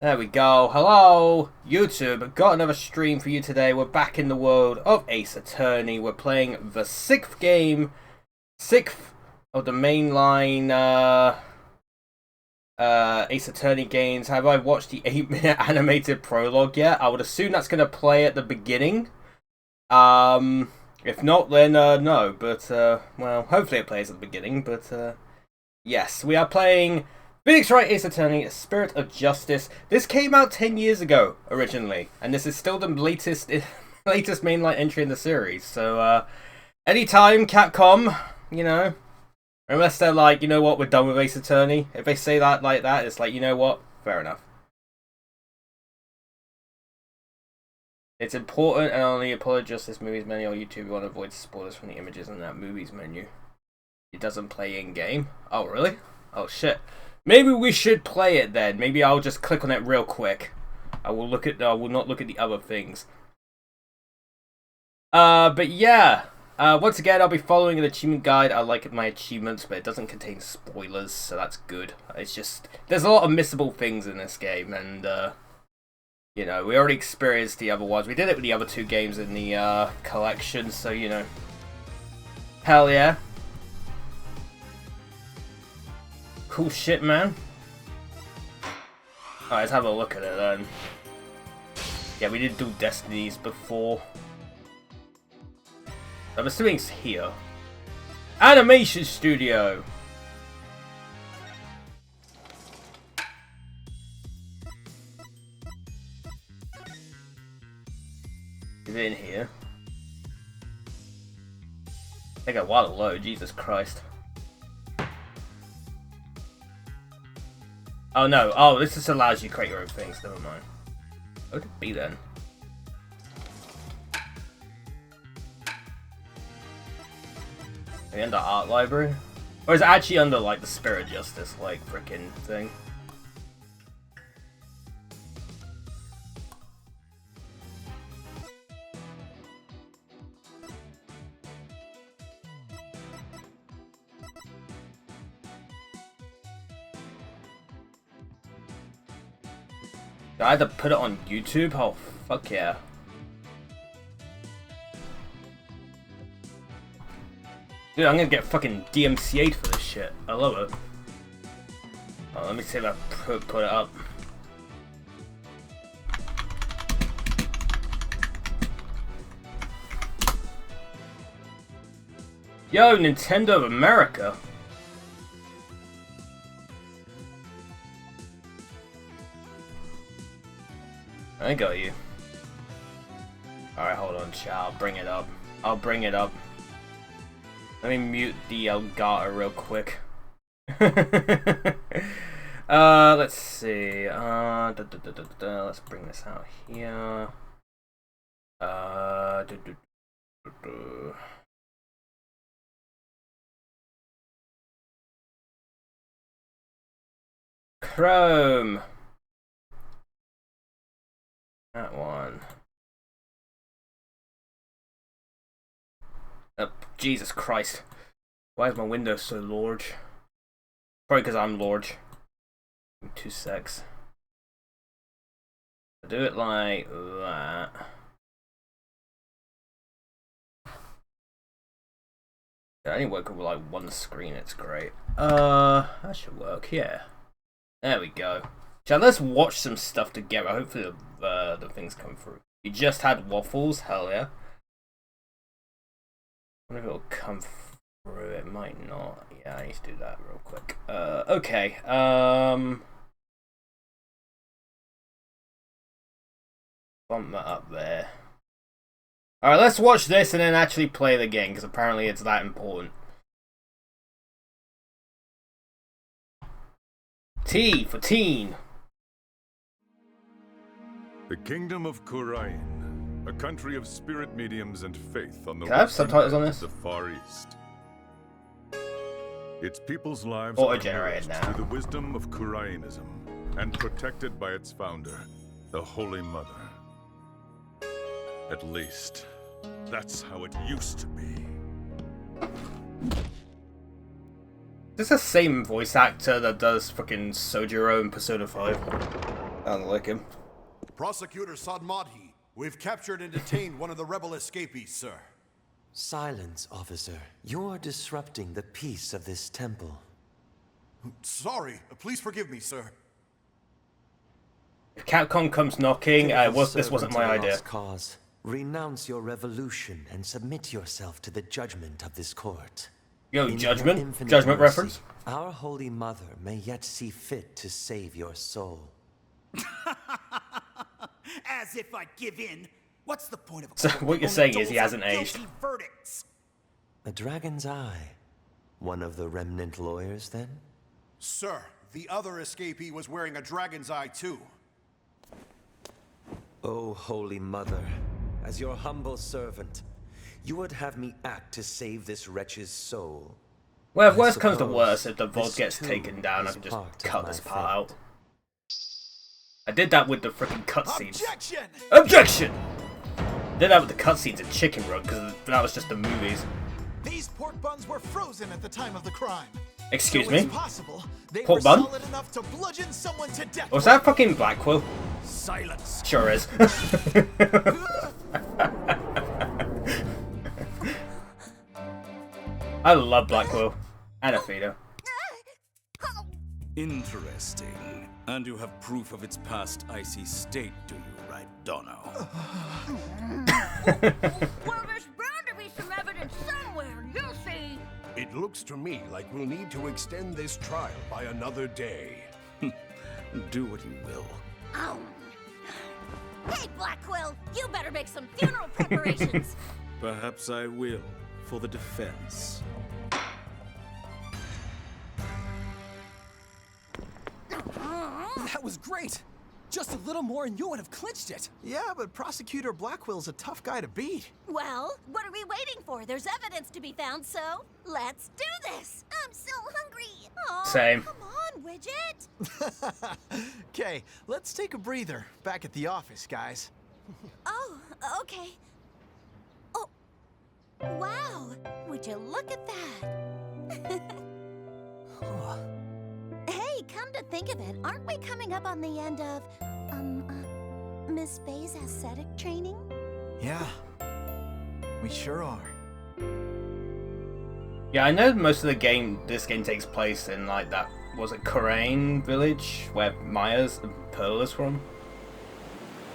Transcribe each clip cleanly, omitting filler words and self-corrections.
There we go. Hello, YouTube. I've got another stream for you today. We're back in the world of Ace Attorney. We're playing the sixth of the mainline Ace Attorney games. Have I watched the 8-minute animated prologue yet? I would assume that's going to play at the beginning. If not, then no. But, well, hopefully it plays at the beginning. But, yes, we are playing Wright Ace Attorney, Spirit of Justice. This came out 10 years ago, originally. And this is still the latest mainline entry in the series. So, anytime Capcom, you know, unless they're like, you know what, we're done with Ace Attorney. If they say that like that, it's like, you know what, fair enough. It's important and only upload Justice Movies menu on YouTube. You want to avoid spoilers from the images in that movies menu. It doesn't play in-game. Oh, really? Oh, shit. Maybe we should play it then. Maybe I'll just click on it real quick. I will not look at the other things. But yeah. Once again, I'll be following an achievement guide. I like my achievements, but it doesn't contain spoilers, so that's good. It's just, there's a lot of missable things in this game, and, you know, we already experienced the other ones. We did it with the other two games in the, collection, so, you know. Hell yeah. Cool shit, man. Alright, let's have a look at it then. Yeah, we did do Destinies before. I'm assuming it's here. Animation Studio! Is it in here? Take a while to load, Jesus Christ. Oh no, oh, this just allows you to create your own things, never mind. What would it be then? Maybe under Art Library? Or is it actually under, like, the Spirit of Justice, like, frickin' thing? Do I have to put it on YouTube? Oh, fuck yeah. Dude, I'm gonna get fucking DMCA'd for this shit. I love it. Oh, let me see if I put it up. Yo, Nintendo of America. I got you. Alright, hold on, chat. I'll bring it up. I'll bring it up. Let me mute the Elgato real quick. Let's see. Let's bring this out here. Chrome. That one. Oh, Jesus Christ. Why is my window so large? Probably because I'm large. 2 secs. I do it like that. I only work with like one screen, it's great. That should work, yeah. There we go. So let's watch some stuff together. Hopefully the things come through. You just had waffles? Hell yeah. I wonder if it'll come through. It might not. Yeah, I need to do that real quick. Okay. Bump that up there. Alright, let's watch this and then actually play the game, because apparently it's that important. T for teen. The Kingdom of Khurain, a country of spirit mediums and faith on the Can I have subtitles on this? the Far East. Its people's lives Auto-generated are nourished now. through the wisdom of Khurainism and protected by its founder, the Holy Mother. At least, that's how it used to be. This is the same voice actor that does fucking Sojiro in Persona 5. I don't like him. Prosecutor Sadmadhi, we've captured and detained one of the rebel escapees, sir. Silence, officer. You're disrupting the peace of this temple. Sorry, please forgive me, sir. If Capcom comes knocking, this wasn't my idea. Cause. Renounce your revolution and submit yourself to the judgment of this court. Yo, In judgment? your infinite Judgment mercy, reference? Our Holy Mother may yet see fit to save your soul. As if I'd give in. What's the point of a So court what that you're only saying is he doles out hasn't aged. guilty verdicts? A dragon's eye. One of the remnant lawyers, then? Sir, the other escapee was wearing a dragon's eye, too. Oh, Holy Mother, as your humble servant, you would have me act to save this wretch's soul. Well, if I worst comes to suppose worst, if the VOD this gets too taken down, I is can just part of cut my this part fate. out. I did that with the freaking cutscenes. Objection! Objection! Did that with the cutscenes in Chicken Run, because that was just the movies. These pork buns were frozen at the time of the crime. Excuse So me? it's possible they Pork were bun? solid enough to bludgeon someone to death. Was that fucking Blackwell? Silence. Sure is. I love Blackwell. And Afida. Interesting. And you have proof of its past icy state, do you, right, Dono? Well, there's bound to be some evidence somewhere, you'll see. It looks to me like we'll need to extend this trial by another day. Do what you will. Oh. Hey, Blackwell, you better make some funeral preparations. Perhaps I will, for the defense. That was great. Just a little more and you would have clinched it. Yeah, but Prosecutor Blackwell's a tough guy to beat. Well, what are we waiting for? There's evidence to be found, so let's do this. I'm so hungry. Aw, Same. Come on, Widget. Okay, let's take a breather. Back at the office, guys. Oh, okay. Oh, wow. Would you look at that? Hey, come to think of it, aren't we coming up on the end of, Miss Faye's ascetic training? Yeah, we sure are. Yeah, I know most of this game takes place in, like, that, was it Korean village, where Maya's and Pearl is from?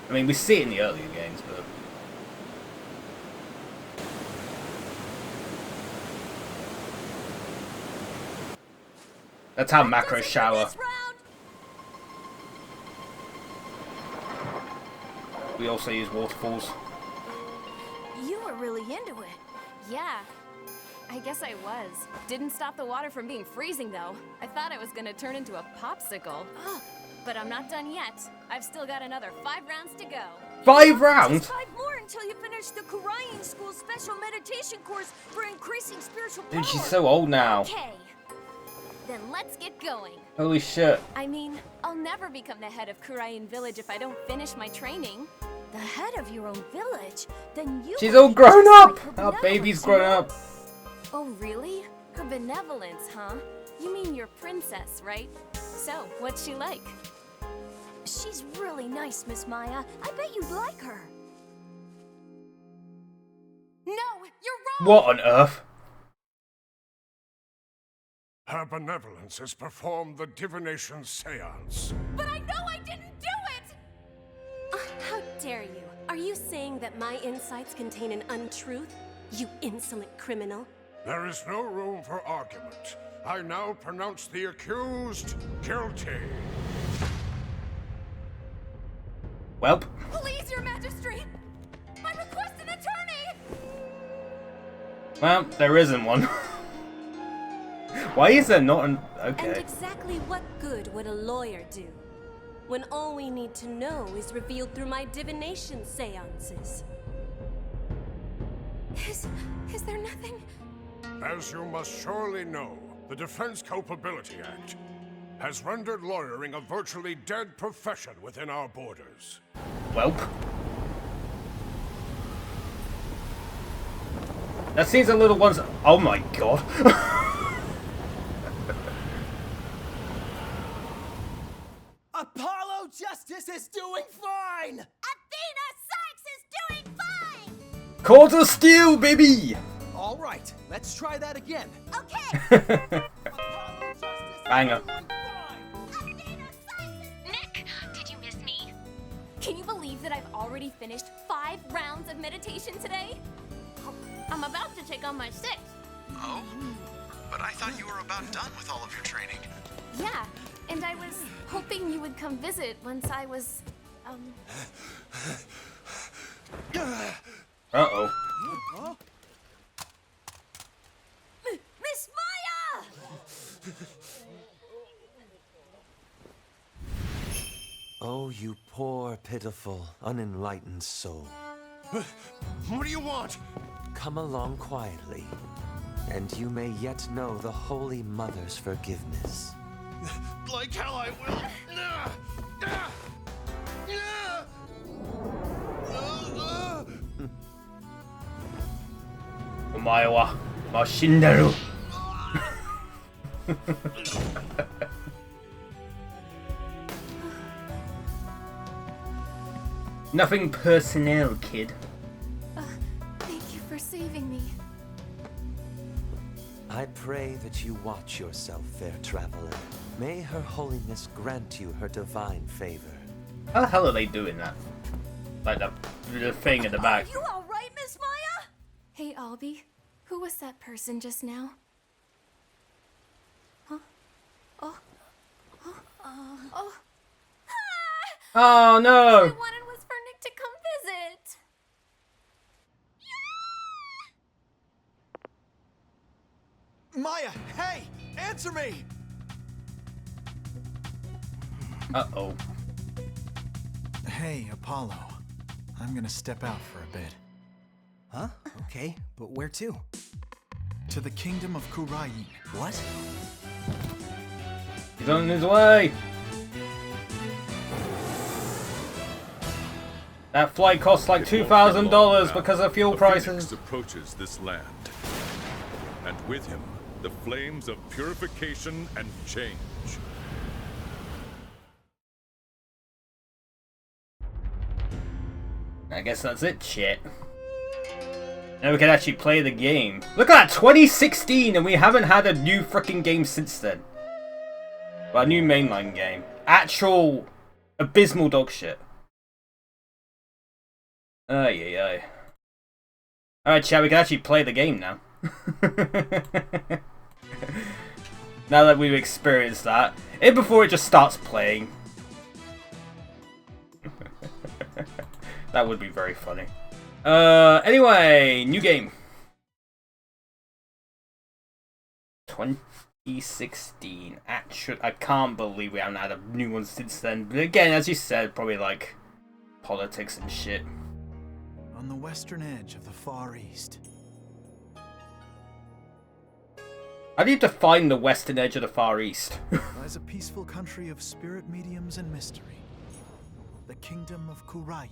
I mean, we see it in the earlier games, but... That's how macros shower. We also use waterfalls. You were really into it. Yeah, I guess I was. Didn't stop the water from being freezing, though. I thought it was gonna turn into a popsicle. But I'm not done yet. I've still got another 5 rounds to go. 5 rounds? Just 5 more until you finish the Korean School Special Meditation course for increasing spiritual power. Dude, she's so old now. Okay, then let's get going. Holy shit. I mean, I'll never become the head of Korean Village if I don't finish my training. The head of your own village? Then you She's will all be grown just up! like her Our baby's benevolence, grown you know? up. Oh, really? Her benevolence, huh? You mean your princess, right? So, what's she like? She's really nice, Miss Maya. I bet you'd like her. No, you're wrong! What on earth? Her benevolence has performed the divination seance. But I know I didn't do it! How dare you? Are you saying that my insights contain an untruth? You insolent criminal. There is no room for argument. I now pronounce the accused guilty. Welp. Please, your majesty! I request an attorney! Well, there isn't one. Why is there not an... Okay. And exactly what good would a lawyer do? When all we need to know is revealed through my divination seances. Is there nothing? As you must surely know, the Defense Culpability Act has rendered lawyering a virtually dead profession within our borders. Welp. That seems a little one's... Oh my god. Apollo Justice is doing fine! Athena Sykes is doing fine! Court of Steel, baby! All right, let's try that again. Okay. Banger. Nick, did you miss me? Can you believe that I've already finished 5 rounds of meditation today? I'm about to take on my 6th. Oh? But I thought you were about done with all of your training. Yeah, and I was hoping you would come visit once I was, Uh-oh. Miss Maya! Oh, you poor, pitiful, unenlightened soul. What do you want? Come along quietly, and you may yet know the Holy Mother's forgiveness. Like hell I will. お前はもう死んでる。Nothing personnel, kid. thank you for saving me. I pray that you watch yourself, fair traveler. May Her Holiness grant you her divine favor. How the hell are they doing that? Like the thing at the back. You all right, Miss Maya? Hey, Albie, who was that person just now? Huh? Oh. Oh. Oh no! All I wanted was for Nick to come visit. Maya, hey! Answer me! Uh-oh. Hey, Apollo. I'm gonna step out for a bit. Huh? Okay, but where to? To the kingdom of Wright. What? He's on his way! That flight costs like $2,000 because of fuel prices. Phoenix approaches this land, and with him, the flames of purification and change. I guess that's it, shit. Now we can actually play the game. Look at that, 2016, and we haven't had a new freaking game since then. Well, a new mainline game. Actual abysmal dog shit. Ay, ay, ay. Alright, chat, we can actually play the game now. Now that we've experienced that. Before it just starts playing. That would be very funny. Anyway, new game. 2016. Actually, I can't believe we haven't had a new one since then. But again, as you said, probably like politics and shit. On the western edge of the Far East. How do you define the western edge of the Far East? Lies a peaceful country of spirit mediums and mystery. The kingdom of Wright.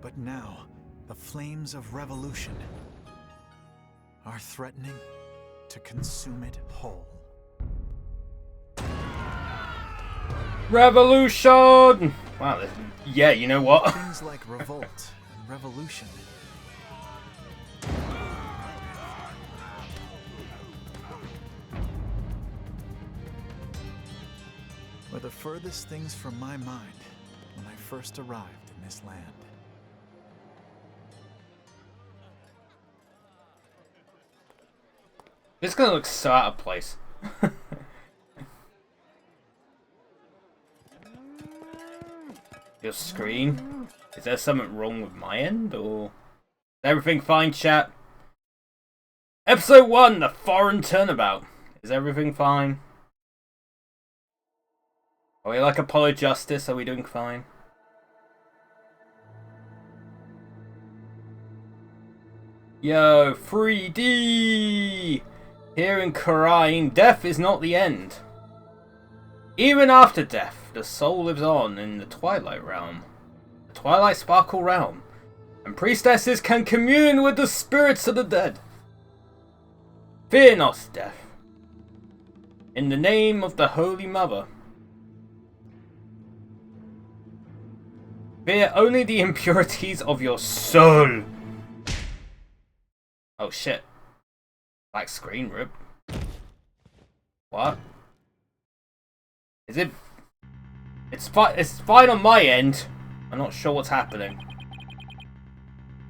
But now, the flames of revolution are threatening to consume it whole. Revolution! Wow, yeah, you know what? Things like revolt and revolution. Were the furthest things from my mind when I first arrived in this land. This is gonna look so out of place. Your screen? Is there something wrong with my end, or is everything fine, chat? Episode 1, the foreign turnabout. Is everything fine? Are we like Apollo Justice? Are we doing fine? Yo, 3D! Here in Khura'in, death is not the end. Even after death, the soul lives on in the Twilight Realm. The Twilight Sparkle Realm. And priestesses can commune with the spirits of the dead. Fear not, death. In the name of the Holy Mother. Fear only the impurities of your soul. Oh shit. Black screen rip. What? Is it? It's fine on my end. I'm not sure what's happening.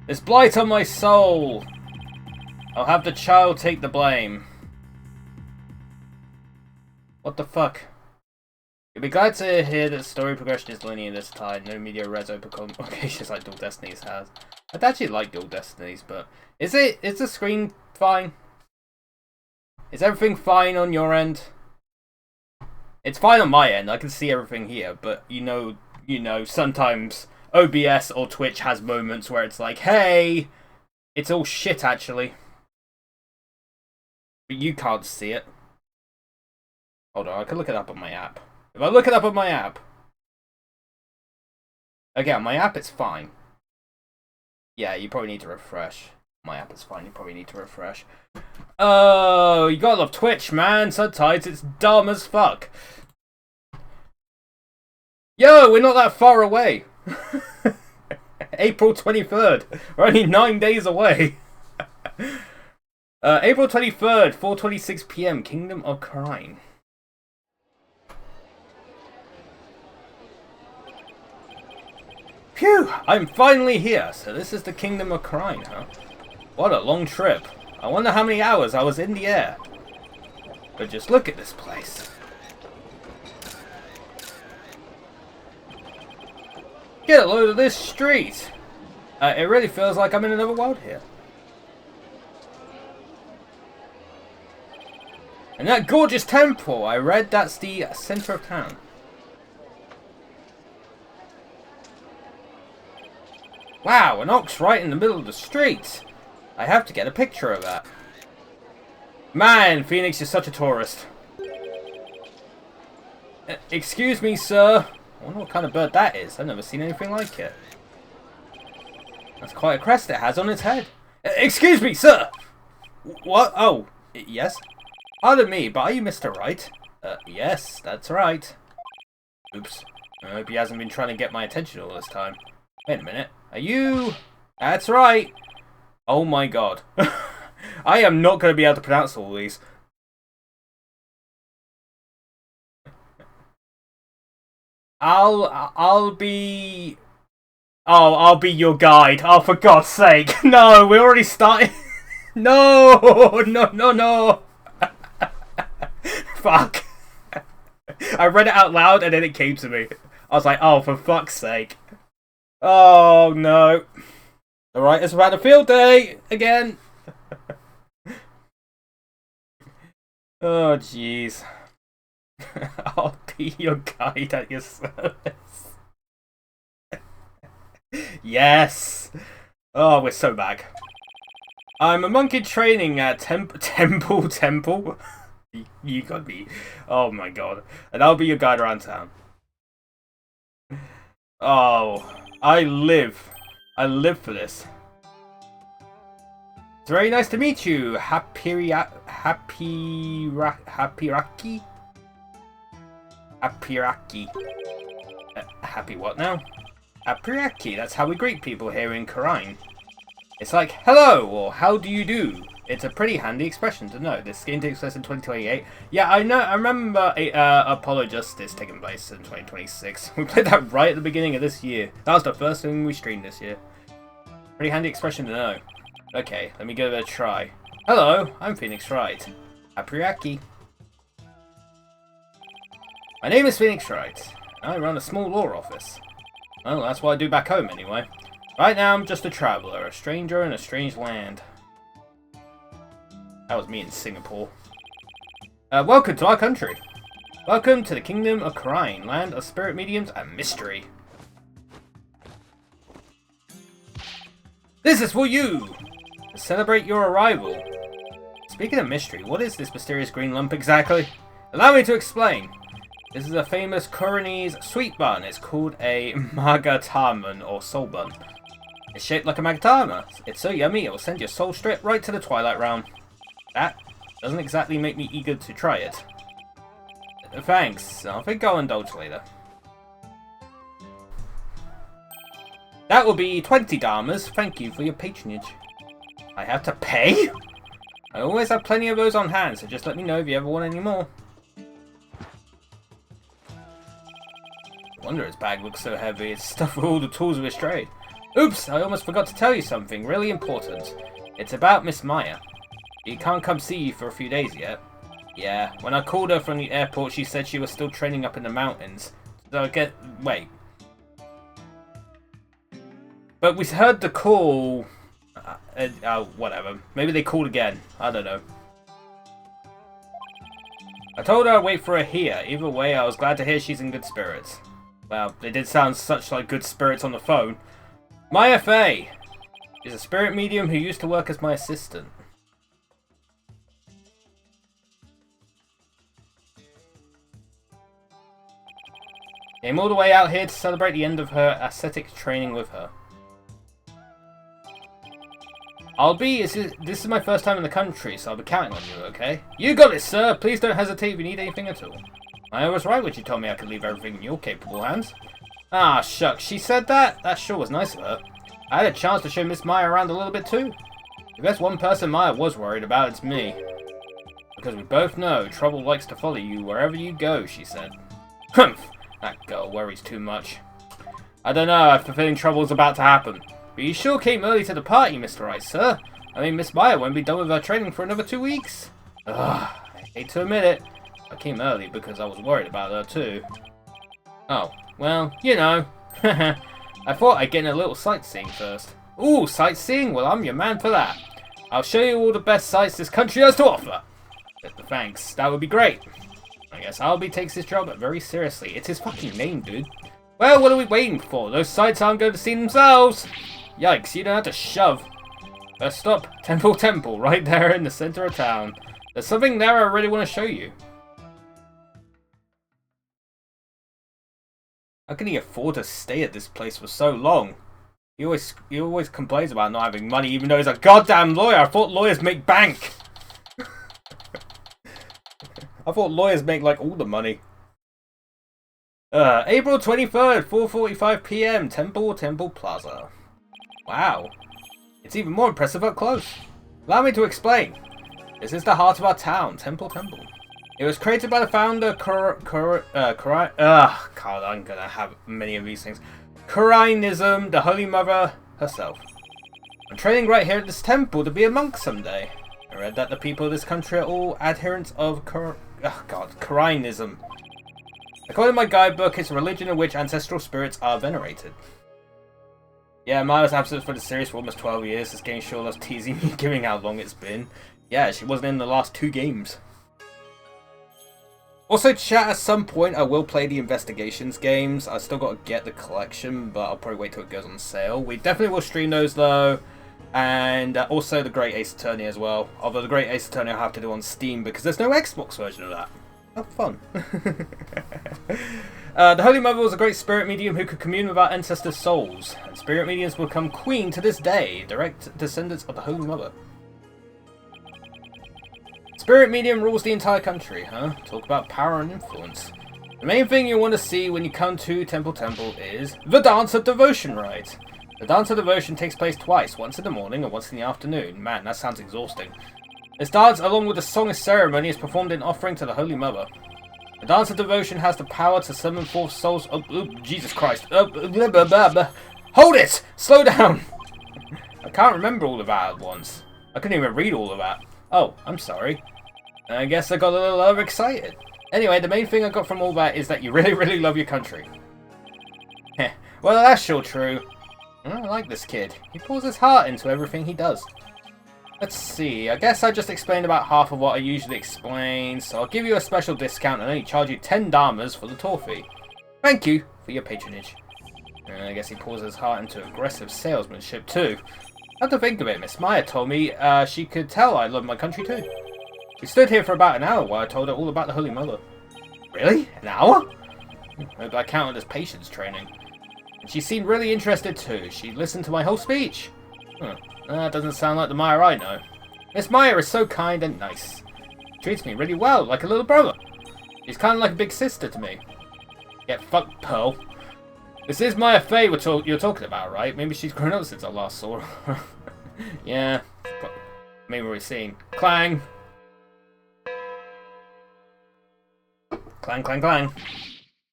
There's blight on my soul. I'll have the child take the blame. What the fuck? You'll be glad to hear that story progression is linear this time. No media reso complications like Dual Destinies has. I'd actually like Dual Destinies, but is the screen fine? Is everything fine on your end? It's fine on my end. I can see everything here, but you know, sometimes OBS or Twitch has moments where it's like, hey, it's all shit actually. But you can't see it. Hold on, I can look it up on my app. If I look it up on my app... Again, my app is fine. Yeah, you probably need to refresh. My app is fine, you probably need to refresh. Oh, you gotta love Twitch, man. Sometimes it's dumb as fuck. Yo, we're not that far away. April 23rd. We're only 9 days away. April 23rd, 4:26 PM, Kingdom of Crime. Phew, I'm finally here. So this is the Kingdom of Crime, huh? What a long trip. I wonder how many hours I was in the air. But just look at this place. Get a load of this street. It really feels like I'm in another world here. And that gorgeous temple, I read that's the center of town. Wow, an ox right in the middle of the street. I have to get a picture of that. Man, Phoenix is such a tourist. Excuse me, sir. I wonder what kind of bird that is. I've never seen anything like it. That's quite a crest it has on its head. Excuse me, sir! What? Oh, yes? Pardon me, but are you Mr. Wright? Yes, that's right. Oops. I hope he hasn't been trying to get my attention all this time. Wait a minute. Are you... That's right. Oh my god. I am not going to be able to pronounce all these. I'll be... Oh, I'll be your guide. Oh, for God's sake. No, we already started. No, no. Fuck. I read it out loud and then it came to me. I was like, oh, for fuck's sake. Oh, no. Alright, it's about a field day again. Oh, jeez. I'll be your guide at your service. Yes. Oh, we're so back. I'm a monk in training at Temple. You got me. Oh my god. And I'll be your guide around town. Oh, I live for this. It's very nice to meet you, Happiraki? Happy what now? Happiraki, that's how we greet people here in Khura'in. It's like, hello, or how do you do? It's a pretty handy expression to know. This game takes place in 2028. Yeah, I know. I remember Apollo Justice taking place in 2026. We played that right at the beginning of this year. That was the first thing we streamed this year. Pretty handy expression to know. Okay, let me give it a try. Hello, I'm Phoenix Wright. Happiraki. My name is Phoenix Wright. I run a small law office. Well, that's what I do back home anyway. Right now, I'm just a traveller, a stranger in a strange land. That was me in Singapore. Welcome to our country. Welcome to the Kingdom of Khura'in, land of spirit mediums and mystery. This is for you! To celebrate your arrival. Speaking of mystery, what is this mysterious green lump exactly? Allow me to explain. This is a famous Kuranese sweet bun. It's called a Magataman or soul bun. It's shaped like a Magatama. It's so yummy it will send your soul straight right to the Twilight Realm. That doesn't exactly make me eager to try it. Thanks. I think I'll indulge later. That will be 20 Dharmas. Thank you for your patronage. I have to pay? I always have plenty of those on hand, so just let me know if you ever want any more. No wonder his bag looks so heavy. It's stuffed with all the tools of his trade. Oops, I almost forgot to tell you something really important. It's about Miss Maya. She can't come see you for a few days yet. Yeah, when I called her from the airport, she said she was still training up in the mountains. So wait. But we heard the call. Whatever. Maybe they called again. I don't know. I told her I'd wait for her here. Either way, I was glad to hear she's in good spirits. Well, they did sound such like good spirits on the phone. Maya Fey is a spirit medium who used to work as my assistant. Came all the way out here to celebrate the end of her ascetic training with her. This is my first time in the country, so I'll be counting on you, okay? You got it, sir! Please don't hesitate if you need anything at all. I was right when she told me I could leave everything in your capable hands. Ah, shucks, she said that? That sure was nice of her. I had a chance to show Miss Maya around a little bit too. If there's one person Maya was worried about, it's me. Because we both know trouble likes to follow you wherever you go, she said. Humph! That girl worries too much. I don't know, I have a feeling trouble's about to happen. But you sure came early to the party, Mr. Wright, sir. I mean, Miss Maya won't be done with her training for another 2 weeks. Ugh, I hate to admit it. I came early because I was worried about her too. Oh, well, you know. I thought I'd get in a little sightseeing first. Ooh, sightseeing? Well, I'm your man for that. I'll show you all the best sights this country has to offer. Thanks, that would be great. I guess Albie takes his job very seriously. It's his fucking name, dude. Well, what are we waiting for? Those sights aren't going to see themselves. Yikes, you don't have to shove. First stop, Temple, right there in the center of town. There's something there I really want to show you. How can he afford to stay at this place for so long? He always complains about not having money, even though he's a goddamn lawyer. I thought lawyers make bank. I thought lawyers make like all the money. April 23rd, 4:45 p.m. Temple Plaza. Wow. It's even more impressive up close. Allow me to explain. This is the heart of our town, Temple. It was created by the founder, God, I'm gonna have many of these things. Kurainism, the Holy Mother herself. I'm training right here at this temple to be a monk someday. I read that the people of this country are all adherents of Kurainism. According to my guidebook, it's a religion in which ancestral spirits are venerated. Yeah, Maya was absent for the series for almost 12 years. This game sure loves teasing me, given how long it's been. Yeah, she wasn't in the last 2 games. Also, chat, at some point I will play the Investigations games. I still got to get the collection, but I'll probably wait till it goes on sale. We definitely will stream those though. And also the Great Ace Attorney as well. Although the Great Ace Attorney I'll have to do on Steam because there's no Xbox version of that. Oh, fun. The Holy Mother was a great spirit medium who could commune with our ancestors' souls. And spirit mediums will become queen to this day, direct descendants of the Holy Mother. Spirit medium rules the entire country, huh? Talk about power and influence. The main thing you want to see when you come to Temple is the Dance of Devotion, right? The Dance of Devotion takes place twice, once in the morning and once in the afternoon. Man, that sounds exhausting. This dance, along with the Song of Ceremony, is performed in offering to the Holy Mother. The Dance of Devotion has the power to summon forth souls of... Jesus Christ. Hold it! Slow down! I can't remember all of that at once. I couldn't even read all of that. Oh, I'm sorry. I guess I got a little overexcited. Anyway, the main thing I got from all that is that you really love your country. Heh, well, that's sure true. I like this kid. He pours his heart into everything he does. Let's see, I guess I just explained about half of what I usually explain, so I'll give you a special discount and only charge you 10 Dharmas for the tour fee. Thank you for your patronage. And I guess he pours his heart into aggressive salesmanship too. Not to think of it, Miss Maya told me she could tell I love my country too. We stood here for about an hour while I told her all about the Holy Mother. Really? An hour? Maybe I counted as patience training. And she seemed really interested too. She listened to my whole speech. Huh. That doesn't sound like the Maya I know. Miss Maya is so kind and nice. Treats me really well, like a little brother. She's kind of like a big sister to me. Get fucked, Pearl. This is Maya Fey you're talking about, right? Maybe she's grown up since I last saw her. Yeah. Memory scene. Clang! Clang, clang, clang.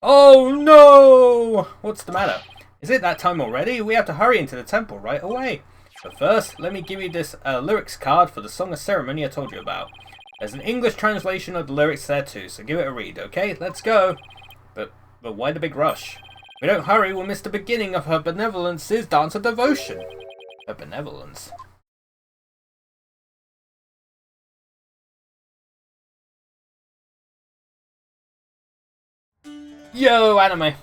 Oh no! What's the matter? Is it that time already? We have to hurry into the temple right away. But first, let me give you this lyrics card for the Song of Ceremony I told you about. There's an English translation of the lyrics there too, so give it a read, okay? Let's go! But why the big rush? We don't hurry, we'll miss the beginning of her benevolence's dance of devotion. Her benevolence? Yo, anime!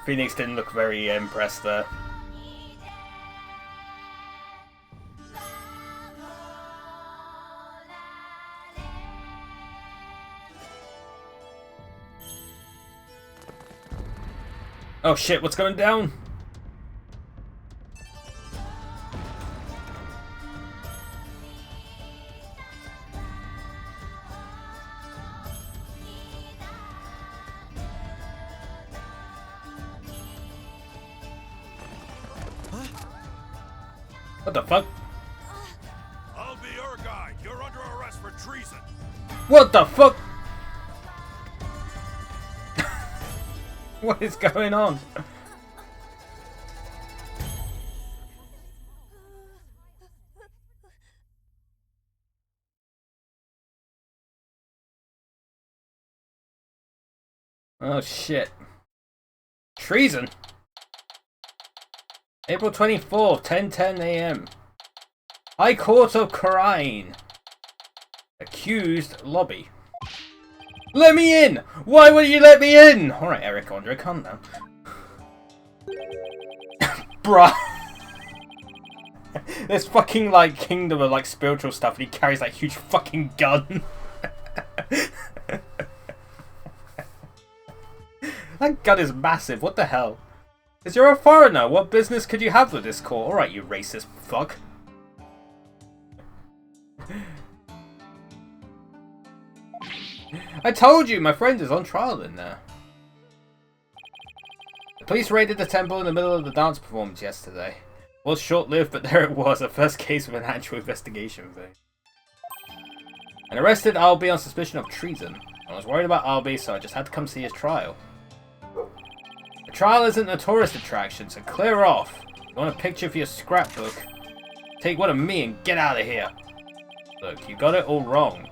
Phoenix didn't look very impressed there. Oh shit, what's going down? What the fuck? I'll be your guy. You're under arrest for treason. What the fuck? What is going on? Oh shit. Treason? April 24th, 10:10 AM. High Court of Kharain. Accused lobby. Let me in! Why would you let me in? Alright, Eric Andre, calm down. Bruh. This fucking like kingdom of like spiritual stuff and he carries that huge fucking gun. That gun is massive, what the hell? Because you're a foreigner, what business could you have with this court? Alright, you racist fuck. I told you, my friend is on trial in there. The police raided the temple in the middle of the dance performance yesterday. It was short-lived, but there it was, a first case of an actual investigation thing. And arrested Albie on suspicion of treason. I was worried about Albie, so I just had to come see his trial. The trial isn't a tourist attraction, so clear off. You want a picture for your scrapbook? Take one of me and get out of here. Look, you got it all wrong.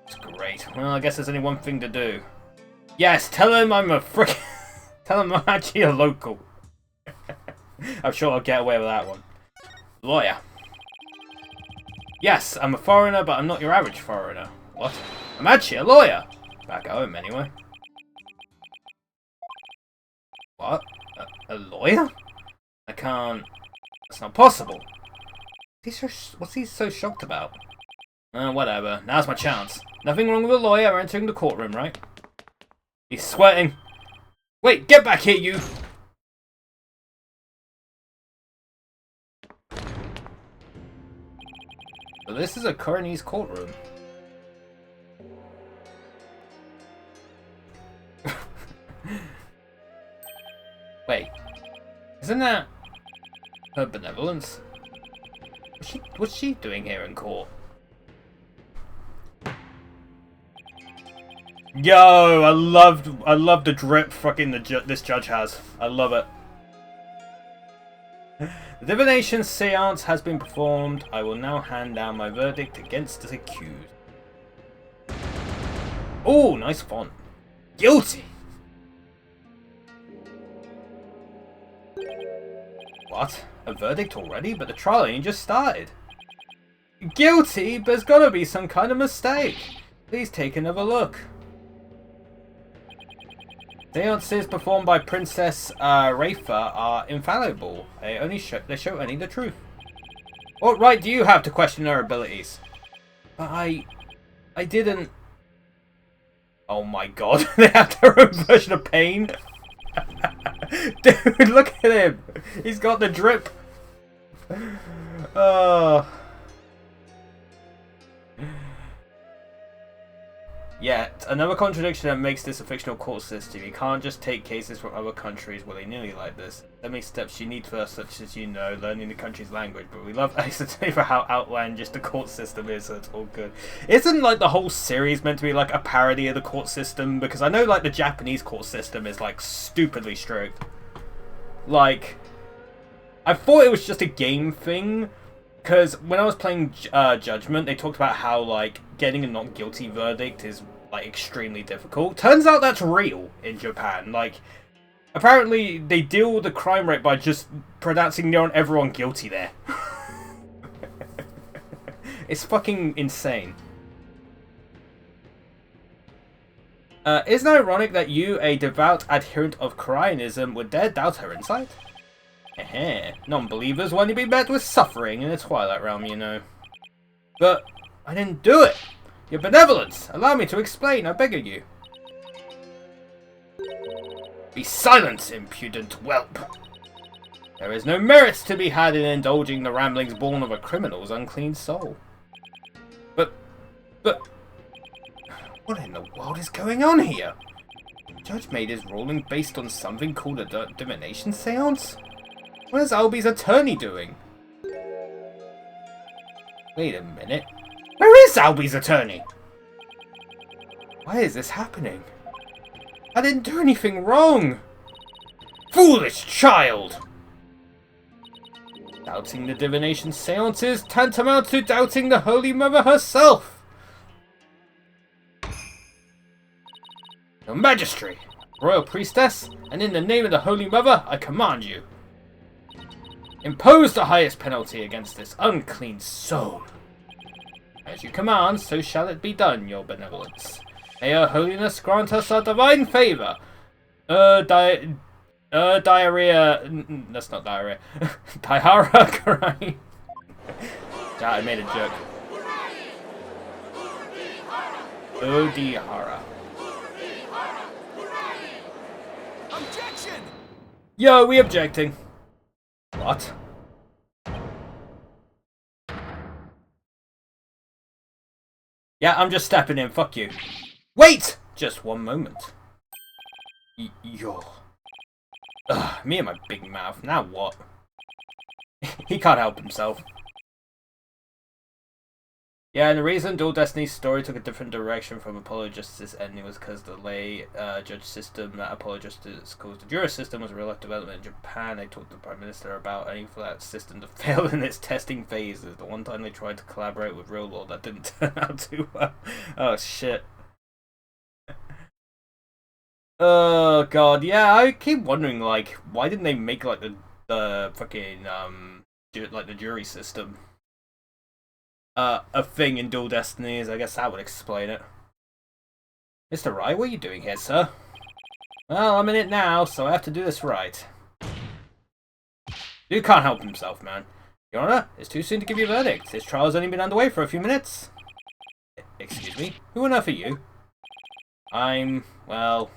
It's great. Well, I guess there's only one thing to do. Yes, tell him I'm a frickin'... tell him I'm actually a local. I'm sure I'll get away with that one. Lawyer. Yes, I'm a foreigner, but I'm not your average foreigner. What? I'm actually a lawyer. Back home, anyway. What? A lawyer? I can't... That's not possible. What's he so shocked about? Whatever. Now's my chance. Nothing wrong with a lawyer entering the courtroom, right? He's sweating. Wait, get back here, you! So this is a coroner's courtroom. Wait, isn't that her benevolence? What's she doing here in court? Yo, I love the drip fucking this judge has. I love it. The divination seance has been performed. I will now hand down my verdict against the accused. Oh, nice font. Guilty. What? A verdict already? But the trial ain't just started. Guilty? But there's gotta be some kind of mistake. Please take another look. Seances performed by Princess Rafa are infallible. They show only the truth. What right do you have to question her abilities? But I didn't. Oh my god, they have their own version of pain. Dude, look at him. He's got the drip. Oh. Yet, another contradiction that makes this a fictional court system. You can't just take cases from other countries willy-nilly like this. There are many steps you need first, such as, learning the country's language. But we love Ace Attorney for how outlandish the court system is, so it's all good. Isn't, like, the whole series meant to be, like, a parody of the court system? Because I know, like, the Japanese court system is, like, stupidly strict. Like, I thought it was just a game thing. Because when I was playing Judgment, they talked about how, like, getting a not guilty verdict is, like, extremely difficult. Turns out that's real in Japan. Like, apparently they deal with the crime rate by just pronouncing everyone guilty there. It's fucking insane. Isn't it ironic that you, a devout adherent of Koreanism, would dare doubt her insight? Non-believers want to be met with suffering in the Twilight Realm, you know. But I didn't do it. Your benevolence! Allow me to explain, I beg of you. Be silent, impudent whelp! There is no merit to be had in indulging the ramblings born of a criminal's unclean soul. But... what in the world is going on here? The judge made his ruling based on something called a divination seance? What is Albie's attorney doing? Wait a minute. Where is Albie's attorney? Why is this happening? I didn't do anything wrong. Foolish child! Doubting the divination seance is tantamount to doubting the Holy Mother herself. Your Majesty, Royal Priestess, and in the name of the Holy Mother, I command you. Impose the highest penalty against this unclean soul. As you command, so shall it be done, your benevolence. May her holiness grant us a divine favour. Diarrhea... That's not diarrhea. Daihara Karai. Yeah, I made a joke. Odihara. Objection! Yo, we objecting. What? Yeah, I'm just stepping in, fuck you. Wait! Just one moment. Yo. Ugh, me and my big mouth, now what? He can't help himself. Yeah, and the reason Dual Destiny's story took a different direction from Apollo Justice ending was because the lay judge system that Apollo Justice calls the juror system was a real-life development in Japan. They talked to the Prime Minister about aiming for that system to fail in its testing phases. The one time they tried to collaborate with Real Law, that didn't turn out too well. Oh, shit. Oh, God, yeah, I keep wondering, like, why didn't they make, like, the fucking, like, the jury system? A thing in Dual Destinies, I guess that would explain it. Mr. Wright, what are you doing here, sir? Well, I'm in it now, so I have to do this right. Dude can't help himself, man. Your Honor, it's too soon to give you a verdict. This trial's only been underway for a few minutes. Excuse me? Who on earth are you? I'm, well...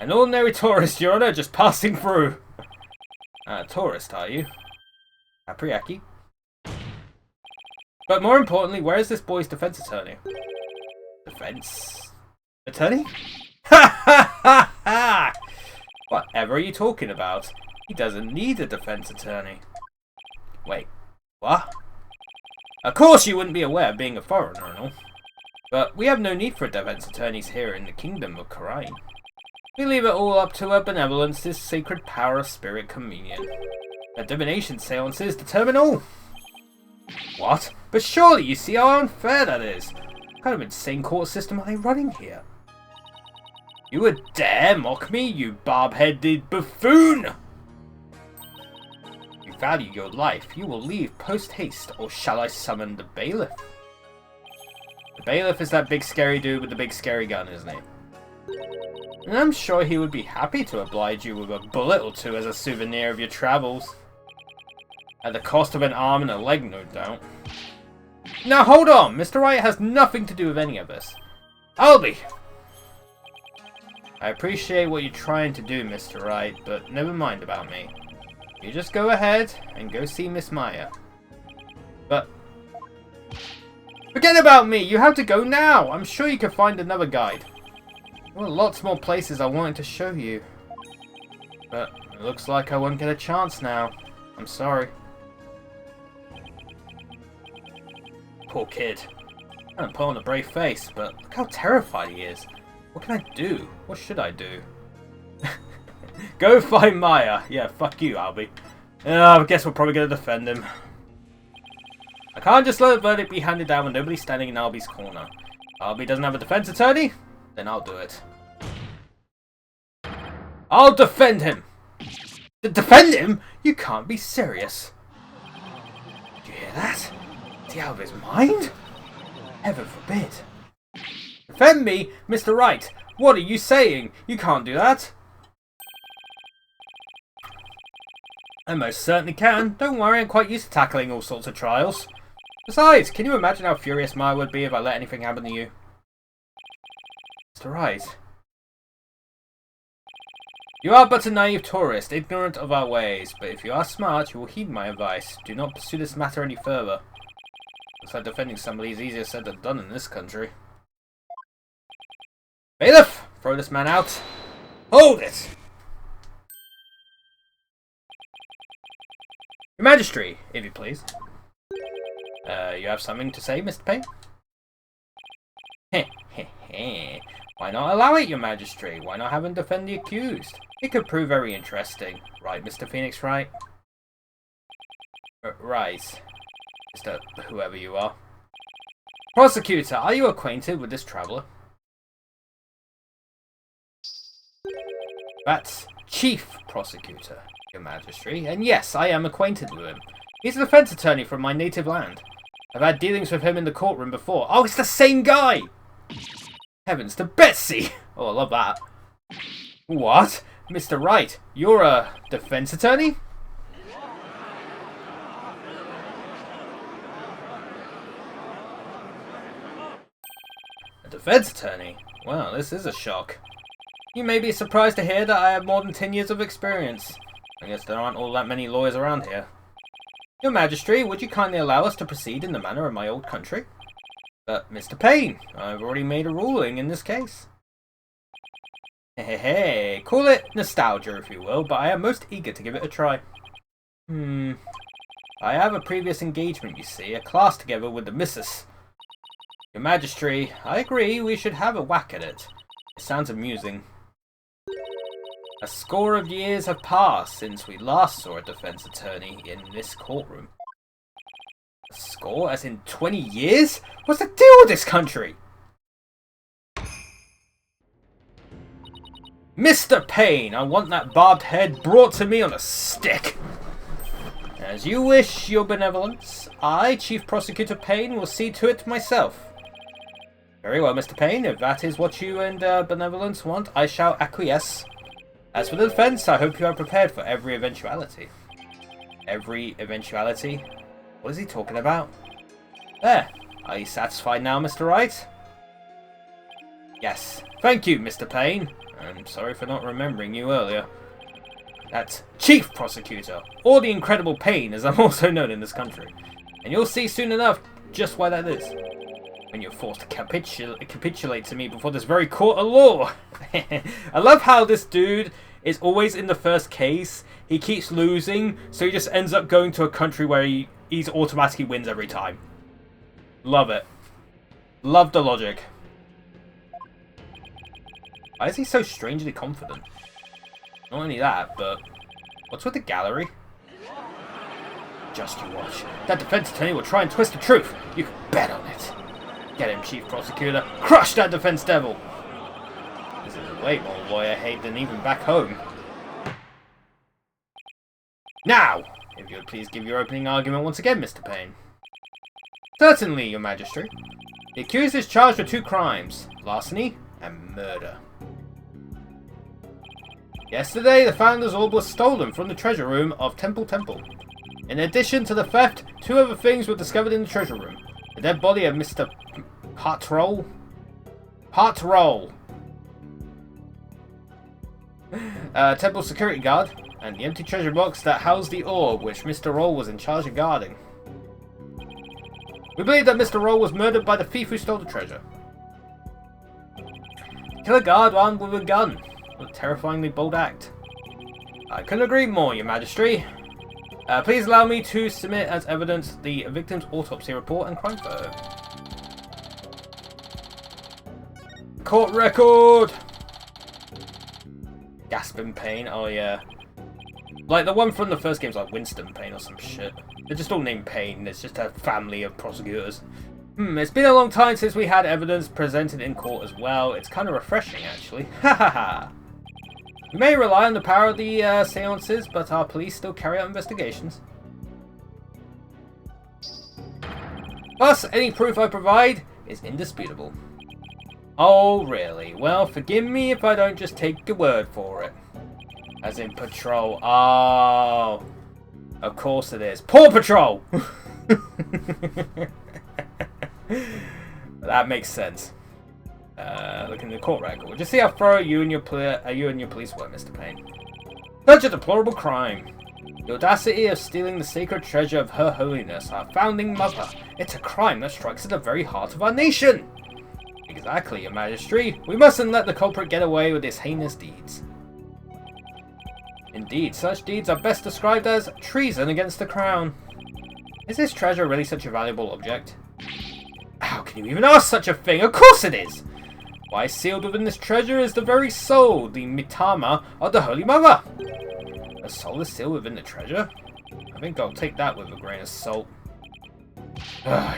an ordinary tourist, Your Honor, just passing through. Tourist, are you? Apriaki? But more importantly, where is this boy's defense attorney? Defense attorney? Ha ha ha ha! Whatever are you talking about? He doesn't need a defense attorney. Wait, what? Of course you wouldn't be aware, being a foreigner and all. But we have no need for defense attorneys here in the Kingdom of Karai. We leave it all up to her benevolence, this sacred power of spirit communion. Her divination seances determine all. What? But surely you see how unfair that is. What kind of insane court system are they running here? You would dare mock me, you barb-headed buffoon! If you value your life, you will leave post-haste, or shall I summon the bailiff? The bailiff is that big scary dude with the big scary gun, isn't he? And I'm sure he would be happy to oblige you with a bullet or two as a souvenir of your travels. At the cost of an arm and a leg, no doubt. Now hold on! Mr. Wright has nothing to do with any of this. Albie! I appreciate what you're trying to do, Mr. Wright, but never mind about me. You just go ahead and go see Miss Maya. But... forget about me! You have to go now! I'm sure you can find another guide. There are lots more places I wanted to show you. But it looks like I won't get a chance now. I'm sorry. Poor kid. I'm put on a brave face, but look how terrified he is. What can I do? What should I do? Go find Maya. Yeah, fuck you, Albie. I guess we're probably going to defend him. I can't just let the verdict be handed down with nobody standing in Albie's corner. Albie doesn't have a defense attorney? Then I'll do it. I'll defend him! Defend him? You can't be serious. Did you hear that? Is he out of his mind? Heaven forbid. Defend me? Mr. Wright, what are you saying? You can't do that. I most certainly can. Don't worry, I'm quite used to tackling all sorts of trials. Besides, can you imagine how furious Maya would be if I let anything happen to you? Mr. Wright. You are but a naive tourist, ignorant of our ways, but if you are smart, you will heed my advice. Do not pursue this matter any further. Looks like defending somebody is easier said than done in this country. Bailiff! Throw this man out. Hold it! Your Majesty, if you please. You have something to say, Mr. Payne? Heh, heh, heh. Why not allow it, Your Majesty? Why not have him defend the accused? It could prove very interesting. Right, Mr. Phoenix Wright? Right. Mr. whoever you are. Prosecutor, are you acquainted with this traveller? That's Chief Prosecutor, Your Majesty, and yes, I am acquainted with him. He's a defense attorney from my native land. I've had dealings with him in the courtroom before. Oh, it's the same guy! Heavens to Betsy! Oh, I love that. What? Mr. Wright, you're a defense attorney? A defense attorney? Well, this is a shock. You may be surprised to hear that I have more than 10 years of experience. I guess there aren't all that many lawyers around here. Your Majesty, would you kindly allow us to proceed in the manner of my old country? Mr. Payne, I've already made a ruling in this case. Hey, call it nostalgia if you will, but I am most eager to give it a try. I have a previous engagement, you see, a class together with the missus. Your Majesty, I agree we should have a whack at it. It sounds amusing. A score of years have passed since we last saw a defense attorney in this courtroom. A score? As in 20 years? What's the deal with this country? Mr. Payne, I want that barbed head brought to me on a stick. As you wish, Your Benevolence. I, Chief Prosecutor Payne, will see to it myself. Very well, Mr. Payne. If that is what you and Benevolence want, I shall acquiesce. As for the defense, I hope you are prepared for every eventuality. Every eventuality? What is he talking about? There. Are you satisfied now, Mr. Wright? Yes. Thank you, Mr. Payne. I'm sorry for not remembering you earlier. That's Chief Prosecutor, or the Incredible Payne, as I'm also known in this country. And you'll see soon enough just why that is. When you're forced to capitulate to me before this very court of law. I love how this dude is always in the first case. He keeps losing, so he just ends up going to a country where he's automatically wins every time. Love it. Love the logic. Why is he so strangely confident? Not only that, but what's with the gallery? Just you watch. That defense attorney will try and twist the truth. You can bet on it. Get him, Chief Prosecutor. Crush that defense devil. This is way more lawyer hate than even back home. Now, if you would please give your opening argument once again, Mr. Payne. Certainly, Your Majesty. The accused is charged with 2 crimes, larceny and murder. Yesterday, the Founder's Orb was stolen from the treasure room of Temple. In addition to the theft, 2 other things were discovered in the treasure room. The dead body of Mr. Patrol. Temple security guard, and the empty treasure box that housed the orb which Mr. Roll was in charge of guarding. We believe that Mr. Roll was murdered by the thief who stole the treasure. Kill a guard armed with a gun. What a terrifyingly bold act. I couldn't agree more, Your Majesty. Please allow me to submit as evidence the victim's autopsy report and crime photo. Court record! Gasping Payne, oh yeah. Like the one from the first game's like Winston Payne or some shit. They're just all named Payne, it's just a family of prosecutors. It's been a long time since we had evidence presented in court as well. It's kind of refreshing, actually. Ha ha ha! We may rely on the power of the seances, but our police still carry out investigations. Plus, any proof I provide is indisputable. Oh, really? Well, forgive me if I don't just take your word for it. As in patrol. Oh, of course it is. Paw Patrol! That makes sense. Looking at the court record. Just see how thorough you and your police were, Mr. Payne. Such a deplorable crime. The audacity of stealing the sacred treasure of Her Holiness, our founding mother. It's a crime that strikes at the very heart of our nation. Exactly, Your Majesty. We mustn't let the culprit get away with his heinous deeds. Indeed, such deeds are best described as treason against the crown. Is this treasure really such a valuable object? How can you even ask such a thing? Of course it is! Why, sealed within this treasure is the very soul, the mitama of the Holy Mother. A soul is sealed within the treasure? I think I'll take that with a grain of salt.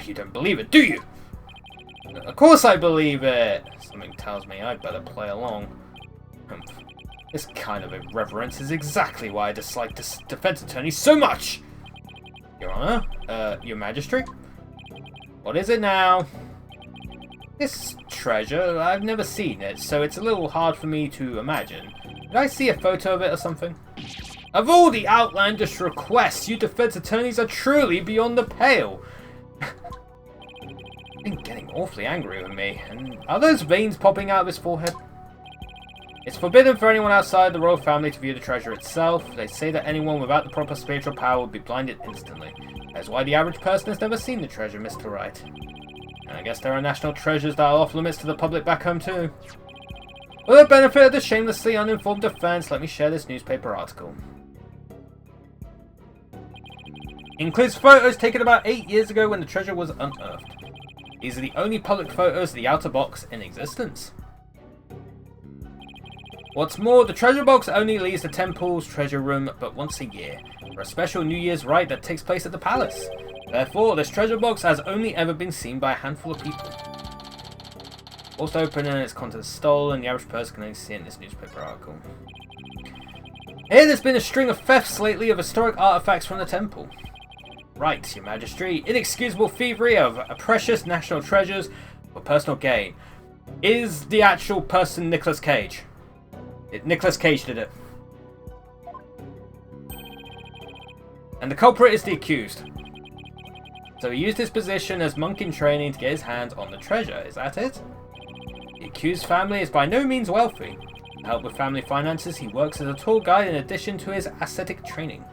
You don't believe it, do you? Of course I believe it! Something tells me I'd better play along. This kind of irreverence is exactly why I dislike this defense attorney so much! Your Honor? Your Majesty? What is it now? This treasure, I've never seen it, so it's a little hard for me to imagine. Did I see a photo of it or something? Of all the outlandish requests, you defense attorneys are truly beyond the pale! You've been getting awfully angry with me, and are those veins popping out of his forehead? It's forbidden for anyone outside the royal family to view the treasure itself. They say that anyone without the proper spiritual power would be blinded instantly. That's why the average person has never seen the treasure, Mr. Wright. And I guess there are national treasures that are off limits to the public back home too. For the benefit of the shamelessly uninformed defense, let me share this newspaper article. It includes photos taken about 8 years ago when the treasure was unearthed. These are the only public photos of the outer box in existence. What's more, the treasure box only leaves the temple's treasure room but once a year, for a special New Year's rite that takes place at the palace. Therefore, this treasure box has only ever been seen by a handful of people. Forced open and its contents stolen, the average person can only see it in this newspaper article. Here there's been a string of thefts lately of historic artifacts from the temple. Right, Your Majesty, inexcusable thievery of precious national treasures for personal gain. Is the actual person Nicolas Cage? Nicolas Cage did it. And the culprit is the accused. So he used his position as monk in training to get his hands on the treasure, is that it? The accused family is by no means wealthy. To help with family finances, he works as a tour guide in addition to his ascetic training.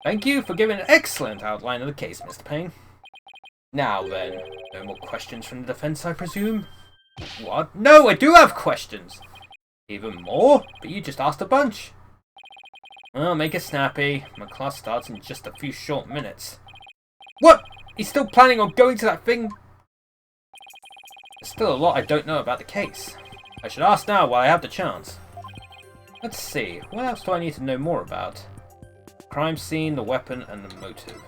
Thank you for giving an excellent outline of the case, Mr. Payne. Now then, no more questions from the defense, I presume? What? No, I do have questions! Even more? But you just asked a bunch. Well, make it snappy. My class starts in just a few short minutes. What? He's still planning on going to that thing? There's still a lot I don't know about the case. I should ask now while I have the chance. Let's see, what else do I need to know more about? Crime scene, the weapon, and the motive.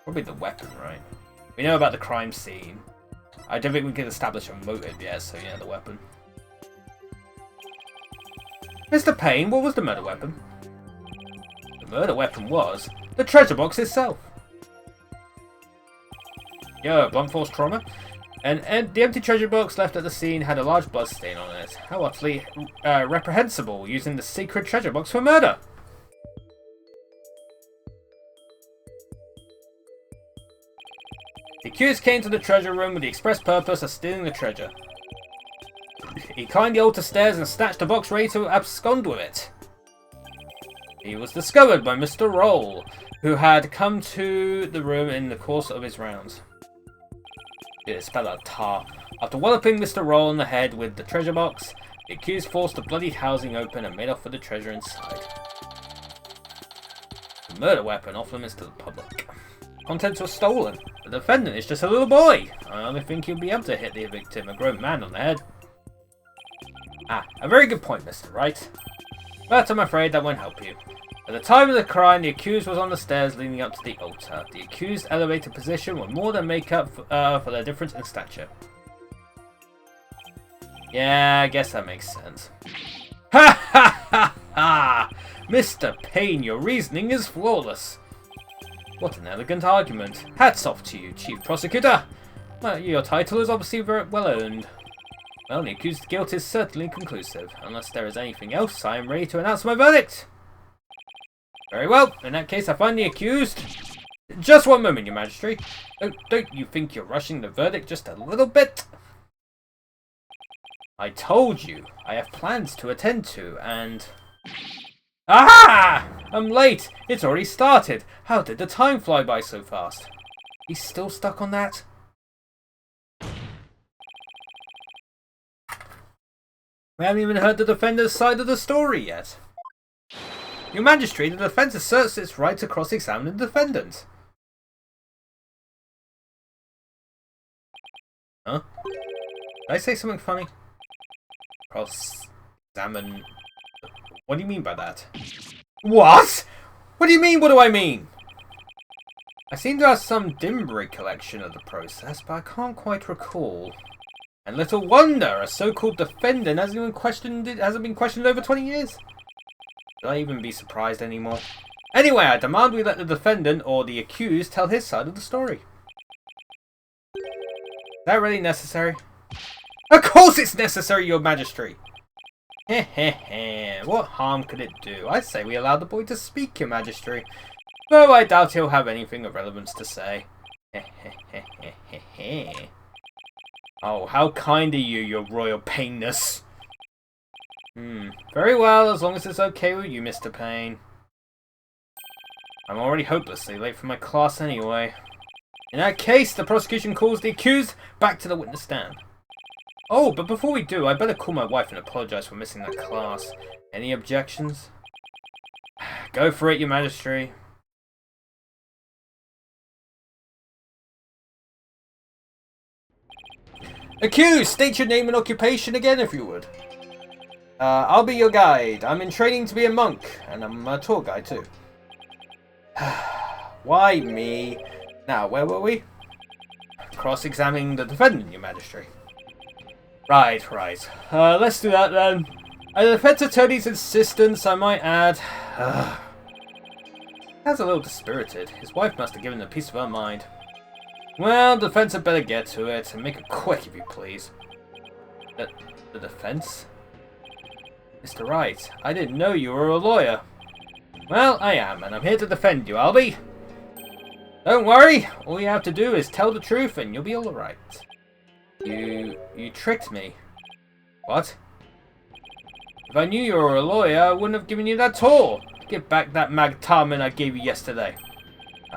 Probably the weapon, right? We know about the crime scene. I don't think we can establish a motive yet, so yeah, the weapon. Mr. Payne, what was the murder weapon? The murder weapon was the treasure box itself. Yo, blunt force trauma. And the empty treasure box left at the scene had a large blood stain on it. How utterly reprehensible, using the secret treasure box for murder. The accused came to the treasure room with the express purpose of stealing the treasure. He climbed the altar stairs and snatched the box ready to abscond with it. He was discovered by Mr. Roll, who had come to the room in the course of his rounds. It spelled out tar. After walloping Mr. Roll on the head with the treasure box, the accused forced the bloodied housing open and made off with the treasure inside. The murder weapon off limits to the public. Contents were stolen. The defendant is just a little boy. I only think he'll be able to hit the victim, a grown man, on the head. Ah, a very good point, Mr. Wright. But I'm afraid that won't help you. At the time of the crime, the accused was on the stairs leading up to the altar. The accused's elevated position would more than make up for their difference in stature. Yeah, I guess that makes sense. Ha ha ha ha! Mr. Payne, your reasoning is flawless. What an elegant argument. Hats off to you, Chief Prosecutor. Well, your title is obviously very well earned. Well, the accused's guilt is certainly conclusive. Unless there is anything else, I am ready to announce my verdict. Very well. In that case, I find the accused... Just one moment, Your Majesty. Don't you think you're rushing the verdict just a little bit? I told you. I have plans to attend to, and... Aha! I'm late. It's already started. How did the time fly by so fast? He's still stuck on that? We haven't even heard the defender's side of the story yet. Your Majesty, the defense asserts its right to cross-examine the defendant. Huh? Did I say something funny? Cross-examine... What do you mean by that? What? What do you mean, what do I mean? I seem to have some dim recollection of the process, but I can't quite recall. And little wonder, a so-called defendant hasn't been questioned over 20 years. Should I even be surprised anymore? Anyway, I demand we let the defendant, or the accused, tell his side of the story. Is that really necessary? Of course it's necessary, Your Majesty! Heh heh heh, what harm could it do? I say we allow the boy to speak, Your Majesty. Though I doubt he'll have anything of relevance to say. Heh heh heh heh heh heh. Oh, how kind of you, Your Royal Paynness. Very well, as long as it's okay with you, Mr. Payne. I'm already hopelessly late for my class anyway. In that case, the prosecution calls the accused back to the witness stand. Oh, but before we do, I better call my wife and apologize for missing that class. Any objections? Go for it, Your Majesty. Accused, state your name and occupation again, if you would. I'll be your guide. I'm in training to be a monk, and I'm a tour guide too. Why me? Now, where were we? Cross-examining the defendant, Your Majesty. Right. Let's do that then. At the defense attorney's insistence, I might add... That's a little dispirited. His wife must have given him a piece of her mind. Well, the defense had better get to it, and make it quick if you please. The defense? Mr. Wright, I didn't know you were a lawyer. Well, I am, and I'm here to defend you, Albie. Don't worry, all you have to do is tell the truth and you'll be alright. You tricked me. What? If I knew you were a lawyer, I wouldn't have given you that tour. Give back that magtarmin I gave you yesterday.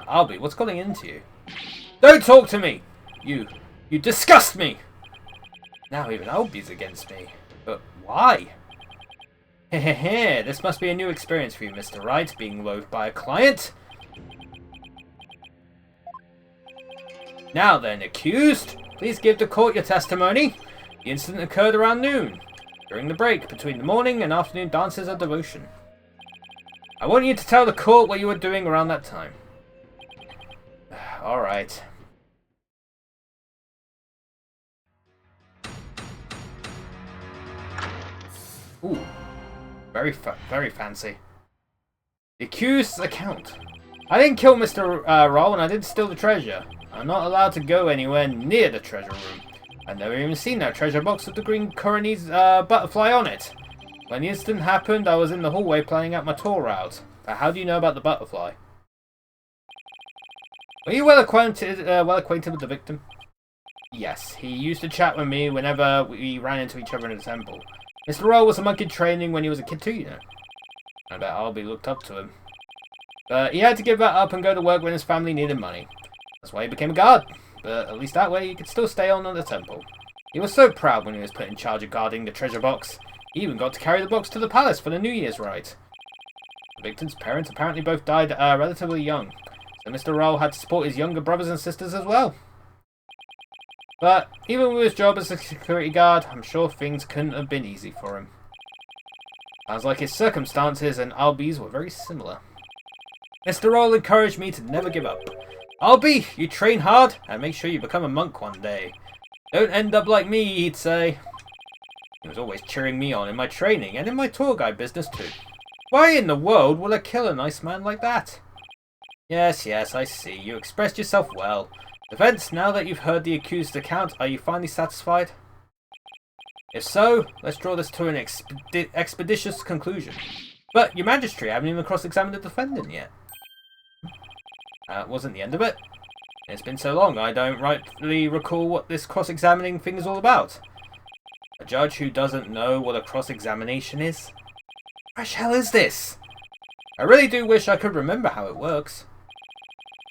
Albie, what's gotten into you? Don't talk to me! You disgust me! Now even Albie's against me. But why? Hehehe, this must be a new experience for you, Mr. Wright, being loathed by a client. Now then, accused, please give the court your testimony. The incident occurred around noon, during the break between the morning and afternoon dances of devotion. I want you to tell the court what you were doing around that time. Alright. Ooh. Very fancy. The accused's account. I didn't kill Mr. Roll and I didn't steal the treasure. I'm not allowed to go anywhere near the treasure room. I've never even seen that treasure box with the green Coronese butterfly on it. When the incident happened, I was in the hallway planning out my tour route. But how do you know about the butterfly? Were you well acquainted with the victim? Yes, he used to chat with me whenever we ran into each other in the temple. Mr. Roll was a monk in training when he was a kid too, you know. I bet Albie looked up to him. But he had to give that up and go to work when his family needed money. That's why he became a guard. But at least that way he could still stay on at the temple. He was so proud when he was put in charge of guarding the treasure box. He even got to carry the box to the palace for the New Year's rite. The victim's parents apparently both died relatively young. So Mr. Roll had to support his younger brothers and sisters as well. But even with his job as a security guard, I'm sure things couldn't have been easy for him. Sounds like his circumstances and Albie's were very similar. Mr. Roll encouraged me to never give up. Albie, you train hard and make sure you become a monk one day. Don't end up like me, he'd say. He was always cheering me on in my training and in my tour guide business too. Why in the world will I kill a nice man like that? Yes, I see. You expressed yourself well. Defense, now that you've heard the accused's account, are you finally satisfied? If so, let's draw this to an expeditious conclusion. But your magistrate haven't even cross-examined the defendant yet. That wasn't the end of it. It's been so long, I don't rightly recall what this cross-examining thing is all about. A judge who doesn't know what a cross-examination is? What the hell is this? I really do wish I could remember how it works.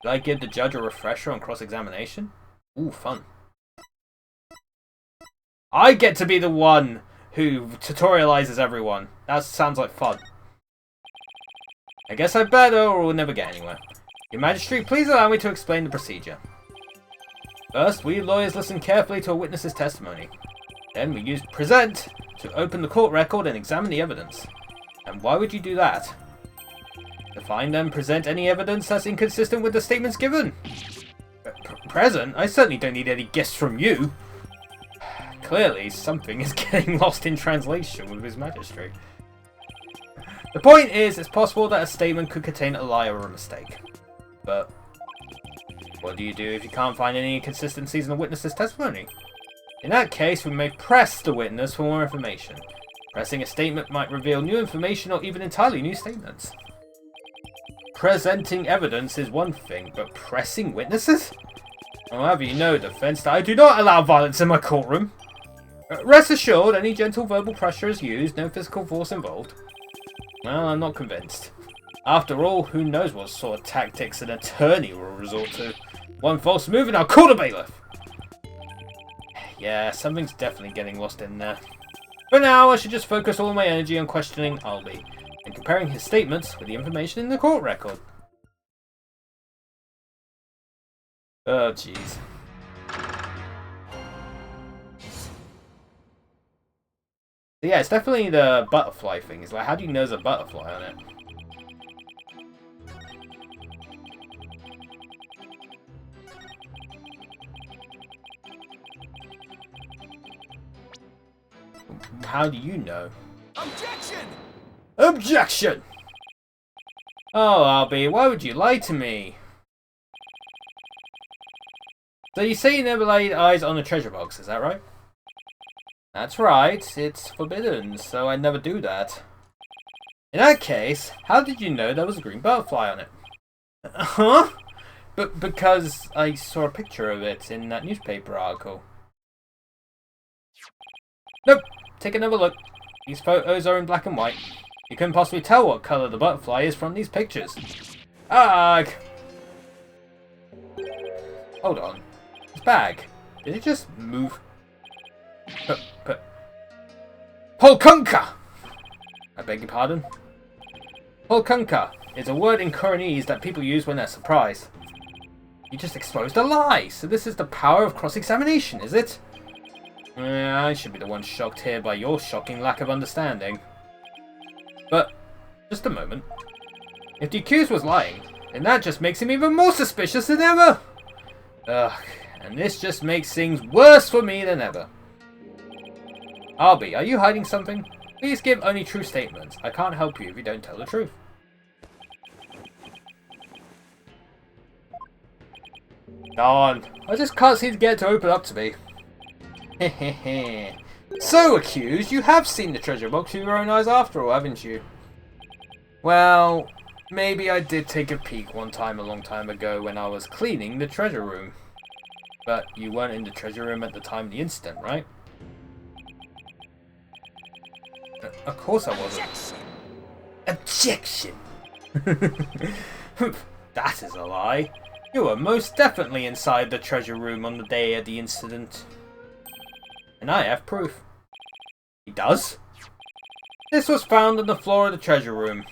Did I give the judge a refresher on cross-examination? Ooh, fun. I get to be the one who tutorializes everyone. That sounds like fun. I guess I better or we'll never get anywhere. Your Majesty, please allow me to explain the procedure. First, we lawyers listen carefully to a witness's testimony. Then we use present to open the court record and examine the evidence. And why would you do that? To find and present any evidence that's inconsistent with the statements given. Present? I certainly don't need any guests from you. Clearly, something is getting lost in translation with His Majesty. The point is, it's possible that a statement could contain a lie or a mistake. But what do you do if you can't find any inconsistencies in the witness's testimony? In that case, we may press the witness for more information. Pressing a statement might reveal new information or even entirely new statements. Presenting evidence is one thing, but pressing witnesses? However, you know, defense, that I do not allow violence in my courtroom. Rest assured, any gentle verbal pressure is used, no physical force involved. Well, I'm not convinced. After all, who knows what sort of tactics an attorney will resort to. One false move and I'll call the bailiff! Yeah, something's definitely getting lost in there. For now, I should just focus all my energy on questioning Albie, and comparing his statements with the information in the court record. Oh, jeez. Yeah, it's definitely the butterfly thing. It's like, how do you know there's a butterfly on it? How do you know? Objection! Objection! Oh, Albie, why would you lie to me? So you say you never laid eyes on a treasure box, is that right? That's right, it's forbidden, so I never do that. In that case, how did you know there was a green butterfly on it? Huh? But because I saw a picture of it in that newspaper article. Nope, take another look. These photos are in black and white. You couldn't possibly tell what colour the butterfly is from these pictures. Ugh! Hold on. This bag. Did it just move? Polkunka! I beg your pardon? Polkunka is a word in Koreanese that people use when they're surprised. You just exposed a lie, so this is the power of cross-examination, is it? I should be the one shocked here by your shocking lack of understanding. But, just a moment. If the accused was lying, then that just makes him even more suspicious than ever! Ugh, and this just makes things worse for me than ever. Albie, are you hiding something? Please give only true statements. I can't help you if you don't tell the truth. Darn, I just can't seem to get it to open up to me. Hehehe. So, accused, you have seen the treasure box with your own eyes after all, haven't you? Well, maybe I did take a peek one time a long time ago when I was cleaning the treasure room. But you weren't in the treasure room at the time of the incident, right? Of course I wasn't. Objection! That is a lie. You were most definitely inside the treasure room on the day of the incident. And I have proof. He does? This was found on the floor of the treasure room.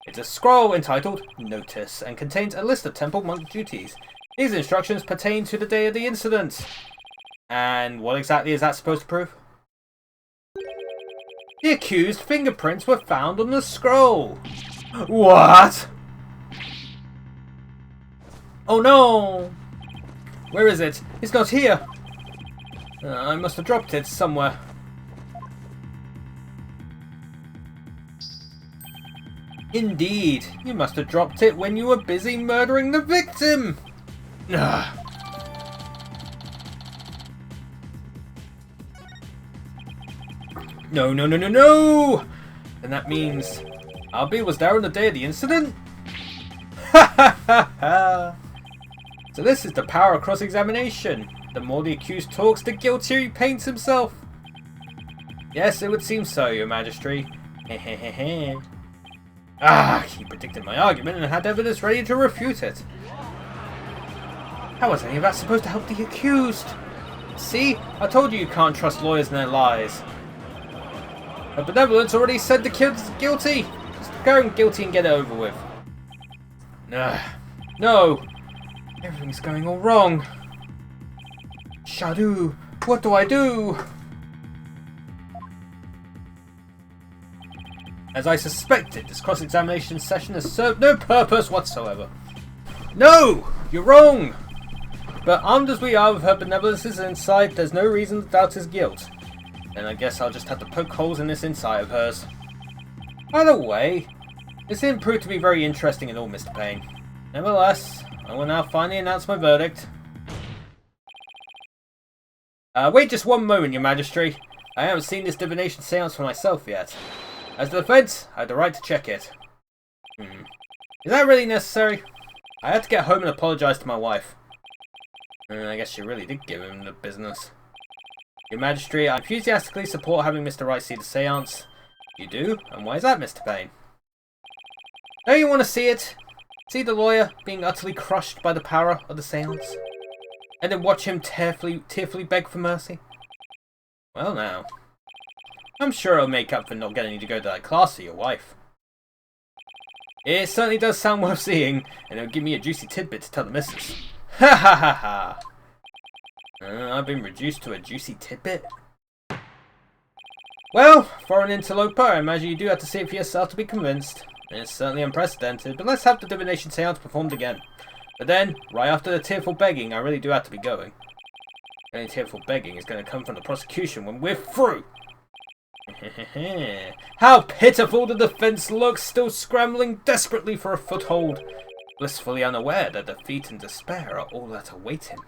It's a scroll entitled Notice and contains a list of temple monk duties. These instructions pertain to the day of the incident. And what exactly is that supposed to prove? The accused fingerprints were found on the scroll. What? Oh no! Where is it? It's not here! I must have dropped it somewhere. Indeed, you must have dropped it when you were busy murdering the victim! Ugh. No, no, no, no, no! Then that means Albie was there on the day of the incident? Ha ha ha ha! So this is the power of cross-examination. The more the accused talks, the guiltier he paints himself. Yes, it would seem so, your majesty. Hehehehe. Ah, he predicted my argument and had evidence ready to refute it. How was any of that supposed to help the accused? See, I told you can't trust lawyers and their lies. Her benevolence already said the kid's guilty. Just go and guilty and get it over with. No. Everything's going all wrong. Shadu, what do I do? As I suspected, this cross-examination session has served no purpose whatsoever. No! You're wrong! But armed as we are with her benevolence's inside, there's no reason to doubt his guilt. Then I guess I'll just have to poke holes in this inside of hers. Either way, this didn't prove to be very interesting at all, Mr. Payne. Nevertheless, I will now finally announce my verdict. Wait just one moment, your majesty. I haven't seen this divination seance for myself yet. As the defense, I had the right to check it. Is that really necessary? I had to get home and apologize to my wife. I guess she really did give him the business. Your majesty, I enthusiastically support having Mr. Wright see the seance. You do? And why is that, Mr. Payne? Don't you want to see it? See the lawyer being utterly crushed by the power of the seance? And then watch him tearfully beg for mercy? Well now. I'm sure it'll make up for not getting you to go to that class with your wife. It certainly does sound worth seeing, and it'll give me a juicy tidbit to tell the missus. Ha ha ha ha! I've been reduced to a juicy tidbit? Well, for an interloper, I imagine you do have to see it for yourself to be convinced. It's certainly unprecedented, but let's have the divination seance performed again. But then, right after the tearful begging, I really do have to be going. Any tearful begging is going to come from the prosecution when we're through! How pitiful the defense looks, still scrambling desperately for a foothold, blissfully unaware that defeat and despair are all that await him.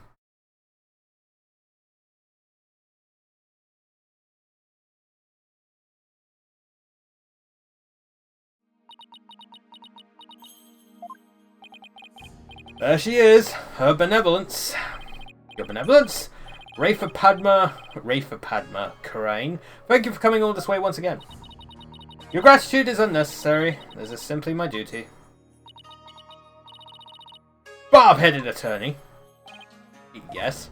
There she is, her benevolence. Your benevolence? Rafa Padma, Karain, thank you for coming all this way once again. Your gratitude is unnecessary. This is simply my duty. Barb-headed attorney. Yes.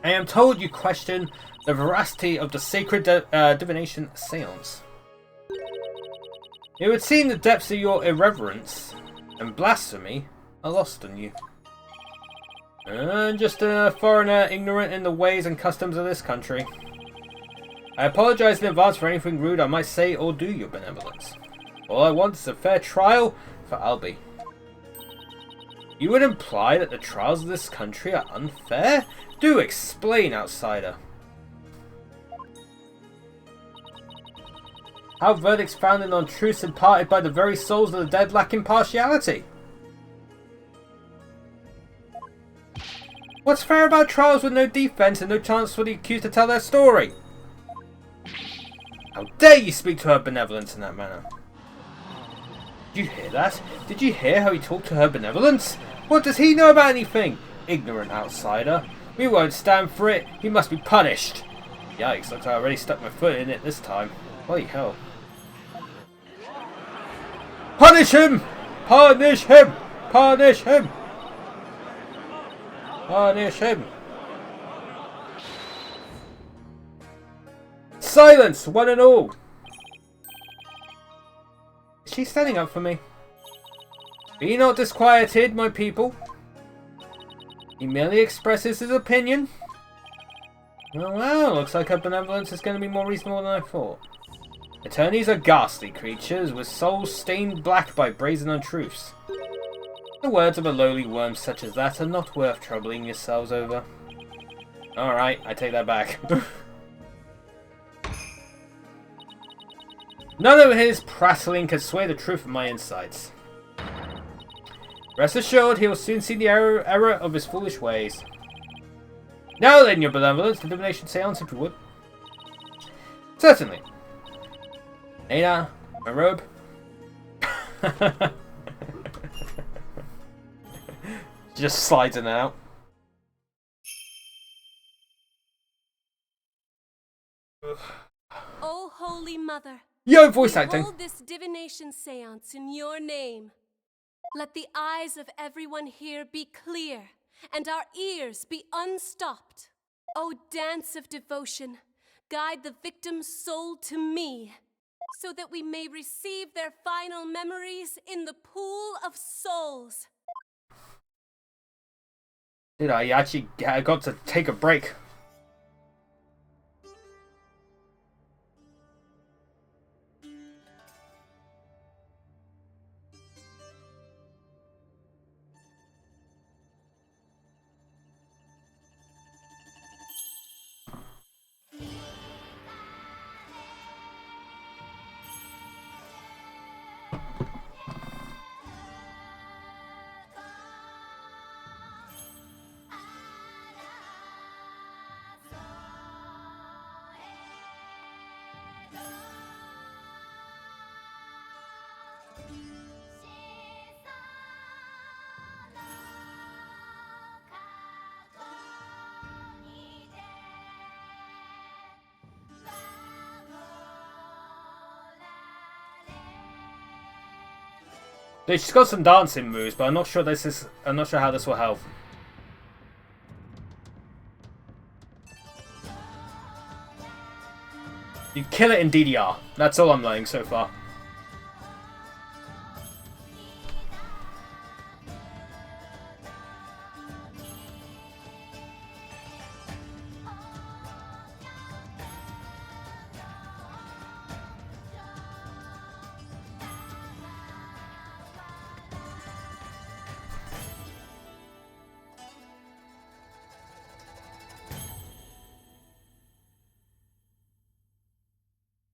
I am told you question the veracity of the sacred divination seance. It would seem the depths of your irreverence and blasphemy are lost on you. Just a foreigner ignorant in the ways and customs of this country. I apologize in advance for anything rude I might say or do, your benevolence. All I want is a fair trial for Albie. You would imply that the trials of this country are unfair? Do explain, outsider. How verdicts founded on truths imparted by the very souls of the dead lack impartiality? What's fair about trials with no defense and no chance for the accused to tell their story? How dare you speak to her benevolence in that manner? Did you hear that? Did you hear how he talked to her benevolence? What does he know about anything? Ignorant outsider. We won't stand for it. He must be punished. Yikes, looks like I already stuck my foot in it this time. Holy hell. Punish him! Punish him! Punish him! Punish him! Silence, one and all! Is she standing up for me? Be not disquieted, my people. He merely expresses his opinion. Well, looks like her benevolence is going to be more reasonable than I thought. Attorneys are ghastly creatures, with souls stained black by brazen untruths. The words of a lowly worm such as that are not worth troubling yourselves over. Alright, I take that back. None of his prattling can sway the truth of my insights. Rest assured, he will soon see the error of his foolish ways. Now then, your benevolence, the divination seance, if you would. Certainly. Ada, my robe. Just slides in and out. Oh, Holy Mother. Yo, voice acting. Hold this divination seance in your name. Let the eyes of everyone here be clear, and our ears be unstopped. O dance of devotion, guide the victim's soul to me, so that we may receive their final memories in the pool of souls. Dude, I actually got to take a break. Dude, she's got some dancing moves, but I'm not sure how this will help. You kill it in DDR. That's all I'm learning so far.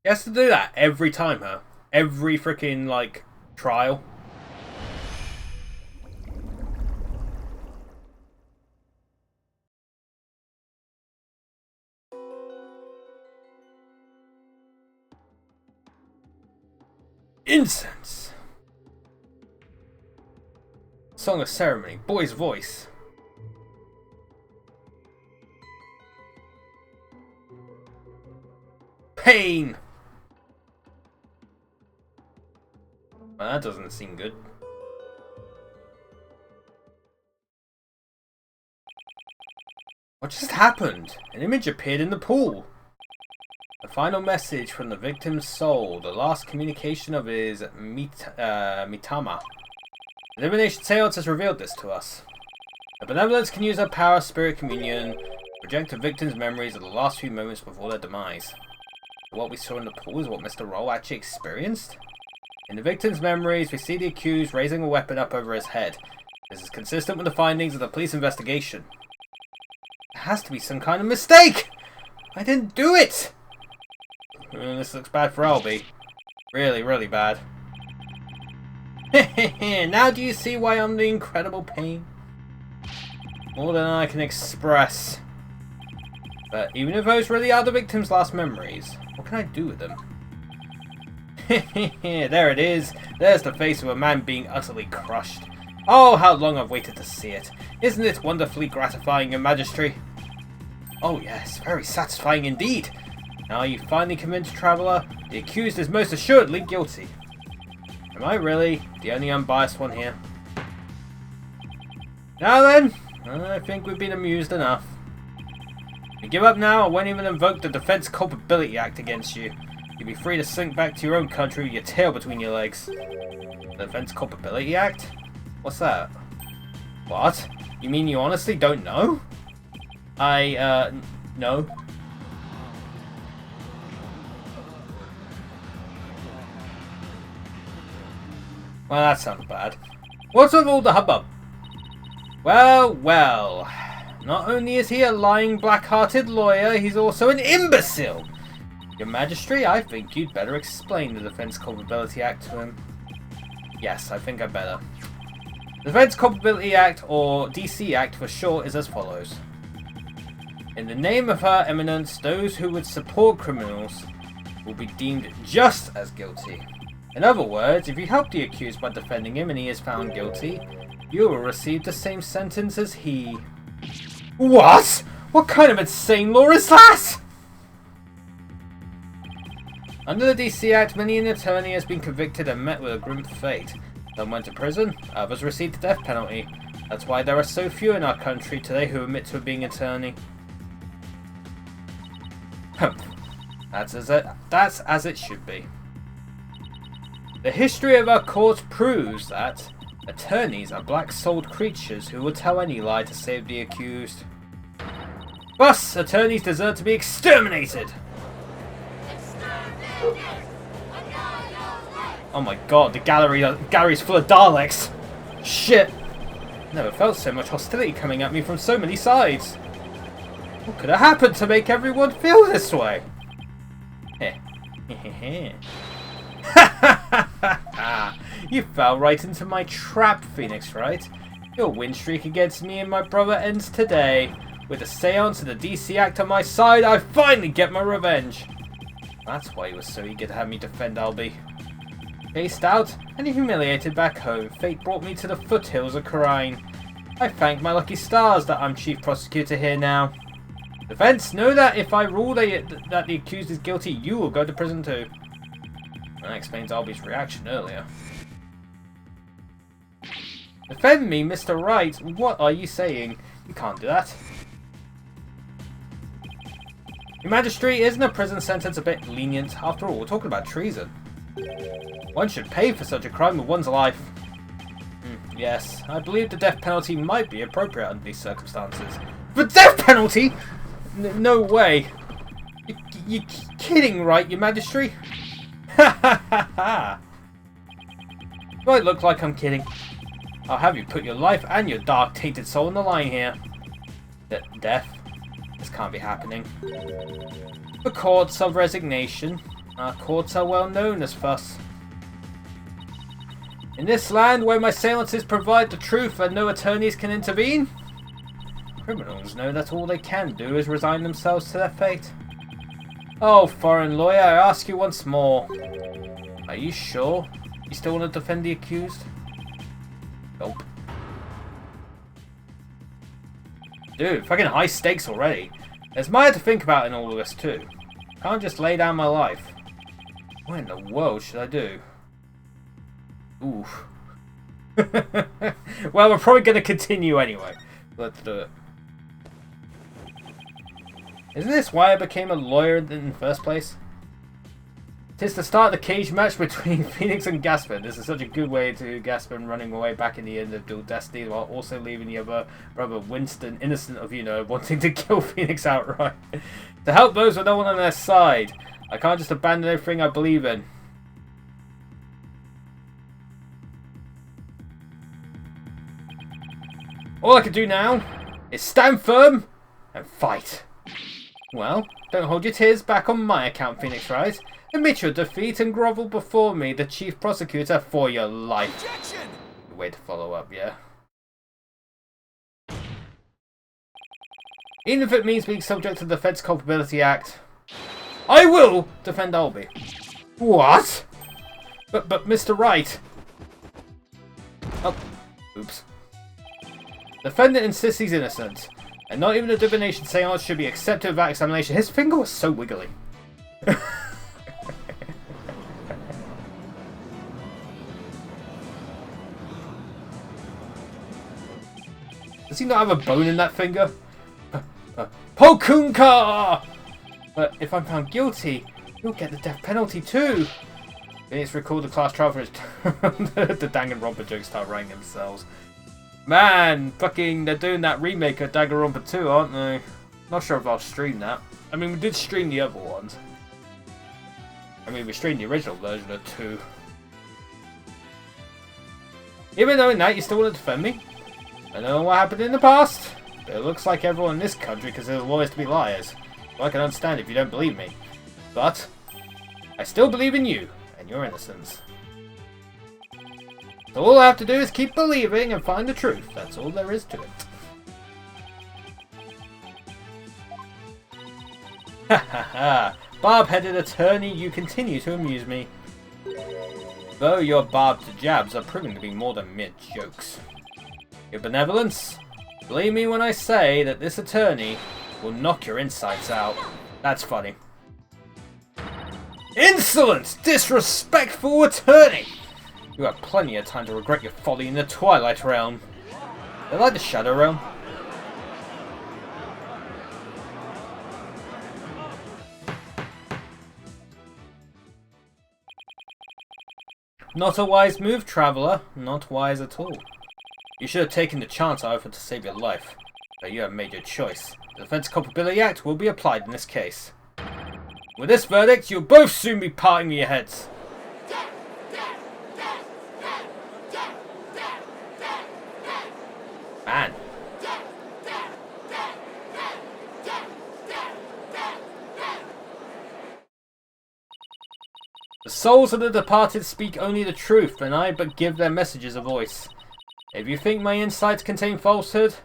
He has to do that every time, huh? Every freaking, like, trial. Incense! Song of Ceremony, boy's voice. Pain! Well, that doesn't seem good. What just happened? An image appeared in the pool. The final message from the victim's soul, the last communication of his mitama. The divination seance has revealed this to us. The benevolence can use her power, spirit communion, to project the victim's memories of the last few moments before their demise. What we saw in the pool is what Mr. Roll actually experienced? In the victim's memories, we see the accused raising a weapon up over his head. This is consistent with the findings of the police investigation. There has to be some kind of mistake! I didn't do it! This looks bad for Albie. Really, really bad. Now do you see why I'm the incredible pain? More than I can express. But even if those really are the victim's last memories, what can I do with them? There it is. There's the face of a man being utterly crushed. Oh, how long I've waited to see it. Isn't it wonderfully gratifying, Your Majesty? Oh yes, very satisfying indeed. Now you finally convinced, Traveller. The accused is most assuredly guilty. Am I really the only unbiased one here? Now then, I think we've been amused enough. If you give up now, I won't even invoke the Defense Culpability Act against you. You'll be free to slink back to your own country with your tail between your legs. The Defense Culpability Act? What's that? What? You mean you honestly don't know? No. Well, that sounds bad. What's with all the hubbub? Well, well. Not only is he a lying, black-hearted lawyer, he's also an imbecile! Your Majesty, I think you'd better explain the Defense Culpability Act to him. Yes, I think I better. The Defense Culpability Act, or DC Act for short, is as follows. In the name of Her Eminence, those who would support criminals will be deemed just as guilty. In other words, if you help the accused by defending him and he is found guilty, you will receive the same sentence as he. What? What kind of insane law is that? Under the DC Act, many an attorney has been convicted and met with a grim fate. Some went to prison, others received the death penalty. That's why there are so few in our country today who admit to being an attorney. That's as it should be. The history of our courts proves that attorneys are black-souled creatures who will tell any lie to save the accused. Thus, attorneys deserve to be exterminated! Oh my god, the gallery's full of Daleks! Shit! Never felt so much hostility coming at me from so many sides. What could have happened to make everyone feel this way? You fell right into my trap, Phoenix Wright. Your win streak against me and my brother ends today. With the seance and the DC Act on my side, I finally get my revenge. That's why he was so eager to have me defend Albie. Chased out and humiliated back home, fate brought me to the foothills of Karine. I thank my lucky stars that I'm chief prosecutor here now. Defense, know that if I rule that the accused is guilty, you will go to prison too. That explains Albie's reaction earlier. Defend me, Mr. Wright. What are you saying? You can't do that. Your Majesty, isn't a prison sentence a bit lenient? After all, we're talking about treason. One should pay for such a crime with one's life. Yes, I believe the death penalty might be appropriate under these circumstances. The death penalty? No way. You're kidding, right, Your Majesty? Ha ha ha ha! Might look like I'm kidding. I'll have you put your life and your dark, tainted soul on the line here. Death? This can't be happening. The courts of resignation. Our courts are well known as thus. In this land where my seances provide the truth and no attorneys can intervene, criminals know that all they can do is resign themselves to their fate. Oh, foreign lawyer, I ask you once more. Are you sure you still want to defend the accused? Nope. Dude, fucking high stakes already. There's more to think about in all of this too. Can't just lay down my life. What in the world should I do? Oof. Well, we're probably going to continue anyway. Let's do it. Isn't this why I became a lawyer in the first place? Tis to start the cage match between Phoenix and Gaspard. This is such a good way to Gaspard running away back in the end of Dual Destiny while also leaving the other brother Winston innocent of, wanting to kill Phoenix outright. To help those with no one on their side. I can't just abandon everything I believe in. All I can do now is stand firm and fight. Well, Don't hold your tears back on my account, Phoenix Wright. Admit your defeat and grovel before me, the chief prosecutor, for your life. Objection! Way to follow up, yeah. Even if it means being subject to the Defense Culpability Act, I will defend Albie. What? But Mr. Wright. Oh, oops. Defendant insists he's innocent, and not even a divination seance should be accepted without examination. His finger was so wiggly. Does he not have a bone in that finger? Pokunka! But if I'm found guilty, you'll get the death penalty too. Phoenix recalled the class trial for his the Danganronpa jokes start writing themselves. Man, fucking, they're doing that remake of Danganronpa 2, aren't they? Not sure if I'll stream that. I mean, we did stream the other ones. I mean, we streamed the original version of 2. Even knowing that, you still want to defend me? I know what happened in the past, but it looks like everyone in this country considers lawyers to be liars. Well, I can understand if you don't believe me. But I still believe in you and your innocence. So all I have to do is keep believing and find the truth. That's all there is to it. Ha ha ha! Barb-headed attorney, you continue to amuse me. Though your barbed jabs are proving to be more than mere jokes. Your benevolence? Believe me when I say that this attorney will knock your insides out. That's funny. Insolent, disrespectful attorney! You have plenty of time to regret your folly in the Twilight Realm. They like the Shadow Realm. Not a wise move, traveller. Not wise at all. You should have taken the chance I offered to save your life. But you have made your choice. The Defense Culpability Act will be applied in this case. With this verdict, you'll both soon be parting with your heads. Man. The souls of the departed speak only the truth, and I but give their messages a voice. If you think my insights contain falsehood,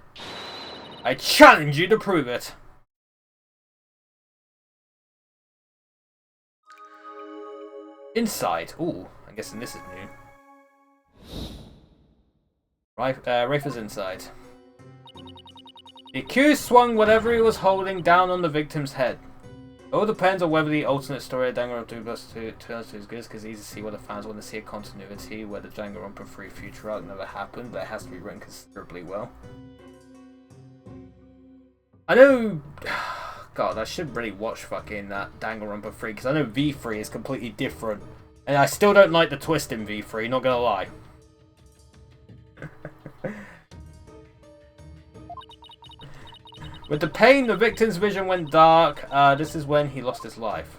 I challenge you to prove it. Inside. Ooh, I'm guessing this is new. Rafer's inside. The accused swung whatever he was holding down on the victim's head. It all depends on whether the alternate story of Danganronpa 2+2 turns to is good, because it's easy to see what the fans want to see a continuity where the Danganronpa 3 future arc never happened, but it has to be written considerably well. I know... God, I should really watch fucking that Danganronpa 3, because I know V3 is completely different. And I still don't like the twist in V3, not gonna lie. With the pain, the victim's vision went dark. This is when he lost his life.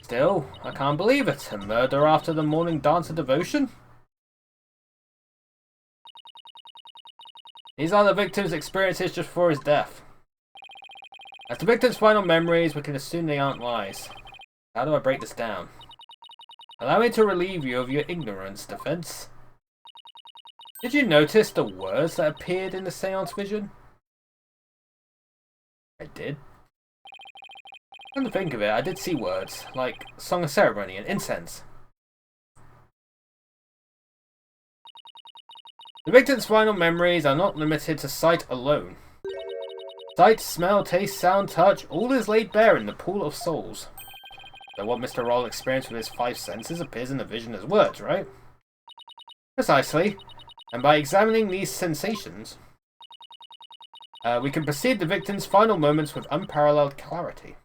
Still, I can't believe it. A murder after the morning dance of devotion? These are the victim's experiences just before his death. As the victim's final memories, we can assume they aren't lies. How do I break this down? Allow me to relieve you of your ignorance, defense. Did you notice the words that appeared in the seance vision? I did. Come to think of it, I did see words, like Song of Ceremony and Incense. The victim's final memories are not limited to sight alone. Sight, smell, taste, sound, touch, all is laid bare in the pool of souls. So what Mr. Roll experienced with his 5 senses appears in the vision as words, right? Precisely. And by examining these sensations, we can perceive the victim's final moments with unparalleled clarity.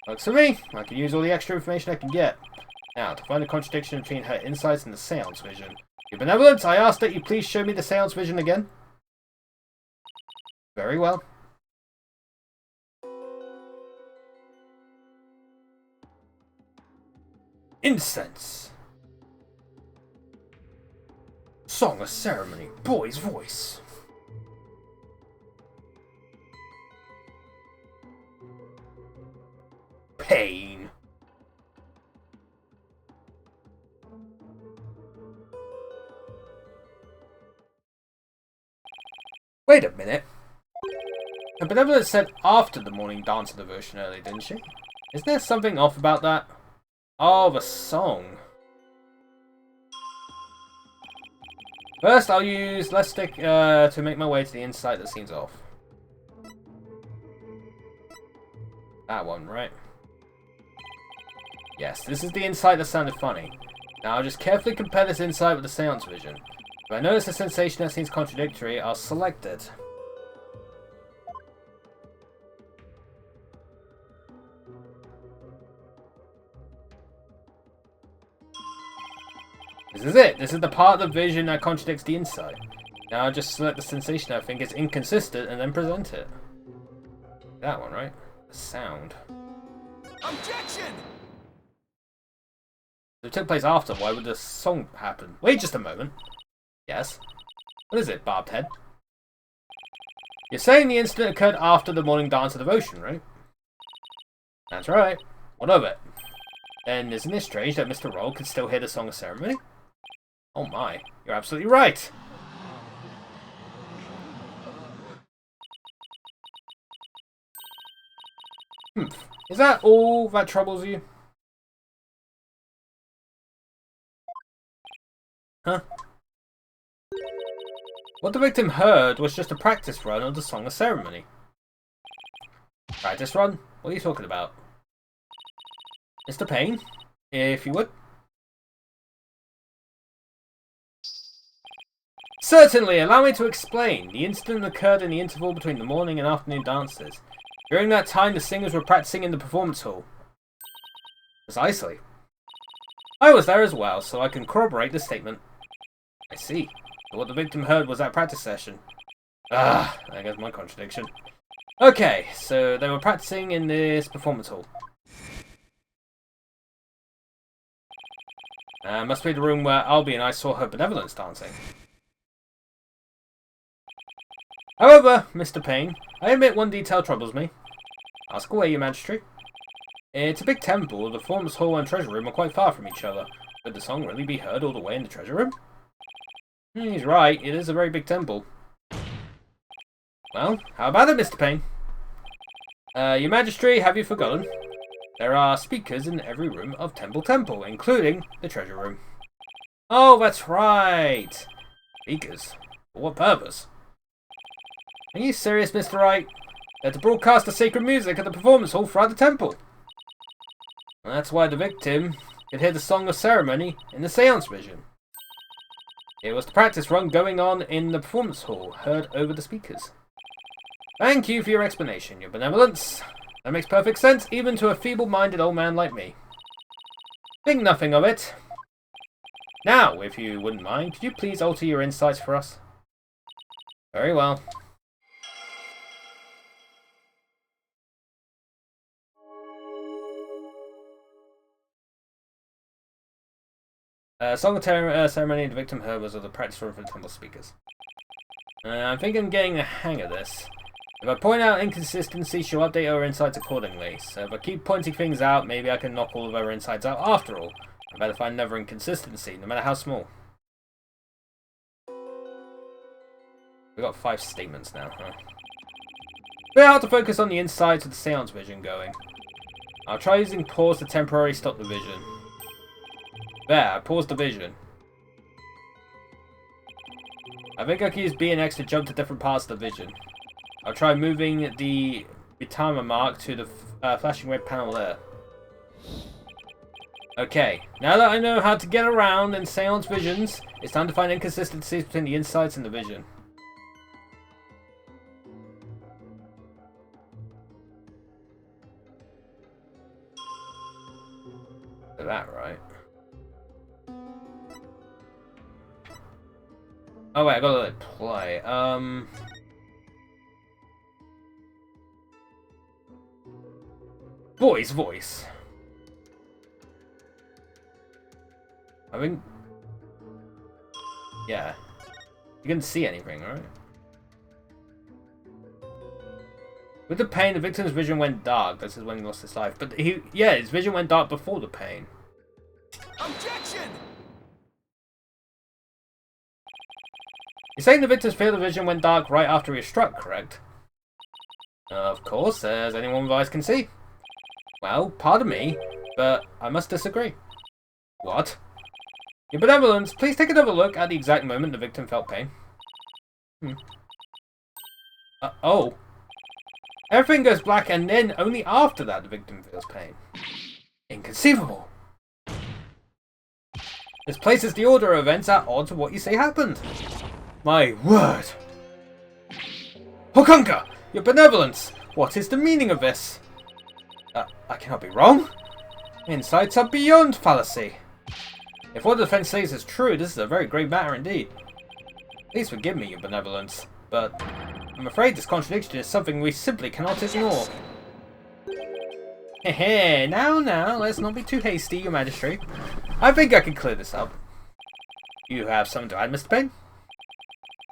Works for me. I can use all the extra information I can get. Now, to find a contradiction between her insights and the seance vision. Your benevolence, I ask that you please show me the seance vision again. Very well. Incense. Song of Ceremony. Boy's voice. Pain. Wait a minute. The Benevolent said after the morning dance devotion earlier, didn't she? Isn't there something off about that? Oh, the song. First, I'll use Let's Stick to make my way to the insight that seems off. That one, right? Yes, this is the insight that sounded funny. Now I'll just carefully compare this insight with the seance vision. If I notice a sensation that seems contradictory, I'll select it. This is it. This is the part of the vision that contradicts the insight. Now I'll just select the sensation I think is inconsistent and then present it. That one, right? The sound. Objection! If it took place after, why would the song happen? Wait just a moment. Yes? What is it, Barbed Head? You're saying the incident occurred after the morning dance of devotion, right? That's right. What of it? Then isn't it strange that Mr. Roll could still hear the Song of Ceremony? Oh my, you're absolutely right! Is that all that troubles you? Huh? What the victim heard was just a practice run of the Song of Ceremony. Practice run? What are you talking about? Mr. Payne, if you would. Certainly, allow me to explain. The incident occurred in the interval between the morning and afternoon dances. During that time, the singers were practicing in the performance hall. Precisely. I was there as well, so I can corroborate the statement. I see. So what the victim heard was that practice session. Ah, I guess my contradiction. Okay, so they were practicing in this performance hall. Must be the room where Albie and I saw her benevolence dancing. However, Mr. Payne, I admit one detail troubles me. Ask away, Your Majesty. It's a big temple. The performance hall and treasure room are quite far from each other. Would the song really be heard all the way in the treasure room? He's right. It is a very big temple. Well, how about it, Mr. Payne? Your Majesty, have you forgotten? There are speakers in every room of Temple, including the treasure room. Oh, that's right. Speakers? For what purpose? Are you serious, Mr. Wright? They're to broadcast the sacred music at the performance hall throughout the temple. And that's why the victim could hear the Song of Ceremony in the seance vision. It was the practice run going on in the performance hall, heard over the speakers. Thank you for your explanation, Your Benevolence. That makes perfect sense, even to a feeble-minded old man like me. Think nothing of it. Now, if you wouldn't mind, could you please alter your insights for us? Very well. Song of Ceremony, the victim heard was of the practice run for the temple speakers. I think I'm getting the hang of this. If I point out inconsistencies, she'll update her insights accordingly. So if I keep pointing things out, maybe I can knock all of her insights out after all. I better find another inconsistency, no matter how small. We've got 5 statements now, huh? Bit hard to focus on the insights with the seance vision going. I'll try using pause to temporarily stop the vision. There, I paused the vision. I think I can use B and X to jump to different parts of the vision. I'll try moving the timer mark to the flashing red panel there. Okay, now that I know how to get around in seance visions, it's time to find inconsistencies between the insights and the vision. Is that right? Oh wait, I gotta let it play. Voice. I think... Yeah. You can see anything, right? With the pain, the victim's vision went dark. This is when he lost his life. But his vision went dark before the pain. Objection! You're saying the victim's field of vision went dark right after he was struck, correct? Of course, as anyone with eyes can see. Well, pardon me, but I must disagree. What? Your benevolence, please take another look at the exact moment the victim felt pain. Oh. Everything goes black and then only after that the victim feels pain. Inconceivable. This places the order of events at odds with what you say happened. My word. Hokunga, your benevolence, what is the meaning of this? I cannot be wrong. Insights are beyond fallacy. If what the defense says is true, this is a very grave matter indeed. Please forgive me, your benevolence, but I'm afraid this contradiction is something we simply cannot ignore. Hehe, now, let's not be too hasty, your magistrate. I think I can clear this up. You have something to add, Mr. Payne?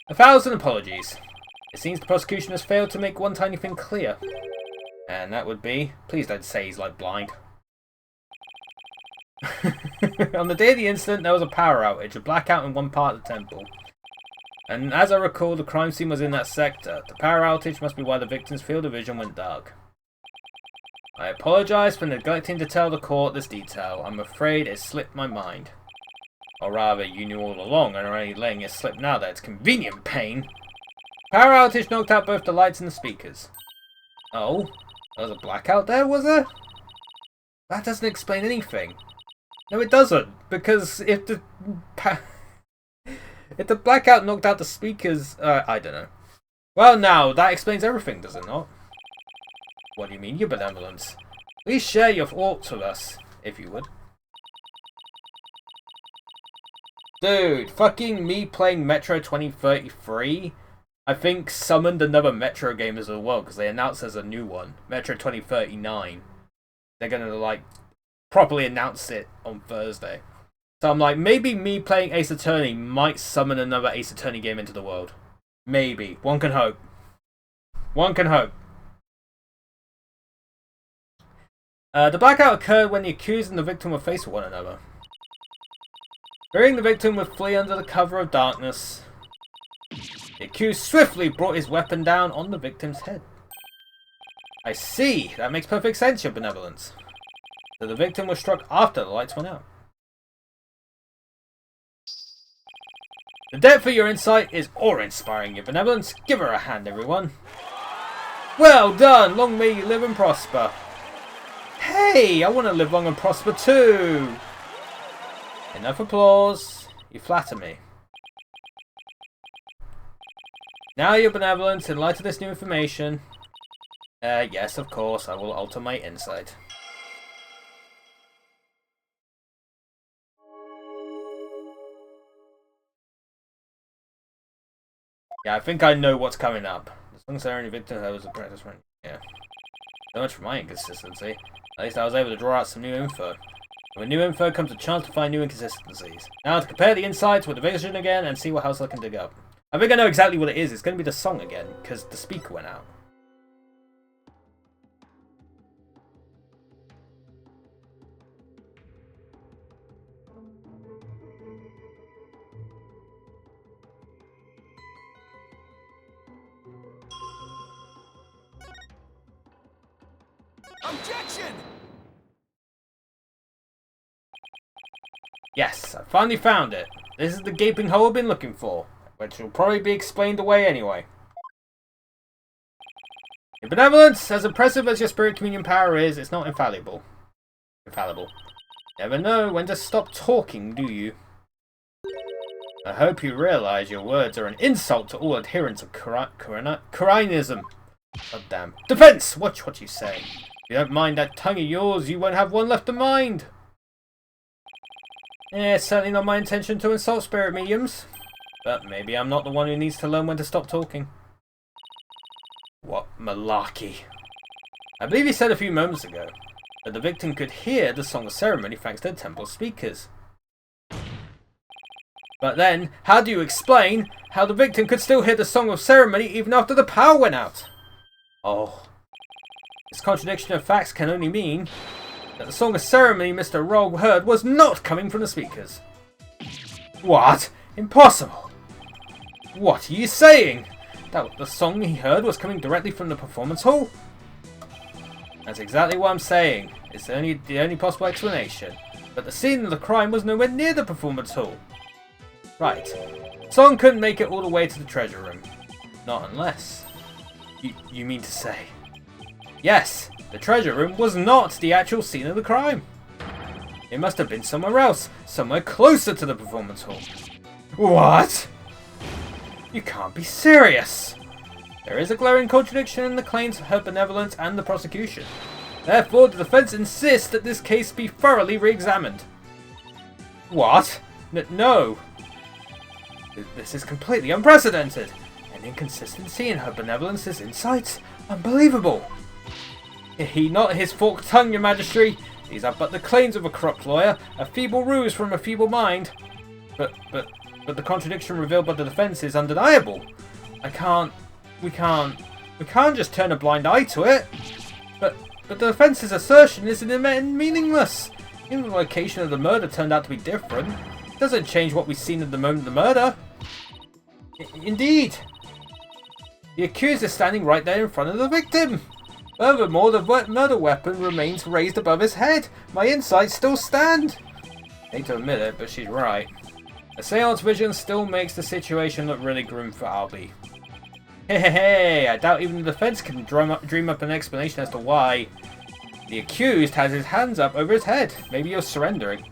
1,000 apologies. It seems the prosecution has failed to make one tiny thing clear. And that would be, please don't say he's like blind. On the day of the incident, there was a power outage, a blackout in one part of the temple. And as I recall, the crime scene was in that sector. The power outage must be why the victim's field of vision went dark. I apologise for neglecting to tell the court this detail. I'm afraid it slipped my mind. Or rather, you knew all along and are only letting it slip now that it's convenient, Payne. Power outage knocked out both the lights and the speakers. Oh? There was a blackout there, was there? That doesn't explain anything. No, it doesn't, because if the blackout knocked out the speakers, I don't know. Well, now, that explains everything, does it not? What do you mean, your benevolence? Please share your thoughts with us, if you would. Dude, fucking me playing Metro 2033, I think summoned another Metro game as well, because they announced there's a new one, Metro 2039. They're gonna, like, properly announce it on Thursday. So I'm like, maybe me playing Ace Attorney might summon another Ace Attorney game into the world. Maybe. One can hope. One can hope. The blackout occurred when the accused and the victim were faced with one another. Fearing the victim would flee under the cover of darkness, the accused swiftly brought his weapon down on the victim's head. I see. That makes perfect sense, your benevolence. So the victim was struck after the lights went out. The depth of your insight is awe-inspiring, your benevolence. Give her a hand, everyone. Well done! Long may you live and prosper. Hey! I want to live long and prosper too! Enough applause. You flatter me. Now, your benevolence, in light of this new information... yes, of course, I will alter my insight. Yeah, I think I know what's coming up. As long as they're only victim, that was a practice run. Yeah. So much for my inconsistency. At least I was able to draw out some new info. And with new info comes a chance to find new inconsistencies. Now to compare the insights with the vision again and see what else I can dig up. I think I know exactly what it is. It's going to be the song again, because the speaker went out. Objection! Yes, I finally found it. This is the gaping hole I've been looking for, which will probably be explained away anyway. Your benevolence, as impressive as your spirit communion power is, it's not infallible. Never know when to stop talking, do you? I hope you realize your words are an insult to all adherents of Qur'anism. God damn. Defense! Watch what you say. If you don't mind that tongue of yours, you won't have one left to mind. It's certainly not my intention to insult spirit mediums. But maybe I'm not the one who needs to learn when to stop talking. What malarkey. I believe he said a few moments ago that the victim could hear the Song of Ceremony thanks to the temple speakers. But then, how do you explain how the victim could still hear the Song of Ceremony even after the power went out? Oh, contradiction of facts can only mean that the Song of Ceremony Mr. Rog heard was not coming from the speakers. What? Impossible! What are you saying? That the song he heard was coming directly from the performance hall? That's exactly what I'm saying. It's the only possible explanation. But the scene of the crime was nowhere near the performance hall. Right. Song couldn't make it all the way to the treasure room. Not unless... You mean to say... Yes, the treasure room was not the actual scene of the crime. It must have been somewhere else, somewhere closer to the performance hall. What? You can't be serious! There is a glaring contradiction in the claims of her benevolence and the prosecution. Therefore, the defense insists that this case be thoroughly re-examined. What? No. This is completely unprecedented. An inconsistency in her benevolence's insights? Unbelievable. Heed not his forked tongue, your majesty. These are but the claims of a corrupt lawyer, a feeble ruse from a feeble mind. But the contradiction revealed by the defense is undeniable. We can't just turn a blind eye to it. But the defense's assertion is meaningless. Even the location of the murder turned out to be different. It doesn't change what we've seen at the moment of the murder. Indeed. The accused is standing right there in front of the victim. Furthermore, the murder weapon remains raised above his head. My insights still stand. Hate to admit it, but she's right. The seance vision still makes the situation look really grim for Albie. Hey, I doubt even the defense can dream up an explanation as to why the accused has his hands up over his head. Maybe you're surrendering.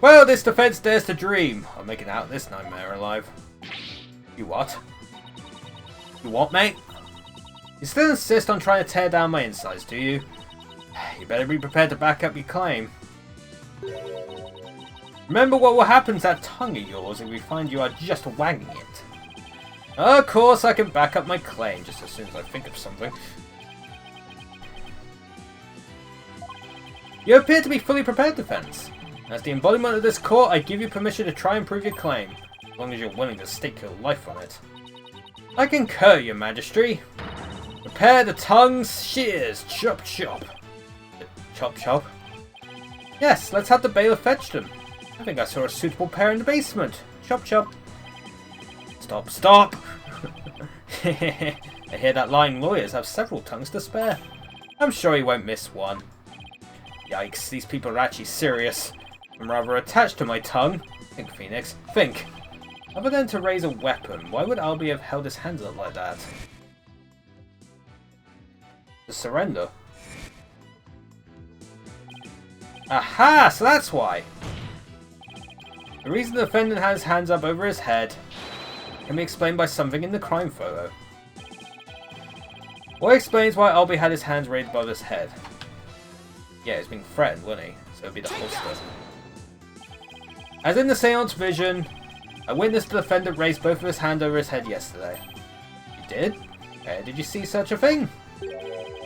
Well, this defense dares to dream. I'm making out this nightmare alive. You what? You what, mate? You still insist on trying to tear down my insides, do you? You better be prepared to back up your claim. Remember what will happen to that tongue of yours if we find you are just wagging it. Of course I can back up my claim just as soon as I think of something. You appear to be fully prepared, defense. As the embodiment of this court, I give you permission to try and prove your claim, as long as you're willing to stake your life on it. I concur, your majesty. Prepare the tongue's shears. Chop chop. Chop chop? Yes, let's have the bailiff fetch them. I think I saw a suitable pair in the basement. Chop chop. Stop, stop! I hear that lying lawyers have several tongues to spare. I'm sure he won't miss one. Yikes, these people are actually serious. I'm rather attached to my tongue. Think, Phoenix. Think. Other than to raise a weapon, why would Albie have held his hands up like that? To surrender. Aha! So that's why! The reason the defendant had his hands up over his head can be explained by something in the crime photo. What explains why Albie had his hands raised above his head? Yeah, he was being threatened, wasn't he? So it'd be the holster. As in the seance vision, I witnessed the defendant raise both of his hands over his head yesterday. You did? Where did you see such a thing?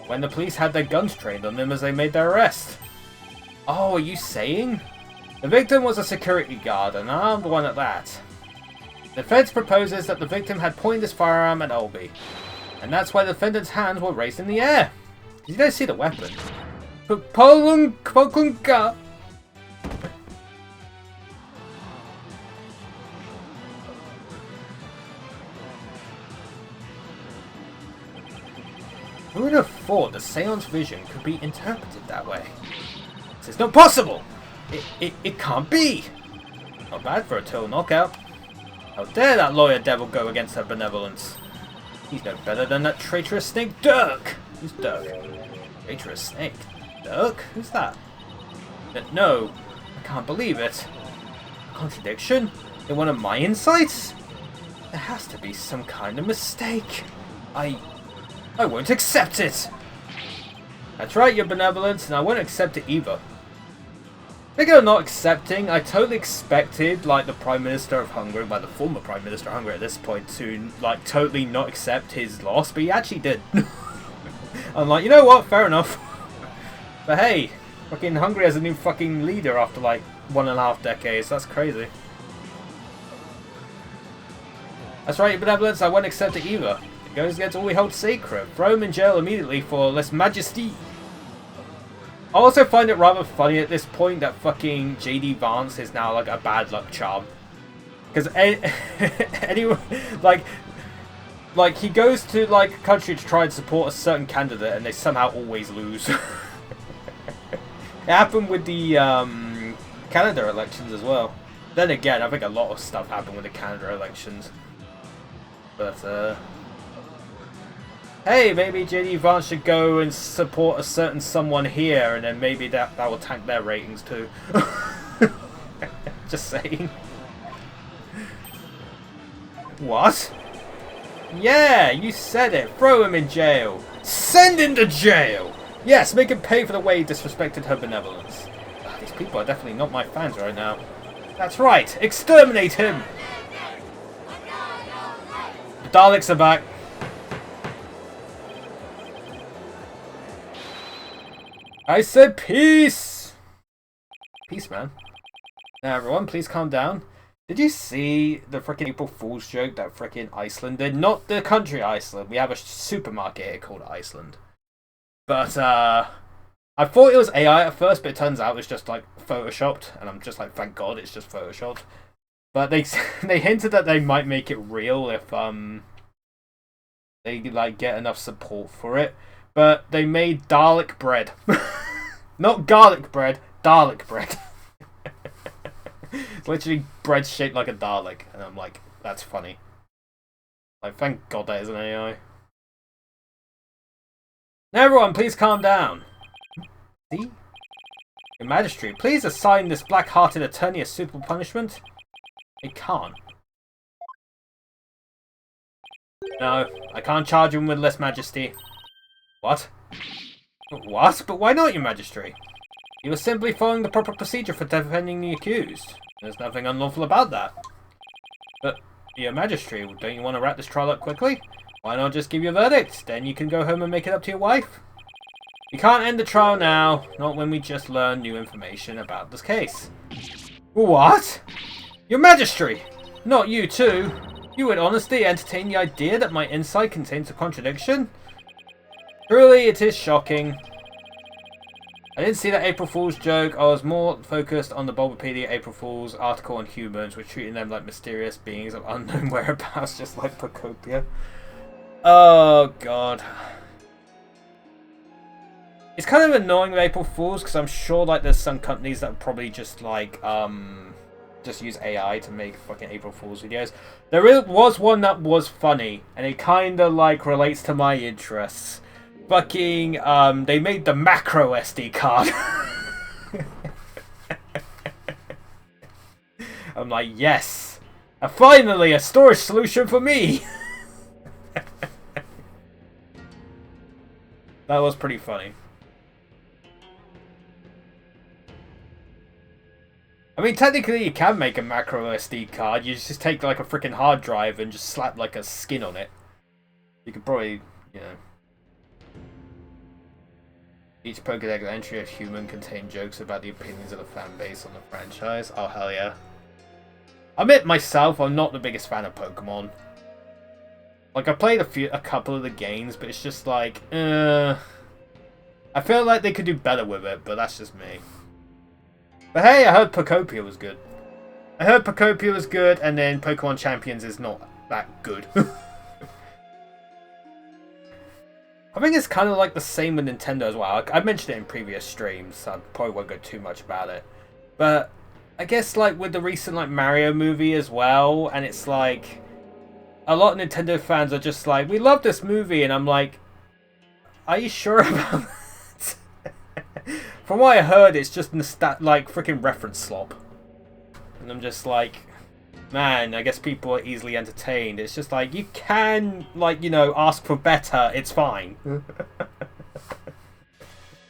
When the police had their guns trained on them as they made their arrest. Oh, are you saying? The victim was a security guard, an armed one at that. The defense proposes that the victim had pointed his firearm at Albie, and that's why the defendant's hands were raised in the air. You don't see the weapon. Who would have thought the seance vision could be interpreted that way? This is not possible! It can't be! Not bad for a total knockout. How dare that lawyer devil go against her benevolence? He's no better than that traitorous snake Dirk! Who's Dirk? Traitorous snake? Dirk? Who's that? No, I can't believe it. A contradiction? In one of my insights? There has to be some kind of mistake. I won't accept it! That's right, your benevolence, and I won't accept it either. Speaking of not accepting, I totally expected, like, the Prime Minister of Hungary, well, the former Prime Minister of Hungary at this point, to, like, totally not accept his loss, but he actually did. I'm like, you know what, fair enough. But hey, fucking Hungary has a new fucking leader after, like, 1.5 decades, that's crazy. That's right, your benevolence, I won't accept it either. Goes against all we hold sacred. Throw him in jail immediately for less majesty. I also find it rather funny at this point that fucking JD Vance is now like a bad luck charm. Because anyone, like he goes to like a country to try and support a certain candidate and they somehow always lose. It happened with the Canada elections as well. Then again, I think a lot of stuff happened with the Canada elections. But hey, maybe JD Vance should go and support a certain someone here, and then maybe that will tank their ratings too. Just saying. What? Yeah, you said it. Throw him in jail. Send him to jail! Yes, make him pay for the way he disrespected her benevolence. These people are definitely not my fans right now. That's right. Exterminate him! The Daleks are back. I said peace! Peace, man. Now, everyone, please calm down. Did you see the frickin' April Fool's joke that frickin' Iceland did? Not the country Iceland. We have a supermarket here called Iceland. But, I thought it was AI at first, but it turns out it's just, like, photoshopped. And I'm just like, thank God it's just photoshopped. But they hinted that they might make it real if, they, like, get enough support for it. But they made Dalek bread. Not garlic bread, Dalek bread. It's literally bread shaped like a Dalek. And I'm like, that's funny. Like, thank God that is an AI. Now everyone, please calm down. See? Your Majesty, please assign this black-hearted attorney a suitable punishment. They can't. No, I can't charge him with less Majesty. What? What? But why not, Your Majesty? He was simply following the proper procedure for defending the accused. There's nothing unlawful about that. But, Your Majesty, don't you want to wrap this trial up quickly? Why not just give your verdict? Then you can go home and make it up to your wife. You can't end the trial now, not when we just learned new information about this case. What? Your Majesty! Not you too! You would honestly entertain the idea that my insight contains a contradiction? Truly, it is shocking. I didn't see that April Fool's joke. I was more focused on the Bulbapedia April Fool's article on humans, which treating them like mysterious beings of unknown whereabouts, just like Procopia. Oh, God. It's kind of annoying with April Fools, because I'm sure like there's some companies that probably just like, just use AI to make fucking April Fool's videos. There was one that was funny, and it kind of like relates to my interests. Fucking, they made the macro SD card. I'm like, yes. Finally, a storage solution for me. That was pretty funny. I mean, technically you can make a macro SD card. You just take like a freaking hard drive and just slap like a skin on it. You could probably, you know. Each Pokédex entry of human contained jokes about the opinions of the fan base on the franchise. Oh, hell yeah. I admit myself, I'm not the biggest fan of Pokemon. Like, I played a couple of the games, but it's just like, I feel like they could do better with it, but that's just me. But hey, I heard Procopia was good. I heard Procopia was good, and then Pokemon Champions is not that good. I think it's kind of like the same with Nintendo as well. I mentioned it in previous streams, so I probably won't go too much about it. But I guess like with the recent like Mario movie as well, and it's like a lot of Nintendo fans are just like, we love this movie, and I'm like, are you sure about that? From what I heard, it's just like freaking reference slop. And I'm just like, man, I guess people are easily entertained. It's just like, you can, like, you know, ask for better. It's fine.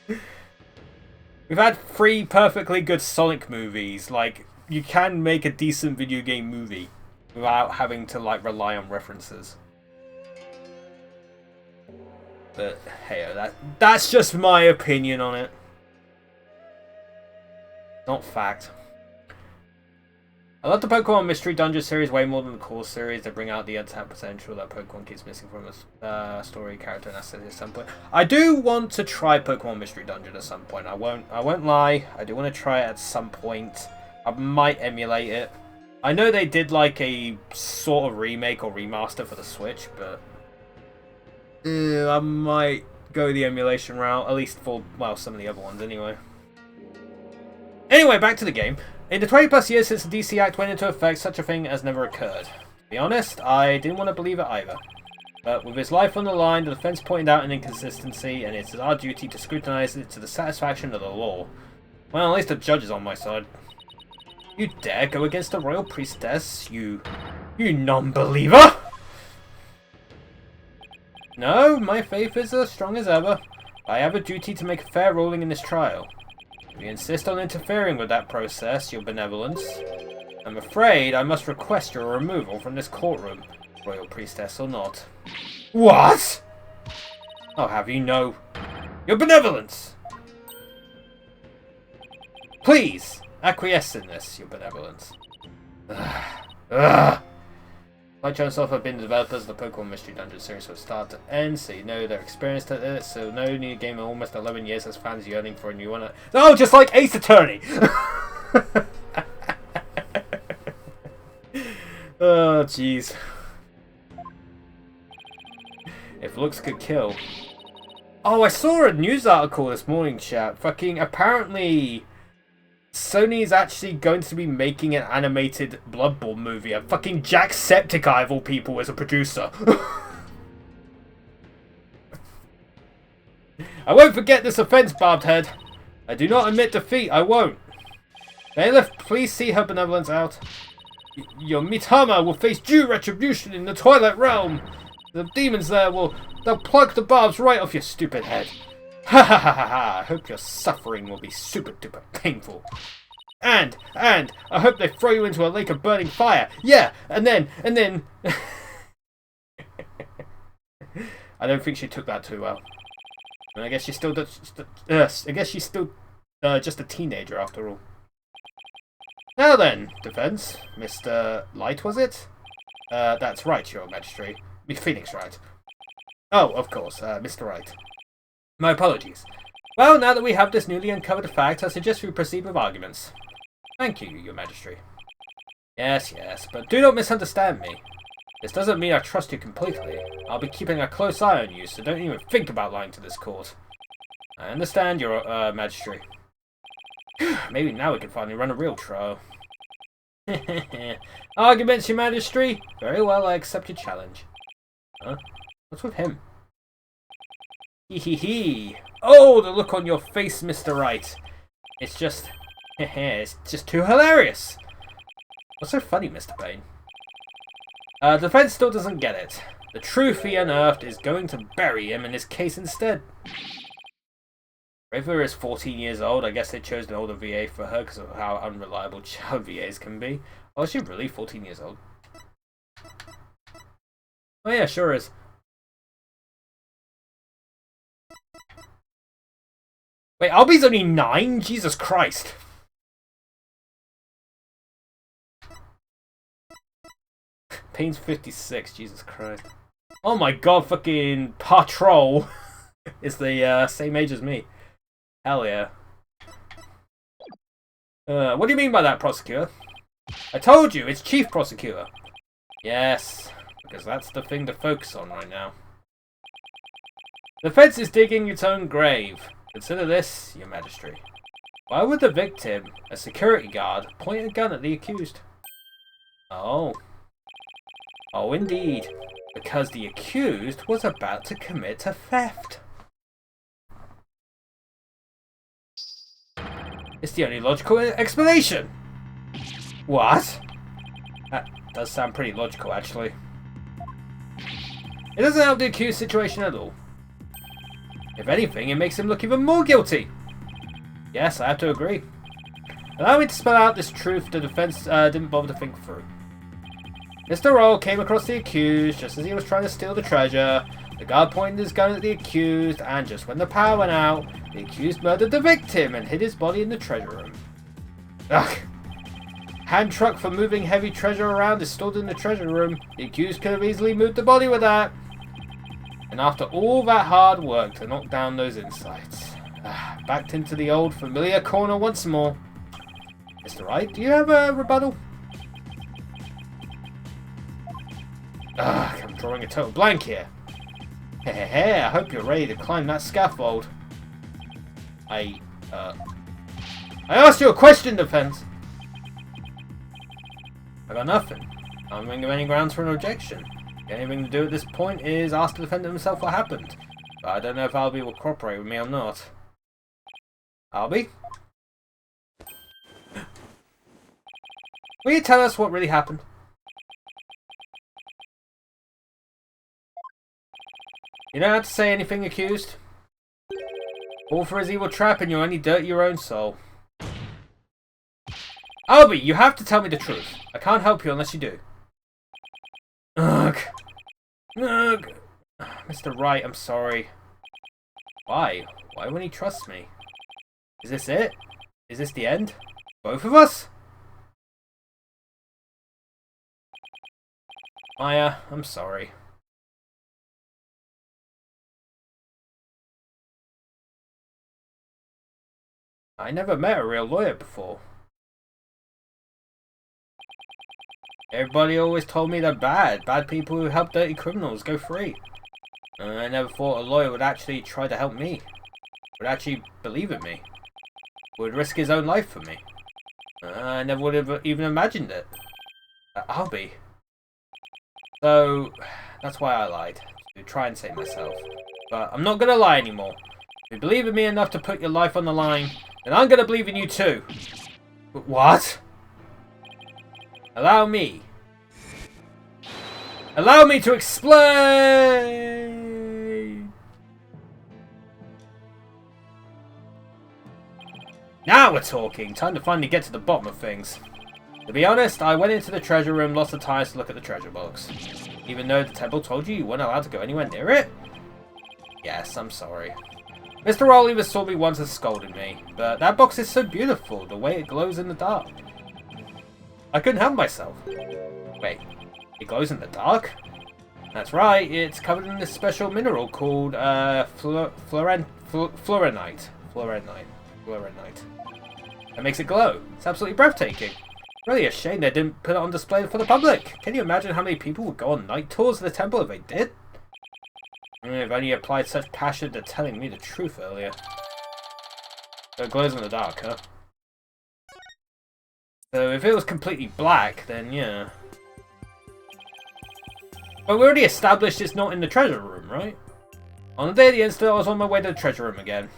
We've had 3 perfectly good Sonic movies. Like, you can make a decent video game movie without having to, like, rely on references. But, hey, that's just my opinion on it. Not fact. I love the Pokemon Mystery Dungeon series way more than the core series. They bring out the untapped potential that Pokemon keeps missing from a story, character, and aesthetic at some point. I do want to try Pokemon Mystery Dungeon at some point. I won't lie. I do want to try it at some point. I might emulate it. I know they did like a sort of remake or remaster for the Switch, but I might go the emulation route, at least for, well, some of the other ones anyway. Anyway, back to the game. In the 20 plus years since the DC Act went into effect, such a thing has never occurred. To be honest, I didn't want to believe it either. But with his life on the line, the defense pointed out an inconsistency, and it's our duty to scrutinize it to the satisfaction of the law. Well, at least the judge is on my side. You dare go against the royal priestess, you non-believer? No, my faith is as strong as ever. I have a duty to make a fair ruling in this trial. If you insist on interfering with that process, your benevolence, I'm afraid I must request your removal from this courtroom, royal priestess or not. What? I'll have you know. Your benevolence! Please, acquiesce in this, your benevolence. Like yourself have been the developers of the Pokemon Mystery Dungeon series from start to end, so you know they're experienced at it, so no new game in almost 11 years has fans yearning for a new one. Oh, just like Ace Attorney! Oh, jeez. If looks could kill. Oh, I saw a news article this morning, chat. Fucking, apparently Sony is actually going to be making an animated Blood Bowl movie. A fucking Jacksepticeye of all people as a producer. I won't forget this offense, Barbed Head. I do not admit defeat, I won't. Bailiff, please see her benevolence out. Your Mitama will face due retribution in the Twilight Realm. The demons there they'll plug the barbs right off your stupid head. Ha ha ha ha ha! I hope your suffering will be super duper painful. And I hope they throw you into a lake of burning fire. Yeah, and then. I don't think she took that too well. And I guess she's still just a teenager after all. Now then, defense, Mr. Light, was it? That's right, Your Majesty. Phoenix Wright. Oh, of course, Mr. Wright. My apologies. Well, now that we have this newly uncovered fact, I suggest we proceed with arguments. Thank you, Your Majesty. Yes, but do not misunderstand me. This doesn't mean I trust you completely. I'll be keeping a close eye on you, so don't even think about lying to this court. I understand, Your Majesty. Maybe now we can finally run a real trial. Arguments, Your Majesty? Very well, I accept your challenge. Huh? What's with him? Hee. Oh, the look on your face, Mr. Wright. It's just too hilarious. What's so funny, Mr. Payne? The defense still doesn't get it. The truth he unearthed is going to bury him in this case instead. River is 14 years old. I guess they chose an older VA for her because of how unreliable child VAs can be. Oh, is she really 14 years old? Oh yeah, sure is. Wait, Albie's only 9? Jesus Christ. Payne's 56. Jesus Christ. Oh my god, fucking Patrol is the same age as me. Hell yeah. What do you mean by that, Prosecutor? I told you, it's Chief Prosecutor. Yes, because that's the thing to focus on right now. The fence is digging its own grave. Consider this, Your Majesty. Why would the victim, a security guard, point a gun at the accused? Oh, indeed. Because the accused was about to commit a theft. It's the only logical explanation. What? That does sound pretty logical, actually. It doesn't help the accused situation at all. If anything, it makes him look even more guilty. Yes, I have to agree. Allow me to spell out this truth the defense didn't bother to think through. Mr. Roll came across the accused just as he was trying to steal the treasure. The guard pointed his gun at the accused, and just when the power went out, the accused murdered the victim and hid his body in the treasure room. Ugh. hand truck for moving heavy treasure around is stored in the treasure room. The accused could have easily moved the body with that. And after all that hard work to knock down those insights, backed into the old familiar corner once more. Mr. Wright, do you have a rebuttal? I'm drawing a total blank here. Hey, I hope you're ready to climb that scaffold. I asked you a question, Defense. I got nothing. I don't think of any grounds for an objection. The only thing to do at this point is ask the defendant himself what happened. But I don't know if Albie will cooperate with me or not. Albie? Will you tell us what really happened? You don't have to say anything, accused. All for his evil trap and you only dirt your own soul. Albie, you have to tell me the truth. I can't help you unless you do. Ugh. Ugh. Mr. Wright, I'm sorry. Why? Why won't he trust me? Is this it? Is this the end? Both of us? Maya, I'm sorry. I never met a real lawyer before. Everybody always told me they're bad. Bad people who help dirty criminals go free. I never thought a lawyer would actually try to help me. Would actually believe in me. Would risk his own life for me. I never would have even imagined it. Albie. So, that's why I lied. To try and save myself. But I'm not gonna lie anymore. If you believe in me enough to put your life on the line, then I'm gonna believe in you too. But what? Allow me to explain! Now we're talking! Time to finally get to the bottom of things. To be honest, I went into the treasure room lots of times to look at the treasure box. Even though the temple told you weren't allowed to go anywhere near it? Yes, I'm sorry. Mr. Oliver saw me once and scolded me, but that box is so beautiful, the way it glows in the dark. I couldn't help myself. Wait, it glows in the dark? That's right, it's covered in this special mineral called fluorinite. That makes it glow. It's absolutely breathtaking. Really a shame they didn't put it on display for the public. Can you imagine how many people would go on night tours of the temple if they did? If only you applied such passion to telling me the truth earlier. So it glows in the dark, huh? So if it was completely black, then yeah. But we already established it's not in the treasure room, right? On the day of the incident, I was on my way to the treasure room again.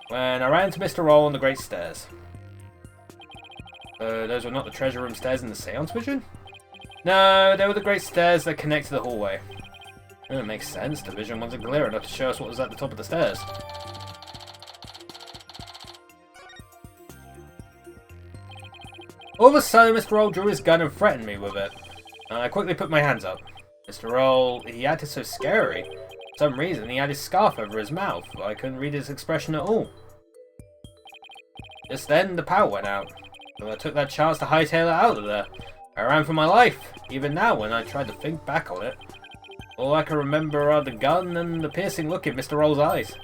When I ran into Mr. Roll on the Great Stairs. Those were not the treasure room stairs in the seance vision? No, they were the Great Stairs that connect to the hallway. It makes sense. The vision wasn't clear enough to show us what was at the top of the stairs. All of a sudden, Mr. Roll drew his gun and threatened me with it. I quickly put my hands up. Mr. Roll, he acted so scary. For some reason, he had his scarf over his mouth. I couldn't read his expression at all. Just then, the power went out. So I took that chance to hightail it out of there. I ran for my life, even now when I tried to think back on it. All I can remember are the gun and the piercing look in Mr. Roll's eyes.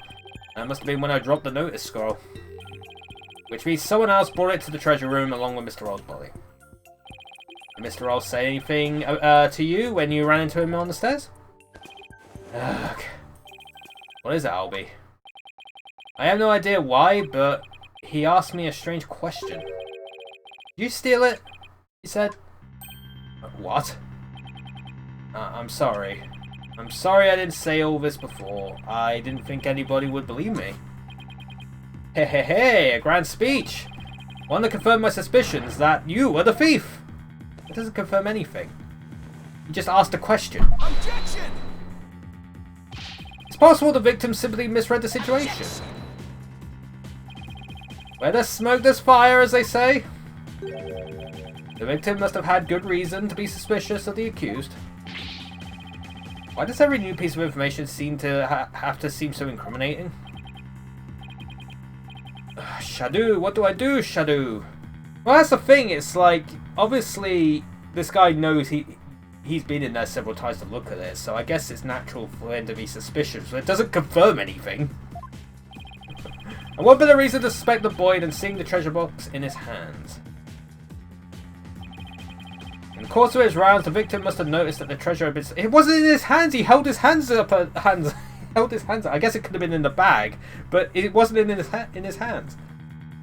That must have been when I dropped the notice scroll. Which means someone else brought it to the treasure room along with Mr. Roll's body. Did Mr. Roll say anything to you when you ran into him on the stairs? Ugh. What is it, Albie? I have no idea why, but he asked me a strange question. Did you steal it? He said. What? I'm sorry. I'm sorry I didn't say all this before. I didn't think anybody would believe me. Hey, a grand speech! One that confirmed my suspicions that you were the thief! It doesn't confirm anything. You just asked a question. Objection! It's possible the victim simply misread the situation. Where there's smoke, there's fire, as they say. The victim must have had good reason to be suspicious of the accused. Why does every new piece of information seem to have to seem so incriminating? Shadow, what do I do, Shadow? Well, that's the thing. It's like, obviously, this guy knows he's been in there several times to look at it, so I guess it's natural for him to be suspicious, but it doesn't confirm anything. And what better reason to suspect the boy than seeing the treasure box in his hands? In the course of his rounds, the victim must have noticed that the treasure had been... It wasn't in his hands! He held his hands up. He held his hands up. I guess it could have been in the bag, but it wasn't in his hands.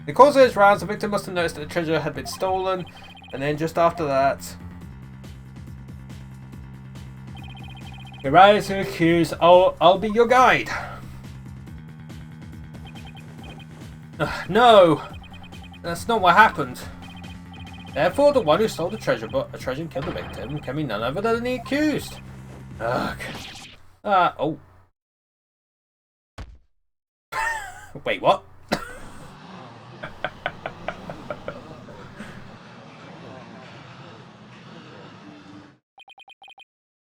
In the course of his rounds, the victim must have noticed that the treasure had been stolen, and then just after that... You're right to accuse. I'll be your guide. No! That's not what happened. Therefore, the one who stole the treasure and killed the victim can be none other than the accused. Ugh. Oh. Wait, what?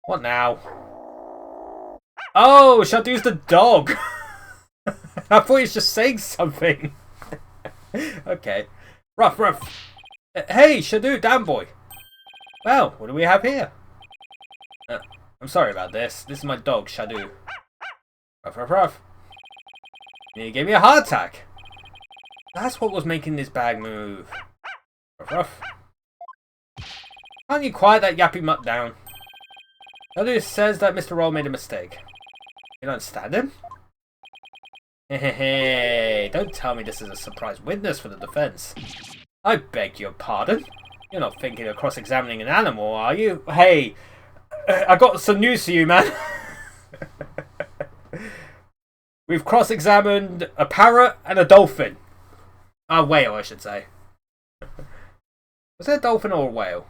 What now? Oh, Shadu's the dog! I thought he was just saying something. Okay. Ruff. Hey, Shadu, damn boy. Well, what do we have here? I'm sorry about this. This is my dog, Shadu. Ruff. He gave me a heart attack. That's what was making this bag move. Ruff. Can't you quiet that yappy mutt down? Shadu says that Mr. Roll made a mistake. You don't understand him? Hey, don't tell me this is a surprise witness for the defense. I beg your pardon? You're not thinking of cross-examining an animal, are you? Hey, I got some news for you, man. We've cross-examined a parrot and a dolphin. A whale, I should say. Was it a dolphin or a whale?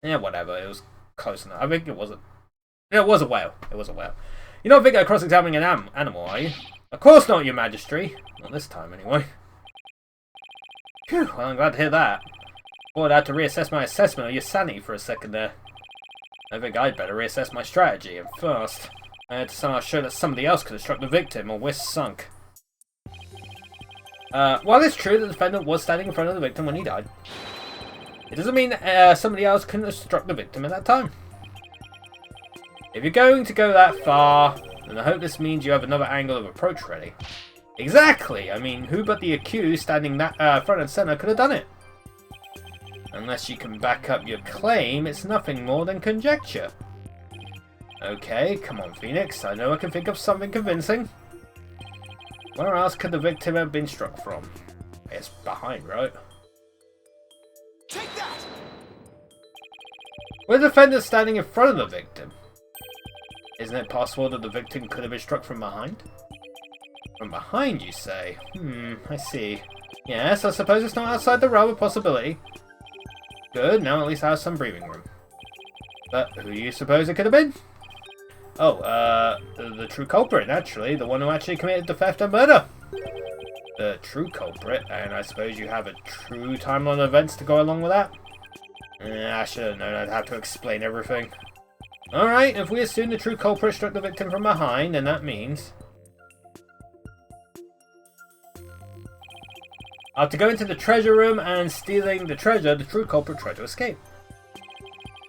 Yeah, whatever. It was close enough. I think it wasn't. Yeah, it was a whale. It was a whale. You don't think I'm cross-examining an animal, are you? Of course not, your majesty. Not this time, anyway. Phew, well, I'm glad to hear that. Thought I had to reassess my assessment of your sanity for a second there. I think I'd better reassess my strategy, and first, I had to somehow show that somebody else could have struck the victim, or we're sunk. While it's true that the defendant was standing in front of the victim when he died, it doesn't mean somebody else couldn't have struck the victim at that time. If you're going to go that far, then I hope this means you have another angle of approach ready. Exactly! I mean, who but the accused standing that front and center could have done it? Unless you can back up your claim, it's nothing more than conjecture. Okay, come on, Phoenix. I know I can think of something convincing. Where else could the victim have been struck from? It's behind, right? Take that! With the defendant standing in front of the victim, isn't it possible that the victim could have been struck from behind? From behind, you say? I see. Yes, I suppose it's not outside the realm of possibility. Good, now at least I have some breathing room. But who do you suppose it could have been? Oh, the true culprit, naturally. The one who actually committed the theft and murder. The true culprit, and I suppose you have a true timeline of events to go along with that? I should have known I'd have to explain everything. Alright, if we assume the true culprit struck the victim from behind, then that means... After going to the treasure room and stealing the treasure, the true culprit tried to escape.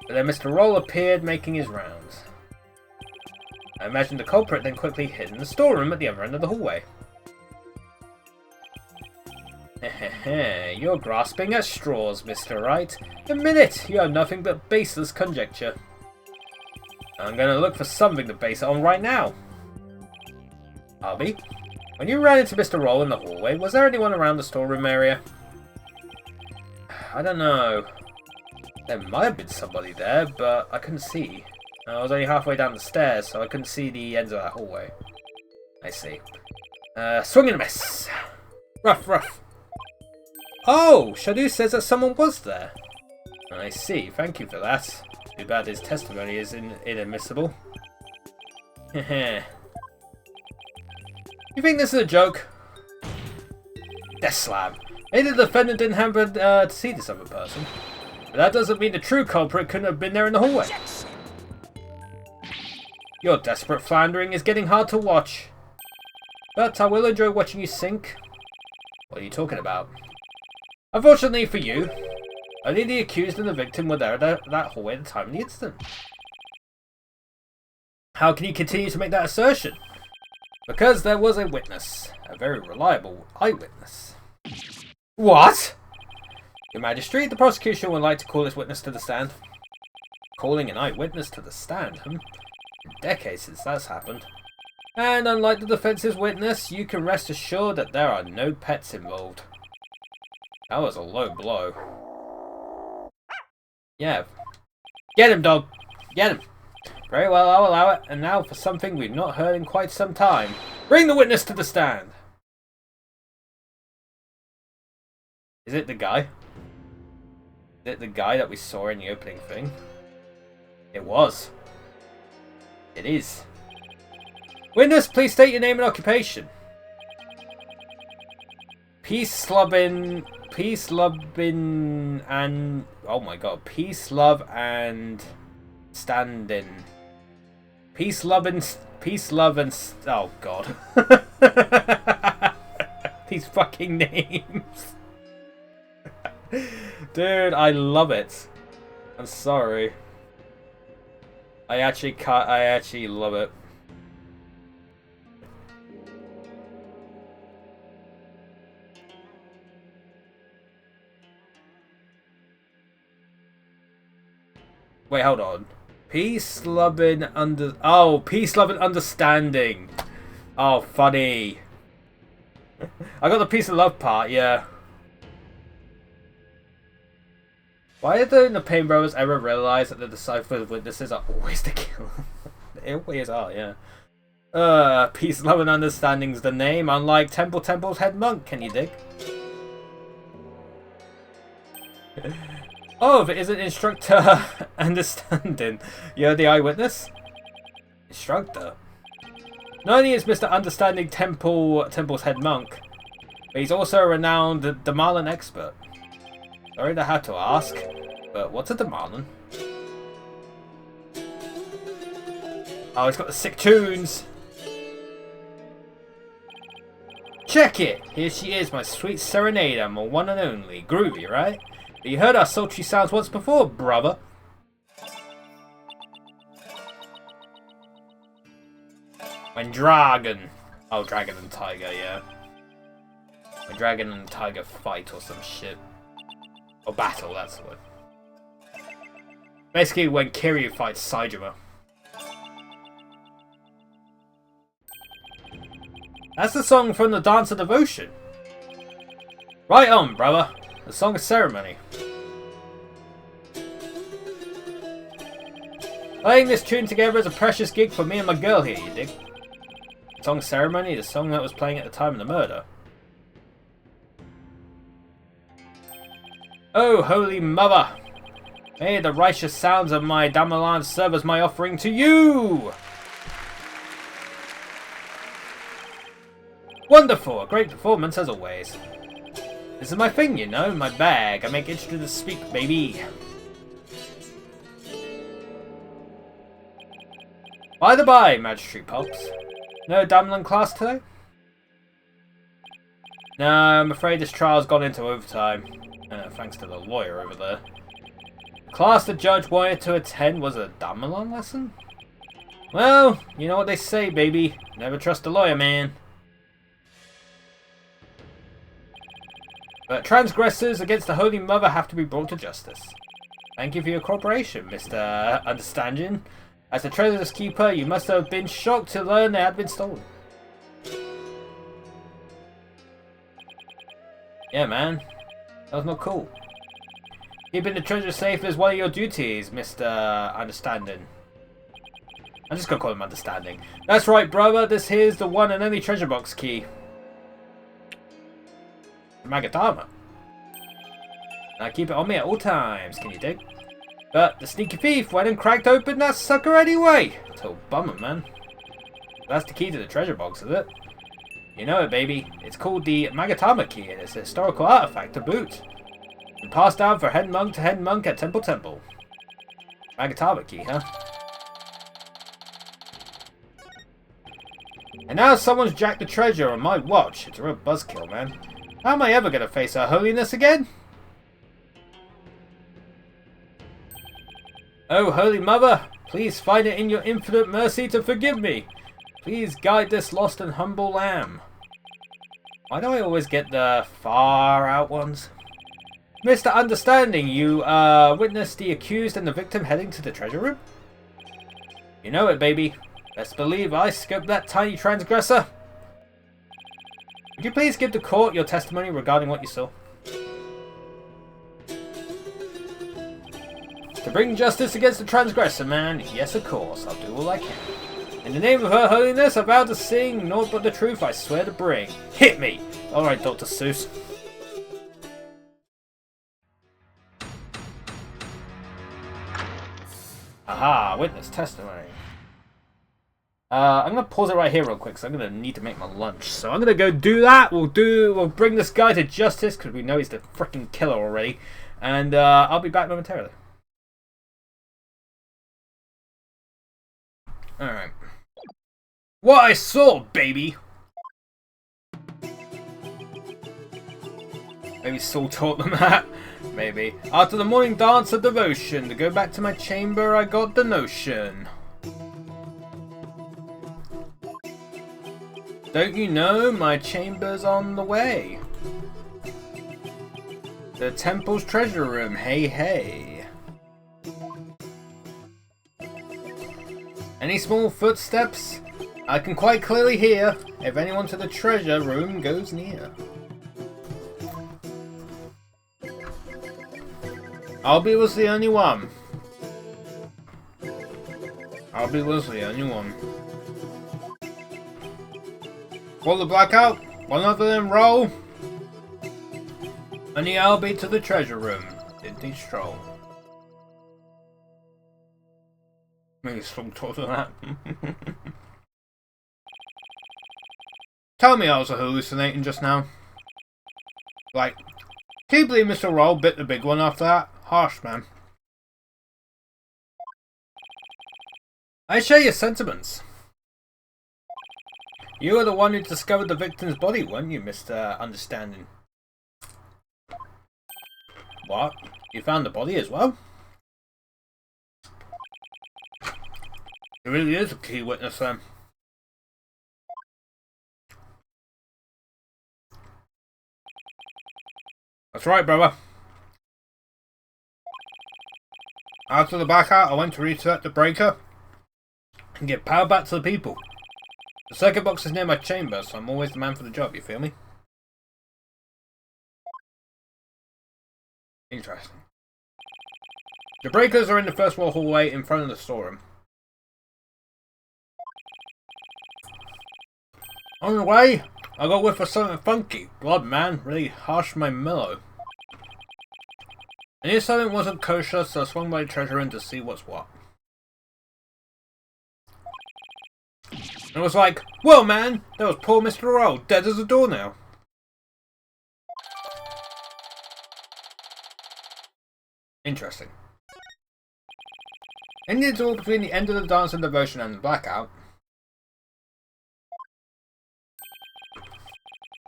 But then Mr. Roll appeared, making his rounds. I imagine the culprit then quickly hid in the storeroom at the other end of the hallway. You're grasping at straws, Mr. Wright. Admit it, you have nothing but baseless conjecture. I'm going to look for something to base it on right now. Harvey, when you ran into Mr. Roll in the hallway, was there anyone around the storeroom area? I don't know. There might have been somebody there, but I couldn't see. I was only halfway down the stairs, so I couldn't see the ends of that hallway. I see. Swing and a miss. Rough. Oh, Shadu says that someone was there. I see, thank you for that. Too bad his testimony is inadmissible. Heh. You think this is a joke? Death slam. Maybe the defendant didn't happen to see this other person. But that doesn't mean the true culprit couldn't have been there in the hallway. Your desperate floundering is getting hard to watch. But I will enjoy watching you sink. What are you talking about? Unfortunately for you, only the accused and the victim were there at that hallway at the time of the incident. How can you continue to make that assertion? Because there was a witness, a very reliable eyewitness. What? Your Majesty, the prosecution would like to call this witness to the stand. Calling an eyewitness to the stand, Decades since that's happened. And unlike the defense's witness, you can rest assured that there are no pets involved. That was a low blow. Yeah. Get him, dog! Get him! Very well, I'll allow it. And now for something we've not heard in quite some time. Bring the witness to the stand! Is it the guy? Is it the guy that we saw in the opening thing? It was. It is. Witness, please state your name and occupation. Peace, loving, and... Oh my god. Peace, love, and... Standing. Peace, love, and... Oh god. These fucking names. Dude, I love it. I'm sorry. I actually love it. Wait, hold on. Peace, love, and peace, love, and understanding. Oh, funny. I got the peace and love part, yeah. Why don't the Payne brothers ever realize that the deciphered witnesses are always the killer? They always are, yeah. Peace, love, and understanding's the name, unlike Temple's head monk, can you dig? Oh, if it isn't Instructor Understanding, you're the eyewitness? Instructor? Not only is Mr. Understanding Temple's head monk, but he's also a renowned Damalan expert. Sorry to have to ask, but what's a Damalan? Oh, he's got the sick tunes! Check it! Here she is, my sweet serenader, my one and only. Groovy, right? But you heard our sultry sounds once before, brother. When dragon... Oh, dragon and tiger, yeah. When dragon and tiger fight or some shit. Or battle, that's the word. Basically, when Kiryu fights Saijima. That's the song from the Dance of Devotion. Right on, brother. The Song of Ceremony. Playing this tune together is a precious gig for me and my girl here, you dig? Song of Ceremony, the song that was playing at the time of the murder. Oh, Holy Mother! May the righteous sounds of my Damalan serve as my offering to you! Wonderful! A great performance as always. This is my thing, you know, my bag. I make instruments speak, baby. By the by, Magistrate Pops. No Damalan class today? No, I'm afraid this trial's gone into overtime. Thanks to the lawyer over there. The class the judge wanted to attend was a Damalan lesson? Well, you know what they say, baby. Never trust a lawyer, man. But transgressors against the Holy Mother have to be brought to justice. Thank you for your cooperation, Mr. Understanding. As the treasure's keeper, you must have been shocked to learn they had been stolen. Yeah, man. That was not cool. Keeping the treasure safe is one of your duties, Mr. Understanding. I'm just gonna call him Understanding. That's right, brother. This here's the one and only treasure box key. Magadama. I keep it on me at all times, can you dig? But the sneaky thief went and cracked open that sucker anyway. Total bummer, man. That's the key to the treasure box, is it? You know it, baby. It's called the Magatama key, and it's a historical artifact to boot. And passed down for head monk to head monk at Temple. Magatama key, huh? And now someone's jacked the treasure on my watch. It's a real buzzkill, man. How am I ever going to face Her Holiness again? Oh, Holy Mother, please find it in your infinite mercy to forgive me. Please guide this lost and humble lamb. Why do I always get the far out ones? Mr. Understanding, you witnessed the accused and the victim heading to the treasure room? You know it, baby. Best believe I scoped that tiny transgressor. Would you please give the court your testimony regarding what you saw? To bring justice against the transgressor, man. Yes, of course. I'll do all I can. In the name of Her Holiness, I vow to sing naught but the truth I swear to bring. Hit me! Alright, Dr. Seuss. Aha, witness testimony. I'm gonna pause it right here real quick, so I'm gonna need to make my lunch. So I'm gonna go do that. We'll bring this guy to justice, because we know he's the freaking killer already. And I'll be back momentarily. Alright. What I saw, baby! Maybe Saul taught them that. Maybe. After the morning dance of devotion, to go back to my chamber, I got the notion. Don't you know my chamber's on the way? The temple's treasure room, hey hey. Any small footsteps I can quite clearly hear if anyone to the treasure room goes near. Albie was the only one. Albie was the only one. For the blackout, one of them roll. And the Albie to the treasure room. Did he stroll? Maybe some talk to that. Tell me I was hallucinating just now. Like, can you believe Mr. Roll bit the big one after that? Harsh, man. I share your sentiments. You were the one who discovered the victim's body, weren't you, Mr. Understanding? What? You found the body as well? It really is a key witness then. That's right, brother. After the blackout, I went to reset the breaker and get power back to the people. The circuit box is near my chamber, so I'm always the man for the job, you feel me? Interesting. The breakers are in the first wall hallway in front of the storeroom. On the way, I got whiff of something funky. Blood, man. Really harsh my mellow. I knew something wasn't kosher, so I swung by the treasure room to see what's what. And it was like, whoa, man! That was poor Mr. Roll, dead as a doornail. Interesting. In the interval between the end of the dance and devotion and the blackout,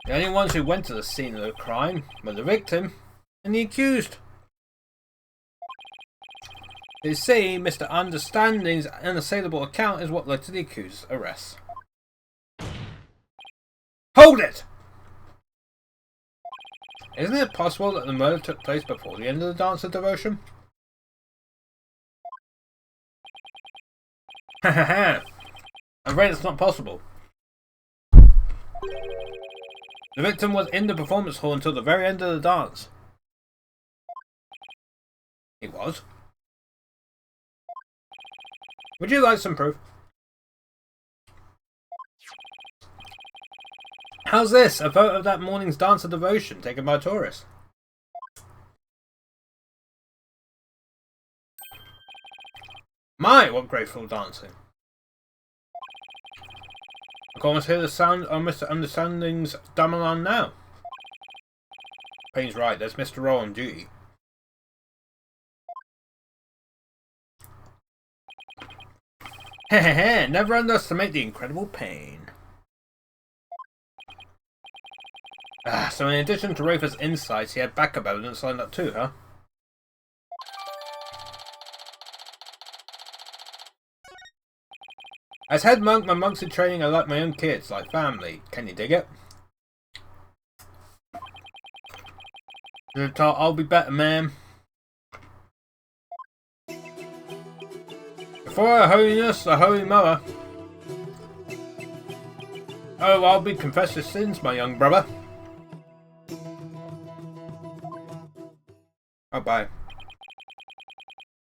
the only ones who went to the scene of the crime were the victim and the accused. They say Mr. Understanding's unassailable account is what led to the accused's arrest. Hold it! Isn't it possible that the murder took place before the end of the dance of devotion? Hahaha! I'm afraid it's not possible. The victim was in the performance hall until the very end of the dance. He was. Would you like some proof? How's this? A photo of that morning's dance of devotion taken by a tourist. My, what graceful dancing. I can almost hear the sound of Mr. Understanding's gamelan now. Payne's right, there's Mr. Roll on duty. Hehehe, never underestimate the incredible pain. So in addition to Rafer's insights, he had backup evidence lined up too, huh? As head monk, my monks in training are like my own kids, like family. Can you dig it? I'll be better, ma'am. Before Her Holiness, the Holy Mother. Oh, I'll be confess your sins, my young brother. Oh, bye.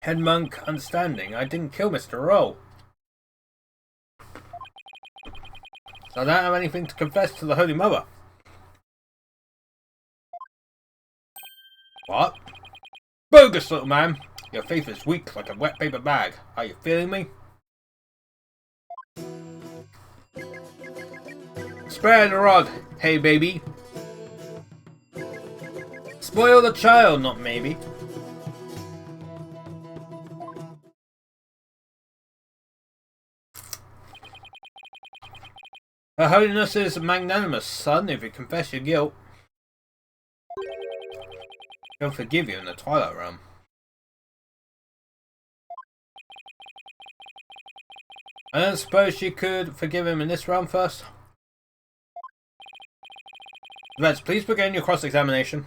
Head monk, understanding. I didn't kill Mr. Roll. So I don't have anything to confess to the Holy Mother. What? Bogus, little man. Your faith is weak like a wet paper bag. Are you feeling me? Spare the rod, hey baby. Spoil the child, not maybe. Her Holiness is magnanimous, son, if you confess your guilt. He'll forgive you in the Twilight Realm. I don't suppose she could forgive him in this realm first? Reds, please begin your cross-examination.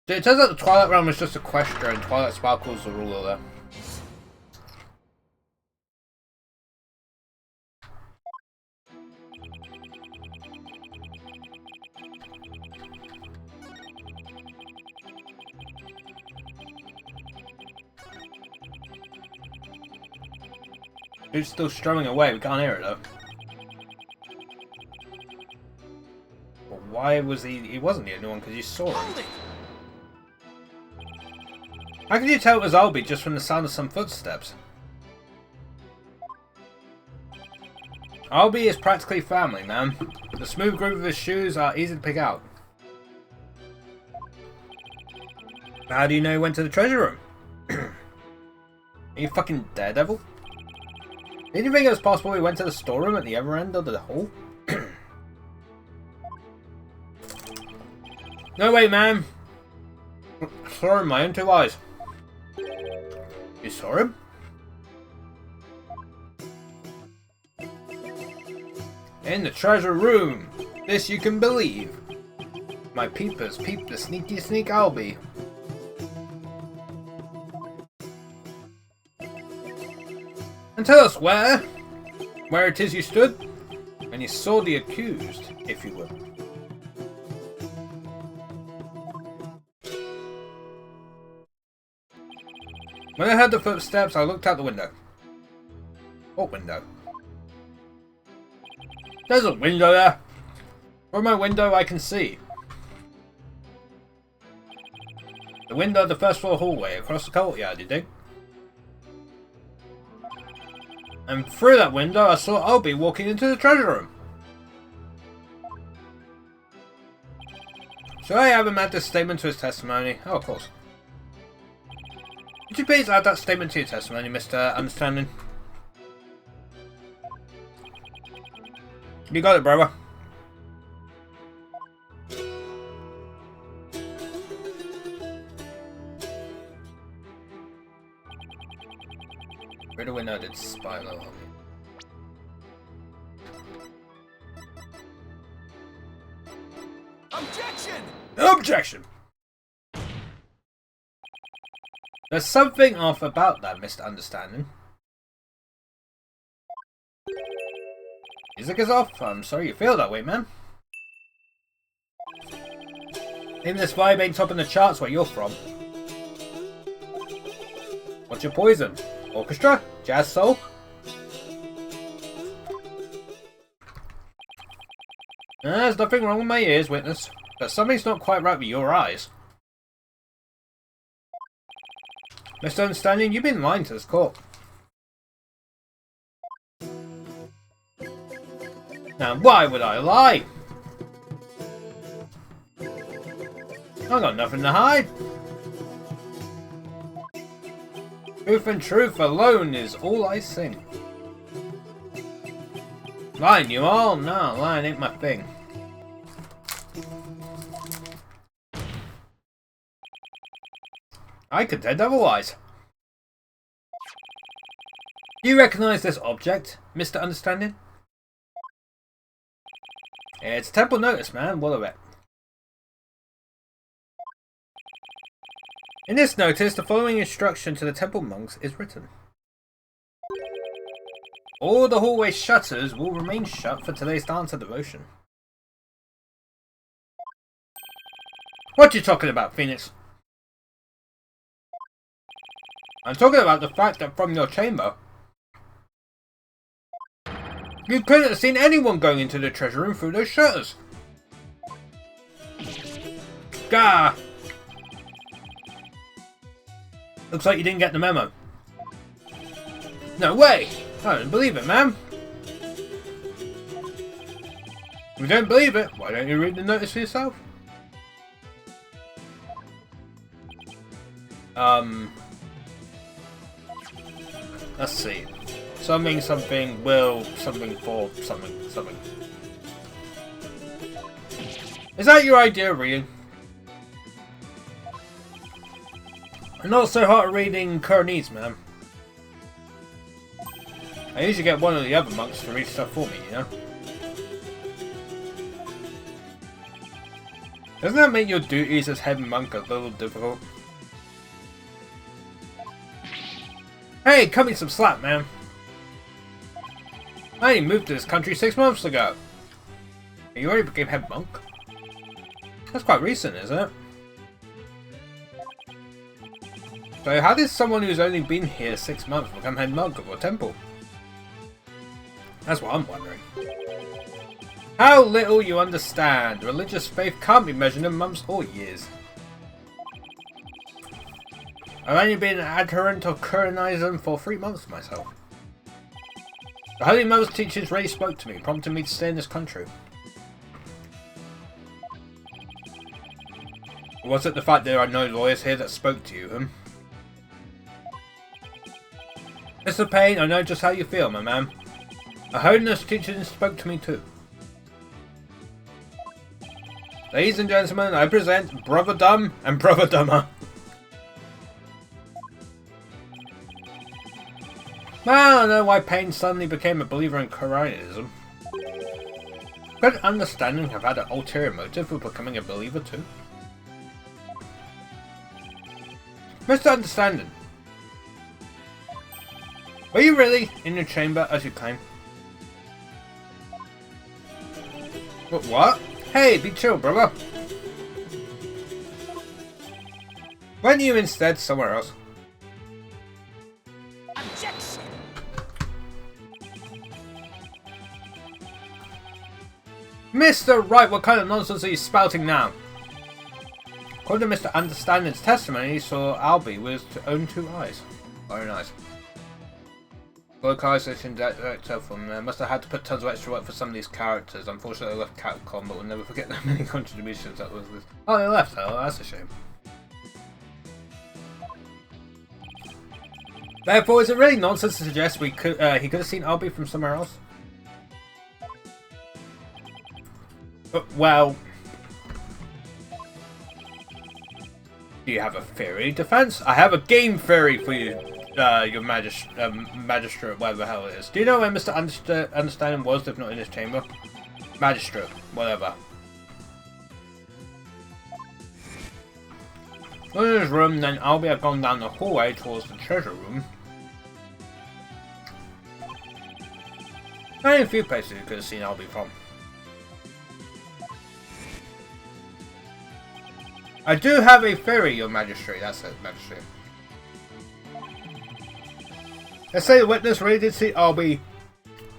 It turns out the Twilight Realm is just a Equestria and Twilight Sparkles the ruler there. Dude's still strumming away, we can't hear it though. But why was he wasn't the only one, because you saw him. How could you tell it was Albie just from the sound of some footsteps? Albie is practically family, man. The smooth groove of his shoes are easy to pick out. How do you know he went to the treasure room? Are you fucking Daredevil? Did you think it was possible he went to the storeroom at the other end of the hall? No way, man. I saw him my own two eyes. You saw him? In the treasure room. This you can believe. My peepers peep the sneaky sneak Albie. And tell us where it is you stood, and you saw the accused, if you will. When I heard the footsteps, I looked out the window. What window? There's a window there. From my window I can see. The window of the first floor hallway across the courtyard, you dig? And through that window, I saw Albie walking into the treasure room. Should I have him add this statement to his testimony? Oh, of course. Would you please add that statement to your testimony, Mr. Understanding? You got it, brother. Through the window did spy low on me. Objection! Objection! There's something off about that, Mr. Understanding. Music is off. I'm sorry you feel that way, man. Even this vibe ain't topping the charts where you're from. What's your poison? Orchestra? Jazz soul? There's nothing wrong with my ears, witness. But something's not quite right with your eyes. Mr. Understanding, you've been lying to this court. Now, why would I lie? I got nothing to hide. Truth and truth alone is all I sing. Lying, you all? No, lying ain't my thing. I contend otherwise. Do you recognize this object, Mr. Understanding? It's a temple notice, man. What of it? In this notice, the following instruction to the temple monks is written. All the hallway shutters will remain shut for today's dance of devotion. What are you talking about, Phoenix? I'm talking about the fact that from your chamber, you couldn't have seen anyone going into the treasure room through those shutters. Gah! Looks like you didn't get the memo. No way! I don't believe it, ma'am. If you don't believe it, why don't you read the notice for yourself? Let's see. Something, will, something for, something. Is that your idea of reading? I'm not so hot at reading Kuranese, ma'am. I usually get one of the other monks to read stuff for me, you know? Doesn't that make your duties as head monk a little difficult? Hey, cut me some slack, man. I only moved to this country 6 months ago. You already became head monk? That's quite recent, isn't it? So how did someone who's only been here 6 months become head monk of a temple? That's what I'm wondering. How little you understand. Religious faith can't be measured in months or years. I've only been an adherent of Kuranism for 3 months myself. The Holy Mother's teachings really spoke to me, prompting me to stay in this country. Was it the fact there are no lawyers here that spoke to you, Mr. Payne, I know just how you feel, my man. The Holiness teachings spoke to me too. Ladies and gentlemen, I present Brother Dumb and Brother Dumber. Well, I don't know why Payne suddenly became a believer in Kuranism. Could Understanding have had an ulterior motive for becoming a believer too? Mr. Understanding, were you really in your chamber as you claim? What? Hey, be chill, brother. Weren't you instead somewhere else? Objection! Mr. Wright, what kind of nonsense are you spouting now? According to Mr. Understanding's testimony, he saw Albie with his own 2 eyes. Very nice. Localization director from there. Must have had to put tons of extra work for some of these characters. Unfortunately, they left Capcom, but we'll never forget the many contributions that was this. Oh, they left. Oh, that's a shame. Therefore, is it really nonsense to suggest he could have seen Albie from somewhere else? Well, do you have a theory, Defense? I have a game theory for you, your magistrate, whatever the hell it is. Do you know where Mr. Understanding was, if not in his chamber? Magistrate, whatever. Not in his room, then Albie had gone down the hallway towards the treasure room. Only a few places you could have seen Albie from. I do have a theory, your magistrate. That's it, magistrate. Let's say the witness really did see Albie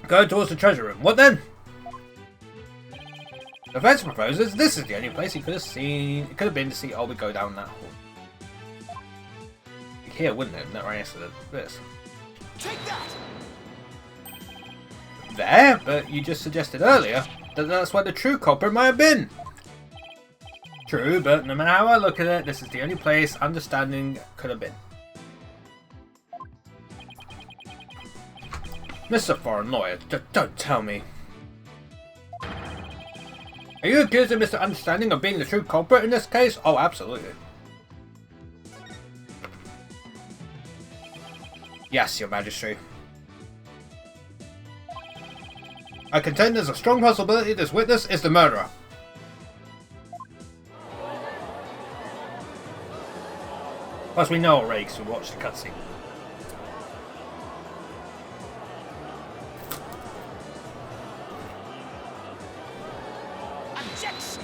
go towards the treasure room. What then? The defense proposes this is the only place he could have seen. It could have been to see Albie go down that hall. Here, wouldn't it? Not right next to this. Take that! There, but you just suggested earlier that that's where the true culprit might have been. True, but no matter how I look at it, this is the only place Understanding could have been. Mr. Foreign Lawyer, don't tell me. Are you accusing Mr. Understanding of being the true culprit in this case? Oh, absolutely. Yes, your magistrate. I contend there's a strong possibility this witness is the murderer. Plus we know already because we watched the cutscene. Objection!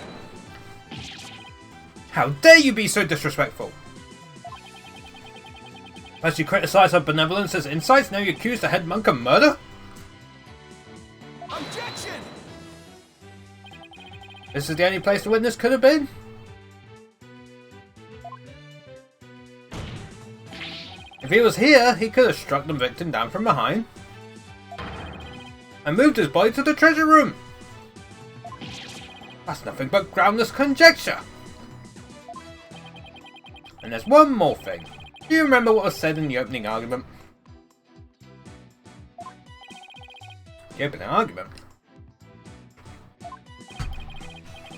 How dare you be so disrespectful! As you criticize her benevolence as insights, now you accuse the head monk of murder? Objection! This is the only place the witness could have been? If he was here, he could have struck the victim down from behind and moved his body to the treasure room. That's nothing but groundless conjecture. And there's one more thing. Do you remember what was said in the opening argument? The opening argument?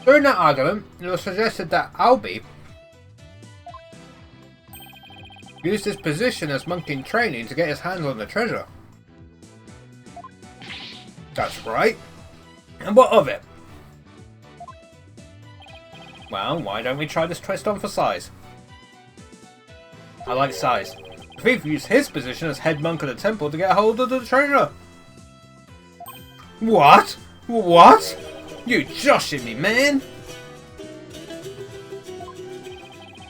During that argument, it was suggested that Albie used his position as monk in training to get his hands on the treasure. That's right. And what of it? Well, why don't we try this twist on for size? I like size. The thief used his position as head monk of the temple to get hold of the treasure. What? What? You joshing me, man?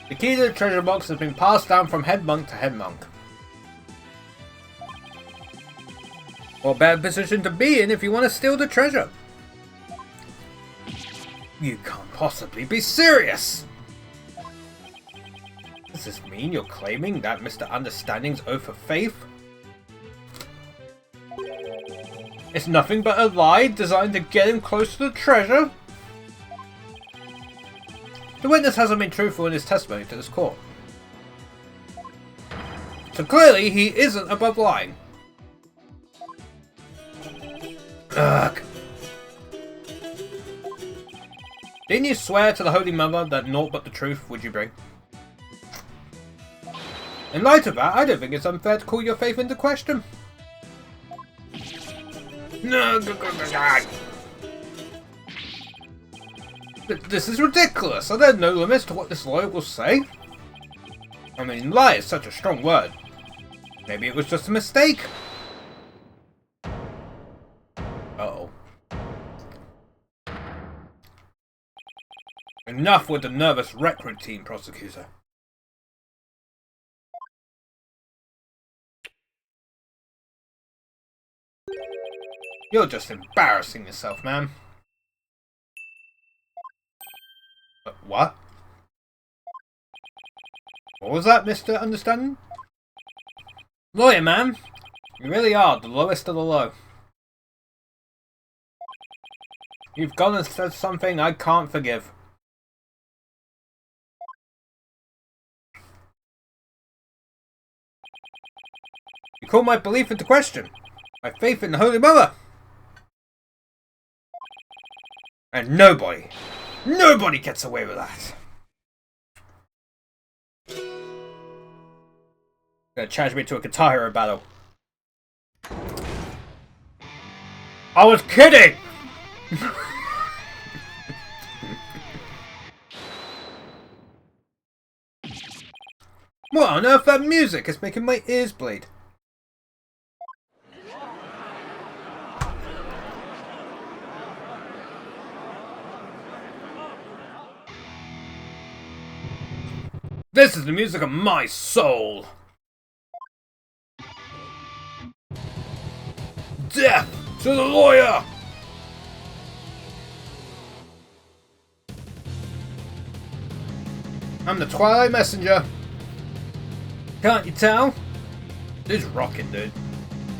The key to the treasure box has been passed down from head monk to head monk. What better position to be in if you want to steal the treasure? You can't possibly be serious! Does this mean you're claiming that Mr. Understanding's oath of faith? It's nothing but a lie designed to get him close to the treasure? The witness hasn't been truthful in his testimony to this court. So clearly he isn't above lying. Ugh. Didn't you swear to the Holy Mother that naught but the truth would you bring? In light of that, I don't think it's unfair to call your faith into question. No, this is ridiculous. Are there no limits to what this lawyer will say? I mean, lie is such a strong word. Maybe it was just a mistake. Uh-oh. Enough with the nervous recruit team, prosecutor. You're just embarrassing yourself, man. What? What was that, Mr. Understanding? Lawyer, man. You really are the lowest of the low. You've gone and said something I can't forgive. You call my belief into question. My faith in the Holy Mother. And nobody gets away with that. Gonna challenge me to a Guitar Hero battle. I was kidding! What on earth, that music is making my ears bleed. This is the music of my soul! Death to the lawyer! I'm the Twilight Messenger. Can't you tell? Dude's rocking, dude.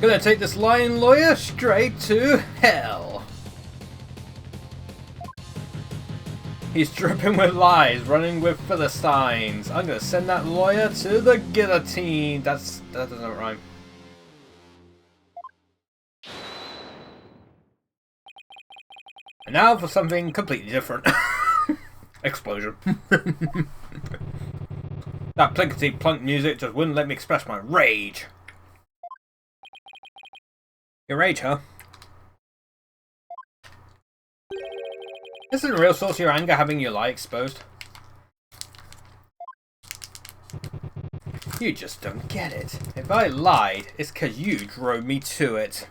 Gonna take this lying lawyer straight to hell. He's dripping with lies, running with Philistines. I'm gonna send that lawyer to the guillotine. That doesn't rhyme. And now for something completely different. Explosion. That plinkety plunk music just wouldn't let me express my rage. Your rage, huh? Isn't the real source of your anger having your lie exposed? You just don't get it. If I lied, it's because you drove me to it.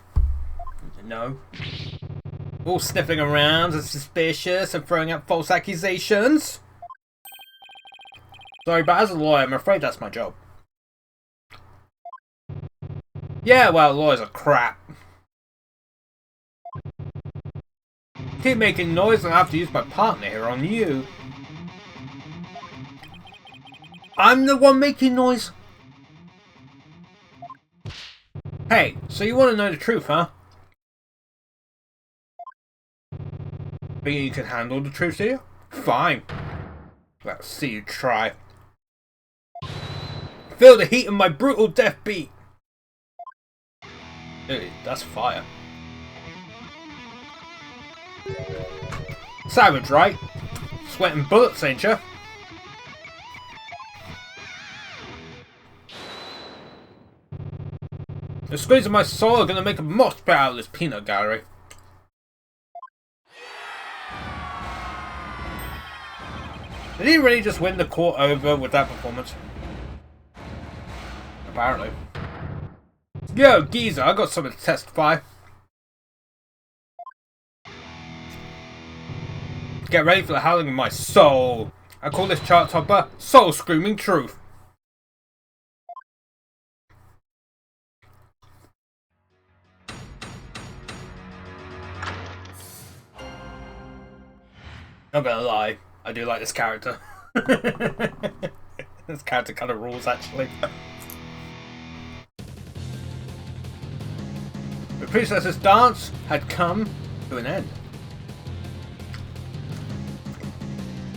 No. All sniffing around and suspicious and throwing out false accusations. Sorry, but as a lawyer, I'm afraid that's my job. Yeah, well, lawyers are crap. Keep making noise and I have to use my partner here on you. I'm the one making noise. Hey, so you want to know the truth, huh? Think you can handle the truth, do you? Fine. Let's see you try. Feel the heat of my brutal death beat. Dude, that's fire. Savage, right? Sweating bullets, ain't ya? The squeeze of my soul are gonna make a mosh pit out of this peanut gallery. Did he really just win the court over with that performance? Apparently. Yo, geezer, I got something to testify. Get ready for the howling of my soul. I call this chart topper Soul Screaming Truth. Not gonna lie, I do like this character. This character kind of rules, actually. The princess's dance had come to an end.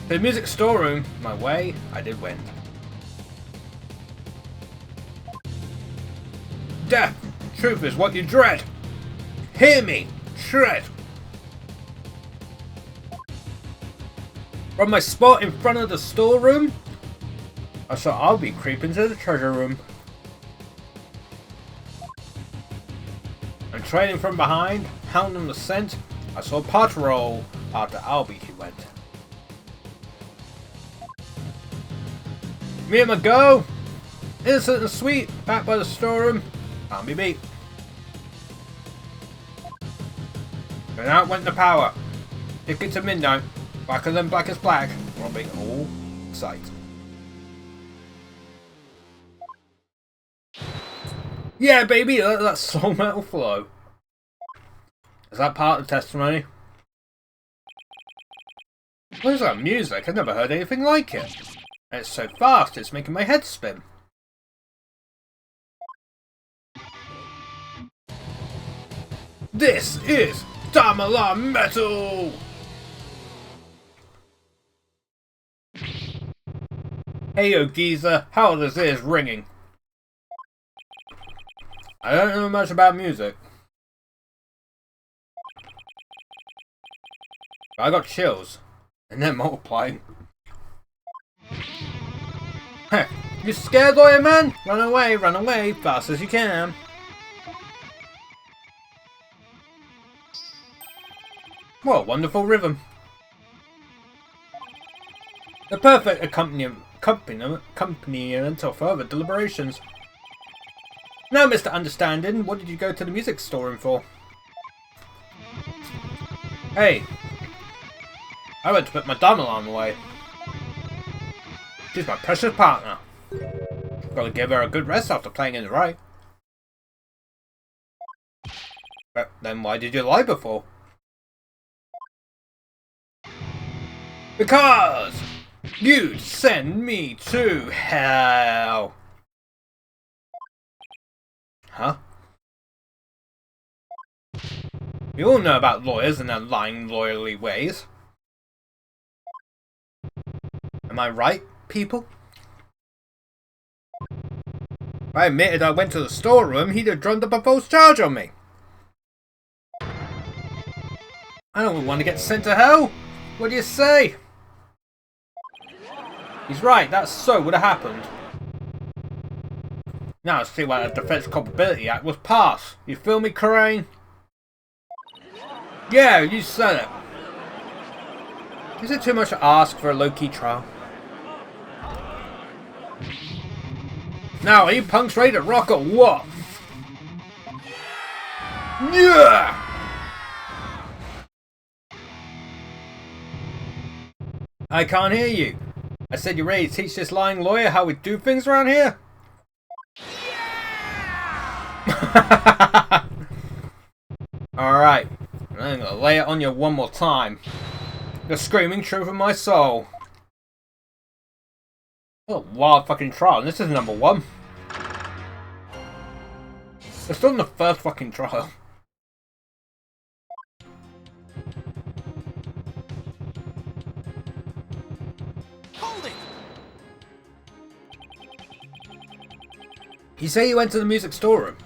To the music storeroom, my way, I did win. Death, truth is what you dread. Hear me, shred. From my spot in front of the storeroom, I saw I'll be creeping to the treasure room. And trailing from behind, hounding the scent, I saw pot roll after Albie he went. Me and my go, innocent and sweet, back by the storeroom, can't be beat. And out went the power, ticket to midnight. Blacker than black is black, robbing all sight. Yeah, baby, let that soul metal flow. Is that part of the testimony? What is that music? I've never heard anything like it. It's so fast, it's making my head spin. This is Damala Metal! Hey yo geezer, how this is ringing? I don't know much about music. But I got chills, and they're multiplying. Heh, you scared, lawyer man? Run away, fast as you can. What a wonderful rhythm. The perfect accompaniment of further deliberations. Now, Mr. Understanding, what did you go to the music storeroom for? Hey, I went to put my dumb alarm away. She's my precious partner. Gotta give her a good rest after playing in the right. But then why did you lie before? Because you'd send me to hell. Huh? We all know about lawyers and their lying, lawyerly ways. Am I right, people? If I admitted I went to the storeroom, he'd have drummed up a false charge on me. I don't want to get sent to hell. What do you say? He's right, that so would have happened. Now let's see why the Defense Culpability Act was passed. You feel me, Crane? Yeah, you said it. Is it too much to ask for a low-key trial? Now, are you punks ready to rock or what? Yeah! I can't hear you. I said you're ready to teach this lying lawyer how we do things around here? Yeah! Alright, I'm gonna lay it on you one more time. The screaming truth of my soul. Oh, wild fucking trial, and this is number 1. We're still in the first fucking trial. Hold it! You say you went to the music storeroom.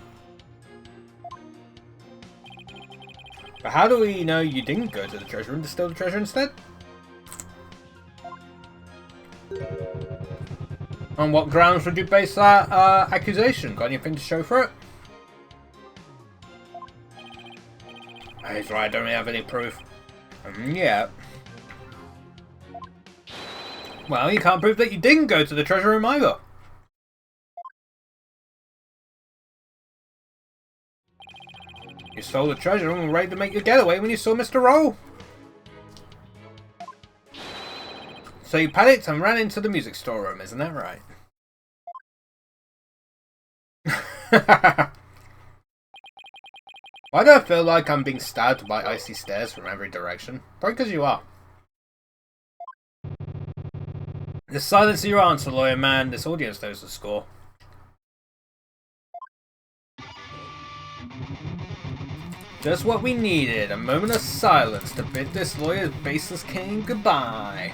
But how do we know you didn't go to the treasure room to steal the treasure instead? On what grounds would you base that accusation? Got anything to show for it? He's right, I don't really have any proof. Yeah. Well, you can't prove that you didn't go to the treasure room either. You stole the treasure room and were ready to make your getaway when you saw Mr. Roll. So you panicked and ran into the music storeroom, isn't that right? Why do I feel like I'm being stabbed by icy stares from every direction? Probably because you are. The silence is your answer, lawyer man. This audience knows the score. Just what we needed. A moment of silence to bid this lawyer's baseless king goodbye.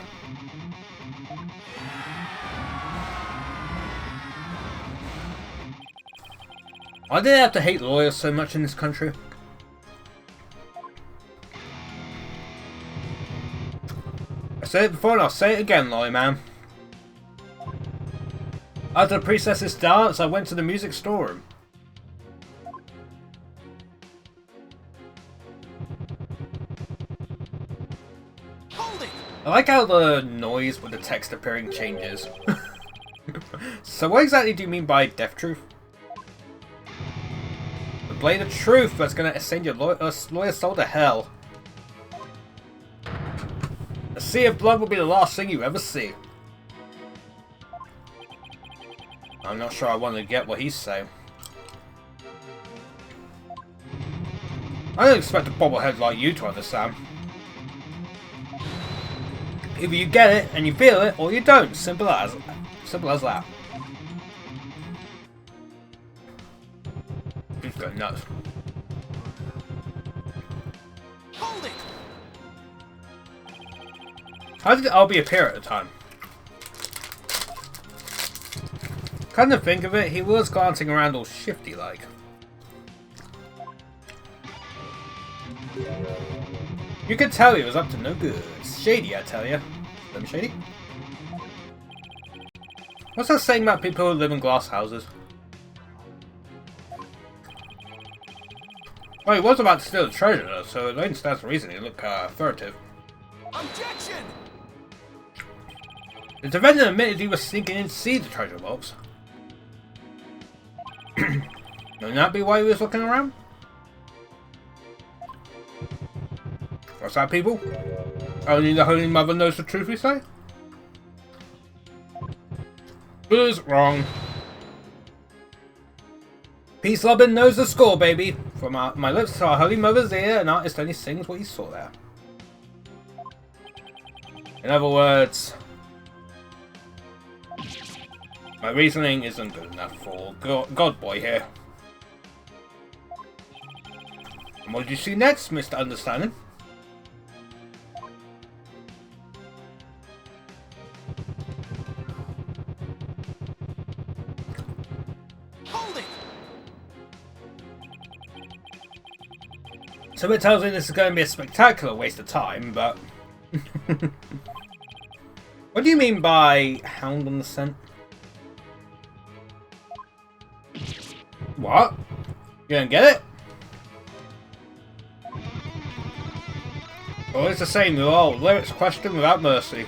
Why do they have to hate lawyers so much in this country? I said it before and I'll say it again, lawyer man. After the princess's dance, I went to the music storeroom. Hold it! I like how the noise with the text appearing changes. So what exactly do you mean by death truth? The blade of truth that's gonna send your lawyer's soul to hell. A sea of blood will be the last thing you ever see. I'm not sure I want to get what he's saying. I don't expect a bobblehead like you to understand. Either you get it and you feel it, or you don't. Simple as that. He's going nuts. Hold it! How did Albie appear at the time? Come to think of it, he was glancing around all shifty-like. You could tell he was up to no good. Shady, I tell you. Them shady? What's that saying about people who live in glass houses? Well, he was about to steal the treasure, though, so it only stands to reason he looked furtive. Objection! The defendant admitted he was sneaking in to see the treasure box. Wouldn't that be why he was looking around? What's that, people? Only the Holy Mother knows the truth, we say? Who's wrong? Peace Lobbin knows the score, baby. From my lips to our Holy Mother's ear, an artist only sings what he saw there. In other words, my reasoning isn't good enough for God Boy here. And what did you see next, Mr. Understanding? Hold it! So it tells me this is going to be a spectacular waste of time, but... What do you mean by hound on the scent? What? You don't get it? Always the same with all lyrics questioned without mercy.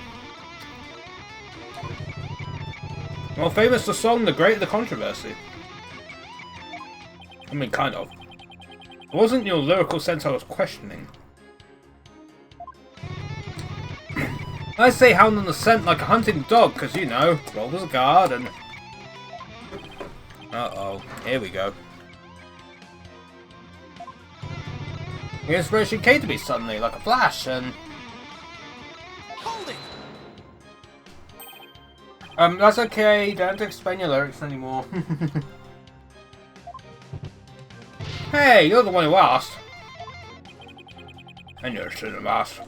The more famous the song, the greater the controversy. I mean, kind of. It wasn't your lyrical sense I was questioning. I say hound on the scent like a hunting dog, because, you know, roll as a guard and... Uh-oh, here we go. The inspiration came to me suddenly, like a flash, and... Hold it! That's okay, don't have to explain your lyrics anymore. Hey, you're the one who asked. And you shouldn't have asked.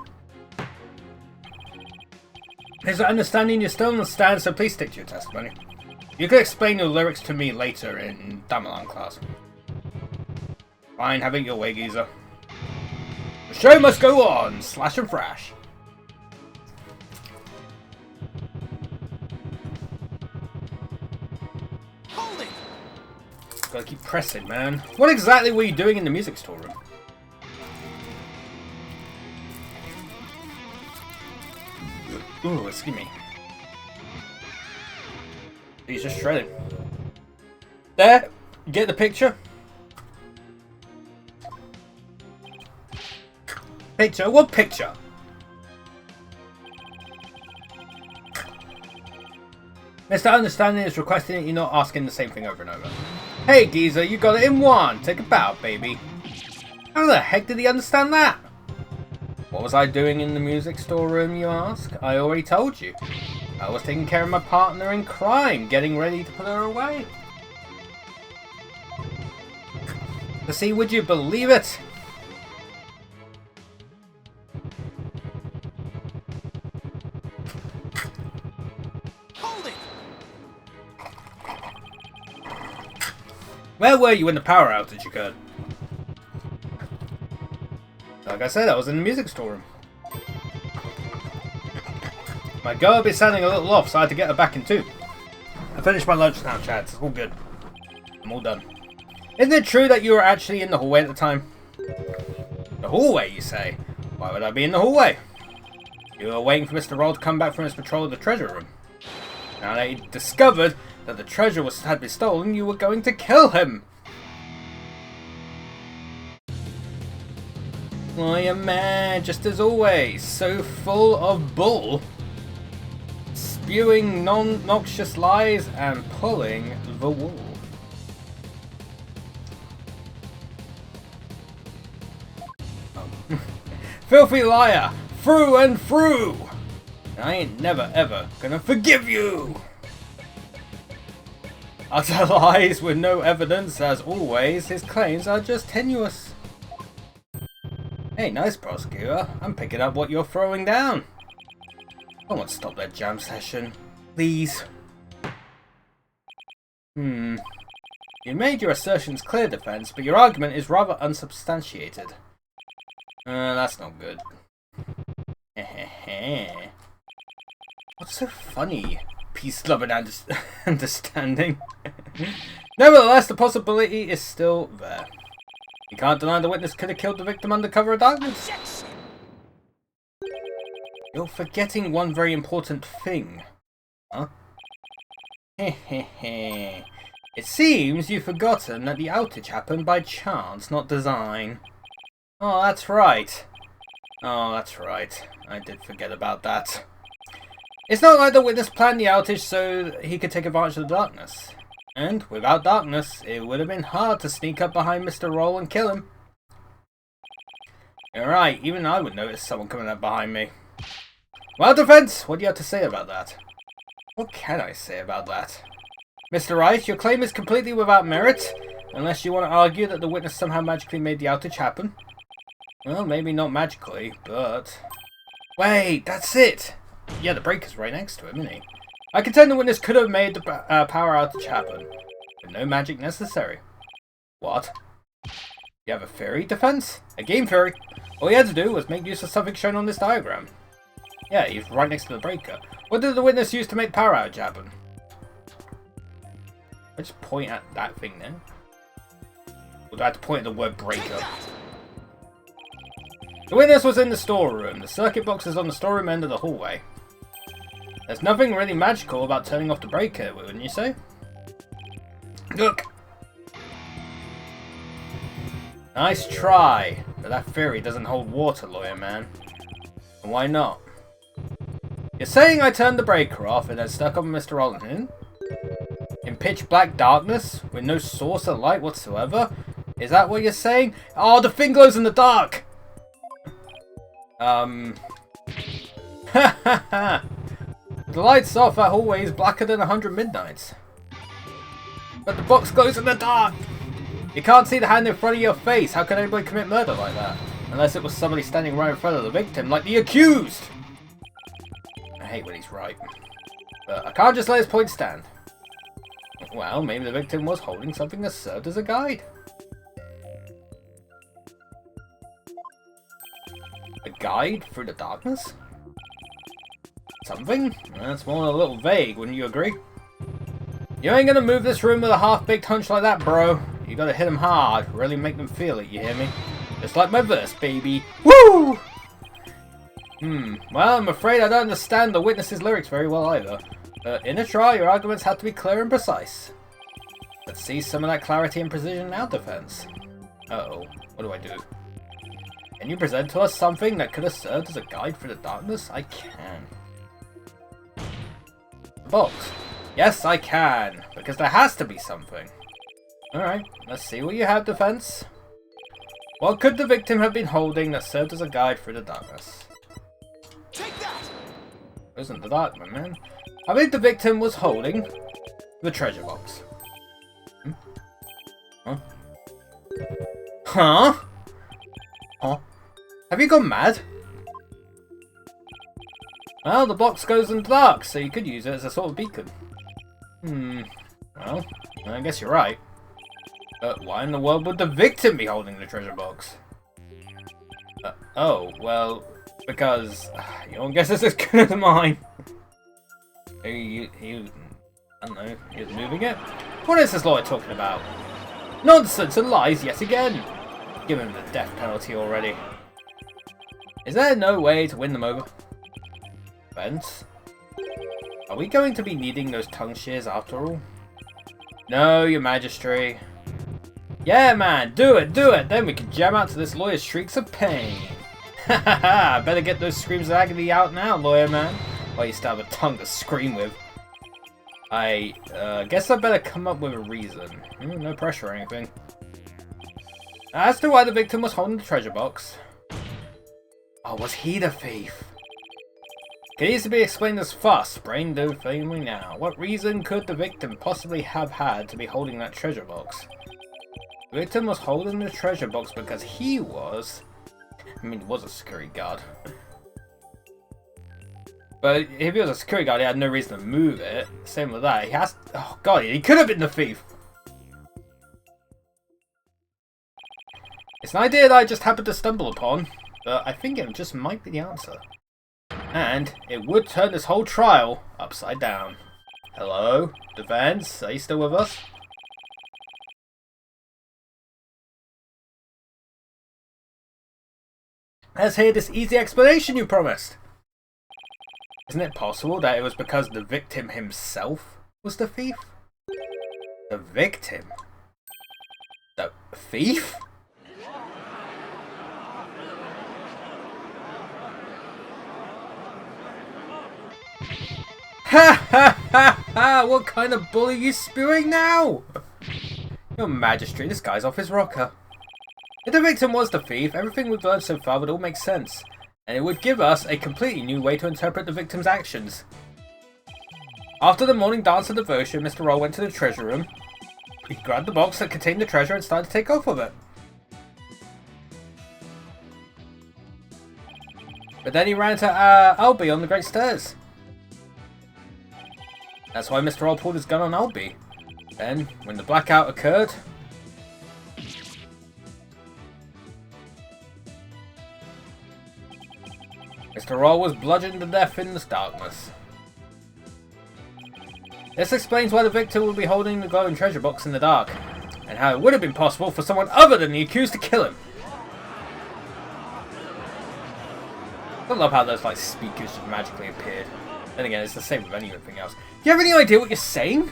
There's an understanding you still understand, so please stick to your testimony. You can explain your lyrics to me later in Damelan class. Fine, have it your way, geezer. The show must go on! Slash and thrash. Hold it! Gotta keep pressing, man. What exactly were you doing in the music store room? Ooh, excuse me. He's just shredding. There! You get the picture? Picture? What picture? Mr. Understanding is requesting that you're not asking the same thing over and over. Hey, geezer, you got it in one! Take a bow, baby. How the heck did he understand that? What was I doing in the music store room, you ask? I already told you. I was taking care of my partner in crime, getting ready to put her away. To see, would you believe it? Hold it! Where were you when the power outage occurred? Like I said, I was in the music store room. My girl had been sounding a little off, so I had to get her back in too. I finished my lunch now, Chad. It's all good. I'm all done. Isn't it true that you were actually in the hallway at the time? The hallway, you say? Why would I be in the hallway? You were waiting for Mr. Roll to come back from his patrol of the treasure room. Now that he discovered that the treasure had been stolen, you were going to kill him. Why, a man, just as always, so full of bull, spewing non-noxious lies and pulling the wool. Oh. Filthy liar, through and through! I ain't never ever gonna forgive you! Utter lies with no evidence, as always, his claims are just tenuous. Hey, nice prosecutor. I'm picking up what you're throwing down. I want to stop that jam session. Please. You made your assertions clear, defense, but your argument is rather unsubstantiated. That's not good. What's so funny? Peace, love, and understanding. Nevertheless, the possibility is still there. You can't deny the witness could have killed the victim under cover of darkness. You're forgetting one very important thing. Huh? It seems you've forgotten that the outage happened by chance, not design. Oh, that's right. Oh, that's right. I did forget about that. It's not like the witness planned the outage so he could take advantage of the darkness. And without darkness, it would have been hard to sneak up behind Mr. Roll and kill him. You're right, even I would notice someone coming up behind me. Well, defense, what do you have to say about that? What can I say about that? Mr. Wright, your claim is completely without merit, unless you want to argue that the witness somehow magically made the outage happen. Well, maybe not magically, but... Wait, that's it! Yeah, the breaker's right next to him, isn't he? I contend the witness could have made the power outage happen, with no magic necessary. What? You have a theory, defense? A game theory? All he had to do was make use of something shown on this diagram. Yeah, he's right next to the breaker. What did the witness use to make power outage happen? I just point at that thing there. Or do I have to point at the word breaker? The witness was in the storeroom. The circuit box is on the storeroom end of the hallway. There's nothing really magical about turning off the breaker, wouldn't you say? Look! Nice try, but that theory doesn't hold water, lawyer man. And why not? You're saying I turned the breaker off and then stuck on Mr. Rollin in pitch black darkness with no source of light whatsoever? Is that what you're saying? Oh, the thing glows in the dark! Ha ha ha! The lights off, that hallway is blacker than 100 midnights. But the box glows in the dark! You can't see the hand in front of your face. How can anybody commit murder like that? Unless it was somebody standing right in front of the victim, like the accused! I hate when he's right. But I can't just let his point stand. Well, maybe the victim was holding something that served as a guide. A guide through the darkness? Something? That's more a little vague, wouldn't you agree? You ain't gonna move this room with a half-baked hunch like that, bro. You gotta hit them hard, really make them feel it, you hear me? Just like my verse, baby. Woo! Well, I'm afraid I don't understand the witness's lyrics very well either. In a trial, your arguments have to be clear and precise. Let's see some of that clarity and precision in our defense. Uh-oh, what do I do? Can you present to us something that could have served as a guide through the darkness? I can. Box. Yes, I can, because there has to be something. Alright, let's see what you have, defense. What could the victim have been holding that served as a guide through the darkness? Take that! Isn't the dark one, man? I believe the victim was holding the treasure box. Huh? Huh? Huh? Have you gone mad? Well, the box goes in the dark, so you could use it as a sort of beacon. Well, I guess you're right. But why in the world would the victim be holding the treasure box? Oh, well, because your guess is as good as mine. I don't know, he was moving it? What is this lawyer talking about? Nonsense and lies yet again! Give him the death penalty already. Is there no way to win them over? Vince? Are we going to be needing those tongue shears after all? No, your majesty. Yeah, man, do it, then we can jam out to this lawyer's shrieks of pain. Ha ha ha, better get those screams of agony out now, lawyer man. While you still have a tongue to scream with. I guess I better come up with a reason. No pressure or anything. As to why the victim was holding the treasure box. Oh, was he the thief? Can easily be explained as fuss, brain dead family now. What reason could the victim possibly have had to be holding that treasure box? The victim was holding the treasure box because he was... I mean, he was a security guard. But if he was a security guard, he had no reason to move it. Same with that. He has... Oh, God, he could have been the thief. It's an idea that I just happened to stumble upon. But I think it just might be the answer. And it would turn this whole trial upside down. Hello? Defense? Are you still with us? Let's hear this easy explanation you promised. Isn't it possible that it was because the victim himself was the thief? The victim? The thief? Ha ha ha ha! What kind of bully are you spewing now? Your Majesty, this guy's off his rocker. If the victim was the thief, everything we've learned so far would all make sense. And it would give us a completely new way to interpret the victim's actions. After the morning dance and devotion, Mr. Roll went to the treasure room. He grabbed the box that contained the treasure and started to take off with it. But then he ran to Albie on the Great Stairs. That's why Mr. Roll pulled his gun on Albie. Then, when the blackout occurred... Mr. Roll was bludgeoned to death in the darkness. This explains why the victim would be holding the glowing treasure box in the dark, and how it would have been possible for someone other than the accused to kill him. I love how those like speakers just magically appeared. Then again, it's the same with anything else. Do you have any idea what you're saying?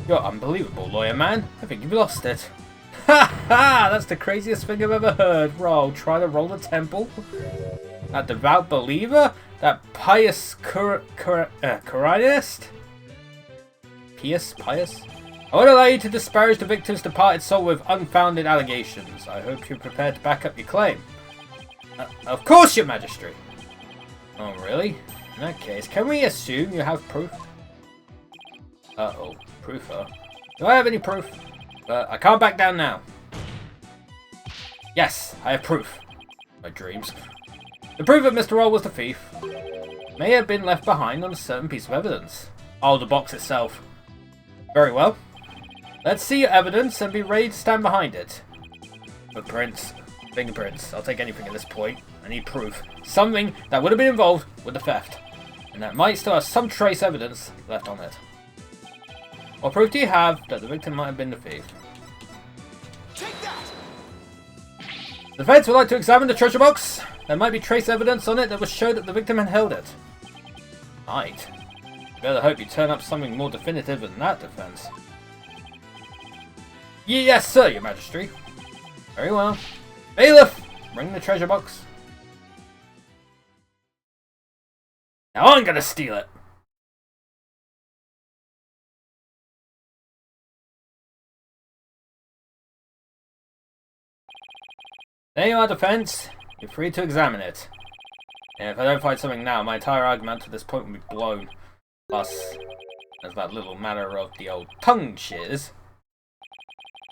You're unbelievable, lawyer man. I think you've lost it. Ha ha! That's the craziest thing I've ever heard. Roll. Try to roll the temple. That devout believer? That pious Koranist? Pious? I won't allow you to disparage the victim's departed soul with unfounded allegations. I hope you're prepared to back up your claim. Of course, your majesty. Oh, really? In that case, can we assume you have proof? Uh-oh. Proof, huh? Do I have any proof? I can't back down now. Yes, I have proof. My dreams. The proof that Mr. Roll was the thief may have been left behind on a certain piece of evidence. Oh, the box itself. Very well. Let's see your evidence and be ready to stand behind it. Footprints. Fingerprints. I'll take anything at this point. I need proof. Something that would have been involved with the theft. And that might still have some trace evidence left on it. What proof do you have that the victim might have been the thief? Take that! The feds would like to examine the treasure box. There might be trace evidence on it that would show that the victim had held it. Might. Better hope you turn up something more definitive than that defense. Yes, sir, your majesty. Very well. Bailiff, bring the treasure box. Now I'm gonna steal it. There you are, defense. You're free to examine it. And if I don't find something now, my entire argument to this point will be blown. Plus, there's that little matter of the old tongue shiz.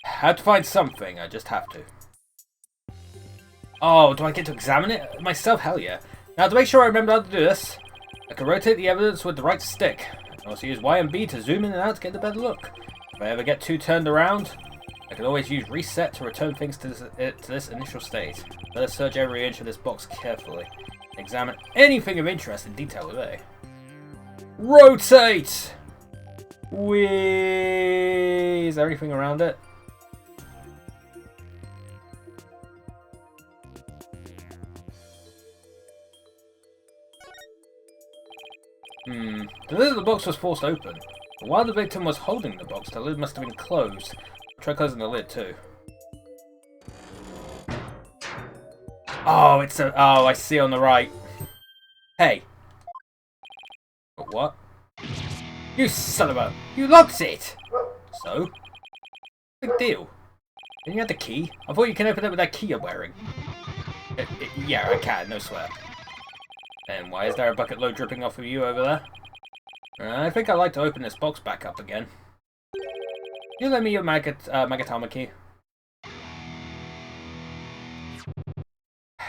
I have to find something, I just have to. Oh, do I get to examine it myself? Hell yeah. Now, to make sure I remember how to do this, I can rotate the evidence with the right stick. I can also use Y and B to zoom in and out to get a better look. If I ever get too turned around, I can always use reset to return things to this initial state. Let us search every inch of this box carefully. Examine anything of interest in detail with A. Rotate! Whee! Is there anything around it? The lid of the box was forced open. But while the victim was holding the box, the lid must have been closed. Try closing the lid too. Oh, it's a... Oh, I see on the right. Hey. What? You son of a... You locked it! So? Big deal. Didn't you have the key? I thought you can open it with that key you're wearing. Yeah, I can, no swear. And why is there a bucket load dripping off of you over there? I think I'd like to open this box back up again. You lend me your Magatama key?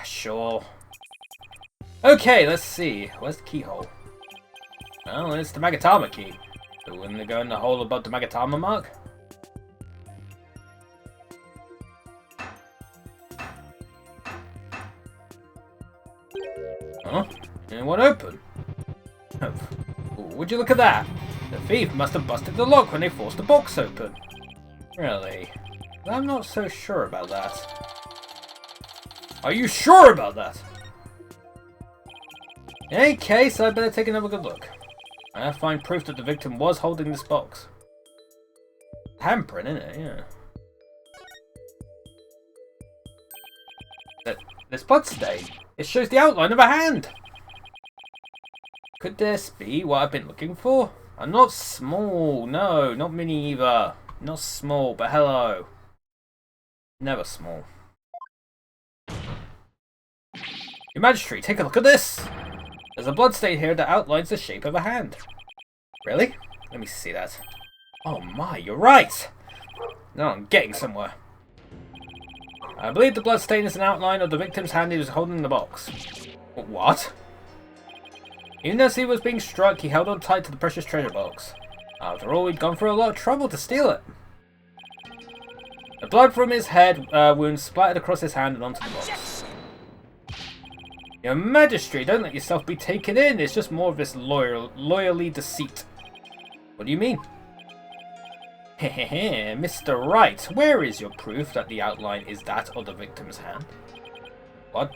Sure. Okay, let's see. Where's the keyhole? Well, it's the Magatama key. So wouldn't it go in the hole above the Magatama mark? Huh? It won't open. Oh, would you look at that? The thief must have busted the lock when they forced the box open. Really? I'm not so sure about that. Are you sure about that? In any case, I'd better take another good look. I have to find proof that the victim was holding this box. Handprint, innit? Yeah. This blood stain. It shows the outline of a hand. Could this be what I've been looking for? I'm not small. No, not mini either. Not small, but hello. Never small. Your Majesty, take a look at this. There's a blood stain here that outlines the shape of a hand. Really? Let me see that. Oh my, you're right. No, I'm getting somewhere. I believe the blood stain is an outline of the victim's hand he was holding the box. What? Even as he was being struck, he held on tight to the precious treasure box. After all, he'd gone through a lot of trouble to steal it. The blood from his head wound splattered across his hand and onto the box. Your Majesty, don't let yourself be taken in. It's just more of this loyally deceit. What do you mean? Hehehe, Mr. Wright, where is your proof that the outline is that of the victim's hand? What?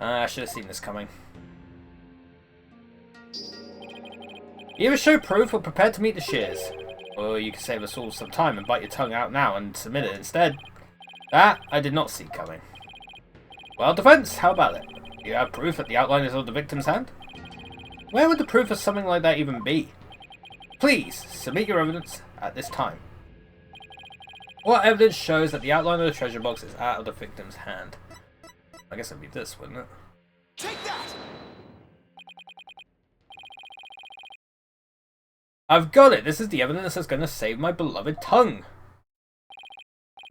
I should have seen this coming. Either show proof or prepare to meet the shears. Or you can save us all some time and bite your tongue out now and submit it instead. That I did not see coming. Well, defense, how about it? Do you have proof that the outline is on the victim's hand? Where would the proof of something like that even be? Please, submit your evidence at this time. What evidence shows that the outline of the treasure box is out of the victim's hand? I guess it'd be this, wouldn't it? Take that! I've got it! This is the evidence that's going to save my beloved tongue!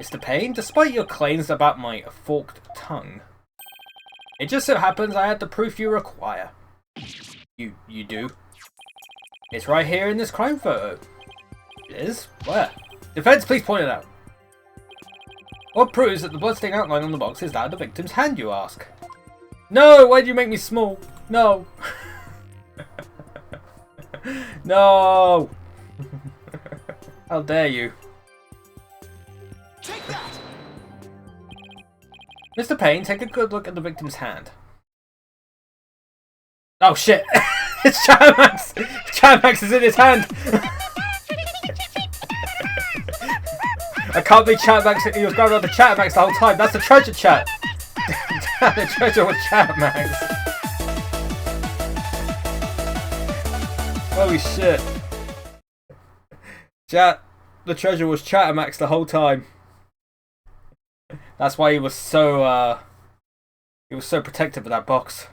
Mr. Payne, despite your claims about my forked tongue, it just so happens I had the proof you require. You do? It's right here in this crime photo. It is? Where? Defense, please point it out. What proves that the bloodstain outline on the box is that of the victim's hand, you ask? No! Why'd you make me small? No! No! How dare you? Take that! Mr. Payne, take a good look at the victim's hand. Oh shit! It's Chattermax! Chattermax is in his hand! I can't be Chattermax. He was grabbing on the Chattermax the whole time. That's the treasure chat. The treasure was Chattermax. Holy shit. Chat. The treasure was Chattermax the whole time. That's why he was so protective of that box.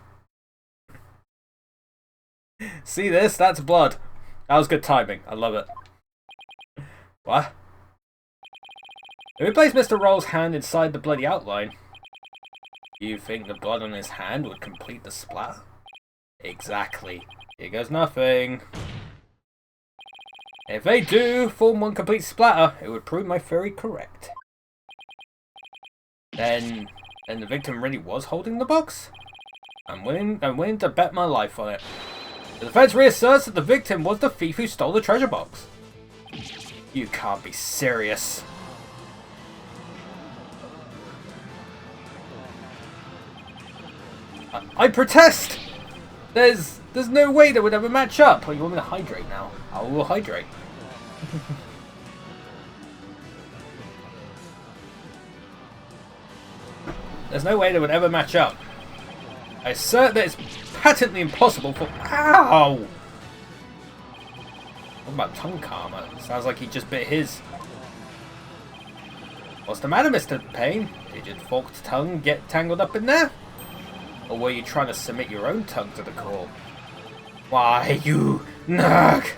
See this? That's blood. That was good timing. I love it. What? If we place Mr. Roll's hand inside the bloody outline, do you think the blood on his hand would complete the splatter? Exactly. Here goes nothing. If they do form one complete splatter, it would prove my theory correct. Then the victim really was holding the box? I'm willing to bet my life on it. The defense reasserts that the victim was the thief who stole the treasure box. You can't be serious. I protest! There's no way that would ever match up. Oh, you want me to hydrate now? I will hydrate. There's no way that would ever match up. I assert that it's patently impossible for... Ow! What about tongue karma? Sounds like he just bit his. What's the matter, Mr. Payne? Did your forked tongue get tangled up in there? Or were you trying to submit your own tongue to the court? Why, you nug!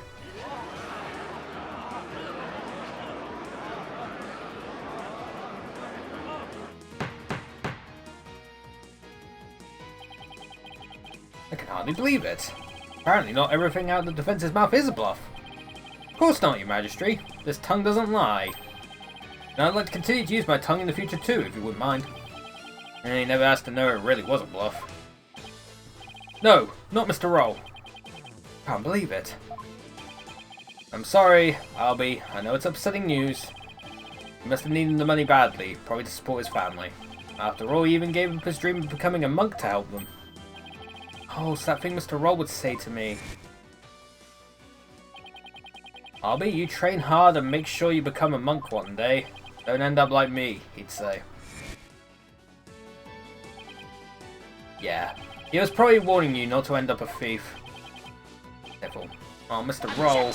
I can hardly believe it. Apparently not everything out of the defense's mouth is a bluff. Of course not, your majesty. This tongue doesn't lie. And I'd like to continue to use my tongue in the future too, if you wouldn't mind. And he never asked to know it really was a bluff. No, not Mr. Roll. Can't believe it. I'm sorry, Albie. I know it's upsetting news. He must have needed the money badly, probably to support his family. After all, he even gave up his dream of becoming a monk to help them. Oh, it's that thing Mr. Roll would say to me. Albie, you train hard and make sure you become a monk one day. Don't end up like me, he'd say. Yeah, he was probably warning you not to end up a thief. Devil. Oh, Mr. Roll.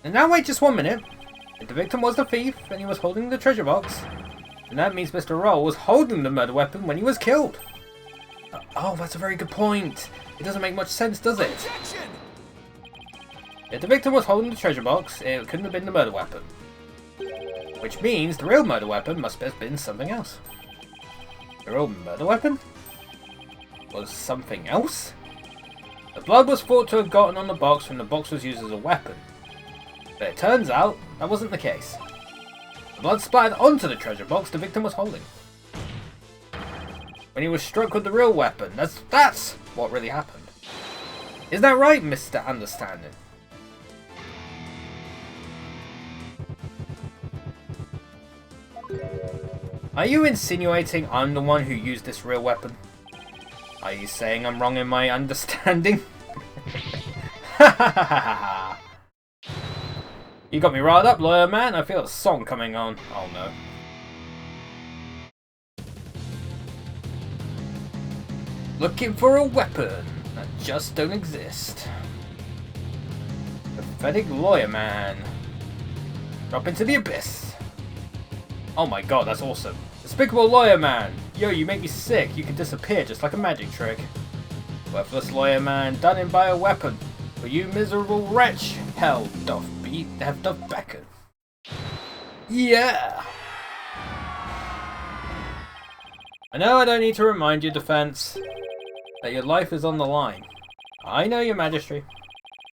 And now wait just 1 minute. If the victim was the thief and he was holding the treasure box, then that means Mr. Roll was holding the murder weapon when he was killed. Oh, that's a very good point. It doesn't make much sense, does it? Objection! If the victim was holding the treasure box, it couldn't have been the murder weapon. Which means the real murder weapon must have been something else. The real murder weapon? Was something else? The blood was thought to have gotten on the box when the box was used as a weapon. But it turns out that wasn't the case. The blood splattered onto the treasure box the victim was holding. When he was struck with the real weapon, that's what really happened. Is that right, Mr. Understanding? Are you insinuating I'm the one who used this real weapon? Are you saying I'm wrong in my understanding? You got me riled up, lawyer man. I feel a song coming on. Oh no. Looking for a weapon that just don't exist. Pathetic lawyer man. Drop into the abyss. Oh my god, that's awesome. Despicable lawyer man. Yo, you make me sick. You can disappear just like a magic trick. Worthless lawyer man, done in by a weapon. For you miserable wretch, hell doth beat, have doth beckon. Yeah! I know I don't need to remind you, defense, that your life is on the line. I know your majesty.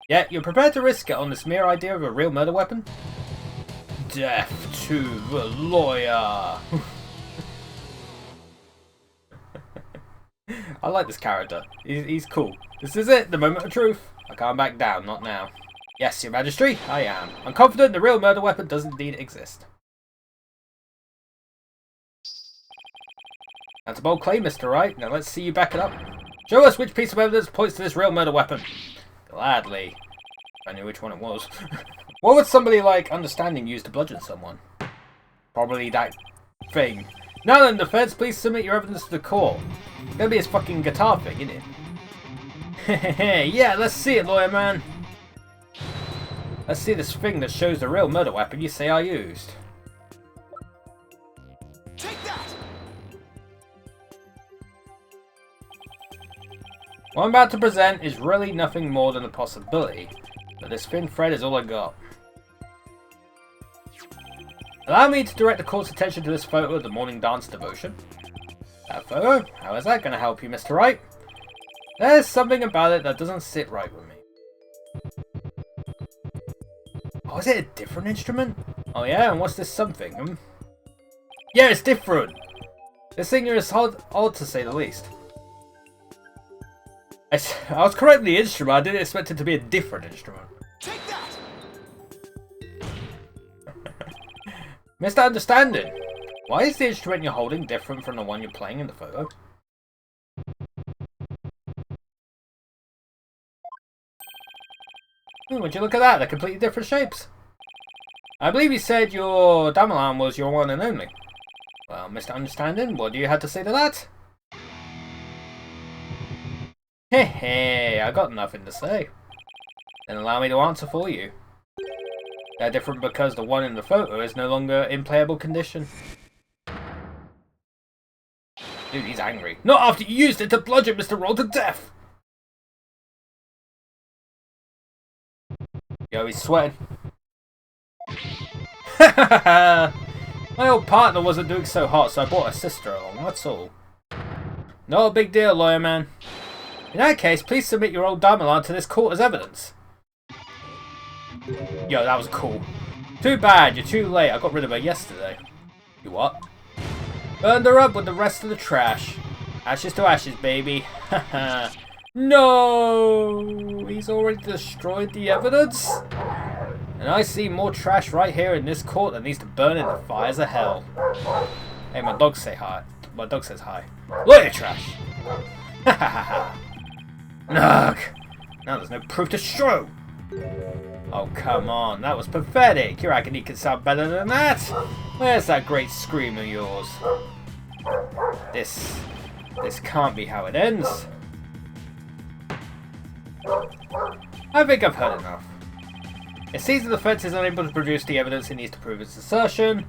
Yet, you're prepared to risk it on this mere idea of a real murder weapon? Death to the lawyer! I like this character. He's cool. This is it, the moment of truth. I can't back down, not now. Yes, your majesty, I am. I'm confident the real murder weapon does indeed exist. That's a bold claim, Mr. Wright. Now let's see you back it up. Show us which piece of evidence points to this real murder weapon. Gladly. If I knew which one it was. What would somebody like understanding use to bludgeon someone? Probably that thing. Now then, defense, please submit your evidence to the court. It's gonna be his fucking guitar thing, isn't it? Yeah, let's see it, lawyer man. Let's see this thing that shows the real murder weapon you say I used. Take that! What I'm about to present is really nothing more than a possibility, but this thin thread is all I got. Allow me to direct the court's attention to this photo of the morning dance devotion. That photo? How is that going to help you, Mr. Wright? There's something about it that doesn't sit right with me. Oh, is it a different instrument? Oh yeah, and what's this something? Yeah, it's different! This thing is odd to say the least. I was correct with the instrument, I didn't expect it to be a different instrument. Take that! Mr. Understanding, why is the instrument you're holding different from the one you're playing in the photo? Would you look at that? They're completely different shapes. I believe you said your Damelan was your one and only. Well, Mr. Understanding, what do you have to say to that? Hey, I got nothing to say. Then allow me to answer for you. They're different because the one in the photo is no longer in playable condition. Dude, he's angry. Not after you used it to bludgeon Mr. Roll to death! Yo, he's sweating. My old partner wasn't doing so hot, so I brought her sister along, that's all. Not a big deal, lawyer man. In that case, please submit your old Damelan to this court as evidence. Yo, that was cool. Too bad, you're too late. I got rid of her yesterday. You what? Burned her up with the rest of the trash. Ashes to ashes, baby. Haha. No! He's already destroyed the evidence? And I see more trash right here in this court that needs to burn in the fires of hell. Hey, my dog say hi. My dog says hi. Lawyer trash! Hahaha. Nugg! Now there's no proof to show! Oh, come on, that was pathetic. Your agony can sound better than that. Where's that great scream of yours? This can't be how it ends. I think I've heard enough. It seems the defense is unable to produce the evidence it needs to prove its assertion.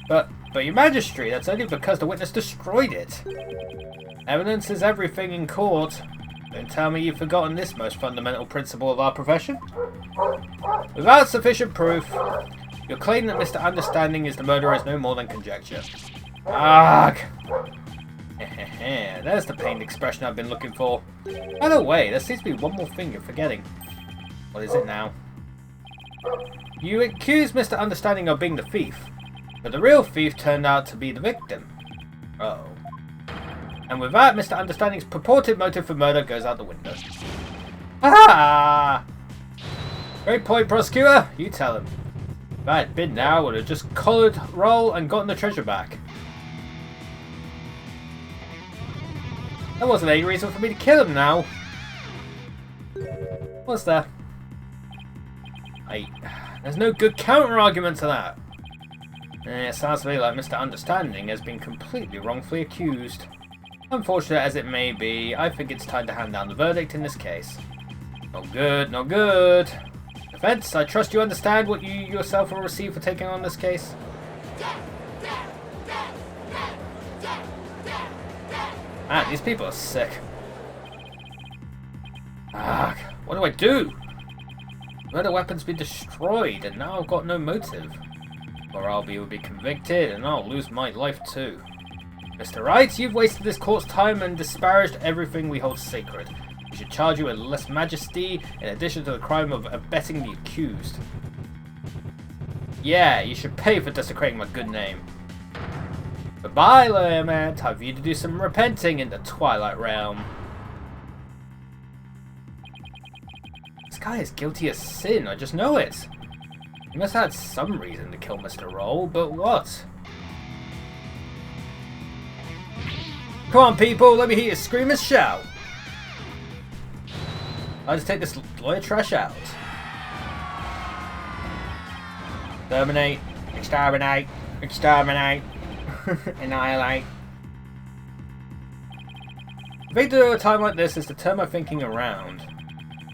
But your majesty, that's only because the witness destroyed it. Evidence is everything in court. Don't tell me you've forgotten this most fundamental principle of our profession. Without sufficient proof, your claim that Mr. Understanding is the murderer is no more than conjecture. Ugh! There's the pained expression I've been looking for. By the way, there seems to be one more thing you're forgetting. What is it now? You accuse Mr. Understanding of being the thief, but the real thief turned out to be the victim. Uh-oh. And with that, Mr. Understanding's purported motive for murder goes out the window. Ah! Great point, prosecutor. You tell him. If I had been now, I would have just collared Roll and gotten the treasure back. That wasn't any reason for me to kill him now. What's there? There's no good counter-argument to that. It sounds to me like Mr. Understanding has been completely wrongfully accused. Unfortunate as it may be, I think it's time to hand down the verdict in this case. Not good, not good. Defense, I trust you understand what you yourself will receive for taking on this case. Man, these people are sick. What do I do? Murder weapons be destroyed, and now I've got no motive. Or Albie will be convicted, and I'll lose my life too. Mr. Wright, you've wasted this court's time and disparaged everything we hold sacred. We should charge you with less majesty, in addition to the crime of abetting the accused. Yeah, you should pay for desecrating my good name. Goodbye, lawyer man. Time for you to do some repenting in the Twilight Realm. This guy is guilty of sin, I just know it. He must have had some reason to kill Mr. Roll, but what? Come on, people, let me hear you scream and shout. I'll just take this lawyer trash out. Exterminate, exterminate, exterminate, annihilate. The thing to do at a time like this is to turn my thinking around.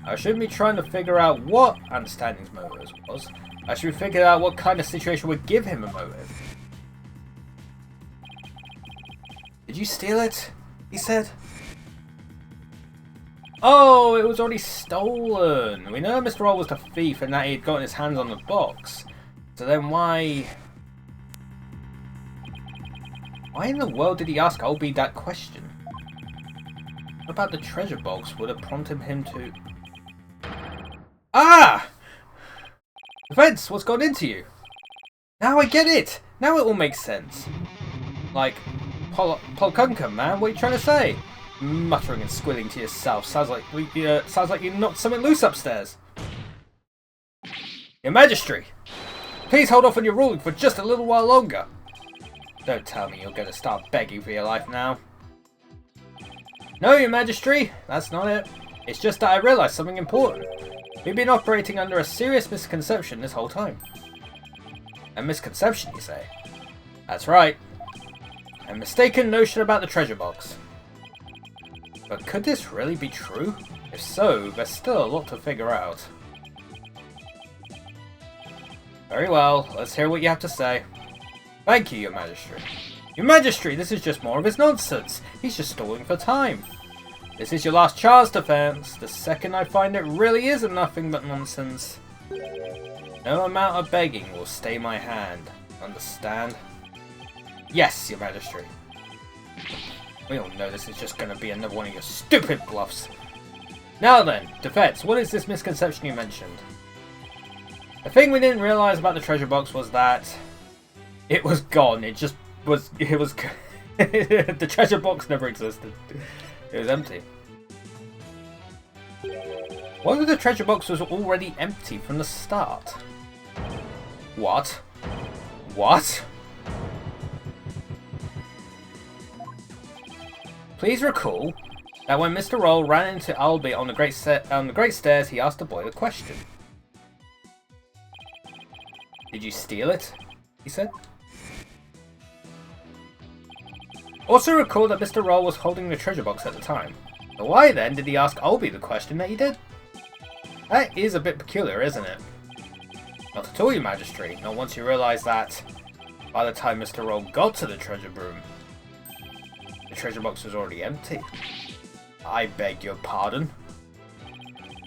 I shouldn't be trying to figure out what Understanding's motive was. I should be figuring out what kind of situation would give him a motive. Did you steal it? He said. Oh, it was already stolen. We know Mr. Roll was the thief and that he had gotten his hands on the box. So then why in the world did he ask Albie that question? What about the treasure box would have prompted him to... Ah! Defense, what's gone into you? Now I get it! Now it all makes sense. Like, Polkunka, man, what are you trying to say? Muttering and squealing to yourself. Sounds like you knocked something loose upstairs. Your Majesty, please hold off on your ruling for just a little while longer. Don't tell me you're going to start begging for your life now. No, Your Majesty, that's not it. It's just that I realised something important. We've been operating under a serious misconception this whole time. A misconception, you say? That's right. A mistaken notion about the treasure box. But could this really be true? If so, there's still a lot to figure out. Very well, let's hear what you have to say. Thank you, Your Majesty. Your Majesty, this is just more of his nonsense. He's just stalling for time. This is your last chance, Defense. The second I find it really isn't nothing but nonsense. No amount of begging will stay my hand. Understand? Yes, Your Majesty. We all know this is just going to be another one of your stupid bluffs. Now then, Defense, what is this misconception you mentioned? The thing we didn't realise about the treasure box was that it was gone. It was the treasure box never existed. It was empty. What if the treasure box was already empty from the start? What? What? Please recall that when Mr. Roll ran into Albie on the Great Stairs, he asked the boy a question. Did you steal it? He said. Also recall that Mr. Roll was holding the treasure box at the time. So why then did he ask Albie the question that he did? That is a bit peculiar, isn't it? Not at all, Your Majesty. Not once you realise that by the time Mr. Roll got to the treasure room, the treasure box was already empty. I beg your pardon.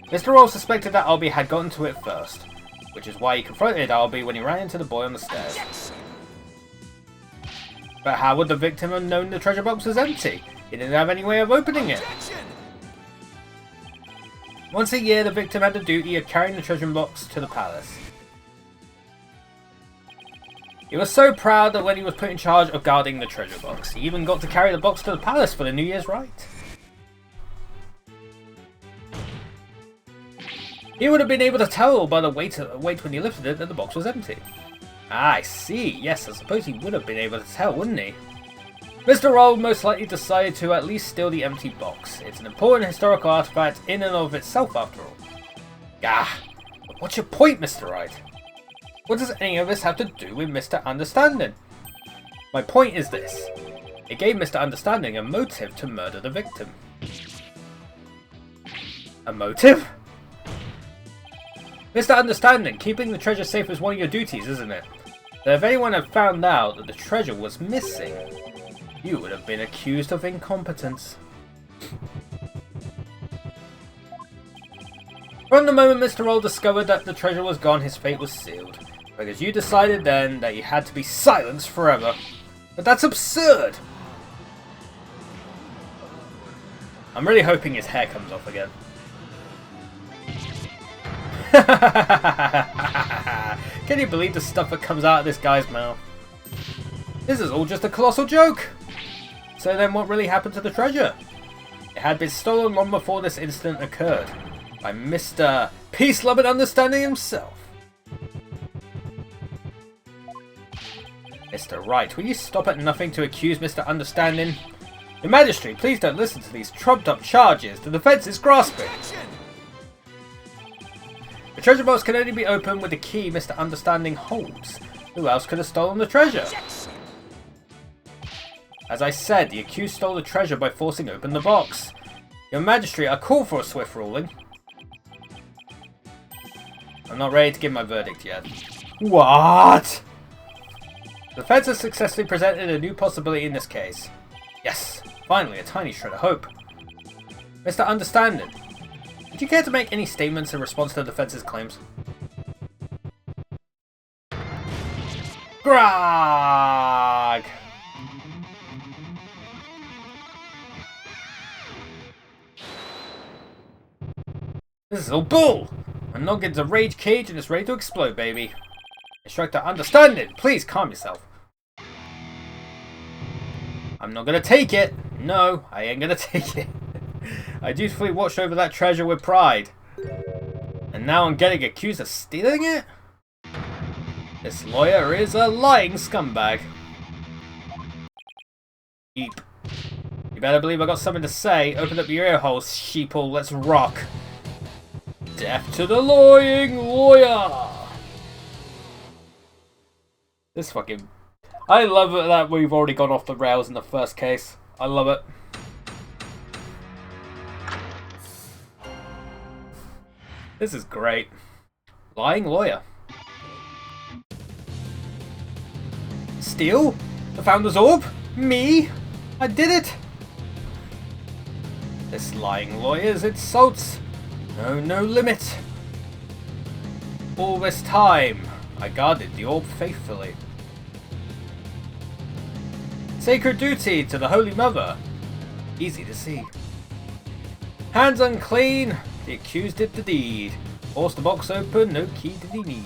Mr. Roll suspected that Albie had gotten to it first, which is why he confronted Albie when he ran into the boy on the stairs. But how would the victim have known the treasure box was empty? He didn't have any way of opening it. Once a year, the victim had the duty of carrying the treasure box to the palace. He was so proud that when he was put in charge of guarding the treasure box, he even got to carry the box to the palace for the New Year's rite. He would have been able to tell by the weight when he lifted it that the box was empty. Ah, I see. Yes, I suppose he would have been able to tell, wouldn't he? Mr. Roll most likely decided to at least steal the empty box. It's an important historical artifact in and of itself, after all. Gah! But what's your point, Mr. Wright? What does any of this have to do with Mr. Understanding? My point is this. It gave Mr. Understanding a motive to murder the victim. A motive? Mr. Understanding, keeping the treasure safe is one of your duties, isn't it? So if anyone had found out that the treasure was missing, you would have been accused of incompetence. From the moment Mr. Roll discovered that the treasure was gone, his fate was sealed. Because you decided then that you had to be silenced forever. But that's absurd! I'm really hoping his hair comes off again. Can you believe the stuff that comes out of this guy's mouth? This is all just a colossal joke! So then what really happened to the treasure? It had been stolen long before this incident occurred. By Mr. Peace-loving Understanding himself. Mr. Wright, will you stop at nothing to accuse Mr. Understanding? Your Majesty, please don't listen to these trumped-up charges. The defense is grasping. The treasure box can only be opened with the key Mr. Understanding holds. Who else could have stolen the treasure? As I said, the accused stole the treasure by forcing open the box. Your Majesty, I call for a swift ruling. I'm not ready to give my verdict yet. What? The defense has successfully presented a new possibility in this case. Yes, finally, a tiny shred of hope. Mr. Understanding, would you care to make any statements in response to the defense's claims? Grog! This is all bull! My noggin's a rage cage and it's ready to explode, baby. Instructor Understanding, please calm yourself. I'm not gonna take it. No, I ain't gonna take it. I dutifully watched over that treasure with pride. And now I'm getting accused of stealing it? This lawyer is a lying scumbag. Eep. You better believe I got something to say. Open up your ear holes, sheeple. Let's rock. Death to the lying lawyer! This fucking... I love it that we've already gone off the rails in the first case. I love it. This is great. Lying lawyer. Steal? The Founder's Orb? Me? I did it! This lying lawyer's insults. No limit. All this time, I guarded the orb faithfully. Sacred duty to the Holy Mother. Easy to see. Hands unclean, the accused did the deed. Forced the box open, no key did he need.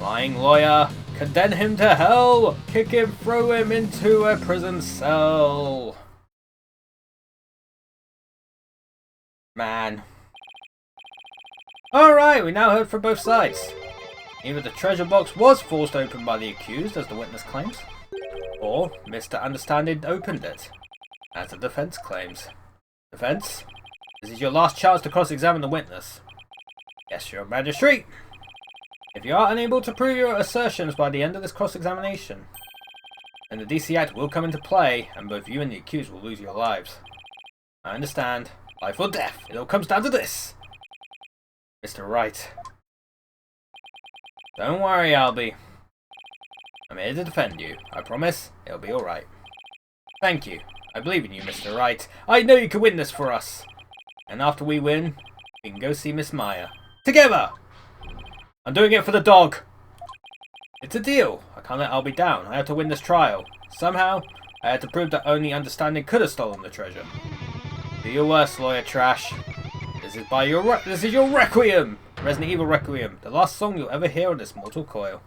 Lying lawyer, condemn him to hell. Kick him, throw him into a prison cell. Man. Alright, we now heard from both sides. Either the treasure box was forced open by the accused, as the witness claims, or Mr. Understanding opened it, as the defense claims. Defense, this is your last chance to cross-examine the witness. Yes, Your Majesty. If you are unable to prove your assertions by the end of this cross-examination, then the DC Act will come into play, and both you and the accused will lose your lives. I understand. Life or death. It all comes down to this. Mr. Wright. Don't worry, Albie. I'm here to defend you. I promise it'll be alright. Thank you. I believe in you, Mr. Wright. I know you can win this for us. And after we win, we can go see Miss Maya. Together! I'm doing it for the dog. It's a deal. I can't let Albie down. I have to win this trial. Somehow, I had to prove that only Understanding could have stolen the treasure. Do your worst, lawyer trash. This is your Requiem! Resident Evil Requiem. The last song you'll ever hear on this mortal coil.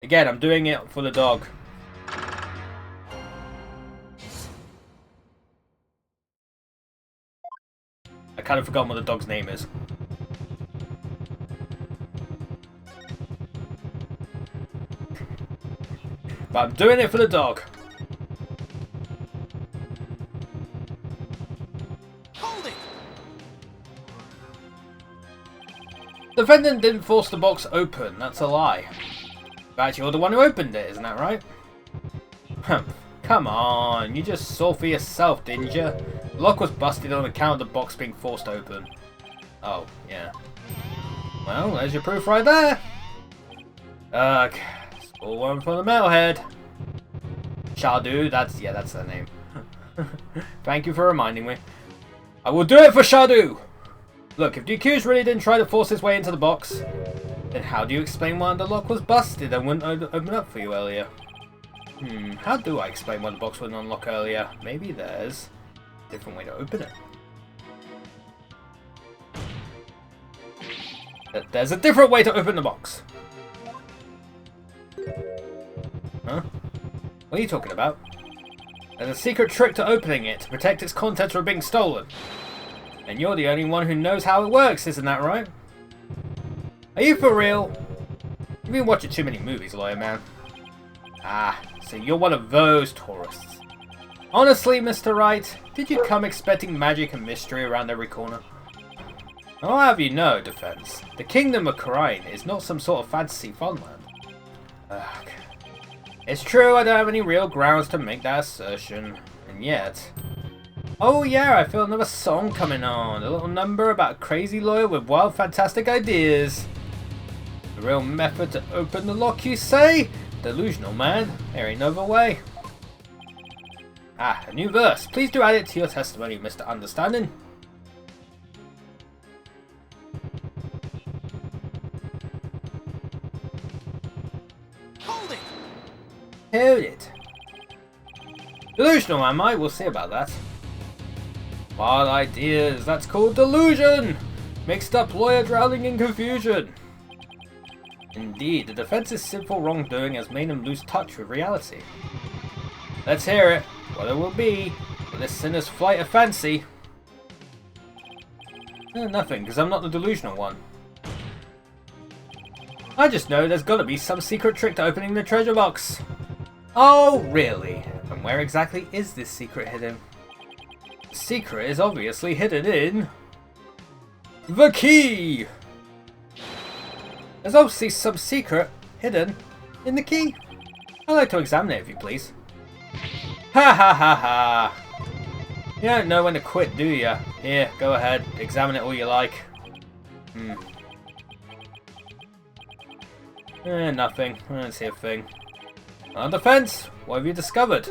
Again, I'm doing it for the dog. I kind of forgot what the dog's name is. But I'm doing it for the dog. Hold it! The defendant didn't force the box open. That's a lie. In fact, you're the one who opened it, isn't that right? Come on, you just saw for yourself, didn't you? The lock was busted on account of the box being forced open. Oh, yeah. Well, there's your proof right there. Ugh. Small one for the metalhead. Shadu, that's their name. Thank you for reminding me. I will do it for Shadu! Look, if the accused really didn't try to force his way into the box, then how do you explain why the lock was busted and wouldn't open up for you earlier? How do I explain why the box wouldn't unlock earlier? Maybe there's a different way to open it. There's a different way to open the box. Huh? What are you talking about? There's a secret trick to opening it to protect its contents from being stolen. And you're the only one who knows how it works, isn't that right? Are you for real? You've been watching too many movies, lawyer man. Ah, so you're one of those tourists. Honestly, Mr. Wright, did you come expecting magic and mystery around every corner? I'll have you know, Defense, the Kingdom of Wright is not some sort of fantasy funland. Ugh. It's true, I don't have any real grounds to make that assertion, and yet... Oh yeah, I feel another song coming on, a little number about a crazy lawyer with wild fantastic ideas. The real method to open the lock, you say? Delusional man, there ain't no other way. Ah, a new verse, please do add it to your testimony, Mr. Understanding. Hold it! Hold it. Delusional am I? We'll see about that. Wild ideas, that's called delusion! Mixed up lawyer drowning in confusion. Indeed, the defense's sinful wrongdoing has made him lose touch with reality. Let's hear it. What it will be for this sinner's flight of fancy. Nothing, because I'm not the delusional one. I just know there's got to be some secret trick to opening the treasure box. Oh, really? And where exactly is this secret hidden? The secret is obviously hidden in... the key! There's obviously some secret hidden in the key. I'd like to examine it if you please. Ha ha ha ha! You don't know when to quit, do ya? Here, go ahead, examine it all you like. Nothing. I don't see a thing. On defense, what have you discovered?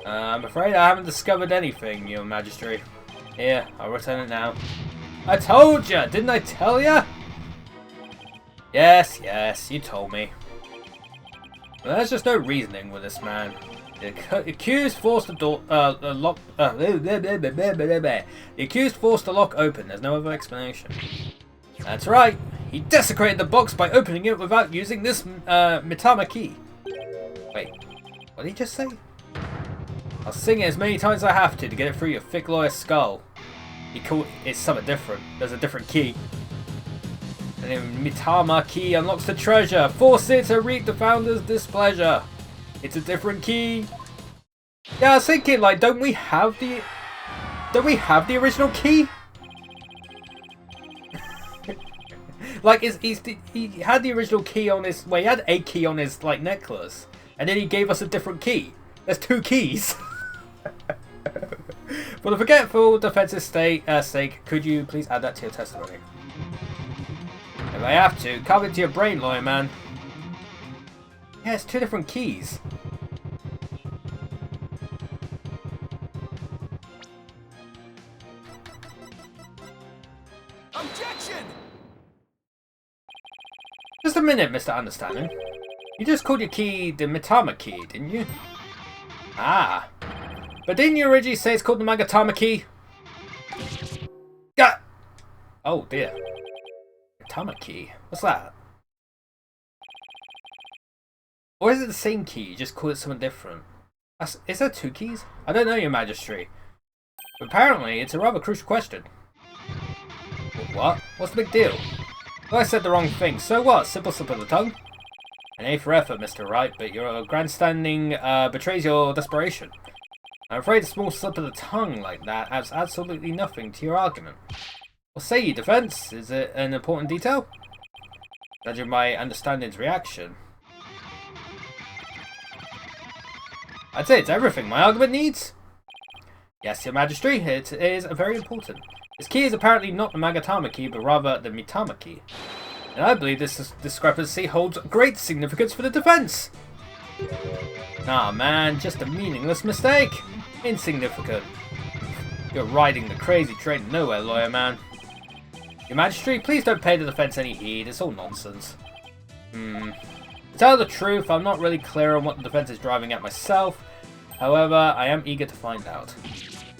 I'm afraid I haven't discovered anything, Your Majesty. Here, I'll return it now. I told ya! Didn't I tell ya? Yes, yes, you told me. Well, there's just no reasoning with this man. The accused forced the door, lock. The accused forced the lock open. There's no other explanation. That's right. He desecrated the box by opening it without using this Mitama key. Wait, what did he just say? I'll sing it as many times as I have to get it through your thick lawyer skull. It's something different. There's a different key. And then Mitama key unlocks the treasure. Force it to reap the founder's displeasure. It's a different key. Yeah, I was thinking, like, don't we have the original key? Like, he had the original key on his... Well, he had a key on his, like, necklace. And then he gave us a different key. There's two keys. For the forgetful defense's sake, could you please add that to your testimony? If I have to, carve it to your brain, lawyer man. Yeah, it's two different keys. Objection! Just a minute, Mr. Understanding. You just called your key the Mitama key, didn't you? Ah. But didn't you originally say it's called the Magatama key? Got. Oh dear. Mitama key? What's that? Or is it the same key? You just call it something different? Is there two keys? I don't know, Your Majesty. But apparently, it's a rather crucial question. What? What's the big deal? Well, I said the wrong thing. So what? Simple slip of the tongue? An A for effort, Mr. Wright, but your grandstanding betrays your desperation. I'm afraid a small slip of the tongue like that adds absolutely nothing to your argument. What say you, defense? Is it an important detail? Judging by understanding's reaction, I'd say it's everything my argument needs. Yes, your majesty, it is very important. This key is apparently not the Magatama key, but rather the Mitama key. And I believe this discrepancy holds great significance for the defense. Nah, man, just a meaningless mistake. Insignificant. You're riding the crazy train to nowhere, lawyer man. Your majesty, please don't pay the defense any heed. It's all nonsense. To tell the truth, I'm not really clear on what the defense is driving at myself. However, I am eager to find out.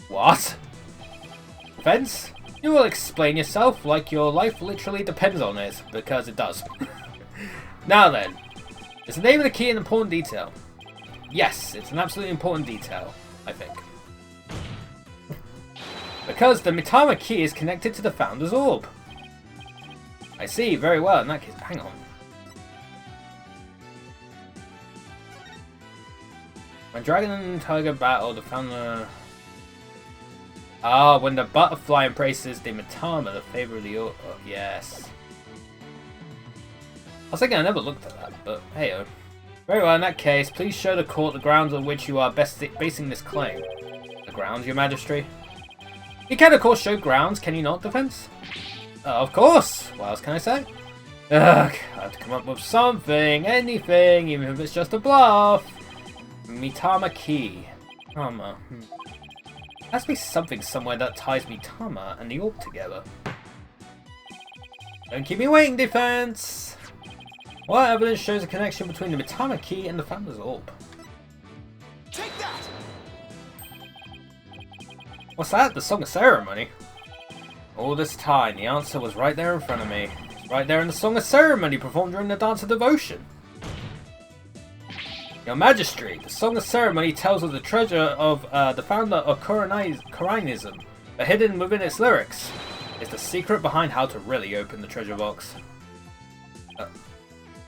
What? Defense? You will explain yourself like your life literally depends on it, because it does. Now then, is the name of the key an important detail? Yes, it's an absolutely important detail, I think. Because the Mitama key is connected to the Founder's Orb. I see, very well, in that case, hang on. When Dragon and Tiger battle, the Founder... Ah, when the butterfly embraces the Mitama, the favor of the orb. Oh, yes. I was thinking I never looked at that, but hey-oh. Very well, in that case, please show the court the grounds on which you are basing this claim. The grounds, your majesty? You can, of course, show grounds, can you not, defense? Of course! What else can I say? Ugh, I have to come up with something, anything, even if it's just a bluff. Mitama key. Mitama. There has to be something somewhere that ties Mitama and the orb together. Don't keep me waiting, defense! What evidence shows a connection between the Mitama key and the Founder's Orb? Take that! What's that? The Song of Ceremony? All this time, the answer was right there in front of me. Right there in the Song of Ceremony performed during the Dance of Devotion. Your Majesty, the Song of Ceremony tells of the treasure of the founder of Koreanism, but hidden within its lyrics is the secret behind how to really open the treasure box.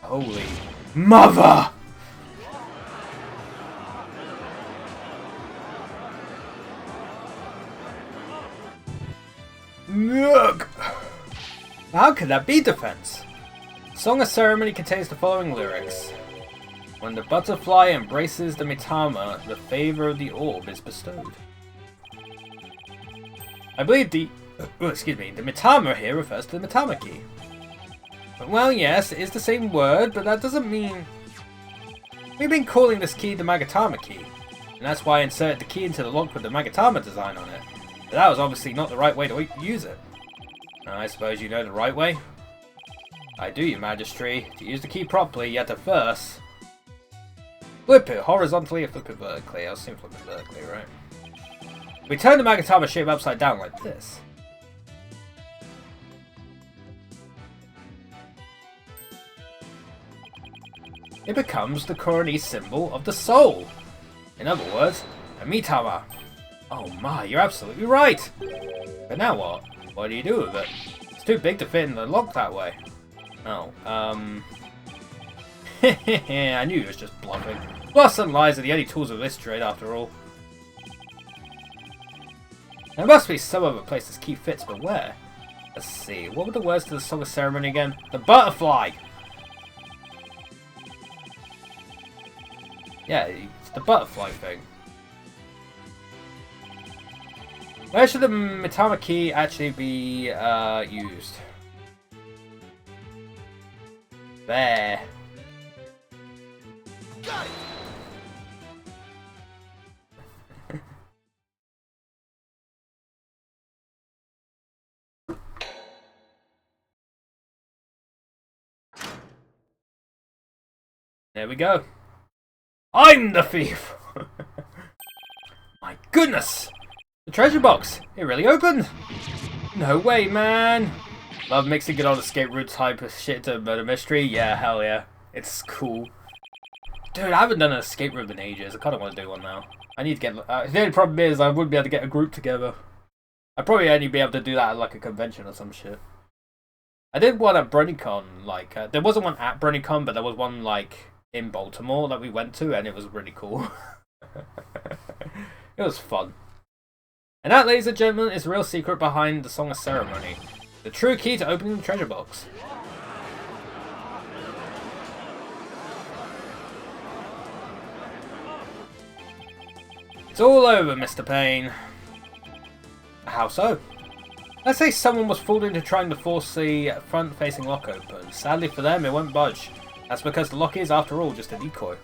Holy mother! Look! How could that be, defense? Song of Ceremony contains the following lyrics. When the butterfly embraces the Mitama, the favor of the orb is bestowed. I believe the Mitama here refers to the Mitama key. Well, yes, it is the same word, but that doesn't mean... We've been calling this key the Magatama key, and that's why I inserted the key into the lock with the Magatama design on it. But that was obviously not the right way to use it. I suppose you know the right way? I do, your majesty. To use the key properly, you have to first... flip it horizontally or flip it vertically. I'll soon flip it vertically, right? We turn the Magatama shape upside down like this. It becomes the Koronese symbol of the soul. In other words, a Mitama. Oh my, you're absolutely right. But now what? What do you do with it? It's too big to fit in the lock that way. Oh, I knew he was just bluffing. Bluffs and lies are the only tools of this trade, after all. There must be some other place this key fits, but where? Let's see, what were the words to the Song of Ceremony again? The butterfly! Yeah, it's the butterfly thing. Where should the Mitama key actually be used? There. Got it! There we go. I'm the thief! My goodness! The treasure box! It really opened! No way, man! Love mixing it on escape route type of shit to murder mystery. Yeah, hell yeah. It's cool. Dude, I haven't done an escape room in ages. I kind of want to do one now. I need to get... the only problem is I wouldn't be able to get a group together. I'd probably only be able to do that at like a convention or some shit. I did one at BronyCon, like, there wasn't one at BronyCon, but there was one, like, in Baltimore that we went to, and it was really cool. It was fun. And that, ladies and gentlemen, is the real secret behind the Song of Ceremony. The true key to opening the treasure box. It's all over, Mr. Payne. How so? Let's say someone was fooled into trying to force the front-facing lock open. Sadly for them, it won't budge. That's because the lock is, after all, just a decoy.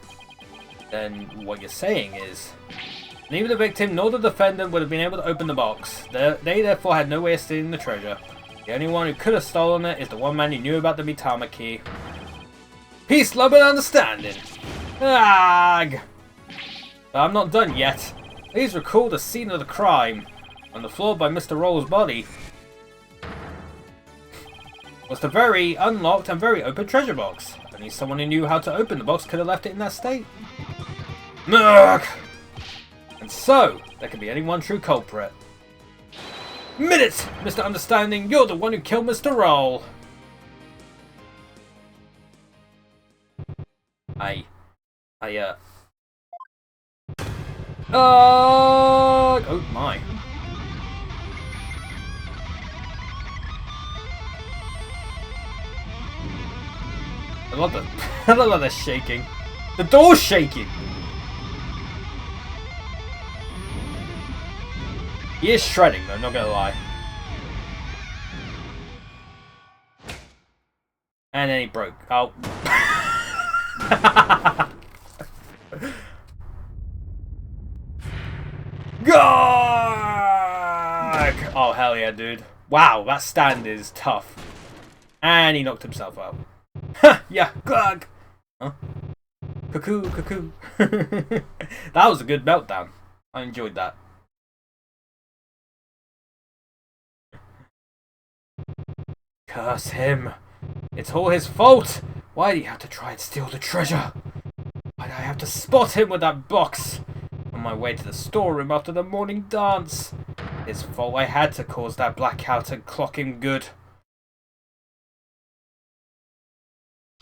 Then what you're saying is, neither the victim nor the defendant would have been able to open the box. They therefore had no way of stealing the treasure. The only one who could have stolen it is the one man who knew about the Mitama key. Peace, love, and understanding. Ag! But I'm not done yet. Please recall the scene of the crime. On the floor by Mr. Roll's body was the very unlocked and very open treasure box. Only someone who knew how to open the box could have left it in that state. Murk! And so, there can be only one true culprit. Minute! Mr. Understanding, you're the one who killed Mr. Roll! Oh my. I love the shaking. The door's shaking! He is shredding though, not gonna lie. And then he broke. Oh. Gog! Oh, hell yeah, dude. Wow, that stand is tough. And he knocked himself out. Ha! Yeah, gog! Huh? Cuckoo, cuckoo. That was a good meltdown. I enjoyed that. Curse him. It's all his fault. Why did he have to try and steal the treasure? Why did I have to spot him with that box? On my way to the storeroom after the morning dance. His fault I had to cause that blackout and clock him good.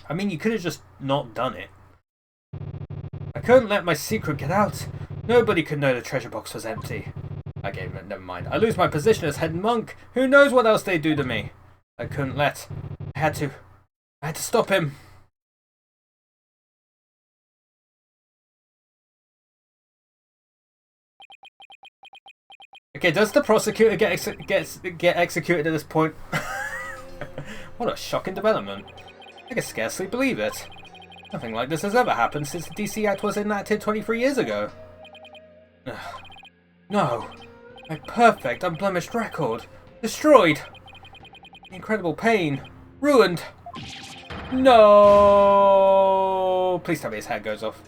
I mean, you could have just not done it. I couldn't let my secret get out. Nobody could know the treasure box was empty. I gave him it, never mind. I lose my position as head monk. Who knows what else they'd do to me? I couldn't let. I had to stop him. Okay, does the prosecutor get executed at this point? What a shocking development. I can scarcely believe it. Nothing like this has ever happened since the DC Act was enacted 23 years ago. No. My perfect, unblemished record. Destroyed. Incredible pain. Ruined. No. Please tell me his head goes off.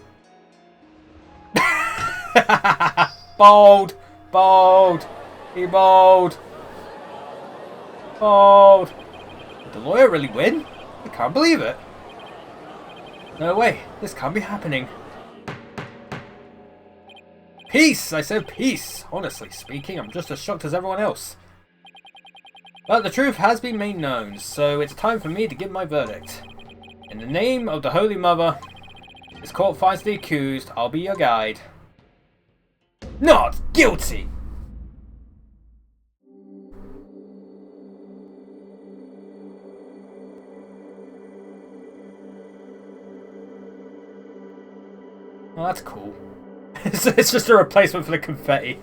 Bold. Bold. Be bold. Bold. Did the lawyer really win? I can't believe it. No way. This can't be happening. Peace! I said peace. Honestly speaking, I'm just as shocked as everyone else. But the truth has been made known, so it's time for me to give my verdict. In the name of the Holy Mother, this court finds the accused. I'll be your guide. Not guilty! Well, that's cool. It's just a replacement for the confetti.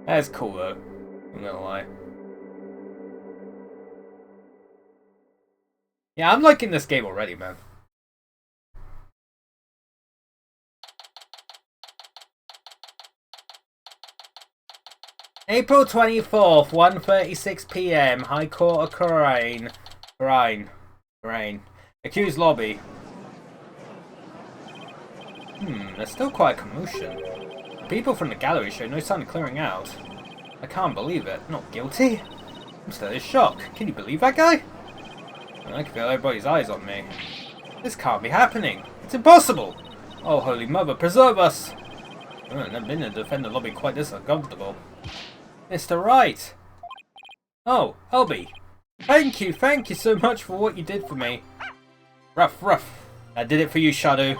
That's cool though. I'm not gonna lie. Yeah, I'm liking this game already, man. April 24th, 1:36 PM, High Court of Crane. Accused lobby. There's still quite a commotion. The people from the gallery show no sign of clearing out. I can't believe it. Not guilty? I'm still in shock. Can you believe that guy? I can feel everybody's eyes on me. This can't be happening. It's impossible. Oh, Holy Mother, preserve us. I've never been in a defender lobby quite this uncomfortable. Mr. Wright. Oh, Elby. Thank you so much for what you did for me. Ruff. I did it for you, Shadow.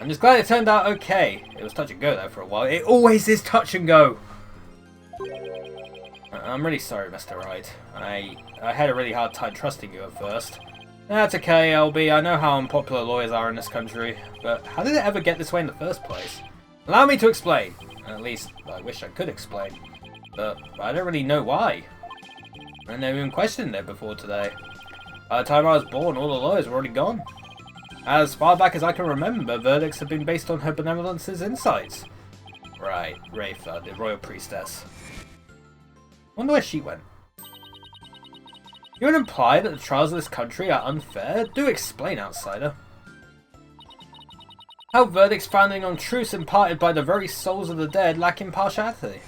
I'm just glad it turned out okay. It was touch and go though for a while. It always is touch and go. I'm really sorry, Mr. Wright. I had a really hard time trusting you at first. That's okay, LB. I know how unpopular lawyers are in this country, but how did it ever get this way in the first place? Allow me to explain. At least, I wish I could explain. But I don't really know why. I never even questioned it before today. By the time I was born, all the lawyers were already gone. As far back as I can remember, verdicts have been based on her benevolence's insights. Right, Wraitha, the royal priestess. Wonder where she went. You would imply that the trials of this country are unfair? Do explain, outsider. How verdicts founding on truths imparted by the very souls of the dead lack impartiality.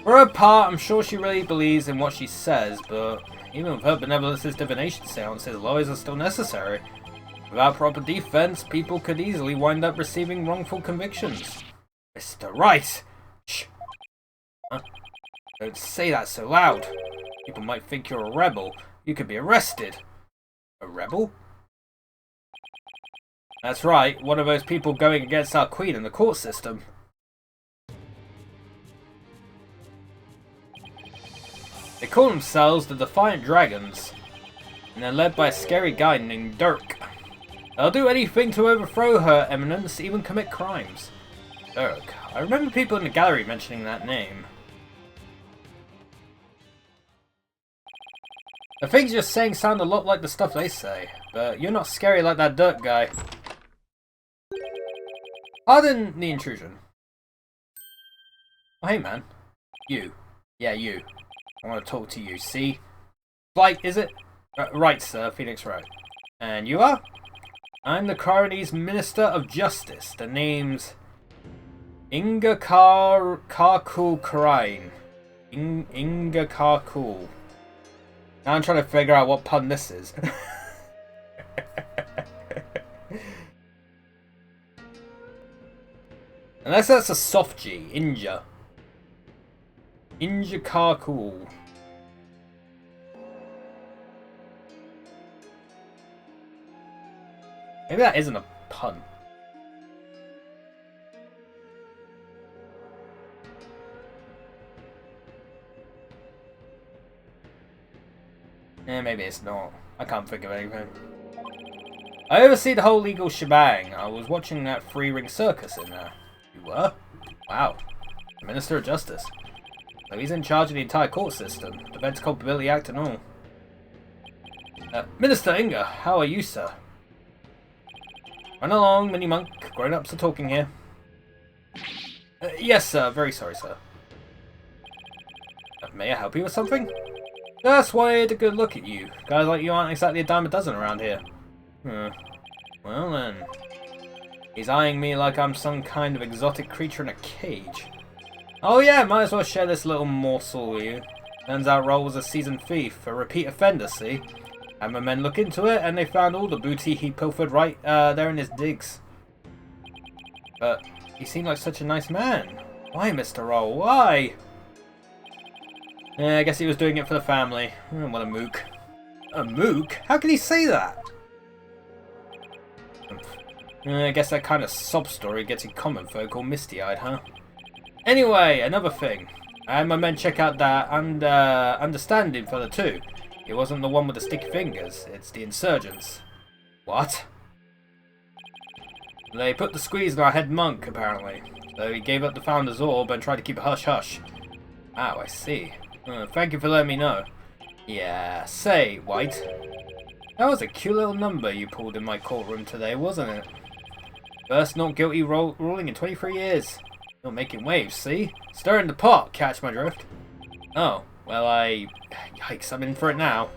For her part, I'm sure she really believes in what she says, but even with her benevolence's divination seances, lawyers are still necessary. Without proper defense, people could easily wind up receiving wrongful convictions. Mr. Wright! Shh! Huh? Don't say that so loud. People might think you're a rebel. You could be arrested. A rebel? That's right, one of those people going against our queen in the court system. They call themselves the Defiant Dragons, and they're led by a scary guy named Dirk. They'll do anything to overthrow her eminence, even commit crimes. Dirk. I remember people in the gallery mentioning that name. The things you're saying sound a lot like the stuff they say, but you're not scary like that Dirk guy. Pardon the intrusion. Oh, hey man. You. Yeah, you. I want to talk to you, see? Flight, is it? Right, sir, Phoenix Wright. And you are? I'm the colony's Minister of Justice. The name's Inga Karkul Karain. Inga Karkul. Now I'm trying to figure out what pun this is. Unless that's a soft G. Inja. Inja Karkul. Maybe that isn't a pun. Maybe it's not. I can't think of anything. I oversee the whole legal shebang. I was watching that three-ring circus in there. You were? Wow. The Minister of Justice. So he's in charge of the entire court system. Defense Culpability Act and all. Minister Inga, how are you, sir? Run along, Mini Monk. Grown-ups are talking here. Yes, sir. Very sorry, sir. May I help you with something? That's why I had a good look at you. Guys like you aren't exactly a dime a dozen around here. Well then. He's eyeing me like I'm some kind of exotic creature in a cage. Oh yeah, might as well share this little morsel with you. Turns out Roll was a seasoned thief, a repeat offender, see? Had my men look into it, and they found all the booty he pilfered right there in his digs. But he seemed like such a nice man. Why, Mr. Roll? Why? Yeah, I guess he was doing it for the family. What a mook. A mook? How can he say that? I guess that kind of sob story gets you common folk all misty-eyed, huh? Anyway, another thing. I had my men check out that understanding fella too. It wasn't the one with the sticky fingers, it's the insurgents. What? They put the squeeze on our head monk, apparently. So he gave up the Founder's Orb and tried to keep it hush-hush. Oh, I see. Thank you for letting me know. Yeah, say, White. That was a cute little number you pulled in my courtroom today, wasn't it? First not guilty ruling in 23 years. You're making waves, see? Stirring the pot, catch my drift. Oh, well yikes, I'm in for it now.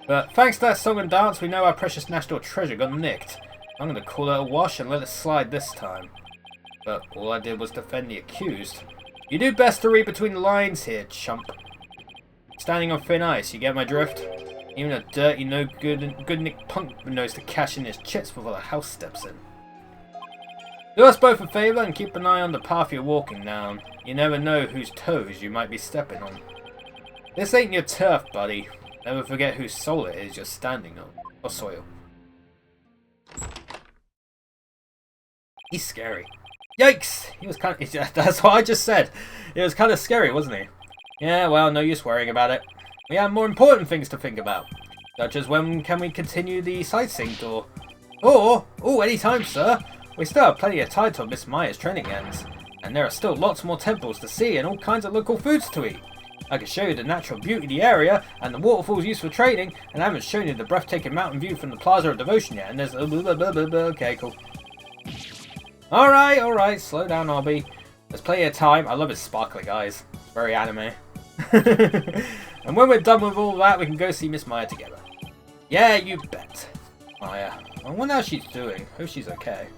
But thanks to that song and dance, we know our precious national treasure got nicked. I'm gonna call it a wash and let it slide this time. But all I did was defend the accused. You do best to read between the lines here, chump. Standing on thin ice, you get my drift? Even a dirty, no-good Nick punk knows to cash in his chips before the house steps in. Do us both a favour and keep an eye on the path you're walking down. You never know whose toes you might be stepping on. This ain't your turf, buddy. Never forget whose soul it is you're standing on. Or soil. He's scary. Yikes! He was kind of... That's what I just said. It was kind of scary, wasn't he? Yeah, well, no use worrying about it. We have more important things to think about. Such as when can we continue the sightseeing tour? Or, anytime, sir. We still have plenty of time till Miss Maya's training ends. And there are still lots more temples to see and all kinds of local foods to eat. I can show you the natural beauty of the area and the waterfalls used for training, and I haven't shown you the breathtaking mountain view from the Plaza of Devotion yet, and there's... Okay, cool. Alright, slow down, Obby. There's plenty of time. I love his sparkly eyes. Very anime. And when we're done with all that, we can go see Miss Maya together. Yeah, you bet. Maya. I wonder how she's doing. Hope she's okay.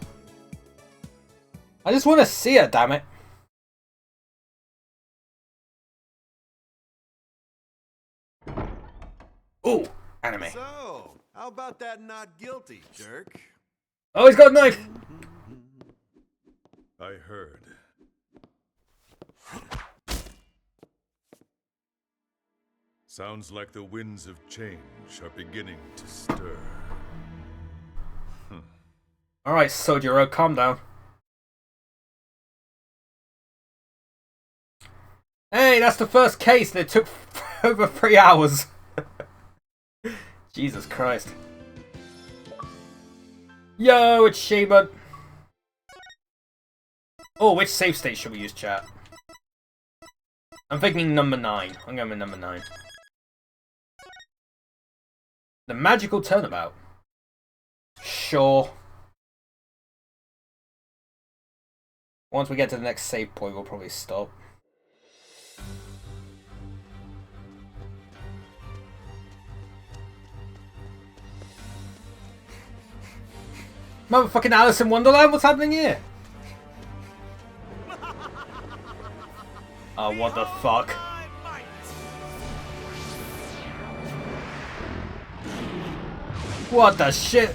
I just want to see her, damn it. Ooh, anime. So, how about that not guilty, jerk? Oh, he's got a knife! I heard. Sounds like the winds of change are beginning to stir. Alright, Sojiro, calm down. Hey, that's the first case that took over 3 hours. Jesus Christ. Yo, it's Sheba. Oh, which save state should we use, chat? I'm thinking number 9. I'm going with number 9. The magical turnabout. Sure. Once we get to the next save point, we'll probably stop. Motherfucking Alice in Wonderland, what's happening here? Oh, what the fuck? What the shit?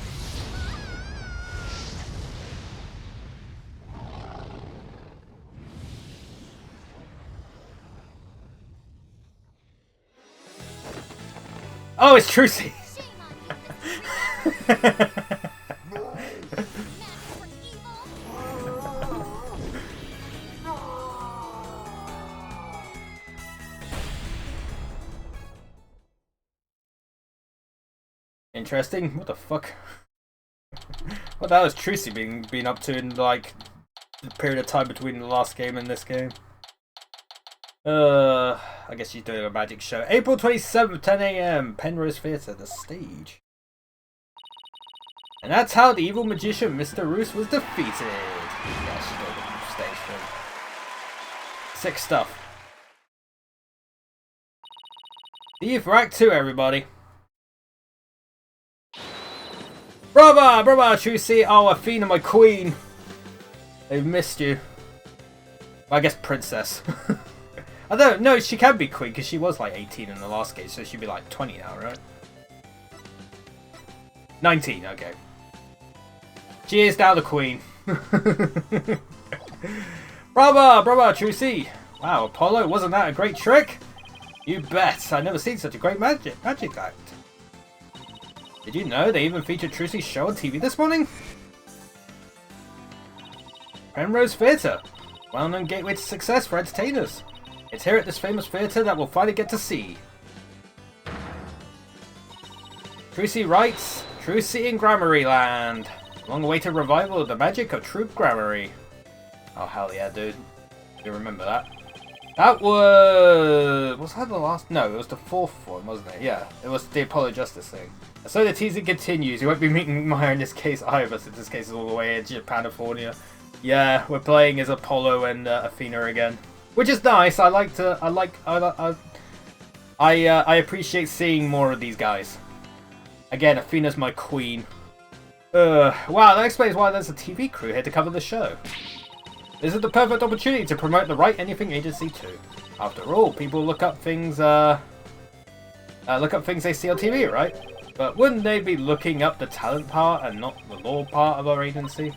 Oh, it's Trucy! Interesting. What the fuck? What the hell is Trucy been up to in, like, the period of time between the last game and this game? I guess she's doing a magic show. April 27th, 10 AM, Penrose Theatre, the stage. And that's how the evil magician Mr. Roos was defeated. Yeah, she's doing the stage thing. Sick stuff. Thief for Act 2, everybody. Brava, brava, Trucy. Oh, Athena, my queen. They've missed you. Well, I guess princess. I don't know, she can be queen because she was like 18 in the last game, so she'd be like 20 now, right? 19, okay. She is now the queen. Brava, brava, Trucy. Wow, Apollo, wasn't that a great trick? You bet. I've never seen such a great magic act. Did you know they even featured Trucy's show on TV this morning? Penrose Theatre. Well-known gateway to success for entertainers. It's here at this famous theatre that we'll finally get to see. Trucy writes, Trucy in Gramarye Land. Long-awaited revival of the magic of Troop Gramarye. Oh, hell yeah, dude. You remember that? That was that the last? No, it was the 4th one, wasn't it? Yeah, it was the Apollo Justice thing. So the teasing continues. You won't be meeting Maya in this case either, since this case is all the way in Japanifornia. Yeah, we're playing as Apollo and Athena again, which is nice. I appreciate seeing more of these guys. Again, Athena's my queen. Wow, that explains why there's a TV crew here to cover the show. This is the perfect opportunity to promote the Wright Anything Agency too. After all, people look up things they see on TV, right? But wouldn't they be looking up the talent part and not the law part of our agency?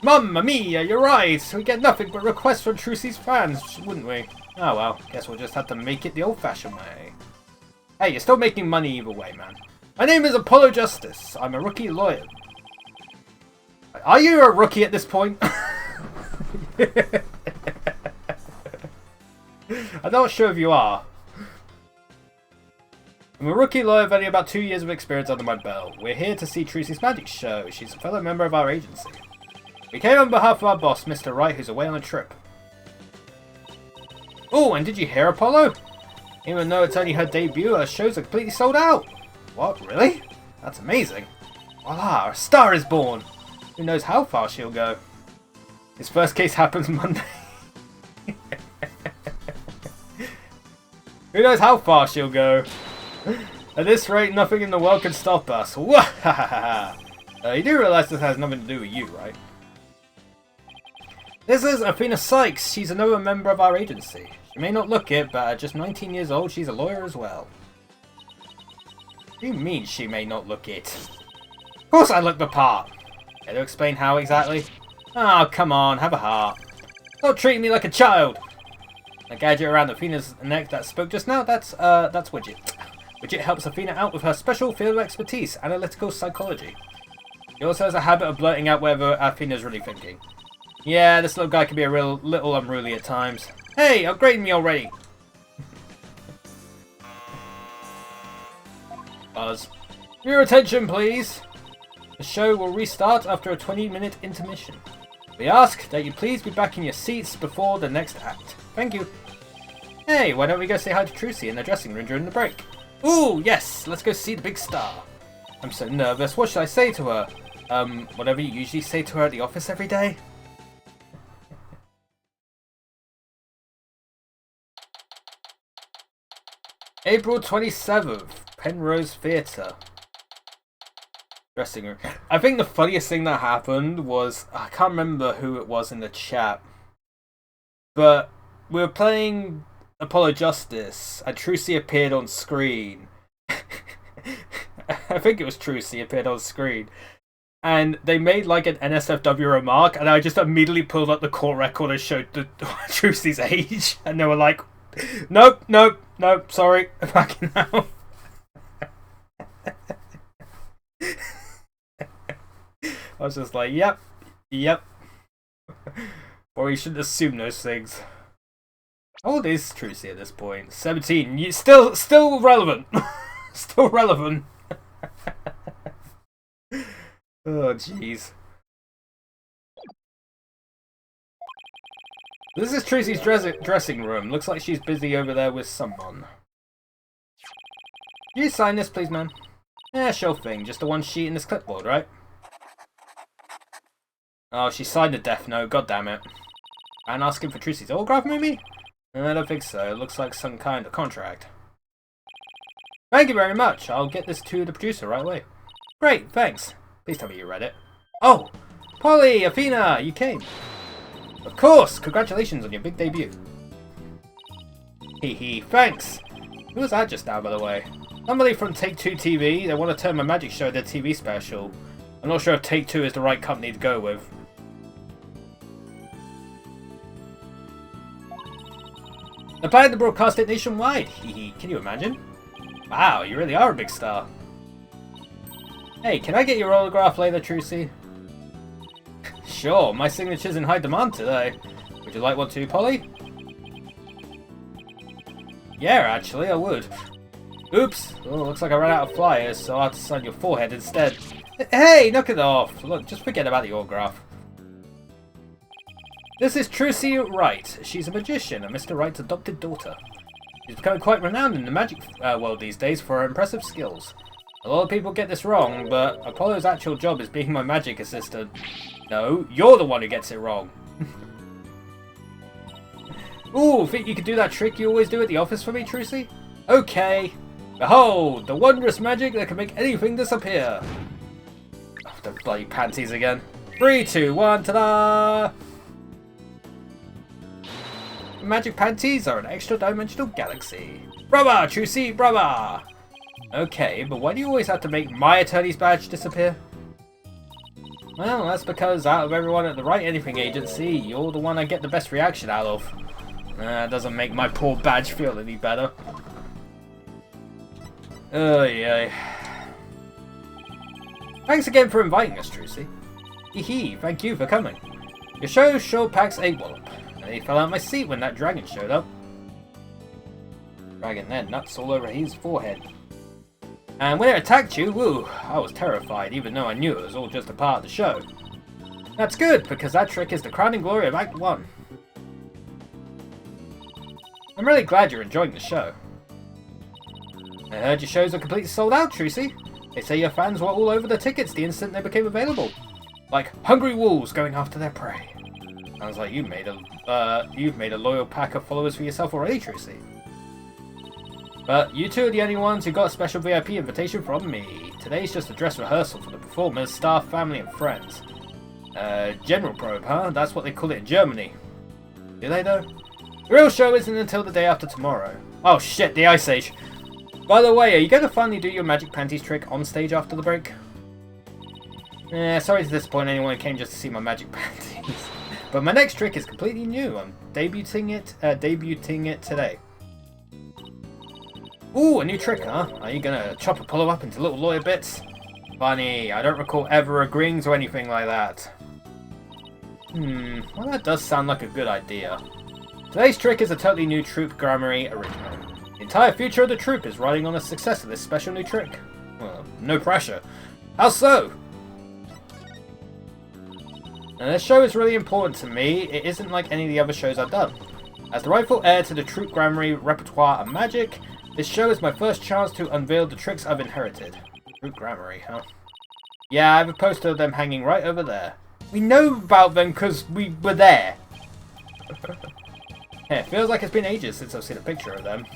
Mamma mia, you're right. We get nothing but requests from Trucy's fans, wouldn't we? Oh well, guess we'll just have to make it the old-fashioned way. Hey, you're still making money either way, man. My name is Apollo Justice. I'm a rookie lawyer. Are you a rookie at this point? I'm not sure if you are. I'm a rookie lawyer with only about 2 years of experience under my belt. We're here to see Trucy's magic show. She's a fellow member of our agency. We came on behalf of our boss, Mr. Wright, who's away on a trip. Oh, and did you hear, Apollo? Even though it's only her debut, her shows are completely sold out. What, really? That's amazing. Voila, a star is born. Who knows how far she'll go. His first case happens Monday. Who knows how far she'll go. At this rate, nothing in the world can stop us. You do realize this has nothing to do with you, right? This is Athena Sykes. She's another member of our agency. She may not look it, but at just 19 years old, she's a lawyer as well. What do you mean she may not look it? Of course I look the part. Can you explain how exactly? Oh, come on, have a heart. Don't treat me like a child. The gadget around Athena's neck that spoke just now, that's Widget. Widget helps Athena out with her special field of expertise, analytical psychology. She also has a habit of blurting out whatever Athena's really thinking. Yeah, this little guy can be a little unruly at times. Hey, upgrade me already! Buzz. Your attention, please! The show will restart after a 20-minute intermission. We ask that you please be back in your seats before the next act. Thank you. Hey, why don't we go say hi to Trucy in the dressing room during the break? Ooh, yes! Let's go see the big star. I'm so nervous. What should I say to her? Whatever you usually say to her at the office every day? April 27th, Penrose Theatre. Dressing room. I think the funniest thing that happened was, I can't remember who it was in the chat, but we were playing Apollo Justice and Trucy appeared on screen. I think it was Trucy appeared on screen. And they made like an NSFW remark, and I just immediately pulled up the court record and showed Trucy's age, and they were like, nope, sorry, backing out. I was just like, yep. Or you shouldn't assume those things. How old is Trucy at this point? 17. Still relevant. Still relevant. Oh, jeez. This is Trucy's dressing room. Looks like she's busy over there with someone. Can you sign this, please, man? Yeah, sure thing. Just the one sheet in this clipboard, right? Oh, she signed a death note. God damn it. And asking for Trucy's autograph, maybe? I don't think so. It looks like some kind of contract. Thank you very much. I'll get this to the producer right away. Great, thanks. Please tell me you read it. Oh! Polly, Athena, you came. Of course! Congratulations on your big debut. Hee, thanks! Who was that just now, by the way? Somebody from Take-Two TV. They want to turn my magic show into a TV special. I'm not sure if Take-Two is the right company to go with. They're planning to broadcast it nationwide. Hee, can you imagine? Wow, you really are a big star. Hey, can I get your autograph later, Trucy? Sure, my signature's in high demand today. Would you like one too, Polly? Yeah, actually, I would. Oops. Oh, looks like I ran out of flyers, so I'll have to sign your forehead instead. Hey, knock it off. Look, just forget about the autograph. This is Trucy Wright. She's a magician and Mr. Wright's adopted daughter. She's becoming quite renowned in the magic world these days for her impressive skills. A lot of people get this wrong, but Apollo's actual job is being my magic assistant. No, you're the one who gets it wrong. Ooh, think you could do that trick you always do at the office for me, Trucy? Okay. Behold, the wondrous magic that can make anything disappear. Oh, the bloody panties again. 3, 2, 1, ta-da! Magic panties are an extra-dimensional galaxy. Brother, Trucy, brother! Okay, but why do you always have to make my attorney's badge disappear? Well, that's because out of everyone at the Wright Anything Agency, you're the one I get the best reaction out of. That doesn't make my poor badge feel any better. Oh, yeah. Thanks again for inviting us, Trucy. Hee, thank you for coming. Your show sure packs a wallop. And he fell out my seat when that dragon showed up. Dragon then nuts all over his forehead. And when it attacked you, woo, I was terrified, even though I knew it was all just a part of the show. That's good, because that trick is the crowning glory of Act 1. I'm really glad you're enjoying the show. I heard your shows are completely sold out, Trucy. They say your fans were all over the tickets the instant they became available. Like hungry wolves going after their prey. Sounds like you've made a loyal pack of followers for yourself already, Trucy. But you two are the only ones who got a special VIP invitation from me. Today's just a dress rehearsal for the performers, staff, family and friends. General probe, huh? That's what they call it in Germany. Do they though? The real show isn't until the day after tomorrow. Oh shit, the Ice Age. By the way, are you going to finally do your magic panties trick on stage after the break? Sorry to disappoint anyone who came just to see my magic panties. But my next trick is completely new. I'm debuting it today. Ooh, a new trick, huh? Are you gonna chop Apollo up into little lawyer bits? Funny, I don't recall ever agreeing to anything like that. Well that does sound like a good idea. Today's trick is a totally new Troop Grammary original. The entire future of the troop is riding on the success of this special new trick. Well, no pressure. How so? And this show is really important to me. It isn't like any of the other shows I've done. As the rightful heir to the Troop Grammary repertoire and magic, this show is my first chance to unveil the tricks I've inherited. Troop Grammary, huh? Yeah, I have a poster of them hanging right over there. We know about them because we were there. It feels like it's been ages since I've seen a picture of them.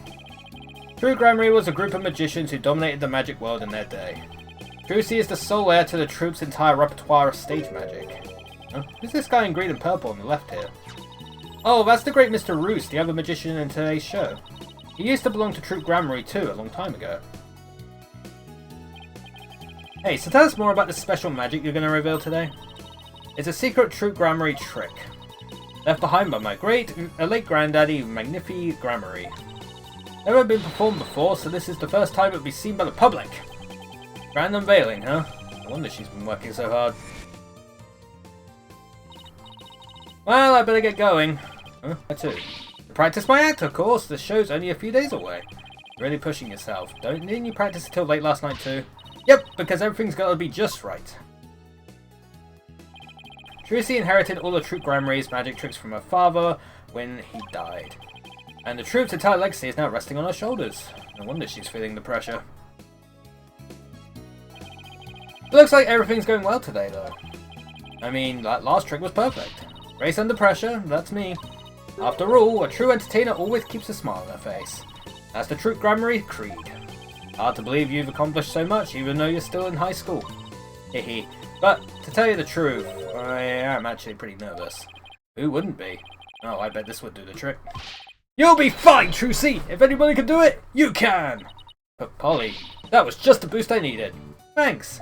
Troop Grammary was a group of magicians who dominated the magic world in their day. Trucy is the sole heir to the troop's entire repertoire of stage magic. Oh, who's this guy in green and purple on the left here? Oh, that's the great Mr. Roos, the other magician in today's show. He used to belong to Troop Grammary too, a long time ago. Hey, so tell us more about the special magic you're going to reveal today. It's a secret Troop Grammary trick. Left behind by my late granddaddy, Magnifi Grammary. Never been performed before, so this is the first time it'll be seen by the public. Grand unveiling, huh? No wonder she's been working so hard. Well, I better get going. Huh? Where to? To practice my act, of course. The show's only a few days away. Really pushing yourself. Didn't you practice until late last night too? Yep, because everything's got to be just right. Trucy inherited all the Troop Grammary's magic tricks from her father when he died. And the troop's entire legacy is now resting on her shoulders. No wonder she's feeling the pressure. It looks like everything's going well today though. I mean, that last trick was perfect. Race under pressure, that's me. After all, a true entertainer always keeps a smile on her face. That's the Troop Grammary creed. Hard to believe you've accomplished so much even though you're still in high school. Hehe. But, to tell you the truth, I am actually pretty nervous. Who wouldn't be? Oh, I bet this would do the trick. You'll be fine, Trucy! If anybody can do it, you can! But Polly, that was just the boost I needed. Thanks.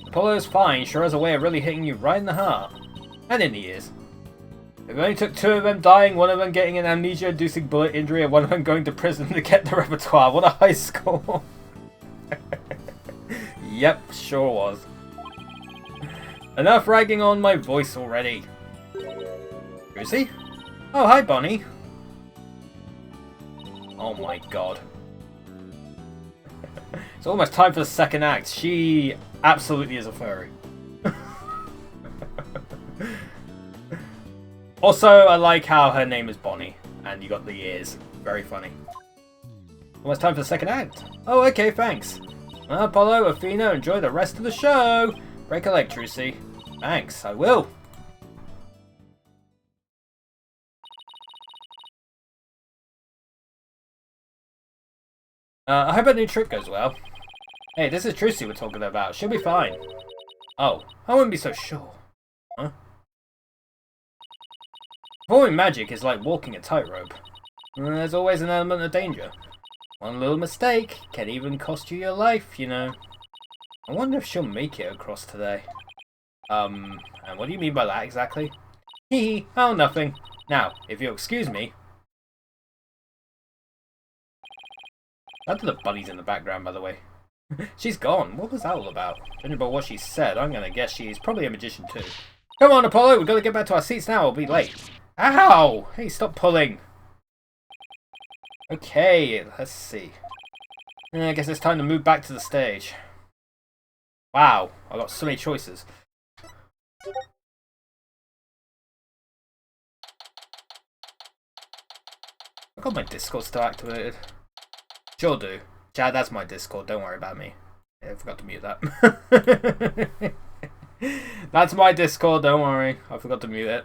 Apollo's fine sure has a way of really hitting you right in the heart. And in the ears. It only took two of them dying, one of them getting an amnesia-inducing bullet injury, and one of them going to prison to get the repertoire. What a high score! Yep, sure was. Enough ragging on my voice already. Trucy? Oh, hi, Bonnie. Oh my god. It's almost time for the second act. She absolutely is a furry. Also, I like how her name is Bonnie, and you got the ears. Very funny. Almost time for the second act. Oh, okay, thanks. Apollo, Athena, enjoy the rest of the show. Break a leg, Trucy. Thanks, I will. I hope a new trick goes well. Hey, this is Trucy we're talking about. She'll be fine. Oh, I wouldn't be so sure. Huh? Performing magic is like walking a tightrope. There's always an element of danger. One little mistake can even cost you your life, you know. I wonder if she'll make it across today. And what do you mean by that exactly? Hee, oh, nothing. Now, if you'll excuse me. That to the bunnies in the background, by the way. She's gone. What was that all about? Judging by what she said, I'm gonna guess she's probably a magician too. Come on, Apollo, we've got to get back to our seats now, we'll be late. Ow! Hey, stop pulling. Okay, let's see. I guess it's time to move back to the stage. Wow, I got so many choices. I got my Discord still activated. Sure do. Chad, that's my Discord, don't worry about me. Yeah, I forgot to mute that. That's my Discord, don't worry. I forgot to mute it.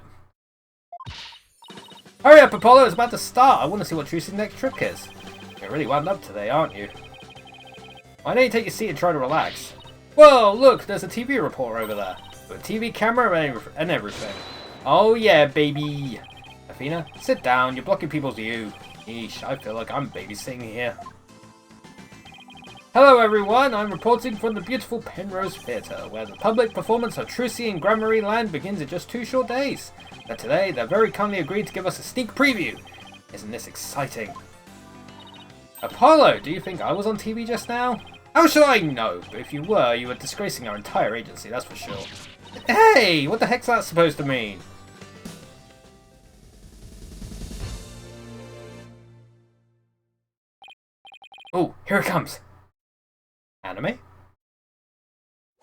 Hurry up, Apollo, it's about to start. I want to see what Trucy's next trick is. You're really wound up today, aren't you? Why don't you take your seat and try to relax? Whoa, look, there's a TV reporter over there. With a TV camera and everything. Oh yeah, baby. Athena, sit down, you're blocking people's view. Yeesh, I feel like I'm babysitting here. Hello everyone, I'm reporting from the beautiful Penrose Theatre, where the public performance of Trucy in Gramarye Land begins in just 2 short days. But today, they're very kindly agreed to give us a sneak preview. Isn't this exciting? Apollo, do you think I was on TV just now? How should I know? But if you were disgracing our entire agency, that's for sure. Hey, what the heck's that supposed to mean? Oh, here it comes. Anime?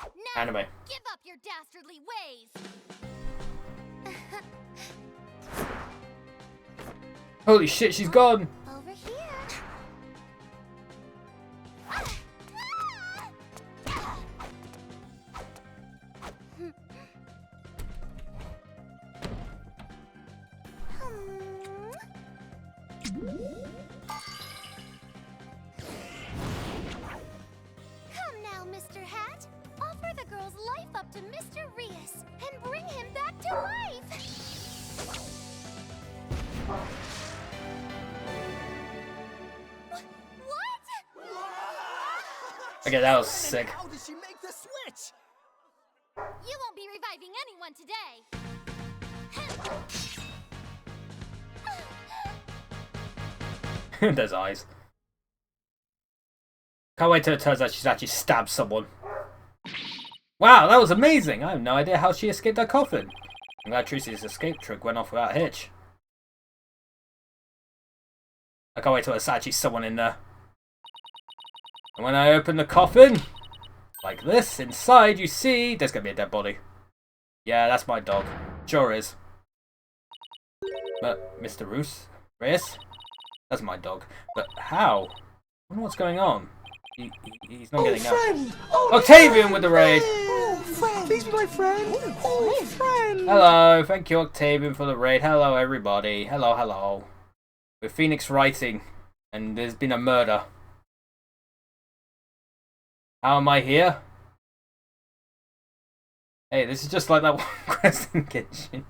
Now, Anime. give up your dastardly ways. Holy shit, she's gone. Over here. Come now, Mr. Hat. Offer the girl's life up to Mr. Rias and bring him back to life. Okay, that was sick. How did she make the switch? You won't be reviving anyone today. There's eyes. Can't wait till it turns out she's actually stabbed someone. Wow, that was amazing! I have no idea how she escaped that coffin. I'm glad Trucy's escape trick went off without a hitch. I can't wait till there's actually someone in there. And when I open the coffin, like this, inside you see there's gonna be a dead body. Yeah, that's my dog. Sure is. But Mr. Rias? That's my dog. But how? I wonder what's going on. He's not getting up. Octavian with the raid! Oh, friend! Please be my friend! Oh, friend! Hello, thank you Octavian for the raid. Hello everybody. Hello, hello. We're Phoenix writing, and there's been a murder. How am I here? Hey, this is just like that one Crescent Kitchen.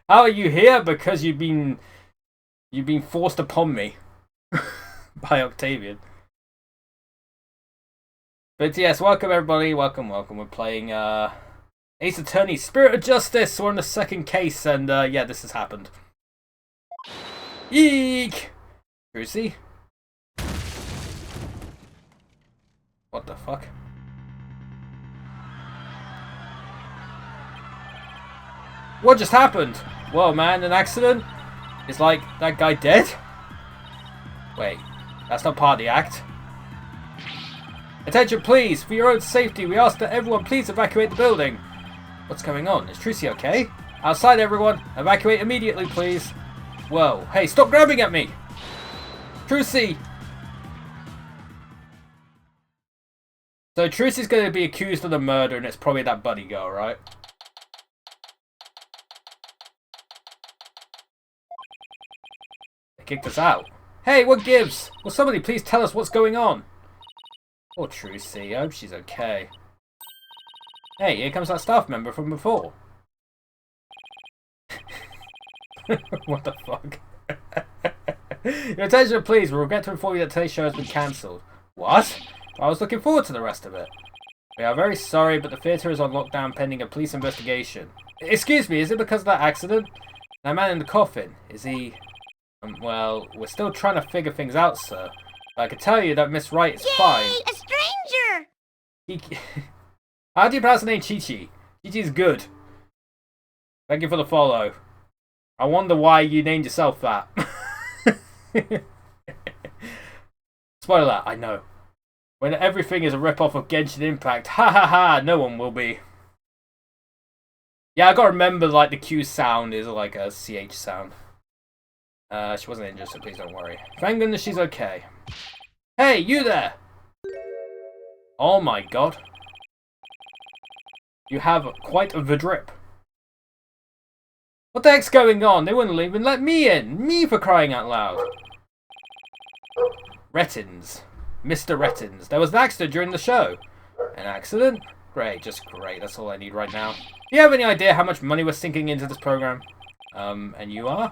How are you here? Because you've been forced upon me by Octavian. But yes, welcome everybody. Welcome. We're playing Ace Attorney, Spirit of Justice. We're on the second case, and yeah, this has happened. Eek! Trucy? What the fuck? What just happened? Whoa, man, an accident? Is like that guy dead? Wait, that's not part of the act. Attention please, for your own safety, we ask that everyone please evacuate the building. What's going on? Is Trucy okay? Outside everyone, evacuate immediately please. Whoa, hey, stop grabbing at me! Trucy! So Trucy's going to be accused of the murder, and it's probably that bunny girl, right? They kicked us out. Hey, what gives? Will somebody please tell us what's going on? Poor Trucy, I hope she's okay. Hey, here comes that staff member from before. What the fuck? Your attention please, we regret to inform you that today's show has been cancelled. What? I was looking forward to the rest of it. We are very sorry, but the theatre is on lockdown pending a police investigation. Excuse me, is it because of that accident? That man in the coffin, is he... well, we're still trying to figure things out, sir. But I can tell you that Miss Wright is fine. A stranger! How do you pronounce the name Chi-Chi? Chi-Chi's good. Thank you for the follow. I wonder why you named yourself that. Spoiler, I know. When everything is a rip-off of Genshin Impact, ha ha ha, no one will be. Yeah, I gotta remember, like, the Q sound is like a CH sound. She wasn't injured, so please don't worry. Thank goodness she's okay. Hey, you there! Oh my god. You have quite the drip. What the heck's going on? They wouldn't even let me in! Me for crying out loud! Rettins. Mr. Rettins. There was an accident during the show. An accident? Great, just great. That's all I need right now. Do you have any idea how much money we're sinking into this program? And you are?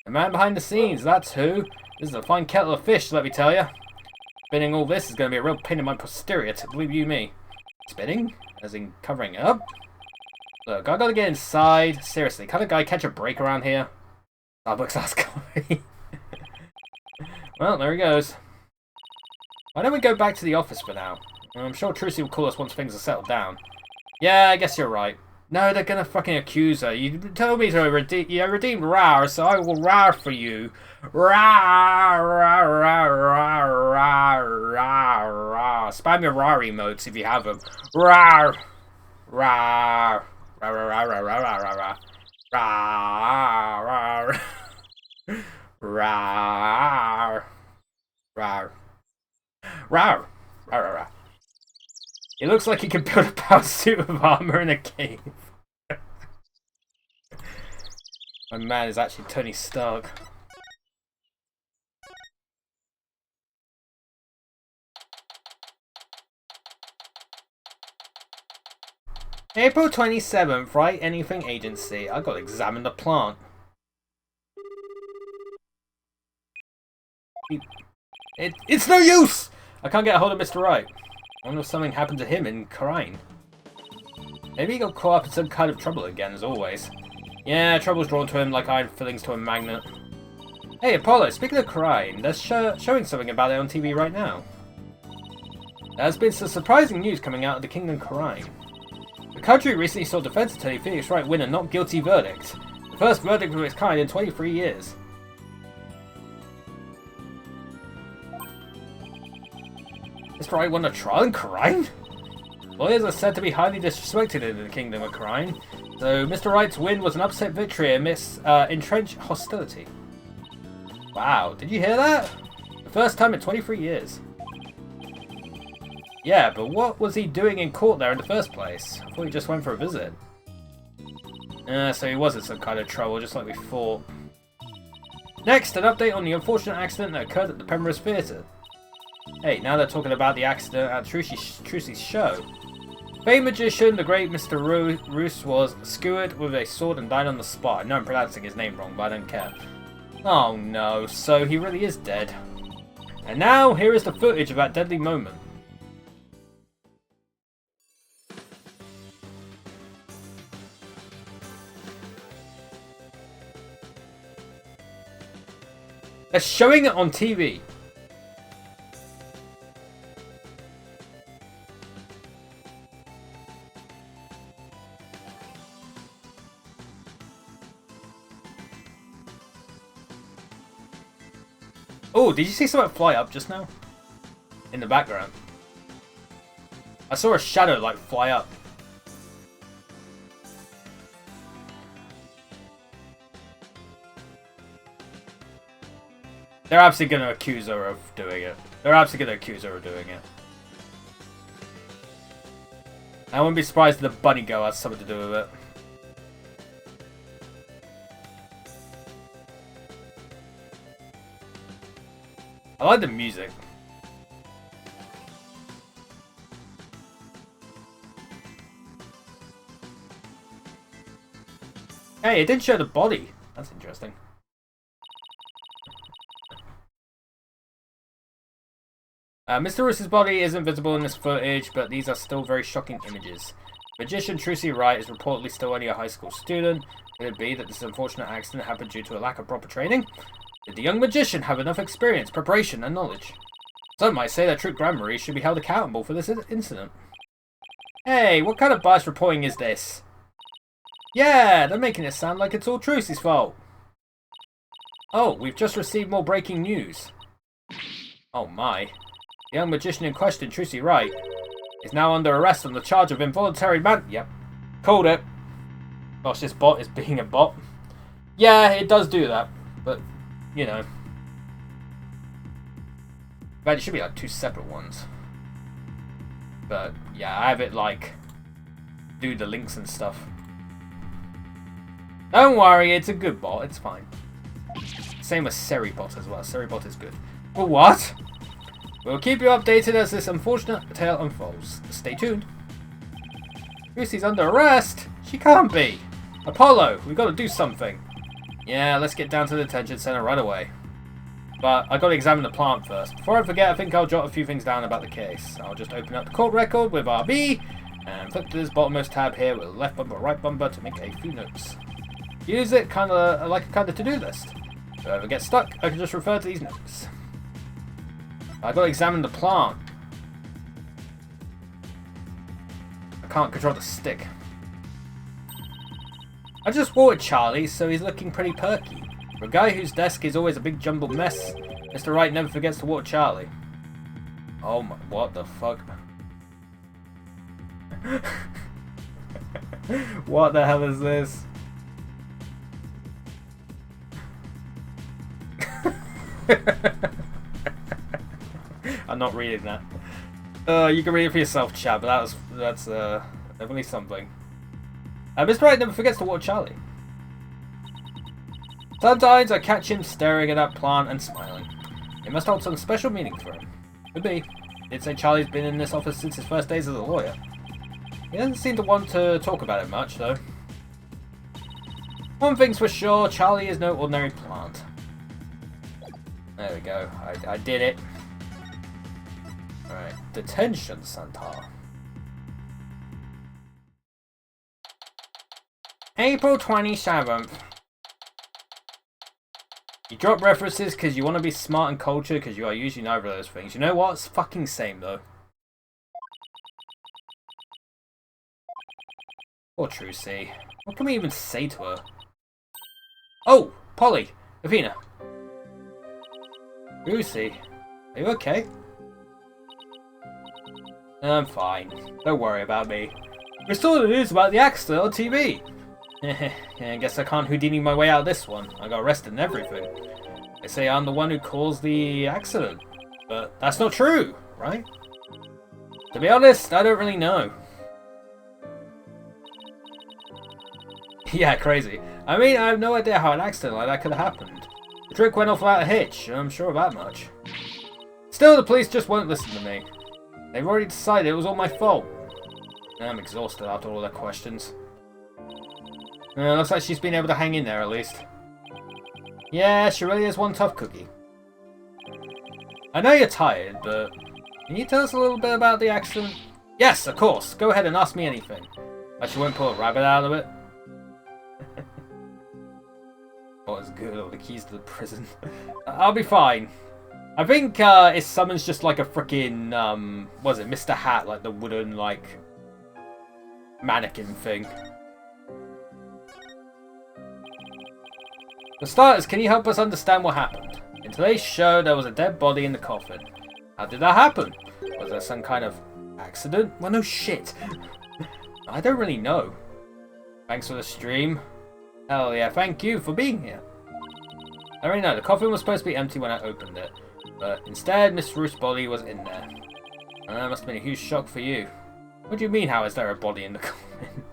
The man behind the scenes, that's who. This is a fine kettle of fish, let me tell you. Spinning all this is going to be a real pain in my posterior, believe you me. Spinning? As in covering it up? Look, I gotta get inside. Seriously, can't a guy catch a break around here? Starbucks ass coffee. Well, there he goes. Why don't we go back to the office for now? I'm sure Trucy will call us once things are settled down. Yeah, I guess you're right. No, they're gonna fucking accuse her. You told me to redeem Rar, so I will Rar for you. Rar, rar, rar, rar, rar, rar, rar. Spam your Rar emotes if you have them. Rar, rar, rar, rar, rar, rar, rar, rar, rar, rar, rar, rar, rar. It looks like he can build a power suit of armor in a cave. My man is actually Tony Stark. April 27th, Wright Anything Agency. I gotta examine the plant. It's no use! I can't get a hold of Mr. Wright. I wonder if something happened to him in Karine. Maybe he got caught up in some kind of trouble again, as always. Yeah, trouble's drawn to him like iron fillings to a magnet. Hey, Apollo, speaking of Karine, they're showing something about it on TV right now. There's been some surprising news coming out of the Kingdom Karine. The country recently saw defense attorney Phoenix Wright win a not guilty verdict. The first verdict of its kind in 23 years. Mr. Wright won a trial in Karine? Lawyers are said to be highly disrespected in the Kingdom of Karine, so Mr. Wright's win was an upset victory amidst entrenched hostility. Wow, did you hear that? The first time in 23 years. Yeah, but what was he doing in court there in the first place? I thought he just went for a visit. So he was in some kind of trouble, just like we thought. Next, an update on the unfortunate accident that occurred at the Penrose Theatre. Hey, now they're talking about the accident at Trucy's show. Famed magician, the great Mr. Roos was skewered with a sword and died on the spot. I know I'm pronouncing his name wrong, but I don't care. Oh no, so he really is dead. And now, here is the footage of that deadly moment. They're showing it on TV. Oh, did you see something fly up just now? In the background. I saw a shadow like fly up. They're absolutely going to accuse her of doing it. They're absolutely going to accuse her of doing it. I wouldn't be surprised if the bunny girl has something to do with it. I like the music. Hey, it didn't show the body. That's interesting. Mr. Roos's body isn't visible in this footage, but these are still very shocking images. Magician Trucy Wright is reportedly still only a high school student. Could it be that this unfortunate accident happened due to a lack of proper training? Did the young magician have enough experience, preparation, and knowledge? Some might say that True Grandmarie should be held accountable for this incident. Hey, what kind of biased reporting is this? Yeah, they're making it sound like it's all Trucy's fault. Oh, we've just received more breaking news. Oh my. The young magician in question, Trucy Wright, is now under arrest on the charge of involuntary Yep. Called it. Gosh, this bot is being a bot. Yeah, it does do that. But, you know. But it should be like 2 separate ones. But, yeah, I have it like do the links and stuff. Don't worry, it's a good bot. It's fine. Same with Seribot as well. Seribot is good. But what? We'll keep you updated as this unfortunate tale unfolds. Stay tuned. Lucy's under arrest? She can't be. Apollo, we gotta do something. Yeah, let's get down to the detention center right away. But I gotta examine the plant first. Before I forget, I think I'll jot a few things down about the case. I'll just open up the court record with RB and flip to this bottommost tab here with left bumper, right bumper to make a few notes. Use it like a kind of to-do list. If I ever get stuck, I can just refer to these notes. I gotta examine the plant. I can't control the stick. I just watered Charlie, so he's looking pretty perky. For a guy whose desk is always a big jumbled mess, Mr. Wright never forgets to water Charlie. Oh my, what the fuck? What the hell is this? I'm not reading that. You can read it for yourself, chat, but that's definitely something. Mr. Wright never forgets to water Charlie. Sometimes I catch him staring at that plant and smiling. It must hold some special meaning for him. Could be. He'd say Charlie's been in this office since his first days as a lawyer. He doesn't seem to want to talk about it much, though. One thing's for sure, Charlie is no ordinary plant. There we go. I did it. Alright. Detention Center. April 27th. You drop references because you want to be smart and cultured because you are usually neither of those things. You know what? It's fucking same though. Poor Trucy. What can we even say to her? Oh! Polly! Avina! Trucy, are you okay? I'm fine. Don't worry about me. We saw the news about the accident on TV. I guess I can't Houdini my way out of this one. I got arrested and everything. They say I'm the one who caused the accident. But that's not true, right? To be honest, I don't really know. Yeah, crazy. I mean, I have no idea how an accident like that could have happened. The trick went off without a hitch, I'm sure of that much. Still, the police just won't listen to me. They've already decided it was all my fault. I'm exhausted after all their questions. Looks like she's been able to hang in there at least. Yeah, she really is one tough cookie. I know you're tired, but can you tell us a little bit about the accident? Yes, of course. Go ahead and ask me anything. Like she won't pull a rabbit out of it. What is good? All the keys to the prison. I'll be fine. I think it summons just like a freaking what is it, Mr. Hat, like the wooden like mannequin thing. For starters, can you help us understand what happened? In today's show, there was a dead body in the coffin. How did that happen? Was there some kind of accident? Well, no shit. I don't really know. Thanks for the stream. Hell yeah, thank you for being here. I already know, the coffin was supposed to be empty when I opened it. But instead, Miss Ruth's body was in there. That must have been a huge shock for you. What do you mean, how is there a body in the coffin?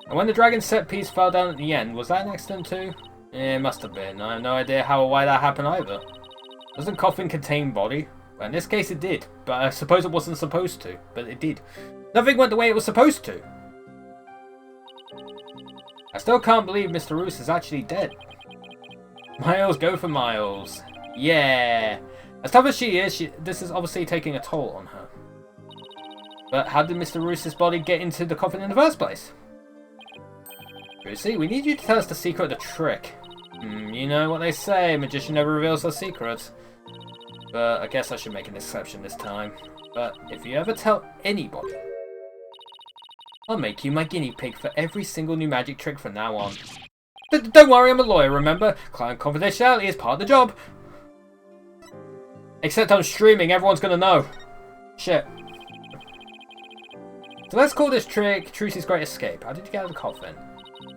And when the dragon set piece fell down at the end, was that an accident too? It must have been. I have no idea how or why that happened either. Doesn't coffin contain body? Well, in this case it did, but I suppose it wasn't supposed to, but it did. Nothing went the way it was supposed to. I still can't believe Mr. Roos is actually dead. Miles go for miles. Yeah. As tough as she is, this is obviously taking a toll on her. But how did Mr. Roos's body get into the coffin in the first place? Trucy, we need you to tell us the secret of the trick. You know what they say, a magician never reveals their secrets. But I guess I should make an exception this time. But if you ever tell anybody, I'll make you my guinea pig for every single new magic trick from now on. Don't worry, I'm a lawyer, remember? Client confidentiality is part of the job. Except I'm streaming, everyone's gonna know. Shit. So let's call this trick Trucy's Great Escape. How did you get out of the coffin?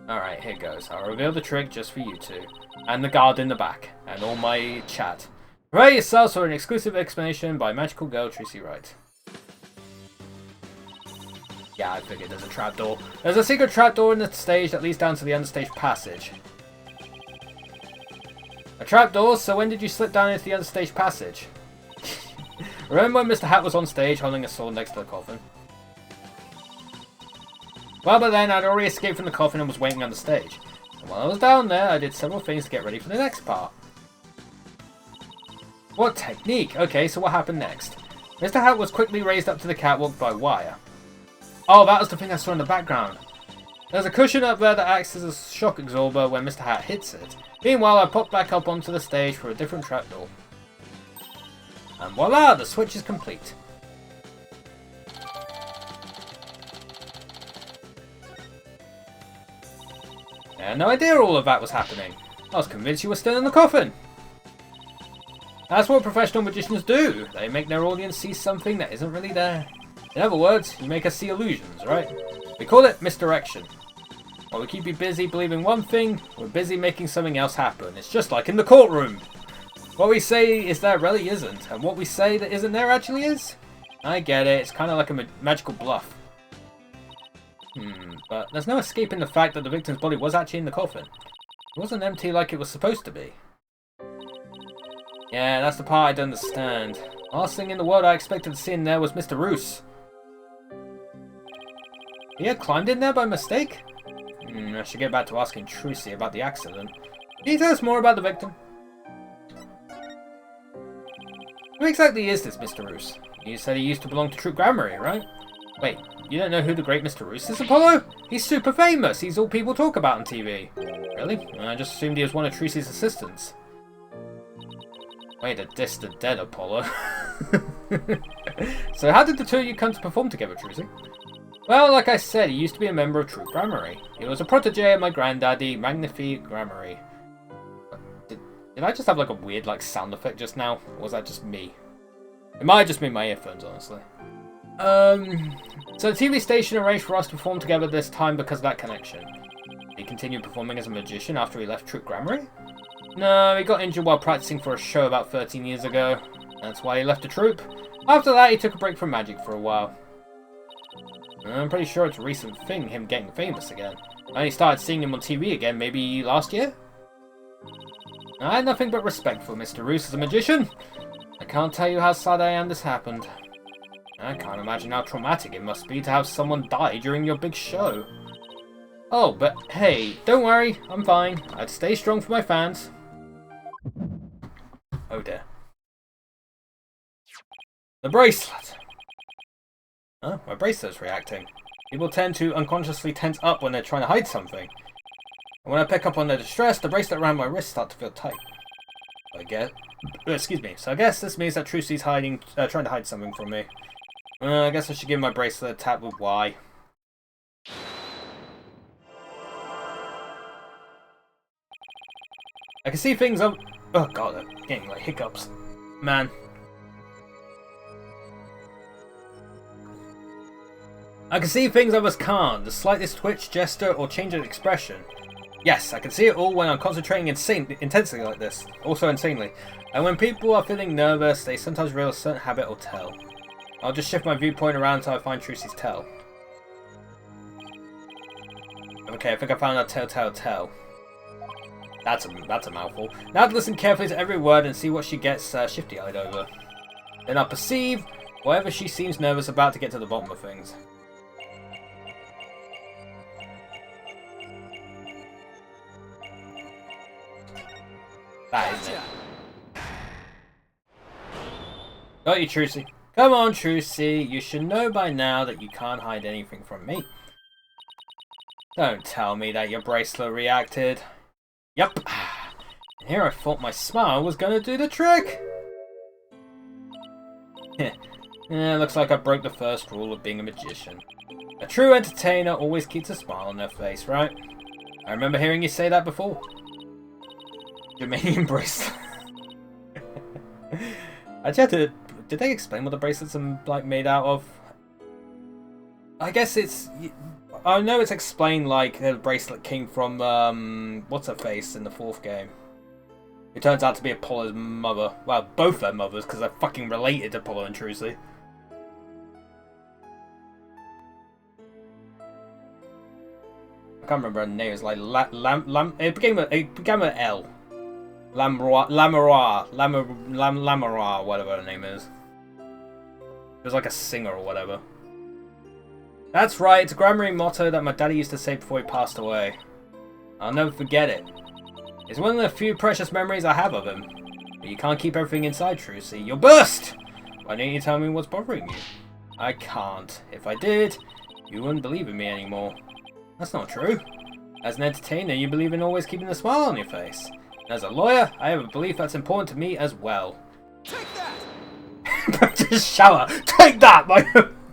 Alright, here goes. I'll reveal the trick just for you two. And the guard in the back. And all my chat. Prepare yourselves for an exclusive explanation by magical girl Trucy Wright. Yeah, I figured there's a trapdoor. There's a secret trapdoor in the stage that leads down to the understage passage. A trapdoor? So when did you slip down into the understage passage? Remember when Mr. Hat was on stage holding a sword next to the coffin? Well, but then I'd already escaped from the coffin and was waiting on the stage. And while I was down there, I did several things to get ready for the next part. What technique? Okay, so what happened next? Mr. Hat was quickly raised up to the catwalk by wire. Oh, that was the thing I saw in the background. There's a cushion up there that acts as a shock absorber when Mr. Hat hits it. Meanwhile, I popped back up onto the stage for a different trapdoor. And voila, the switch is complete. I had no idea all of that was happening. I was convinced you were still in the coffin. That's what professional magicians do. They make their audience see something that isn't really there. In other words, you make us see illusions, right? We call it misdirection. While we keep you busy believing one thing, we're busy making something else happen. It's just like in the courtroom. What we say is there really isn't, and what we say that isn't there actually is. I get it, it's kind of like a magical bluff. But there's no escaping the fact that the victim's body was actually in the coffin. It wasn't empty like it was supposed to be. Yeah, that's the part I don't understand. Last thing in the world I expected to see in there was Mr. Roos. He had climbed in there by mistake? I should get back to asking Trucy about the accident. Can you tell us more about the victim? Who exactly is this Mr. Roos? You said he used to belong to Troop Grammary, right? Wait, you don't know who the great Mr. Roos is, Apollo? He's super famous. He's all people talk about on TV. Really? I just assumed he was one of Trucy's assistants. Way to diss the dead, Apollo. So how did the two of you come to perform together, Trucy? Well, like I said, he used to be a member of Troop Grammary. He was a protege of my granddaddy, Magnifique Grammary. Did I just have like a weird sound effect just now? Or was that just me? It might have just been my earphones, honestly. So the TV station arranged for us to perform together this time because of that connection. He continued performing as a magician after he left Troop Grammary? No, he got injured while practicing for a show about 13 years ago. That's why he left the troupe. After that, he took a break from magic for a while. I'm pretty sure it's a recent thing, him getting famous again. I only started seeing him on TV again maybe last year? I had nothing but respect for Mr. Roos as a magician. I can't tell you how sad I am this happened. I can't imagine how traumatic it must be to have someone die during your big show. Oh, but hey, don't worry, I'm fine. I'd stay strong for my fans. Oh dear. The bracelet! Oh, my bracelet's reacting. People tend to unconsciously tense up when they're trying to hide something. And when I pick up on their distress, the bracelet around my wrist starts to feel tight. Excuse me. So I guess this means that Trucy's trying to hide something from me. I guess I should give my bracelet a tap with Y. I can see things up. Oh god, I'm getting hiccups. Man. I can see things others can't. The slightest twitch, gesture, or change of expression. Yes, I can see it all when I'm concentrating intensely like this. Also insanely. And when people are feeling nervous, they sometimes reveal a certain habit or tell. I'll just shift my viewpoint around until I find Trucy's tell. Okay, I think I found that tell. That's a mouthful. Now to listen carefully to every word and see what she gets shifty-eyed over. Then I'll perceive whatever she seems nervous about to get to the bottom of things. That is it. Got you, Trucy. Come on, Trucy. You should know by now that you can't hide anything from me. Don't tell me that your bracelet reacted. Yep. And here I thought my smile was gonna do the trick. Yeah, looks like I broke the first rule of being a magician. A true entertainer always keeps a smile on their face, right? I remember hearing you say that before. Germanium bracelet. I just had to... Did they explain what the bracelets are like made out of? I guess it's... I know it's explained like the bracelet came from, what's her face in the 4th game. It turns out to be Apollo's mother. Well, both their mothers, because they're fucking related to Apollo and Trucy. I can't remember her name. It was like it began with L. Lamarois, whatever her name is. It was like a singer or whatever. That's right, it's a grammary motto that my daddy used to say before he passed away. I'll never forget it. It's one of the few precious memories I have of him. But you can't keep everything inside, Trucy. You'll burst! Why don't you tell me what's bothering you? I can't. If I did, you wouldn't believe in me anymore. That's not true. As an entertainer, you believe in always keeping a smile on your face. And as a lawyer, I have a belief that's important to me as well. Take that! Just shower! Take that, my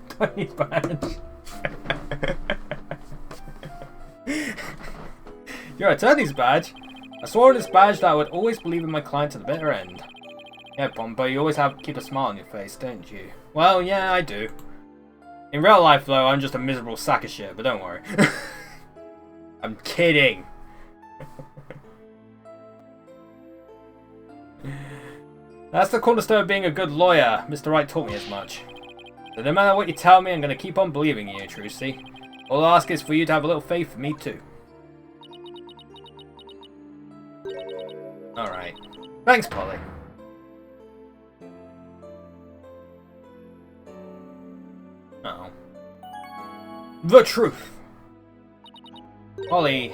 attorney's badge! Your attorney's badge? I swore on this badge that I would always believe in my client to the bitter end. Yeah, Bombo, you always keep a smile on your face, don't you? Well, yeah, I do. In real life, though, I'm just a miserable sack of shit, but don't worry. I'm kidding. That's the cornerstone of being a good lawyer. Mr. Wright taught me as much. So no matter what you tell me, I'm going to keep on believing you, Trucy. All I ask is for you to have a little faith in me, too. Alright. Thanks, Polly. Uh-oh. The truth! Polly,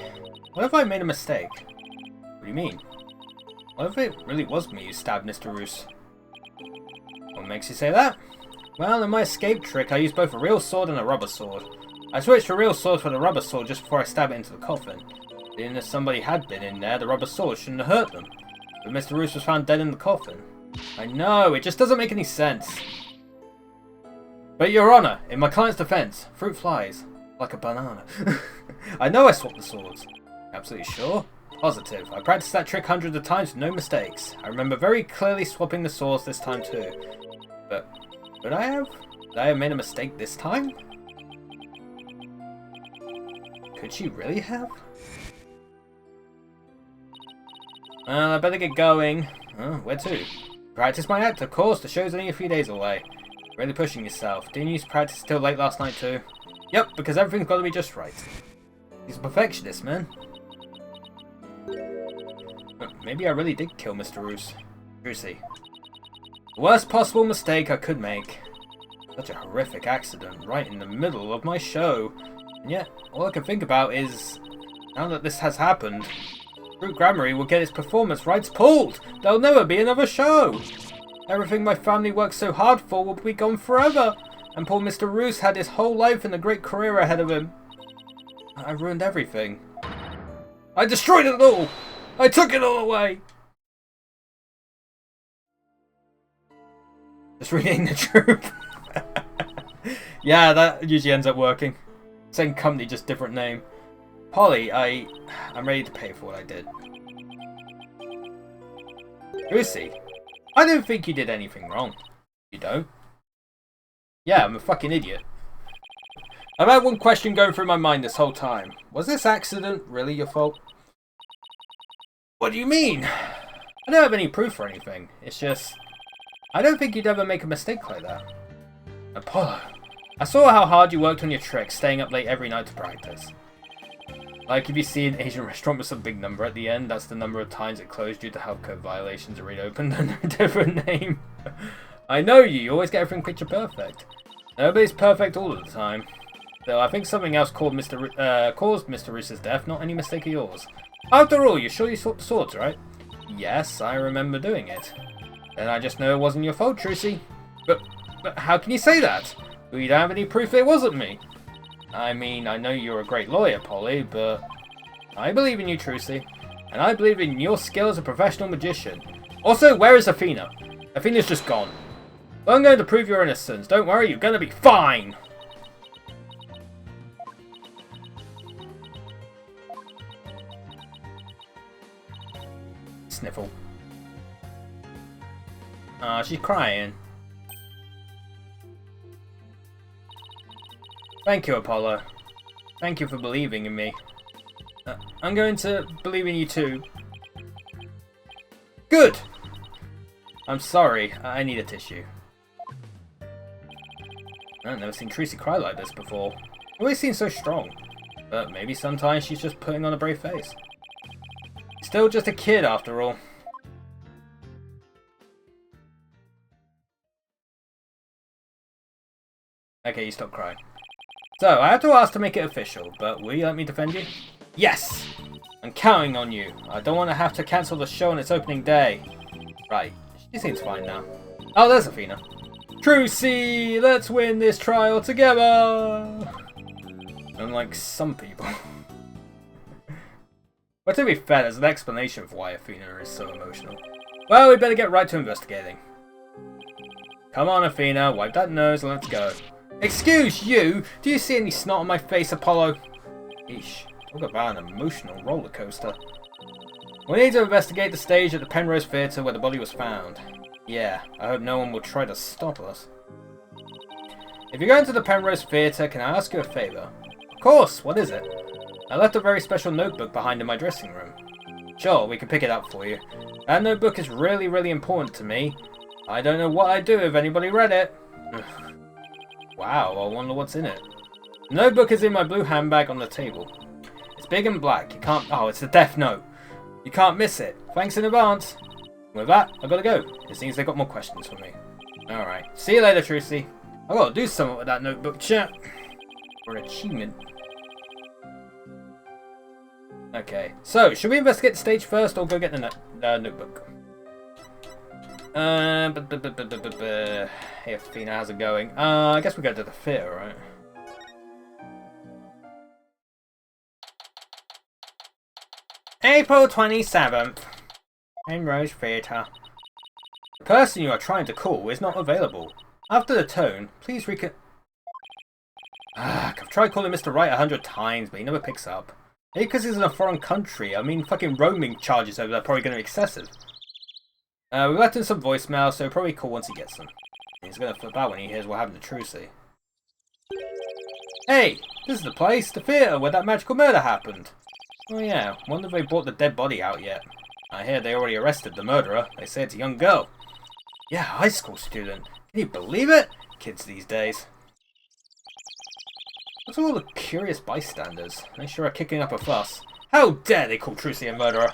what if I made a mistake? What do you mean? What if it really was me who stabbed Mr. Roos? What makes you say that? Well, in my escape trick, I used both a real sword and a rubber sword. I switched to a real sword for the rubber sword just before I stab it into the coffin. Even if somebody had been in there, the rubber sword shouldn't have hurt them. But Mr. Roos was found dead in the coffin. I know, it just doesn't make any sense. But Your Honor, in my client's defense, fruit flies. Like a banana. I know I swapped the swords. Absolutely sure? Positive. I practiced that trick hundreds of times with no mistakes. I remember very clearly swapping the swords this time too. But would I have? Would I have made a mistake this time? Could she really have? Well, I better get going. Where to? Practice my act, of course. The show's only a few days away. Really pushing yourself. Didn't you practice till late last night too? Yep, because everything's got to be just right. He's a perfectionist, man. Maybe I really did kill Mr. Roos. Trucy. The worst possible mistake I could make. Such a horrific accident right in the middle of my show. And yet, all I can think about is, now that this has happened, Fruit Grammary will get its performance rights pulled! There'll never be another show! Everything my family worked so hard for will be gone forever! And poor Mr. Roos had his whole life and a great career ahead of him. I ruined everything. I destroyed it all! I took it all away! Just rename the troop. Yeah, that usually ends up working. Same company, just different name. Polly, I'm ready to pay for what I did. Lucy, I don't think you did anything wrong. You don't? Yeah, I'm a fucking idiot. I've had one question going through my mind this whole time. Was this accident really your fault? What do you mean? I don't have any proof or anything. It's just, I don't think you'd ever make a mistake like that. Apollo, I saw how hard you worked on your trick, staying up late every night to practice. Like if you see an Asian restaurant with some big number at the end, that's the number of times it closed due to health code violations or reopened under a different name. I know you always get everything picture perfect. Nobody's perfect all of the time. Though I think something else caused Mr. Roos's death, not any mistake of yours. After all, you're sure you swapped the swords, right? Yes, I remember doing it. Then I just know it wasn't your fault, Trucy. But how can you say that? We don't have any proof it wasn't me. I mean, I know you're a great lawyer, Polly, but I believe in you, Trucy. And I believe in your skill as a professional magician. Also, where is Athena? Athena's just gone. But I'm going to prove your innocence. Don't worry, you're going to be fine. Sniffle. Ah, she's crying. Thank you, Apollo. Thank you for believing in me. I'm going to believe in you too. Good! I'm sorry, I need a tissue. I've never seen Tracy cry like this before. Always seems so strong. But maybe sometimes she's just putting on a brave face. Still just a kid after all. Okay, you stop crying. So, I have to ask to make it official, but will you let me defend you? Yes! I'm counting on you. I don't want to have to cancel the show on its opening day. Right, she seems fine now. Oh, there's Athena. Trucy, let's win this trial together! Unlike some people. But to be fair, there's an explanation for why Athena is so emotional. Well, we better get right to investigating. Come on, Athena, wipe that nose and let's go. Excuse you! Do you see any snot on my face, Apollo? Eesh, talk about an emotional roller coaster. We need to investigate the stage at the Penrose Theatre where the body was found. Yeah, I hope no one will try to stop us. If you're going to the Penrose Theatre, can I ask you a favour? Of course, what is it? I left a very special notebook behind in my dressing room. Sure, we can pick it up for you. That notebook is really, really important to me. I don't know what I'd do if anybody read it. Wow, I wonder what's in it. The notebook is in my blue handbag on the table. It's big and black. You can't... Oh, it's the Death Note. You can't miss it. Thanks in advance. With that, I gotta go. It seems they got more questions for me. Alright. See you later, Trucy. I gotta do something with that notebook, chat. For achievement. Okay. So, should we investigate the stage first or go get the notebook? Hey Athena, how's it going? I guess we go to the theatre, right? April 27th. Penrose Theatre. The person you are trying to call is not available. After the tone, please I've tried calling Mr. Wright 100 times, but he never picks up. Maybe because he's in a foreign country. I mean, fucking roaming charges over there are probably going to be excessive. We left him some voicemail, so he'll probably call once he gets them. He's going to flip out when he hears what happened to Trucy. Hey, this is the place, the theatre where that magical murder happened. Oh yeah, wonder if they brought the dead body out yet. I hear they already arrested the murderer. They say it's a young girl. Yeah, high school student. Can you believe it? Kids these days. What's all the curious bystanders? They sure are kicking up a fuss. How dare they call Trucy a murderer?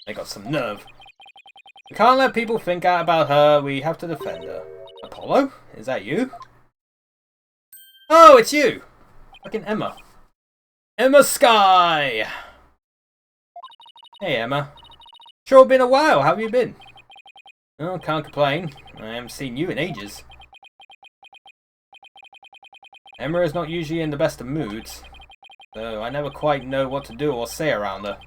They got some nerve. We can't let people think out about her. We have to defend her. Apollo? Is that you? Oh, it's you! Fucking Emma. Emma Sky! Hey, Emma. Sure been a while. How have you been? Oh, can't complain. I haven't seen you in ages. Emma is not usually in the best of moods, so I never quite know what to do or say around her.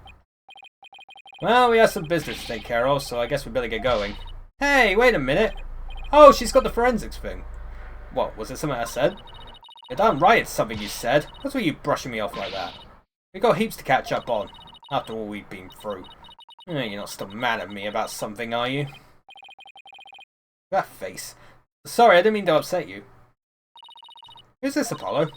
Well, we have some business to take care of, so I guess we better get going. Hey, wait a minute! Oh, she's got the forensics thing. What, was it something I said? You're damn right it's something you said. What's with you brushing me off like that? We got heaps to catch up on, after all we've been through. You're not still mad at me about something, are you? That face. Sorry, I didn't mean to upset you. Who's this, Apollo?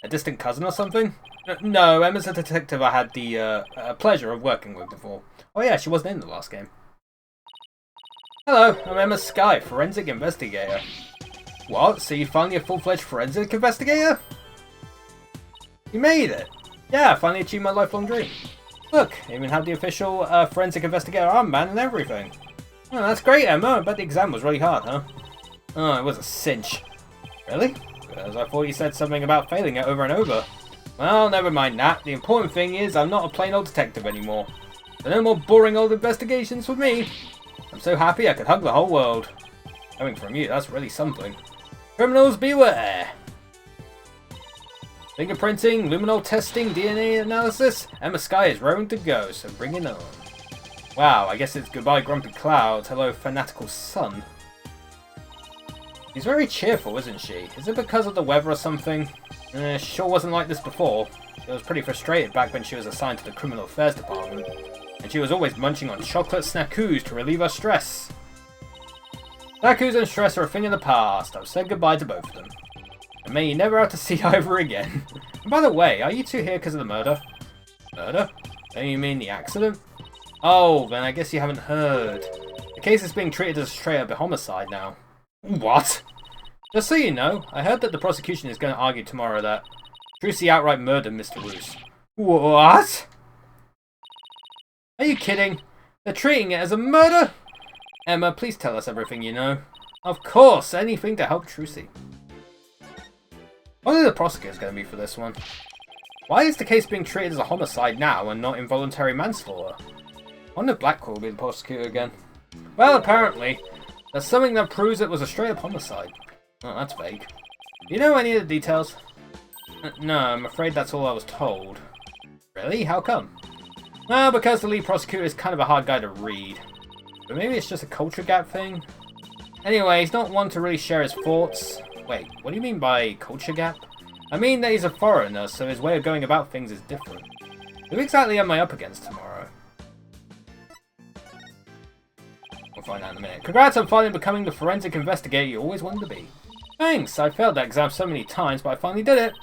A distant cousin or something? No, Emma's a detective I had the pleasure of working with before. Oh yeah, she wasn't in the last game. Hello, I'm Emma Sky, forensic investigator. What? So you're finally a full-fledged forensic investigator? You made it! Yeah, I finally achieved my lifelong dream. Look, I even have the official forensic investigator armband and everything. Oh, that's great, Emma. I bet the exam was really hard, huh? Oh, it was a cinch. Really? Because I thought you said something about failing it over and over. Well, never mind that. The important thing is I'm not a plain old detective anymore. So no more boring old investigations for me. I'm so happy I could hug the whole world. Coming from you, that's really something. Criminals beware! Fingerprinting, luminol testing, DNA analysis, Emma Sky is raring to go, so bring it on. Wow, I guess it's goodbye grumpy clouds, hello fanatical sun. She's very cheerful, isn't she? Is it because of the weather or something? She sure wasn't like this before. She was pretty frustrated back when she was assigned to the Criminal Affairs Department. And she was always munching on chocolate snackoos to relieve her stress. Snackoos and stress are a thing of the past. I've said goodbye to both of them. And may you never have to see either again. And by the way, are you two here because of the murder? Murder? Don't you mean the accident? Oh, then I guess you haven't heard. The case is being treated as a straight-up homicide now. What? Just so you know, I heard that the prosecution is going to argue tomorrow that Trucy outright murdered Mr. Roos. What? Are you kidding? They're treating it as a murder? Emma, please tell us everything you know. Of course, anything to help Trucy. What are the prosecutors going to be for this one? Why is the case being treated as a homicide now and not involuntary manslaughter? I wonder if Blackwell will be the prosecutor again. Well, apparently, there's something that proves it was a straight-up homicide. Oh, that's vague. Do you know any of the details? No, I'm afraid that's all I was told. Really? How come? Well, because the lead prosecutor is kind of a hard guy to read. But maybe it's just a culture gap thing? Anyway, he's not one to really share his thoughts. Wait, what do you mean by culture gap? I mean that he's a foreigner, so his way of going about things is different. Who exactly am I up against tomorrow? We'll find out in a minute. Congrats on finally becoming the forensic investigator you always wanted to be. Thanks, I failed that exam so many times, but I finally did it.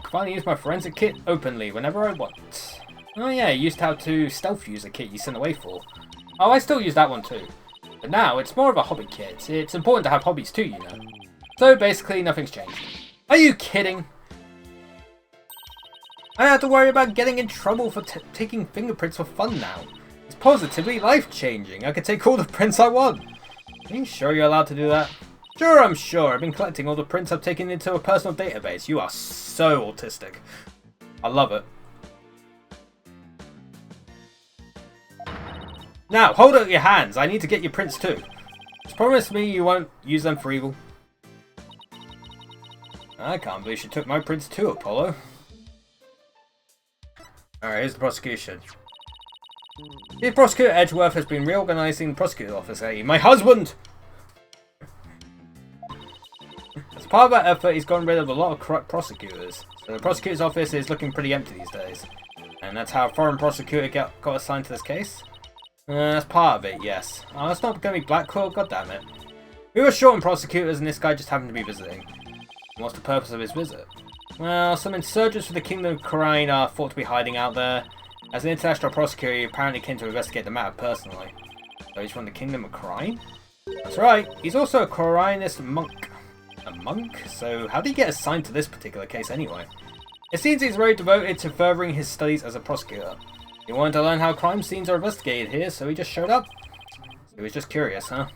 I can finally use my forensic kit openly whenever I want. Oh yeah, you used to have to stealth use a kit you sent away for. Oh, I still use that one too. But now, it's more of a hobby kit. It's important to have hobbies too, you know. So basically, nothing's changed. Are you kidding? I don't have to worry about getting in trouble for taking fingerprints for fun now. It's positively life-changing. I can take all the prints I want. Are you sure you're allowed to do that? Sure, I'm sure. I've been collecting all the prints I've taken into a personal database. You are so autistic. I love it. Now, hold up your hands. I need to get your prints too. Just promise me you won't use them for evil. I can't believe she took my prints too, Apollo. Alright, here's the prosecution. Chief Prosecutor Edgeworth has been reorganizing the prosecutor's office, eh? My husband! As part of that effort, he's gotten rid of a lot of corrupt prosecutors. So the prosecutor's office is looking pretty empty these days. And that's how a foreign prosecutor got assigned to this case? That's part of it, yes. Oh, that's not going to be Blackwell, goddammit. We were short on prosecutors and this guy just happened to be visiting. What's the purpose of his visit? Well, some insurgents for the Kingdom of Khura'in are thought to be hiding out there. As an international prosecutor, he apparently came to investigate the matter personally. So he's from the Kingdom of Khura'in? That's right, he's also a Khura'inist monk. A monk? So how did he get assigned to this particular case anyway? It seems he's very devoted to furthering his studies as a prosecutor. He wanted to learn how crime scenes are investigated here, so he just showed up. So he was just curious, huh?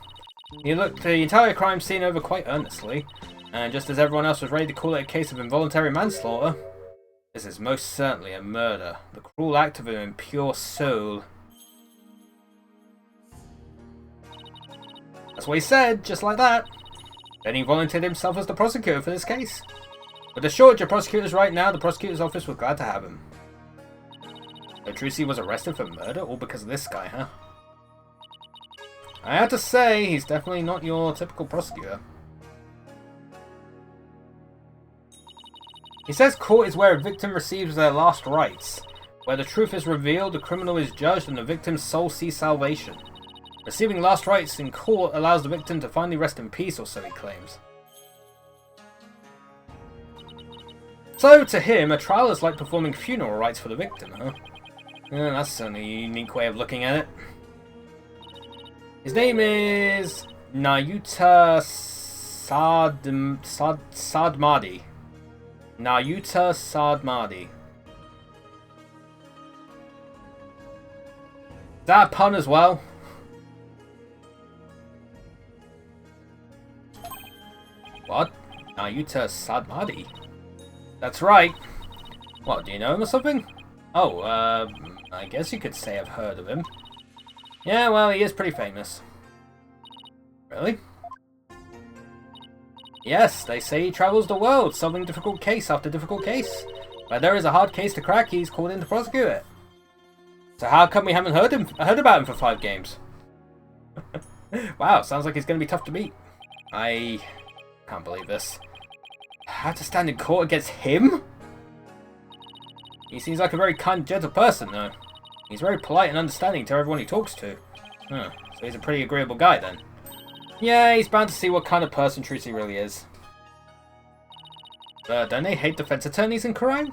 He looked the entire crime scene over quite earnestly. And just as everyone else was ready to call it a case of involuntary manslaughter, this is most certainly a murder. The cruel act of an impure soul. That's what he said, just like that. Then he volunteered himself as the prosecutor for this case. With a shortage of prosecutors right now, the prosecutor's office was glad to have him. So Trucy was arrested for murder, all because of this guy, huh? I have to say, he's definitely not your typical prosecutor. He says court is where a victim receives their last rites. Where the truth is revealed, the criminal is judged, and the victim's soul sees salvation. Receiving last rites in court allows the victim to finally rest in peace, or so he claims. So, to him, a trial is like performing funeral rites for the victim, huh? Yeah, that's certainly a unique way of looking at it. His name is Nayuta Sadmadi. Nayuta Sadmadi. Is that a pun as well? What? Nayuta Sadmadi? That's right. What, do you know him or something? Oh, I guess you could say I've heard of him. Yeah, well, he is pretty famous. Really? Yes, they say he travels the world, solving difficult case after difficult case. Where there is a hard case to crack, he's called in to prosecute it. So how come we haven't heard about him for 5 games? Wow, sounds like he's going to be tough to beat. I can't believe this. I have to stand in court against him? He seems like a very kind, gentle person, though. He's very polite and understanding to everyone he talks to. Huh, so he's a pretty agreeable guy, then. Yeah, he's bound to see what kind of person Trucy really is. Don't they hate defense attorneys in crime?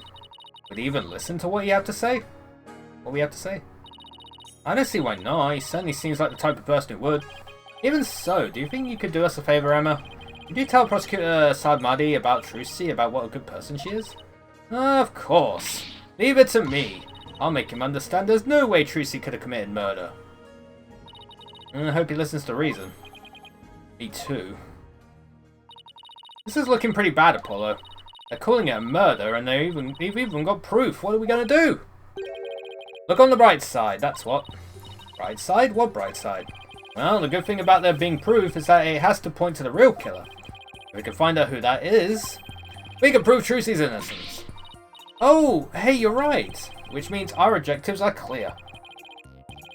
Would he even listen to what you have to say? What we have to say? I don't see why not. He certainly seems like the type of person who would. Even so, do you think you could do us a favour, Emma? Could you tell Prosecutor Sadmadi about Trucy, about what a good person she is? Of course. Leave it to me. I'll make him understand there's no way Trucy could have committed murder. I hope he listens to reason. Me too. This is looking pretty bad, Apollo. They're calling it a murder, and they've even got proof. What are we going to do? Look on the bright side, that's what. Bright side? What bright side? Well, the good thing about there being proof is that it has to point to the real killer. If we can find out who that is, we can prove Trucy's innocence. Oh, hey, you're right. Which means our objectives are clear.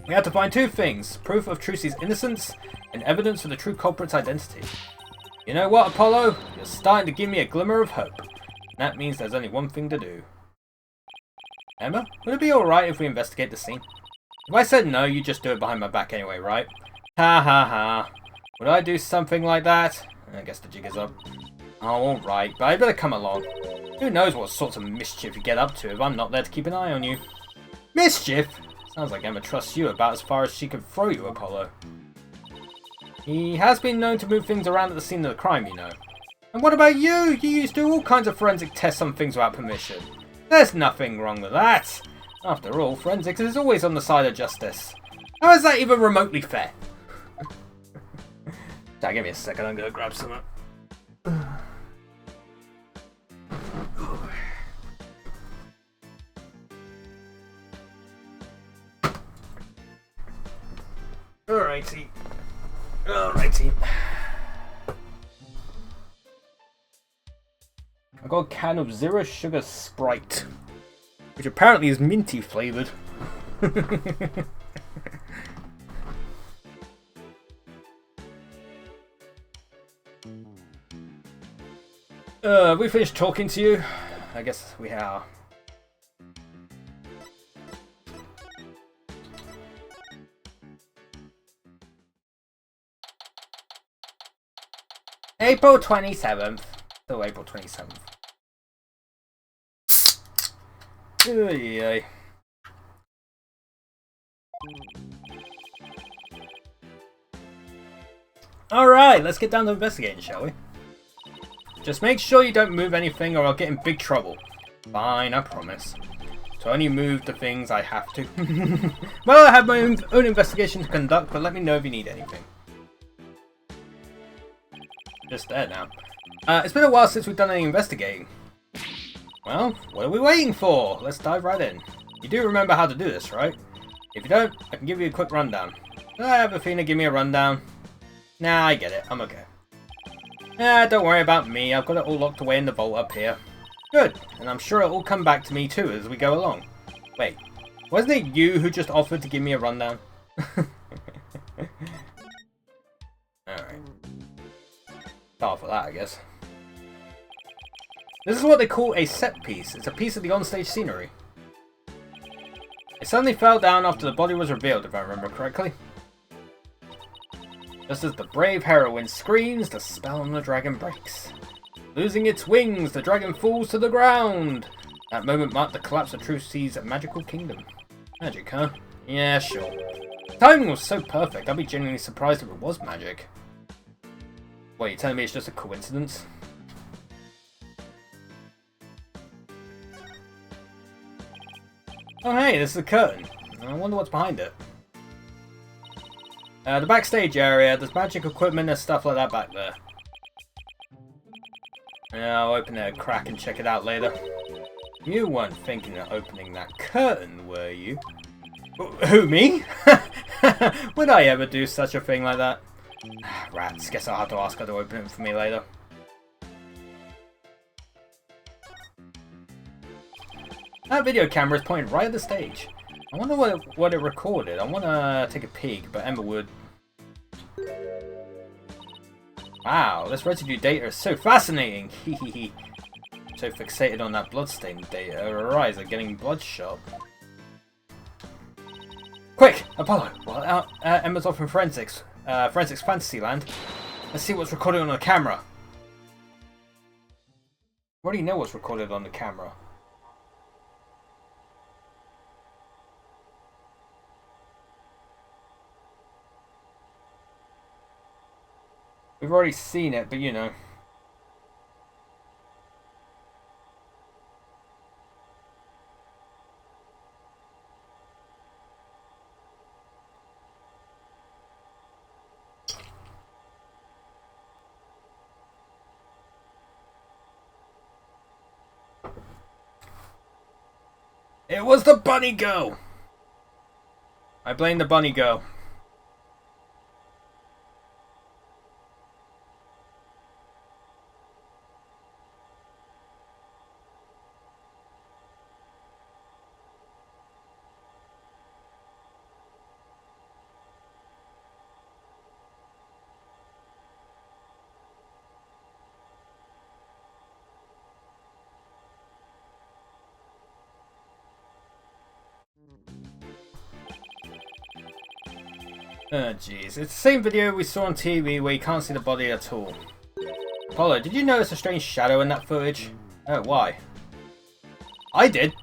We have to find 2 things. Proof of Trucy's innocence and evidence of the true culprit's identity. You know what, Apollo? You're starting to give me a glimmer of hope. That means there's only one thing to do. Emma, would it be alright if we investigate the scene? If I said no, you'd just do it behind my back anyway, right? Ha ha ha. Would I do something like that? I guess the jig is up. Oh, alright, but I better come along. Who knows what sorts of mischief you get up to if I'm not there to keep an eye on you. Mischief? Sounds like Emma trusts you about as far as she can throw you, Apollo. He has been known to move things around at the scene of the crime, you know. And what about you? You used to do all kinds of forensic tests on things without permission. There's nothing wrong with that. After all, forensics is always on the side of justice. How is that even remotely fair? Now, give me a second, I'm gonna grab some. Alrighty. Alrighty. I got a can of 0 sugar Sprite, which apparently is minty flavoured. Have we finished talking to you? I guess we are. April 27th. Still April 27th. Oh, yeah. Alright, let's get down to investigating, shall we? Just make sure you don't move anything or I'll get in big trouble. Fine, I promise. So only move the things I have to. Well, I have my own investigation to conduct, but let me know if you need anything. Just there now. It's been a while since we've done any investigating. Well, what are we waiting for? Let's dive right in. You do remember how to do this, right? If you don't, I can give you a quick rundown. I have Athena give me a rundown. Nah, I get it. I'm okay. Don't worry about me. I've got it all locked away in the vault up here. Good. And I'm sure it'll all come back to me too as we go along. Wait, wasn't it you who just offered to give me a rundown? Alright. Start for that, I guess. This is what they call a set piece. It's a piece of the onstage scenery. It suddenly fell down after the body was revealed, if I remember correctly. Just as the brave heroine screams, the spell on the dragon breaks. Losing its wings, the dragon falls to the ground. That moment marked the collapse of Trucy's magical kingdom. Magic, huh? Yeah, sure. The timing was so perfect, I'd be genuinely surprised if it was magic. What, you're telling me it's just a coincidence? Oh hey, this is a curtain. I wonder what's behind it. The backstage area, there's magic equipment and stuff like that back there. Yeah, I'll open it a crack and check it out later. You weren't thinking of opening that curtain, were you? Who, me? Would I ever do such a thing like that? Rats, guess I'll have to ask her to open it for me later. That video camera is pointed right at the stage. I wonder what it recorded. I want to take a peek, but Emma would. Wow, this residue data is so fascinating. Hehehe. So fixated on that bloodstain data, her eyes are getting bloodshot. Quick, Apollo! While Emma's off in forensics Fantasyland, let's see what's recorded on the camera. I already know what's recorded on the camera. We've already seen it, but you know. It was the bunny girl! I blame the bunny girl. Oh jeez, it's the same video we saw on TV where you can't see the body at all. Apollo, did you notice a strange shadow in that footage? Oh, why? I did!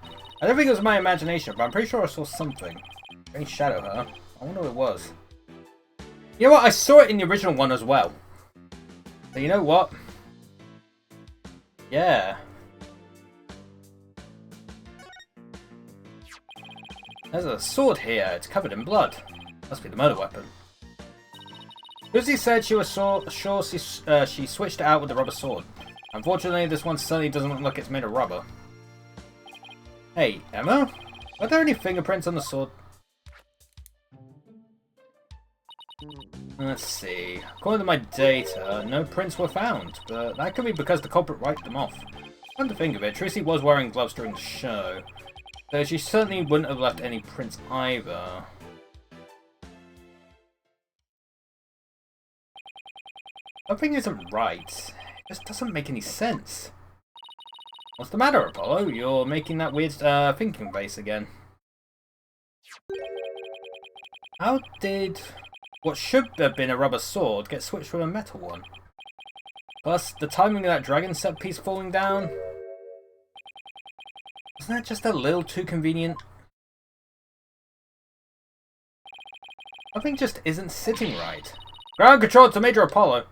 I don't think it was my imagination, but I'm pretty sure I saw something. Strange shadow, huh? I wonder what it was. You know what, I saw it in the original one as well. But you know what? Yeah. There's a sword here, it's covered in blood. Must be the murder weapon. Lucy said she was sure she switched it out with the rubber sword. Unfortunately, this one certainly doesn't look like it's made of rubber. Hey, Emma? Are there any fingerprints on the sword? Let's see. According to my data, no prints were found, but that could be because the culprit wiped them off. Come to think of it, Tracy was wearing gloves during the show, so she certainly wouldn't have left any prints either. Something isn't right. It just doesn't make any sense. What's the matter, Apollo? You're making that weird thinking face again. How did what should have been a rubber sword get switched with a metal one? Plus, the timing of that dragon set piece falling down... Isn't that just a little too convenient? Something just isn't sitting right. Ground control to Major Apollo.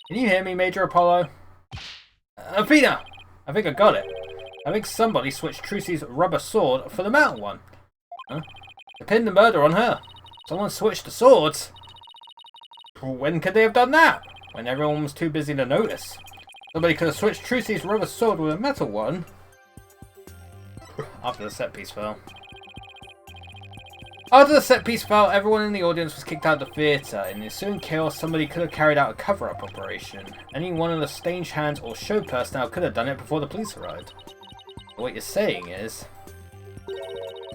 Can you hear me, Major Apollo? Athena! I think I got it. I think somebody switched Trucy's rubber sword for the metal one. Huh? They pinned the murder on her. Someone switched the swords. When could they have done that? When everyone was too busy to notice. Somebody could have switched Trucy's rubber sword with a metal one. After the set piece fell. After the set piece fell, everyone in the audience was kicked out of the theatre. In the ensuing chaos, somebody could have carried out a cover-up operation. Any one of the stagehands or show personnel could have done it before the police arrived. What you're saying is...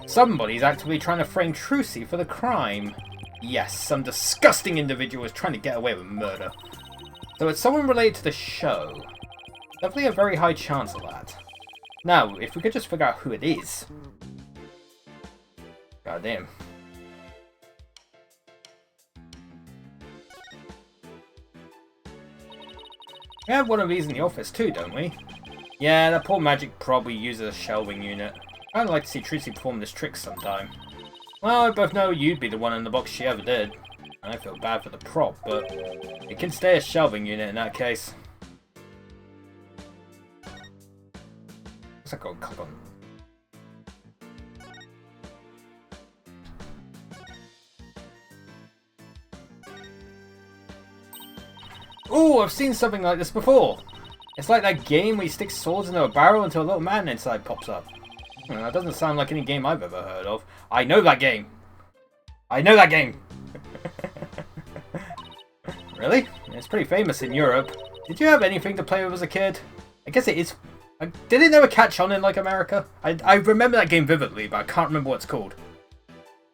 somebody's actively trying to frame Trucy for the crime. Yes, some disgusting individual is trying to get away with murder. So it's someone related to the show. Definitely a very high chance of that. Now, if we could just figure out who it is. God damn. We have one of these in the office too, don't we? Yeah, that poor magic probably uses a shelving unit. I'd like to see Trucy perform this trick sometime. Well, I both know you'd be the one in the box she ever did. I feel bad for the prop, but it can stay a shelving unit in that case. Looks like I'll click on. Ooh, I've seen something like this before. It's like that game where you stick swords into a barrel until a little man inside pops up. That doesn't sound like any game I've ever heard of. I know that game. I know that game. Really? It's pretty famous in Europe. Did you have anything to play with as a kid? I guess it is. Did it never catch on in like America? I remember that game vividly, but I can't remember what it's called.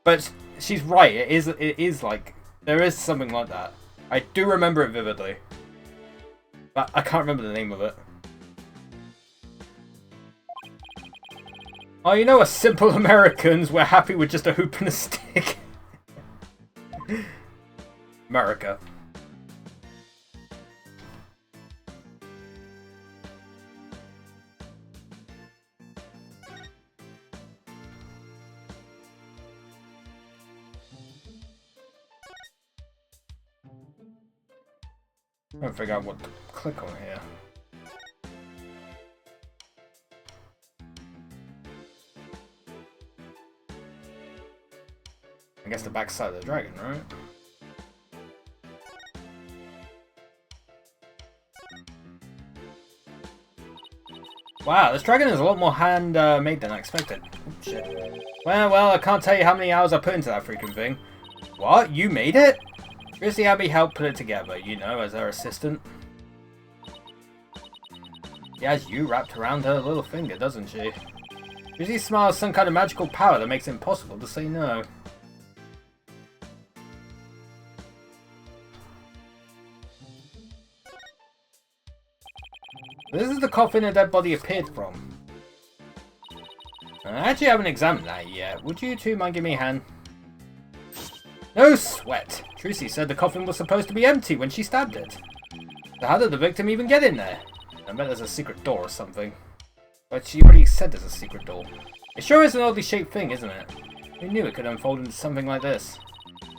But she's right. It is like there is something like that. I do remember it vividly, but I can't remember the name of it. Oh, you know, us simple Americans, we're happy with just a hoop and a stick. America. I'm trying to figure out what to click on here. I guess the backside of the dragon, right? Wow, this dragon is a lot more hand-made than I expected. Oh, shit. Well, I can't tell you how many hours I put into that freaking thing. What? You made it? Chrissy had me help put it together, you know, as her assistant. She has you wrapped around her little finger, doesn't she? Chrissy smiles some kind of magical power that makes it impossible to say no. This is the coffin a dead body appeared from. I actually haven't examined that yet. Would you two mind giving me a hand? No sweat! Trucy said the coffin was supposed to be empty when she stabbed it. So how did the victim even get in there? I bet there's a secret door or something. But she already said there's a secret door. It sure is an oddly shaped thing, isn't it? Who knew it could unfold into something like this?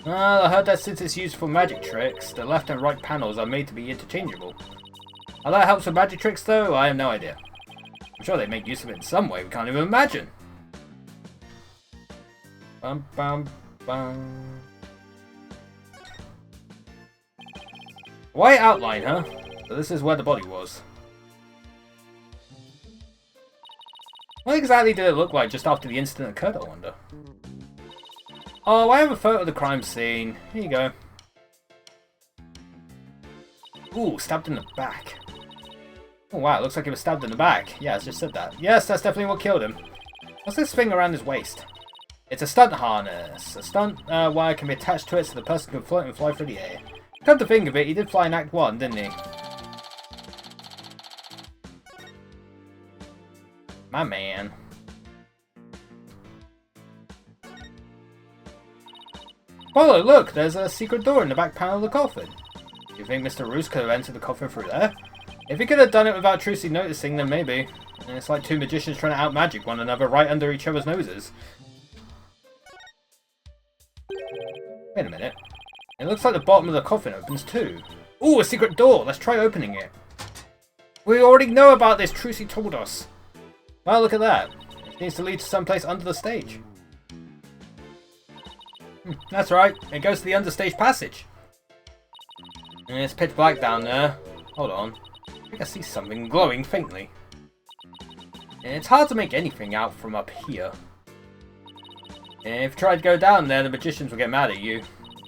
Well, I heard that since it's used for magic tricks, the left and right panels are made to be interchangeable. How that helps with magic tricks, though, I have no idea. I'm sure they make use of it in some way we can't even imagine. Bum bum bum. White outline, huh? So this is where the body was. What exactly did it look like just after the incident occurred, I wonder? Oh, I have a photo of the crime scene. Here you go. Ooh, stabbed in the back. Oh wow, it looks like he was stabbed in the back. Yeah, I just said that. Yes, that's definitely what killed him. What's this thing around his waist? It's a stunt harness. A stunt wire can be attached to it so the person can float and fly through the air. Come to think of it, he did fly in Act 1, didn't he? My man. Oh, look, there's a secret door in the back panel of the coffin. Do you think Mr. Roos could have entered the coffin through there? If he could have done it without Trucy noticing, then maybe. And it's like two magicians trying to out-magic one another right under each other's noses. Wait a minute. It looks like the bottom of the coffin opens too. Ooh, a secret door! Let's try opening it. We already know about this, Trucy told us. Well, look at that. It needs to lead to someplace under the stage. That's right, it goes to the understage passage. And it's pitch black down there. Hold on. I think I see something glowing faintly. And it's hard to make anything out from up here. And if you try to go down there, the magicians will get mad at you.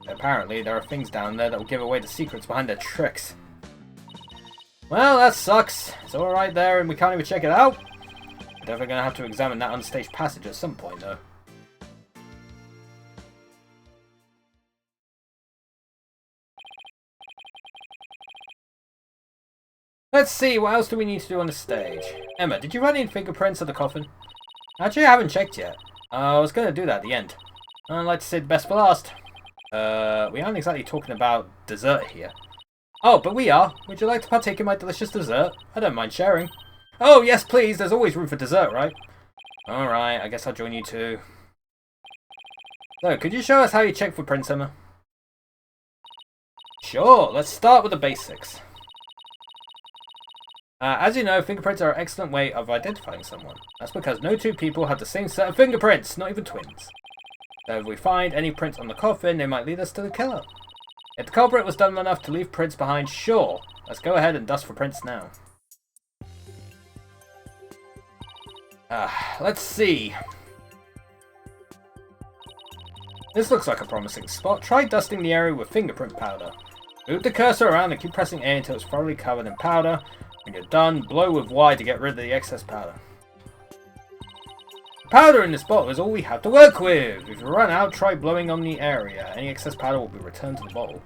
Apparently, there are things down there that will give away the secrets behind their tricks. Well, that sucks. It's all right there and we can't even check it out. We're definitely going to have to examine that unstaged passage at some point, though. Let's see, what else do we need to do on the stage? Emma, did you run any fingerprints of the coffin? Actually, I haven't checked yet. I was going to do that at the end. I'd like to say the best for last. We aren't exactly talking about dessert here. Oh, but we are. Would you like to partake in my delicious dessert? I don't mind sharing. Oh, yes, please. There's always room for dessert, right? Alright, I guess I'll join you too. So, could you show us how you check for prints, Emma? Sure, let's start with the basics. As you know, fingerprints are an excellent way of identifying someone. That's because no two people have the same set of fingerprints, not even twins. So if we find any prints on the coffin, they might lead us to the killer. If the culprit was dumb enough to leave prints behind, sure. Let's go ahead and dust for prints now. Let's see. This looks like a promising spot. Try dusting the area with fingerprint powder. Move the cursor around and keep pressing A until it's thoroughly covered in powder. When you're done, blow with Y to get rid of the excess powder. Powder in this bottle is all we have to work with. If you run out, try blowing on the area. Any excess powder will be returned to the bottle.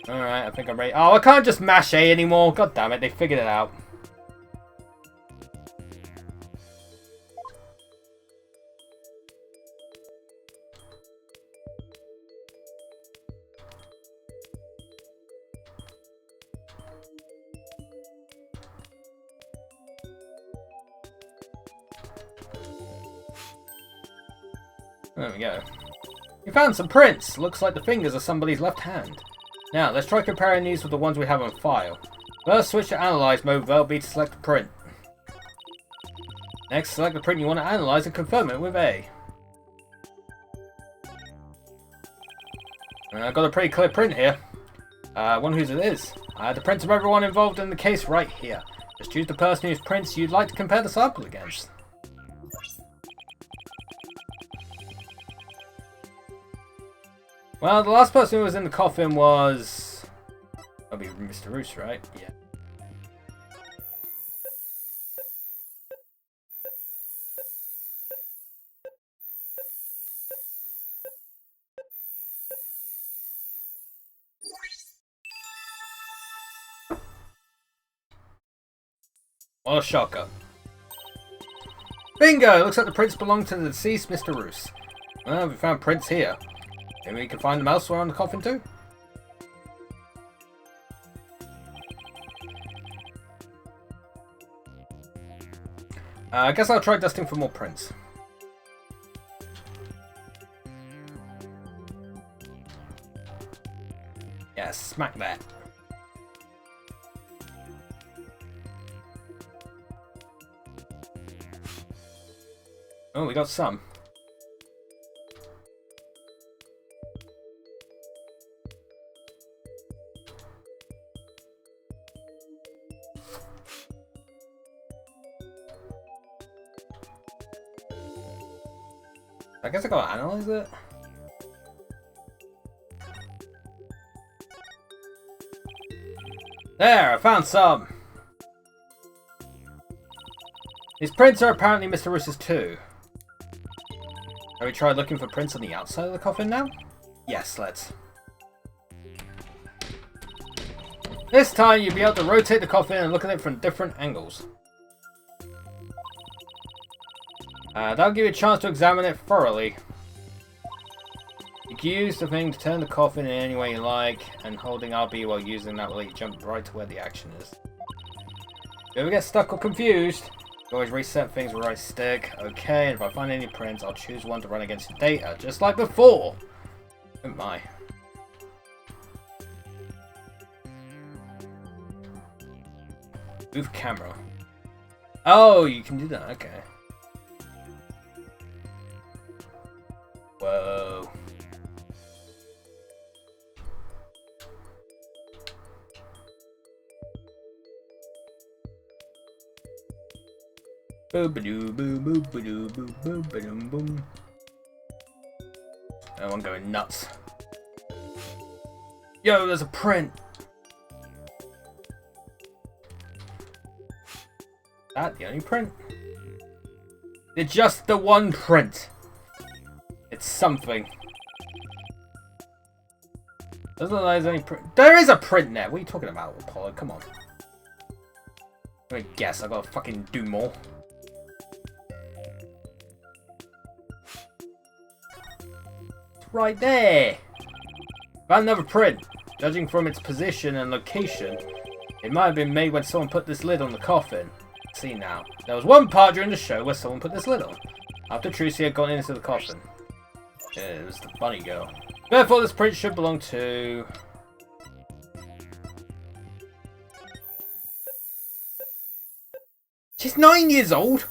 Alright, I think I'm ready. Oh, I can't just mash A anymore. God damn it, they figured it out. There we go. We found some prints. Looks like the fingers are somebody's left hand. Now, let's try comparing these with the ones we have on file. First, switch to Analyze mode with LB to select the print. Next, select the print you want to analyze and confirm it with A. I've got a pretty clear print here. I wonder whose it is. I have the prints of everyone involved in the case right here. Just choose the person whose prints you'd like to compare the sample against. Well, the last person who was in the coffin was... That'll be Mr. Roos, right? Yeah. What a shocker. Bingo! Looks like the prints belong to the deceased Mr. Roos. Well, we found prints here. Maybe we can find them elsewhere on the coffin too? I guess I'll try dusting for more prints. Yeah, smack that. Oh, we got some. I guess I gotta analyze it. There, I found some. These prints are apparently Mr. Roos's too. Have we tried looking for prints on the outside of the coffin now? Yes, let's. This time you'll be able to rotate the coffin and look at it from different angles. That'll give you a chance to examine it thoroughly. You can use the thing to turn the coffin in any way you like, and holding RB while using that will let you jump right to where the action is. If you ever get stuck or confused, you can always reset things with right stick. Okay, and if I find any prints, I'll choose one to run against the data, just like before! Oh my. Move camera. Oh, you can do that, okay. Whoa. Boom boom boom boom boom boom boom boom boom. I'm going nuts. Yo, there's a print. That the only print? It's just the one print. It's something. Doesn't look like there's any print. There is a print there. What are you talking about, Apollo? Come on. I guess I gotta fucking do more. It's right there. Found another print. Judging from its position and location, it might have been made when someone put this lid on the coffin. See now. There was one part during the show where someone put this lid on. After Trucy had gone into the coffin. It was the bunny girl. Therefore, this print should belong to... She's 9 years old!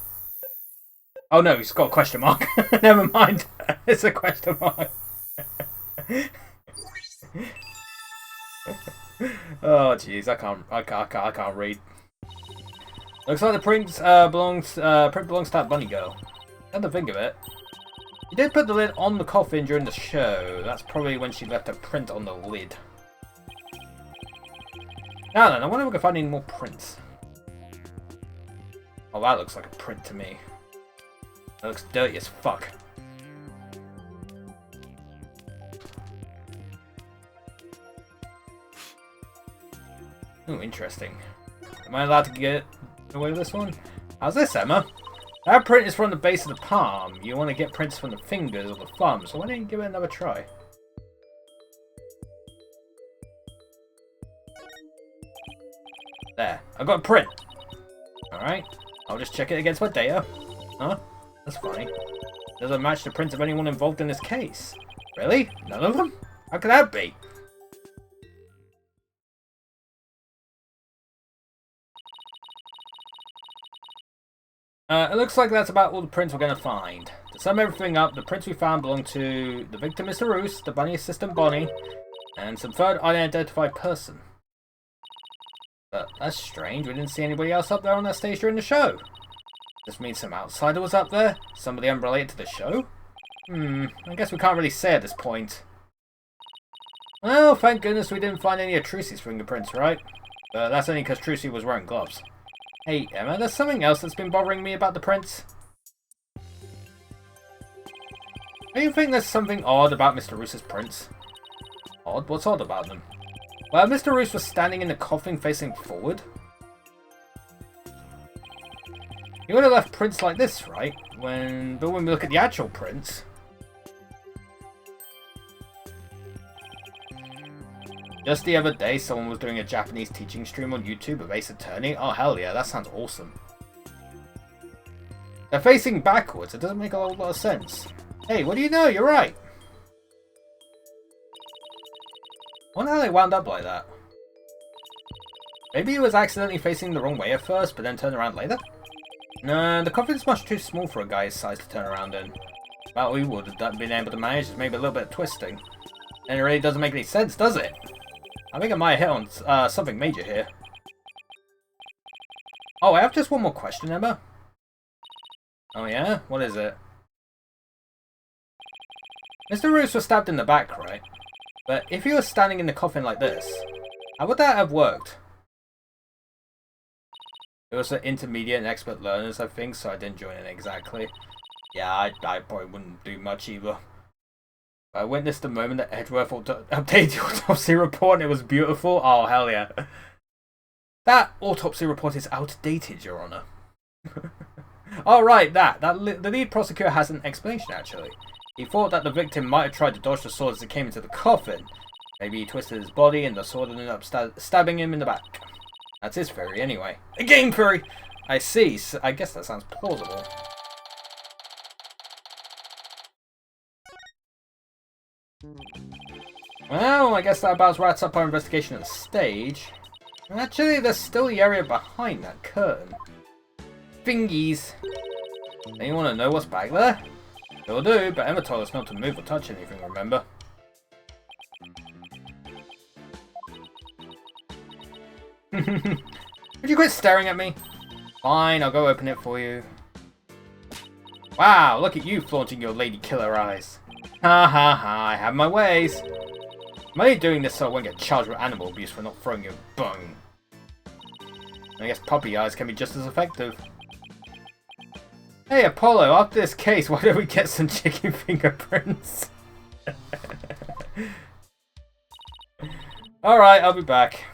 Oh no, he's got a question mark. Never mind. It's a question mark. Oh jeez, I can't read. Looks like the print belongs to that bunny girl. Come to think of it, she did put the lid on the coffin during the show. That's probably when she left a print on the lid. Now then, I wonder if we can find any more prints. Oh, that looks like a print to me. That looks dirty as fuck. Ooh, interesting. Am I allowed to get away with this one? How's this, Emma? That print is from the base of the palm. You want to get prints from the fingers or the thumb, so why don't you give it another try? There, I got a print. Alright, I'll just check it against my data. Huh? That's funny. Doesn't match the prints of anyone involved in this case. Really? None of them? How could that be? It looks like that's about all the prints we're going to find. To sum everything up, the prints we found belong to the victim, Mr. Roos, the bunny assistant Bonnie, and some third unidentified person. But that's strange, we didn't see anybody else up there on that stage during the show. This means some outsider was up there? Somebody unrelated to the show? I guess we can't really say at this point. Well, thank goodness we didn't find any of Trucy's fingerprints, right? But that's only because Trucy was wearing gloves. Hey, Emma, there's something else that's been bothering me about the prints. Do you think there's something odd about Mr. Roos's prints? Odd? What's odd about them? Well, Mr. Roos was standing in the coffin facing forward. He would have left prints like this, right? But when we look at the actual prints... Just the other day, someone was doing a Japanese teaching stream on YouTube of Ace Attorney. Oh, hell yeah, that sounds awesome. They're facing backwards. It doesn't make a whole lot of sense. Hey, what do you know? You're right. I wonder how they wound up like that. Maybe he was accidentally facing the wrong way at first, but then turned around later? No, the coffin's much too small for a guy his size to turn around in. About all we would have been able to manage is maybe a little bit of twisting. And it really doesn't make any sense, does it? I think I might hit on something major here. Oh, I have just one more question, Emma. Oh yeah? What is it? Mr. Roos was stabbed in the back, right? But if he was standing in the coffin like this, how would that have worked? It was for intermediate and expert learners, I think, so I didn't join in exactly. Yeah, I probably wouldn't do much either. I witnessed the moment that Edgeworth updated the autopsy report and it was beautiful. Oh, hell yeah. That autopsy report is outdated, Your Honor. Oh, right, the lead prosecutor has an explanation, actually. He thought that the victim might have tried to dodge the sword as it came into the coffin. Maybe he twisted his body and the sword ended up stabbing him in the back. That's his theory, anyway. A game theory! I see, so I guess that sounds plausible. Well, I guess that about wraps up our investigation of the stage. Actually, there's still the area behind that curtain. Fingies! Anyone want to know what's back there? Sure do, but Emma told us not to move or touch anything, remember? Would you quit staring at me? Fine, I'll go open it for you. Wow, look at you flaunting your lady killer eyes. Ha ha ha, I have my ways. I'm only doing this so I won't get charged with animal abuse for not throwing you a bone. I guess puppy eyes can be just as effective. Hey Apollo, after this case, why don't we get some chicken fingerprints? Alright, I'll be back.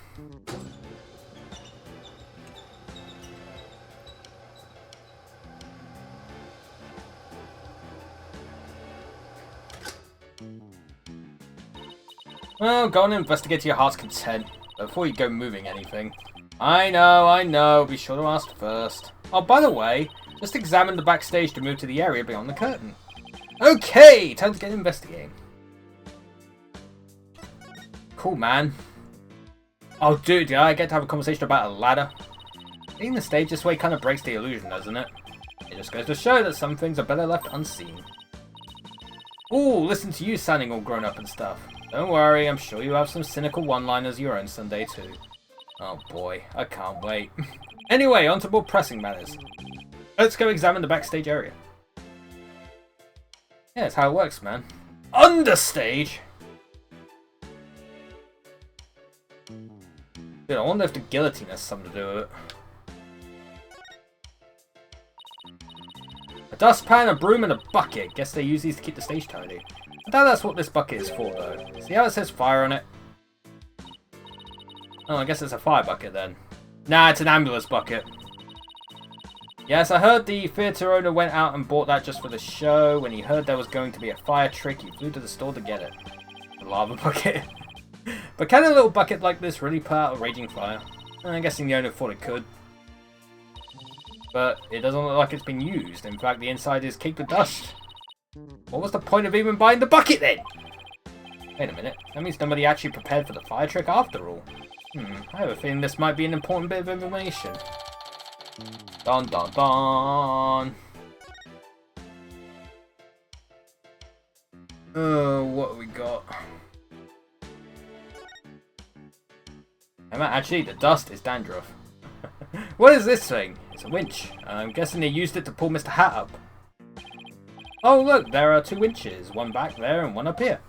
Well, go and investigate to your heart's content before you go moving anything. I know. Be sure to ask first. Oh, by the way, just examine the backstage to move to the area beyond the curtain. Okay, time to get investigating. Cool, man. Oh, dude, did I get to have a conversation about a ladder? Being the stage this way kind of breaks the illusion, doesn't it? It just goes to show that some things are better left unseen. Ooh, listen to you sounding all grown up and stuff. Don't worry, I'm sure you have some cynical one-liners your own Sunday too. Oh boy, I can't wait. Anyway, on to more pressing matters. Let's go examine the backstage area. Yeah, that's how it works, man. Understage? Dude, I wonder if the guillotine has something to do with it. dustpan, a broom, and a bucket. Guess they use these to keep the stage tidy. I doubt that's what this bucket is for, though. See how it says fire on it? Oh, I guess it's a fire bucket then. Nah, it's an ambulance bucket. Yes, I heard the theatre owner went out and bought that just for the show. When he heard there was going to be a fire trick, he flew to the store to get it. The lava bucket. But can a little bucket like this really put out a raging fire? I'm guessing the owner thought it could. But it doesn't look like it's been used. In fact, the inside is caked with dust. What was the point of even buying the bucket then? Wait a minute. That means nobody actually prepared for the fire trick after all. I have a feeling this might be an important bit of information. Dun dun dun! Oh, what have we got? Actually, the dust is dandruff. What is this thing? It's a winch. I'm guessing they used it to pull Mr. Hat up. Oh look, there are 2 winches. One back there and one up here.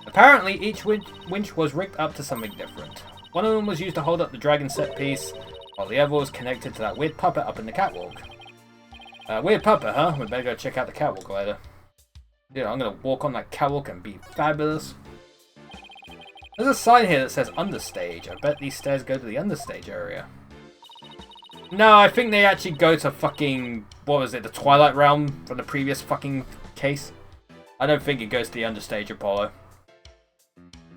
Apparently, each winch was rigged up to something different. One of them was used to hold up the dragon set piece, while the other was connected to that weird puppet up in the catwalk. Weird puppet, huh? We better go check out the catwalk later. Yeah, I'm gonna walk on that catwalk and be fabulous. There's a sign here that says understage. I bet these stairs go to the understage area. No, I think they actually go to fucking, what was it, the Twilight Realm from the previous fucking case? I don't think it goes to the understage, Apollo.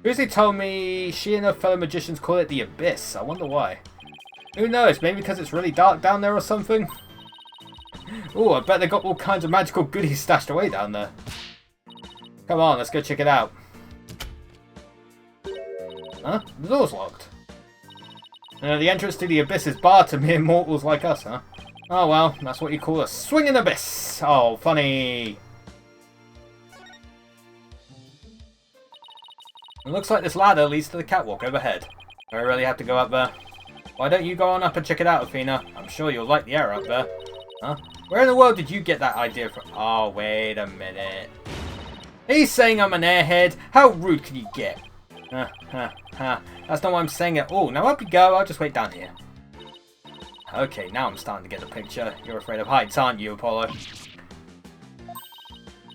Previously told me she and her fellow magicians call it the Abyss. I wonder why. Who knows? Maybe because it's really dark down there or something? Ooh, I bet they got all kinds of magical goodies stashed away down there. Come on, let's go check it out. Huh? The door's locked. The entrance to the Abyss is barred to mere mortals like us, huh? Oh well, that's what you call a swinging abyss. Oh, funny. It looks like this ladder leads to the catwalk overhead. Do I really have to go up there? Why don't you go on up and check it out, Athena? I'm sure you'll like the air up there. Huh? Where in the world did you get that idea from? Oh, wait a minute. He's saying I'm an airhead? How rude can you get? That's not what I'm saying at all. Now up you go, I'll just wait down here. Okay, now I'm starting to get the picture. You're afraid of heights, aren't you, Apollo?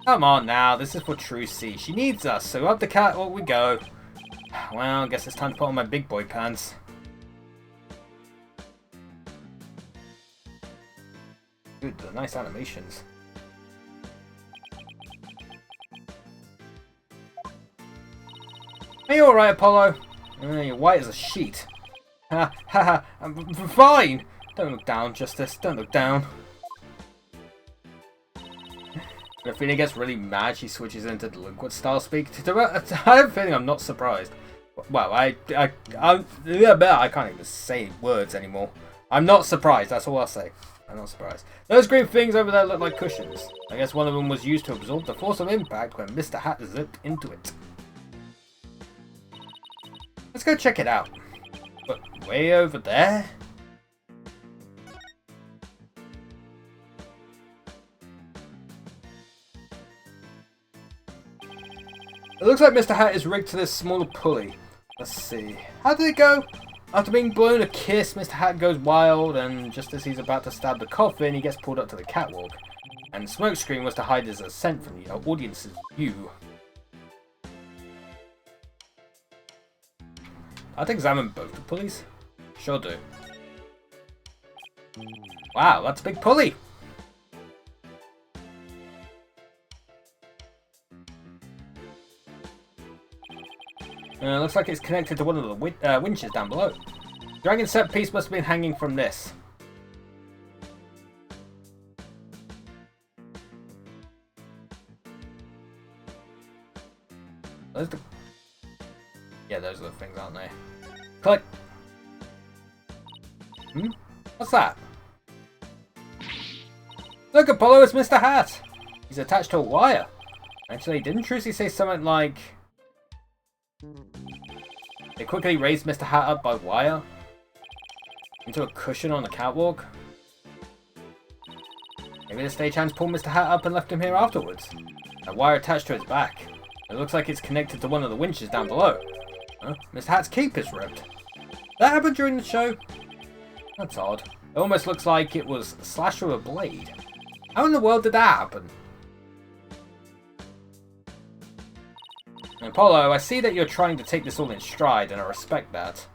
Come on now, this is for Trucy. She needs us, so up the catwalk we go. Well, I guess it's time to put on my big boy pants. Dude, the nice animations. Are you alright, Apollo? You're white as a sheet. Ha ha ha, I'm fine! Don't look down, Justice, don't look down. When Athena gets really mad, she switches into delinquent style speak. I have a feeling I'm not surprised. Well, I can't even say words anymore. I'm not surprised, that's all I'll say. I'm not surprised. Those green things over there look like cushions. I guess one of them was used to absorb the force of impact when Mr. Hat zipped into it. Let's go check it out. But way over there? It looks like Mr. Hat is rigged to this smaller pulley. Let's see. How did it go? After being blown a kiss, Mr. Hat goes wild, and just as he's about to stab the coffin, he gets pulled up to the catwalk. And the smoke screen was to hide his ascent from the audience's view. I'd examine both the pulleys. Sure do. Wow, that's a big pulley! Looks like it's connected to one of the winches down below. Dragon set piece must have been hanging from this. Those the... Yeah, those are the things, aren't they? Click! What's that? Look, Apollo, it's Mr. Hat! He's attached to a wire. Actually, didn't Trucy say something like... They quickly raised Mr. Hat up by wire into a cushion on the catwalk? Maybe the stagehands pulled Mr. Hat up and left him here afterwards. A wire attached to his back. It looks like it's connected to one of the winches down below. Huh? Mr. Hat's cape is ripped. That happened during the show? That's odd. It almost looks like it was slashed with a blade. How in the world did that happen? Apollo, I see that you're trying to take this all in stride, and I respect that.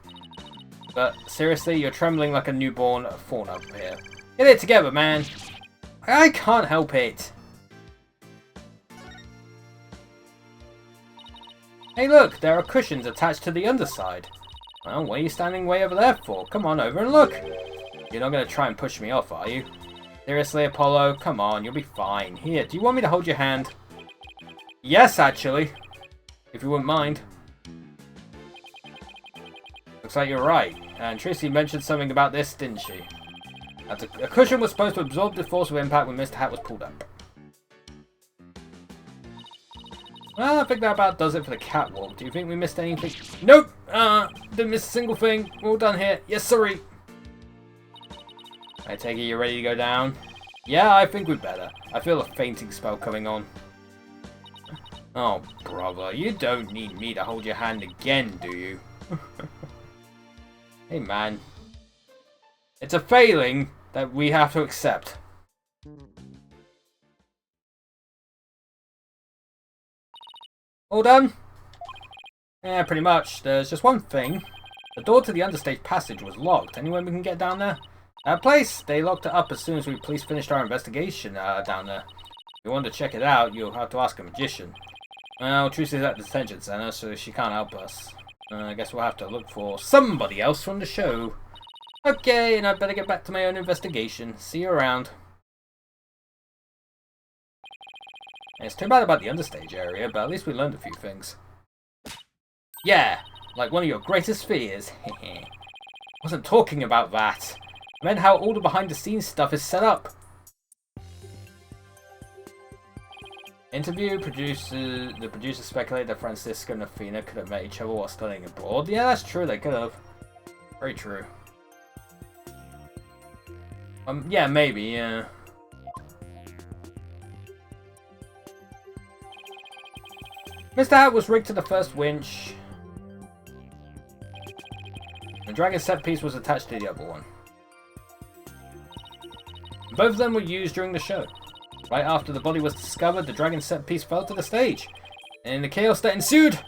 But seriously, you're trembling like a newborn fawn up here. Get it together, man! I can't help it! Hey look, there are cushions attached to the underside. Well, what are you standing way over there for? Come on over and look! You're not going to try and push me off, are you? Seriously, Apollo, come on, you'll be fine. Here, do you want me to hold your hand? Yes, actually. If you wouldn't mind. Looks like you're right. And Tracy mentioned something about this, didn't she? That a cushion was supposed to absorb the force of impact when Mr. Hat was pulled up. Well, I think that about does it for the catwalk. Do you think we missed anything? Nope! Didn't miss a single thing. We're all done here. Yes, sorry. I take it you're ready to go down? Yeah, I think we'd better. I feel a fainting spell coming on. Oh, brother, you don't need me to hold your hand again, do you? Hey, man. It's a failing that we have to accept. All done? Yeah, pretty much. There's just one thing. The door to the understage passage was locked. Anyone we can get down there? That place, they locked it up as soon as we police finished our investigation down there. If you want to check it out, you'll have to ask a magician. Well, Trucy's at the detention center, so she can't help us. I guess we'll have to look for somebody else from the show. Okay, and I'd better get back to my own investigation. See you around. It's too bad about the understage area, but at least we learned a few things. Yeah, like one of your greatest fears. Wasn't talking about that. I meant how all the behind-the-scenes stuff is set up. Interview producers. The producers speculate that Francisco and Athena could have met each other while studying abroad. Yeah, that's true. They could have. Very true. Yeah, maybe. Yeah. Mr. Hat was rigged to the first winch. The dragon set piece was attached to the other one. Both of them were used during the show. Right after the body was discovered, the dragon set piece fell to the stage. And in the chaos that ensued,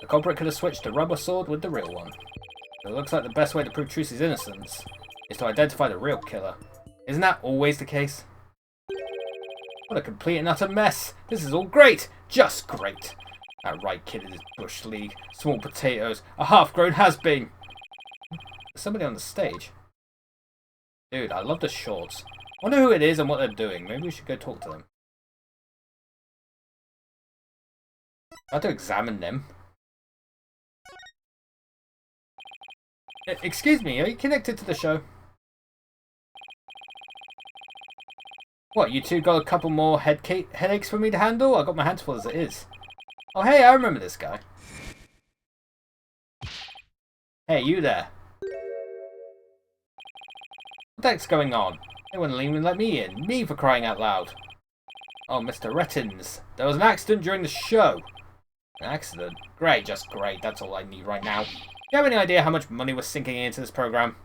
the culprit could have switched the rubber sword with the real one. It looks like the best way to prove Trucy's innocence is to identify the real killer. Isn't that always the case? What a complete and utter mess. This is all great. Just great. That Wright kid in his bush league. Small potatoes. A half-grown has-been. There's somebody on the stage. Dude, I love the shorts. Wonder who it is and what they're doing. Maybe we should go talk to them. I have to examine them. Excuse me, are you connected to the show? What, you two got a couple more headaches for me to handle? I got my hands full as it is. Oh hey, I remember this guy. Hey, you there. What the heck's going on? They wouldn't even let me in. Me for crying out loud. Oh, Mr. Rettins. There was an accident during the show. An accident? Great, just great. That's all I need right now. Do you have any idea how much money we're sinking into this program?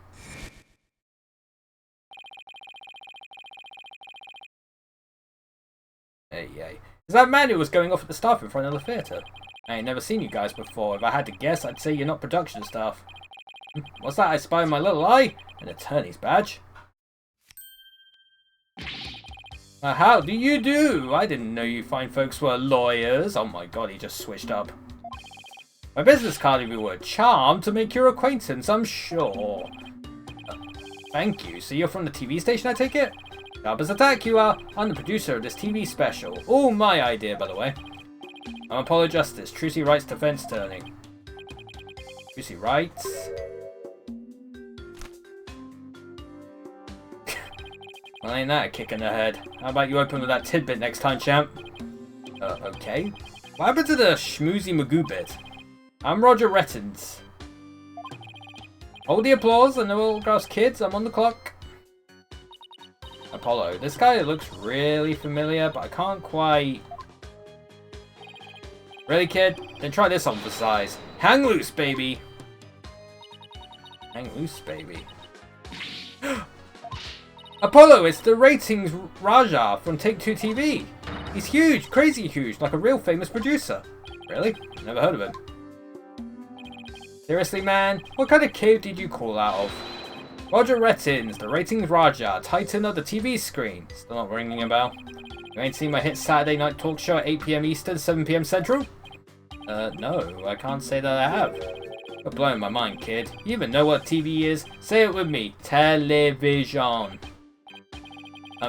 Hey, yay. Is that man who was going off at the staff in front of the theatre? I ain't never seen you guys before. If I had to guess, I'd say you're not production staff. What's that I spy in my little eye? An attorney's badge? How do you do? I didn't know you fine folks were lawyers. Oh my god, he just switched up. My business card, if you were. Charmed to make your acquaintance, I'm sure. Thank you. So you're from the TV station, I take it? Sharp attack, you are. I'm the producer of this TV special. All my idea, by the way. I'm Apollo Justice, Trucy Wright's defense attorney. Trucy Wright. Well, ain't that a kick in the head? How about you open with that tidbit next time, champ? Okay. What happened to the schmoozy magoo bit? I'm Roger Rettins. Hold the applause and the little girl's kids, I'm on the clock. Apollo. This guy looks really familiar, but I can't quite... Really, kid? Then try this on for size. Hang loose, baby! Hang loose, baby. Apollo, it's the ratings Raja from Take-Two TV. He's huge, crazy huge, like a real famous producer. Really? Never heard of him. Seriously, man? What kind of cave did you crawl out of? Roger Rettins, the ratings Raja, titan of the TV screen. Still not ringing a bell. You ain't seen my hit Saturday night talk show at 8 PM Eastern, 7 PM Central? No, I can't say that I have. You're blowing my mind, kid. You even know what TV is? Say it with me. Television.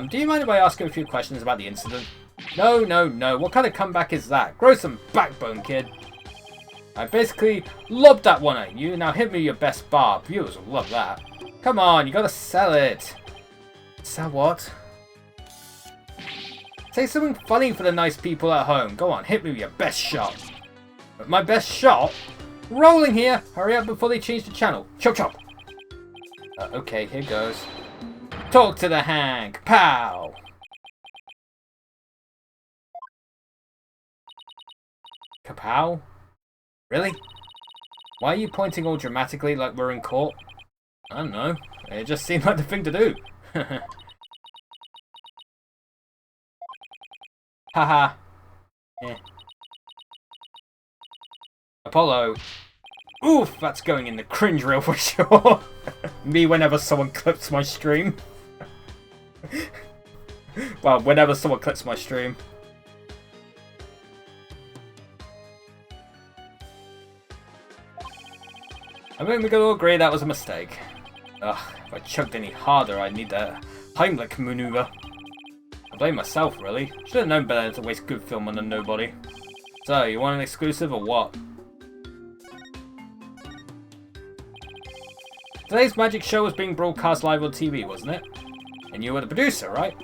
Do you mind if I ask you a few questions about the incident? No, no, no. What kind of comeback is that? Grow some backbone, kid. I basically lobbed that one at you. Now hit me your best bar. Viewers will love that. Come on, you gotta sell it. Sell what? Say something funny for the nice people at home. Go on, hit me with your best shot. But my best shot? Rolling here. Hurry up before they change the channel. Chop chop. Okay, here goes. Talk to the hang. Pow. Kapow? Really? Why are you pointing all dramatically like we're in court? I don't know. It just seemed like the thing to do. Haha. Yeah. Apollo. Oof, that's going in the cringe reel for sure. Me whenever someone clips my stream. Well, whenever someone clips my stream. I think we can all agree that was a mistake. Ugh, if I chugged any harder, I'd need a Heimlich maneuver. I blame myself, really. Should have known better to waste good film on a nobody. So, you want an exclusive or what? Today's magic show was being broadcast live on TV, wasn't it? And you were the producer, right?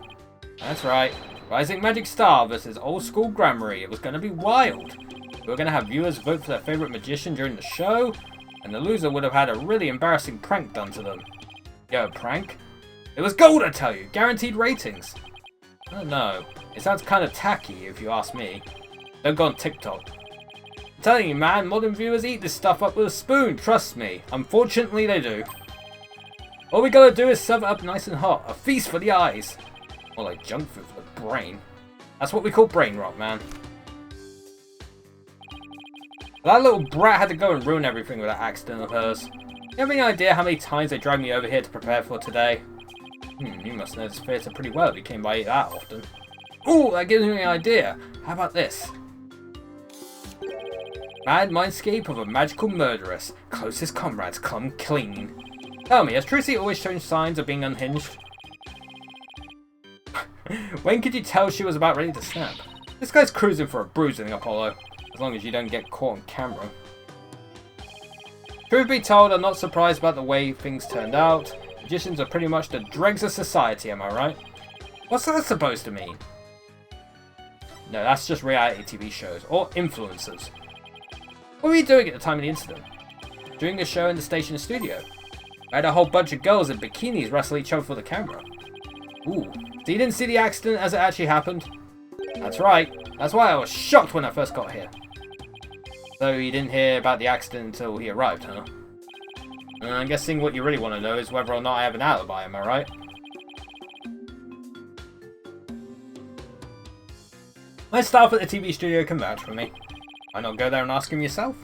That's right. Rising Magic Star versus Old School Gramarye. It was going to be wild. We were going to have viewers vote for their favourite magician during the show, and the loser would have had a really embarrassing prank done to them. Yo, prank? It was gold, I tell you! Guaranteed ratings! I don't know. It sounds kind of tacky, if you ask me. Don't go on TikTok. I'm telling you, man, modern viewers eat this stuff up with a spoon, trust me. Unfortunately, they do. All we gotta do is serve it up nice and hot. A feast for the eyes. More like junk food for the brain. That's what we call brain rot, man. That little brat had to go and ruin everything with that accident of hers. You have any idea how many times they dragged me over here to prepare for today? You must know this theatre pretty well if you came by that often. Ooh, that gives me an idea. How about this? Mad mindscape of a magical murderess. Closest comrades come clean. Tell me, has Trucy always shown signs of being unhinged? When could you tell she was about ready to snap? This guy's cruising for a bruising, Apollo. As long as you don't get caught on camera. Truth be told, I'm not surprised about the way things turned out. Magicians are pretty much the dregs of society, am I right? What's that supposed to mean? No, that's just reality TV shows, or influencers. What were you doing at the time of the incident? Doing a show in the station studio. I had a whole bunch of girls in bikinis wrestle each other for the camera. Ooh, so you didn't see the accident as it actually happened? That's right, that's why I was shocked when I first got here. So you didn't hear about the accident until he arrived, huh? I'm guessing what you really want to know is whether or not I have an alibi, am I right? My staff at the TV studio can vouch for me. Why not go there and ask him yourself?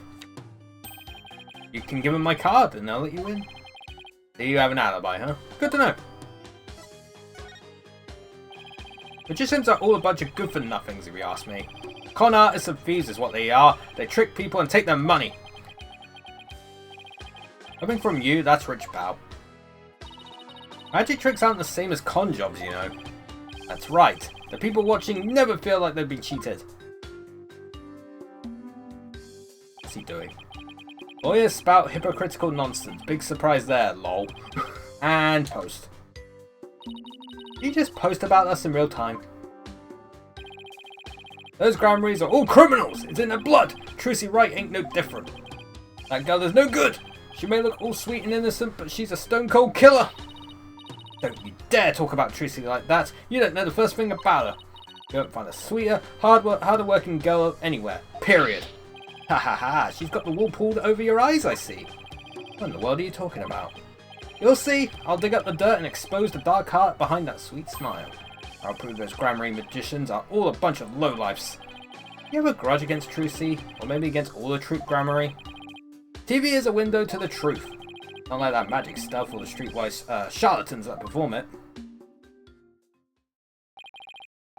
You can give him my card and they'll let you in. Do you have an alibi, huh? Good to know. Magicians are all a bunch of good-for-nothings, if you ask me. Con artists and thieves is what they are. They trick people and take their money. Coming from you, that's rich, pal. Magic tricks aren't the same as con jobs, you know. That's right. The people watching never feel like they've been cheated. What's he doing? Lawyers spout hypocritical nonsense. Big surprise there, lol. And post. Did you just post about us in real time? Those Gramarys are all criminals! It's in their blood! Trucy Wright ain't no different. That girl is no good! She may look all sweet and innocent, but she's a stone-cold killer! Don't you dare talk about Trucy like that! You don't know the first thing about her! You won't find a sweeter, harder-working girl anywhere. Period. Ha ha ha! She's got the wool pulled over your eyes, I see. What in the world are you talking about? You'll see, I'll dig up the dirt and expose the dark heart behind that sweet smile. I'll prove those Grammary magicians are all a bunch of lowlifes. You have a grudge against Trucy, or maybe against all the troop Grammary? TV is a window to the truth. Not like that magic stuff or the streetwise charlatans that perform it.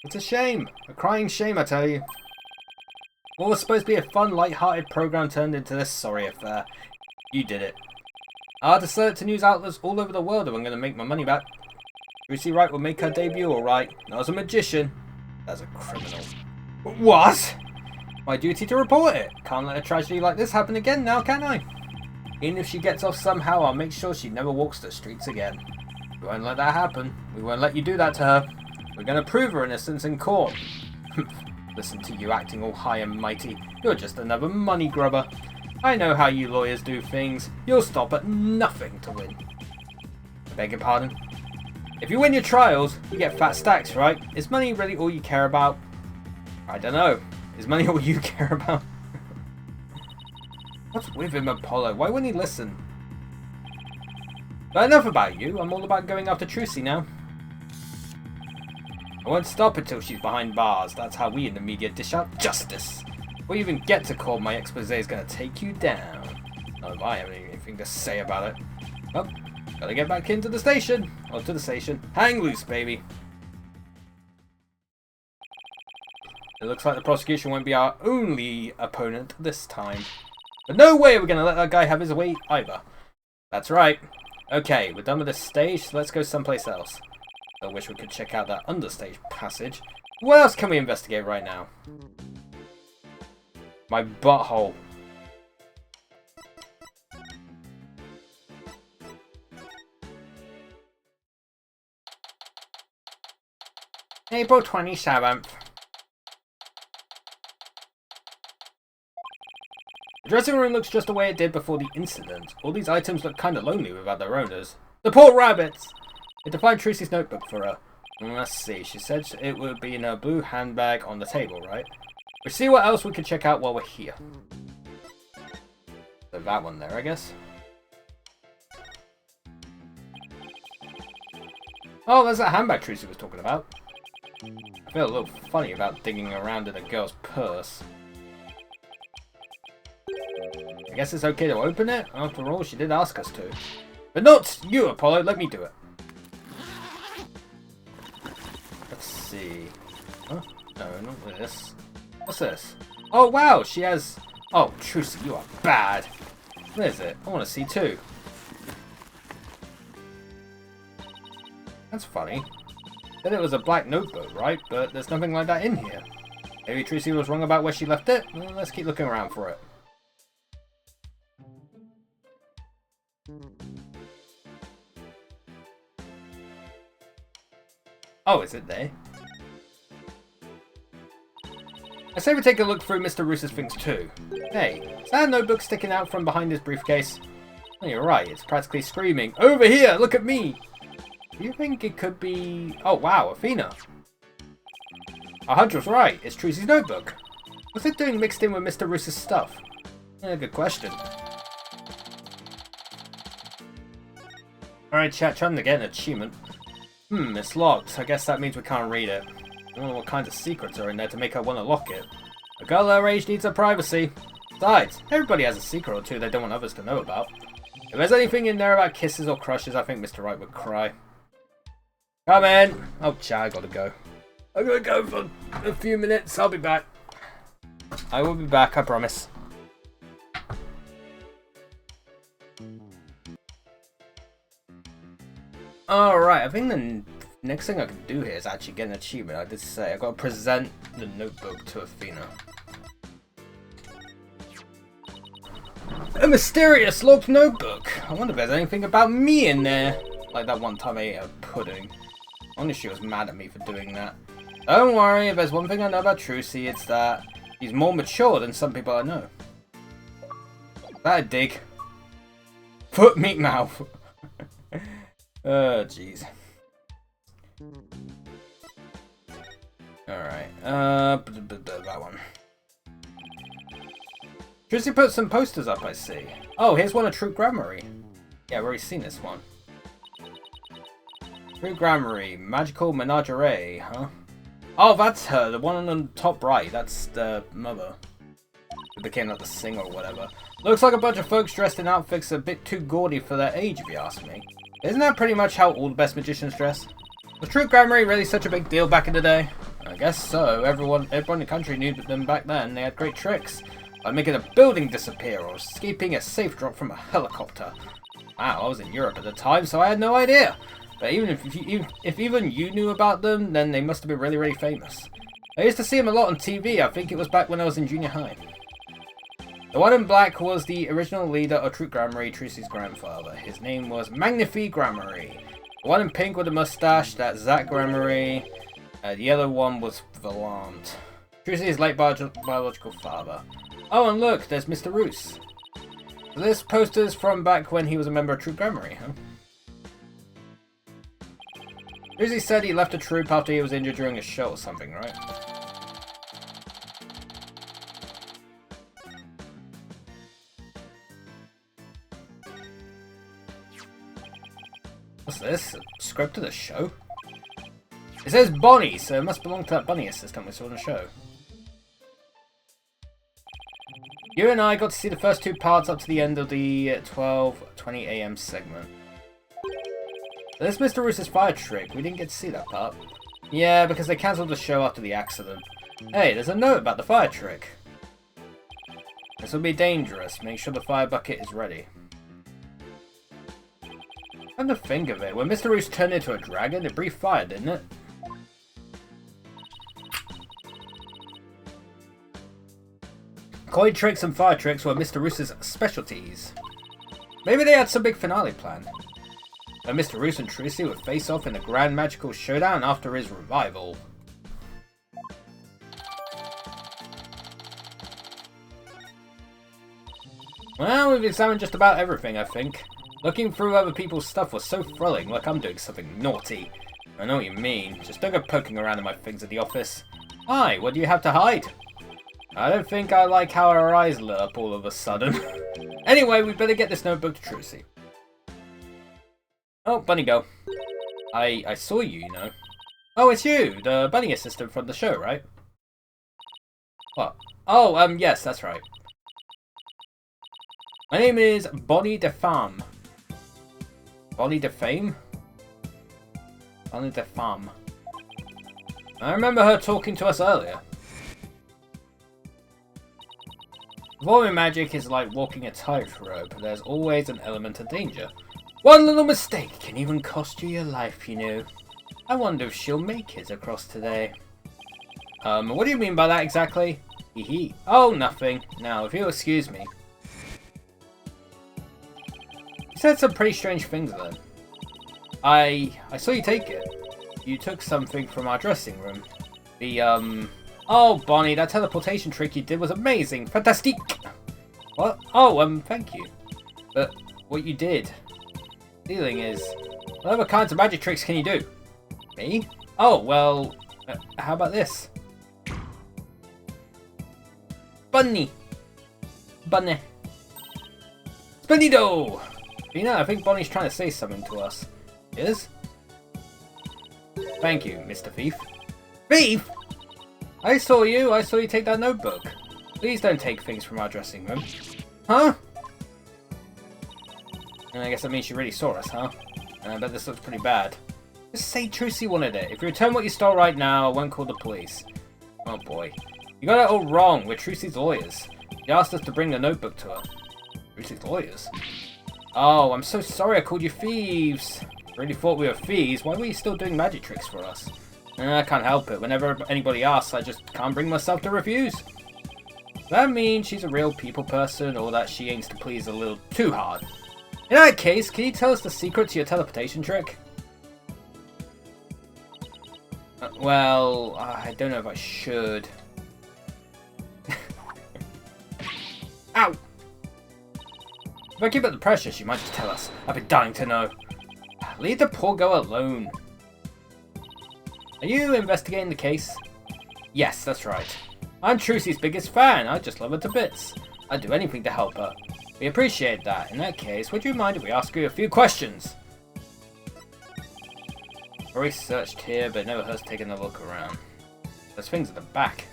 It's a shame. A crying shame, I tell you. What was supposed to be a fun, light-hearted program turned into this sorry affair. You did it. I'll have to sell it to news outlets all over the world if I'm going to make my money back. Trucy Wright will make her debut, alright. Not as a magician. As a criminal. What? My duty to report it. Can't let a tragedy like this happen again now, can I? Even if she gets off somehow, I'll make sure she never walks the streets again. We won't let that happen. We won't let you do that to her. We're going to prove her innocence in court. Listen to you acting all high and mighty. You're just another money grubber. I know how you lawyers do things. You'll stop at nothing to win. I beg your pardon? If you win your trials, you get fat stacks, right? Is money really all you care about? I don't know. Is money all you care about? What's with him, Apollo? Why wouldn't he listen? But enough about you. I'm all about going after Trucy now. I won't stop until she's behind bars. That's how we in the media dish out justice. Before you even get to court, my expose is going to take you down. Not if I have anything to say about it. Well, gotta get back into the station. Or to the station. Hang loose, baby. It looks like the prosecution won't be our only opponent this time. But no way we're going to let that guy have his way either. That's right. Okay, we're done with this stage, so let's go someplace else. I wish we could check out that understage passage. What else can we investigate right now? My butthole. April 27th. The dressing room looks just the way it did before the incident. All these items look kinda lonely without their owners. The poor rabbits! I had to find Trucy's notebook for her. Let's see, she said it would be in her blue handbag on the table, right? We'll see what else we can check out while we're here. So that one there, I guess. Oh, there's that handbag Trucy was talking about. I feel a little funny about digging around in a girl's purse. I guess it's okay to open it. After all, she did ask us to. But not you, Apollo. Let me do it. Let's see. Huh? No, not this. What's this? Oh, wow. She has... Oh, Trucy, you are bad. What is it? I want to see too. That's funny. Said it was a black notebook, right? But there's nothing like that in here. Maybe Trucy was wrong about where she left it? Well, let's keep looking around for it. Oh, is it there? I say we take a look through Mr. Roos's things too. Hey, is that a notebook sticking out from behind his briefcase? Oh, you're right, it's practically screaming, "Over here, look at me!" Do you think it could be... Oh wow, Athena. Our hunter was right, it's Trucy's notebook. What's it doing mixed in with Mr. Roos's stuff? Yeah, good question. Alright chat, trying to get an achievement. It's locked. I guess that means we can't read it. I don't know what kinds of secrets are in there to make her want to lock it. A girl her age needs her privacy. Besides, everybody has a secret or two they don't want others to know about. If there's anything in there about kisses or crushes, I think Mr. Wright would cry. Come in! Oh, chat, I gotta go. I'm gonna go for a few minutes. I'll be back. I will be back, I promise. Alright, I think the next thing I can do here is actually get an achievement. I did say I gotta present the notebook to Athena. A mysterious locked notebook. I wonder if there's anything about me in there. Like that one time I ate a pudding. I wonder if she was mad at me for doing that. Don't worry, if there's one thing I know about Trucy, it's that he's more mature than some people I know. Is that a dig? Foot meat mouth. Oh, jeez. Alright, that one. Trucy put some posters up, I see. Oh, here's one of Troop Grammary. Yeah, I've already seen this one. True Grammary, Magical Menagerie, huh? Oh, that's her, the one on the top right. That's the mother. Who became like the singer or whatever. Looks like a bunch of folks dressed in outfits a bit too gaudy for their age, if you ask me. Isn't that pretty much how all the best magicians dress? Was True Grammary really such a big deal back in the day? I guess so. Everyone in the country knew them back then. They had great tricks. Like making a building disappear or escaping a safe drop from a helicopter. Wow, I was in Europe at the time, so I had no idea. But even if even you knew about them, then they must have been really, really famous. I used to see them a lot on TV. I think it was back when I was in junior high. The one in black was the original leader of True Grammary, Trucy's grandfather. His name was Magnifi Grammary. The one in pink with a mustache, that's Zach Grammary. The yellow one was Valant. Trucy's late biological father. Oh, and look, there's Mr. Roos. This poster's from back when he was a member of True Grammary, huh? Trucy said he left the troupe after he was injured during a show or something, right? What's this? A script of the show? It says Bonnie, so it must belong to that bunny assistant we saw in the show. You and I got to see the first two parts up to the end of the 12:20 AM segment. This Mr. Roos's fire trick, we didn't get to see that part. Yeah, because they cancelled the show after the accident. Hey, there's a note about the fire trick. This will be dangerous. Make sure the fire bucket is ready. Come to think of it, when Mr. Roos turned into a dragon, it breathed fire, didn't it? Coin tricks and fire tricks were Mr. Roos's specialties. Maybe they had some big finale planned. Where Mr. Roos and Trucy would face off in a grand magical showdown after his revival. Well, we've examined just about everything, I think. Looking through other people's stuff was so thrilling, like I'm doing something naughty. I know what you mean, just don't go poking around in my things at the office. Hi, what do you have to hide? I don't think I like how her eyes lit up all of a sudden. Anyway, we better get this notebook to Trucy. Oh, Bunny Girl. I saw you, you know. Oh, it's you, the bunny assistant from the show, right? What? Oh, yes, that's right. My name is Bonnie de Femme. Bonnie de Fame? Bonnie de Femme. I remember her talking to us earlier. Performing magic is like walking a tightrope. There's always an element of danger. One little mistake can even cost you your life, you know. I wonder if she'll make it across today. What do you mean by that exactly? Hee hee. Oh, nothing. Now, if you'll excuse me. You said some pretty strange things then. I saw you take it. You took something from our dressing room. Oh, Bonnie, that teleportation trick you did was amazing. Fantastique! What? Oh, thank you. But what you did... Stealing is... What other kinds of magic tricks can you do? Me? Oh, well... how about this? Bunny! Bunny! Splendido! You know, I think Bonnie's trying to say something to us. Yes? Thank you, Mr. Thief. Thief?! I saw you take that notebook. Please don't take things from our dressing room. Huh? I guess that means she really saw us, huh? I bet this looks pretty bad. Just say Trucy wanted it. If you return what you stole right now, I won't call the police. Oh boy. You got it all wrong. We're Trucy's lawyers. He asked us to bring the notebook to her. Trucy's lawyers? Oh, I'm so sorry I called you thieves. Really thought we were thieves. Why were you still doing magic tricks for us? I can't help it. Whenever anybody asks, I just can't bring myself to refuse. Does that mean she's a real people person, or that she aims to please a little too hard? In that case, can you tell us the secret to your teleportation trick? Well, I don't know if I should. Ow! If I keep up the pressure, she might just tell us. I've been dying to know. Leave the poor girl alone. Are you investigating the case? Yes, that's right. I'm Trucy's biggest fan. I just love her to bits. I'd do anything to help her. We appreciate that. In that case, would you mind if we ask you a few questions? Already searched here, but it never hurts taking a look around. There's things at the back.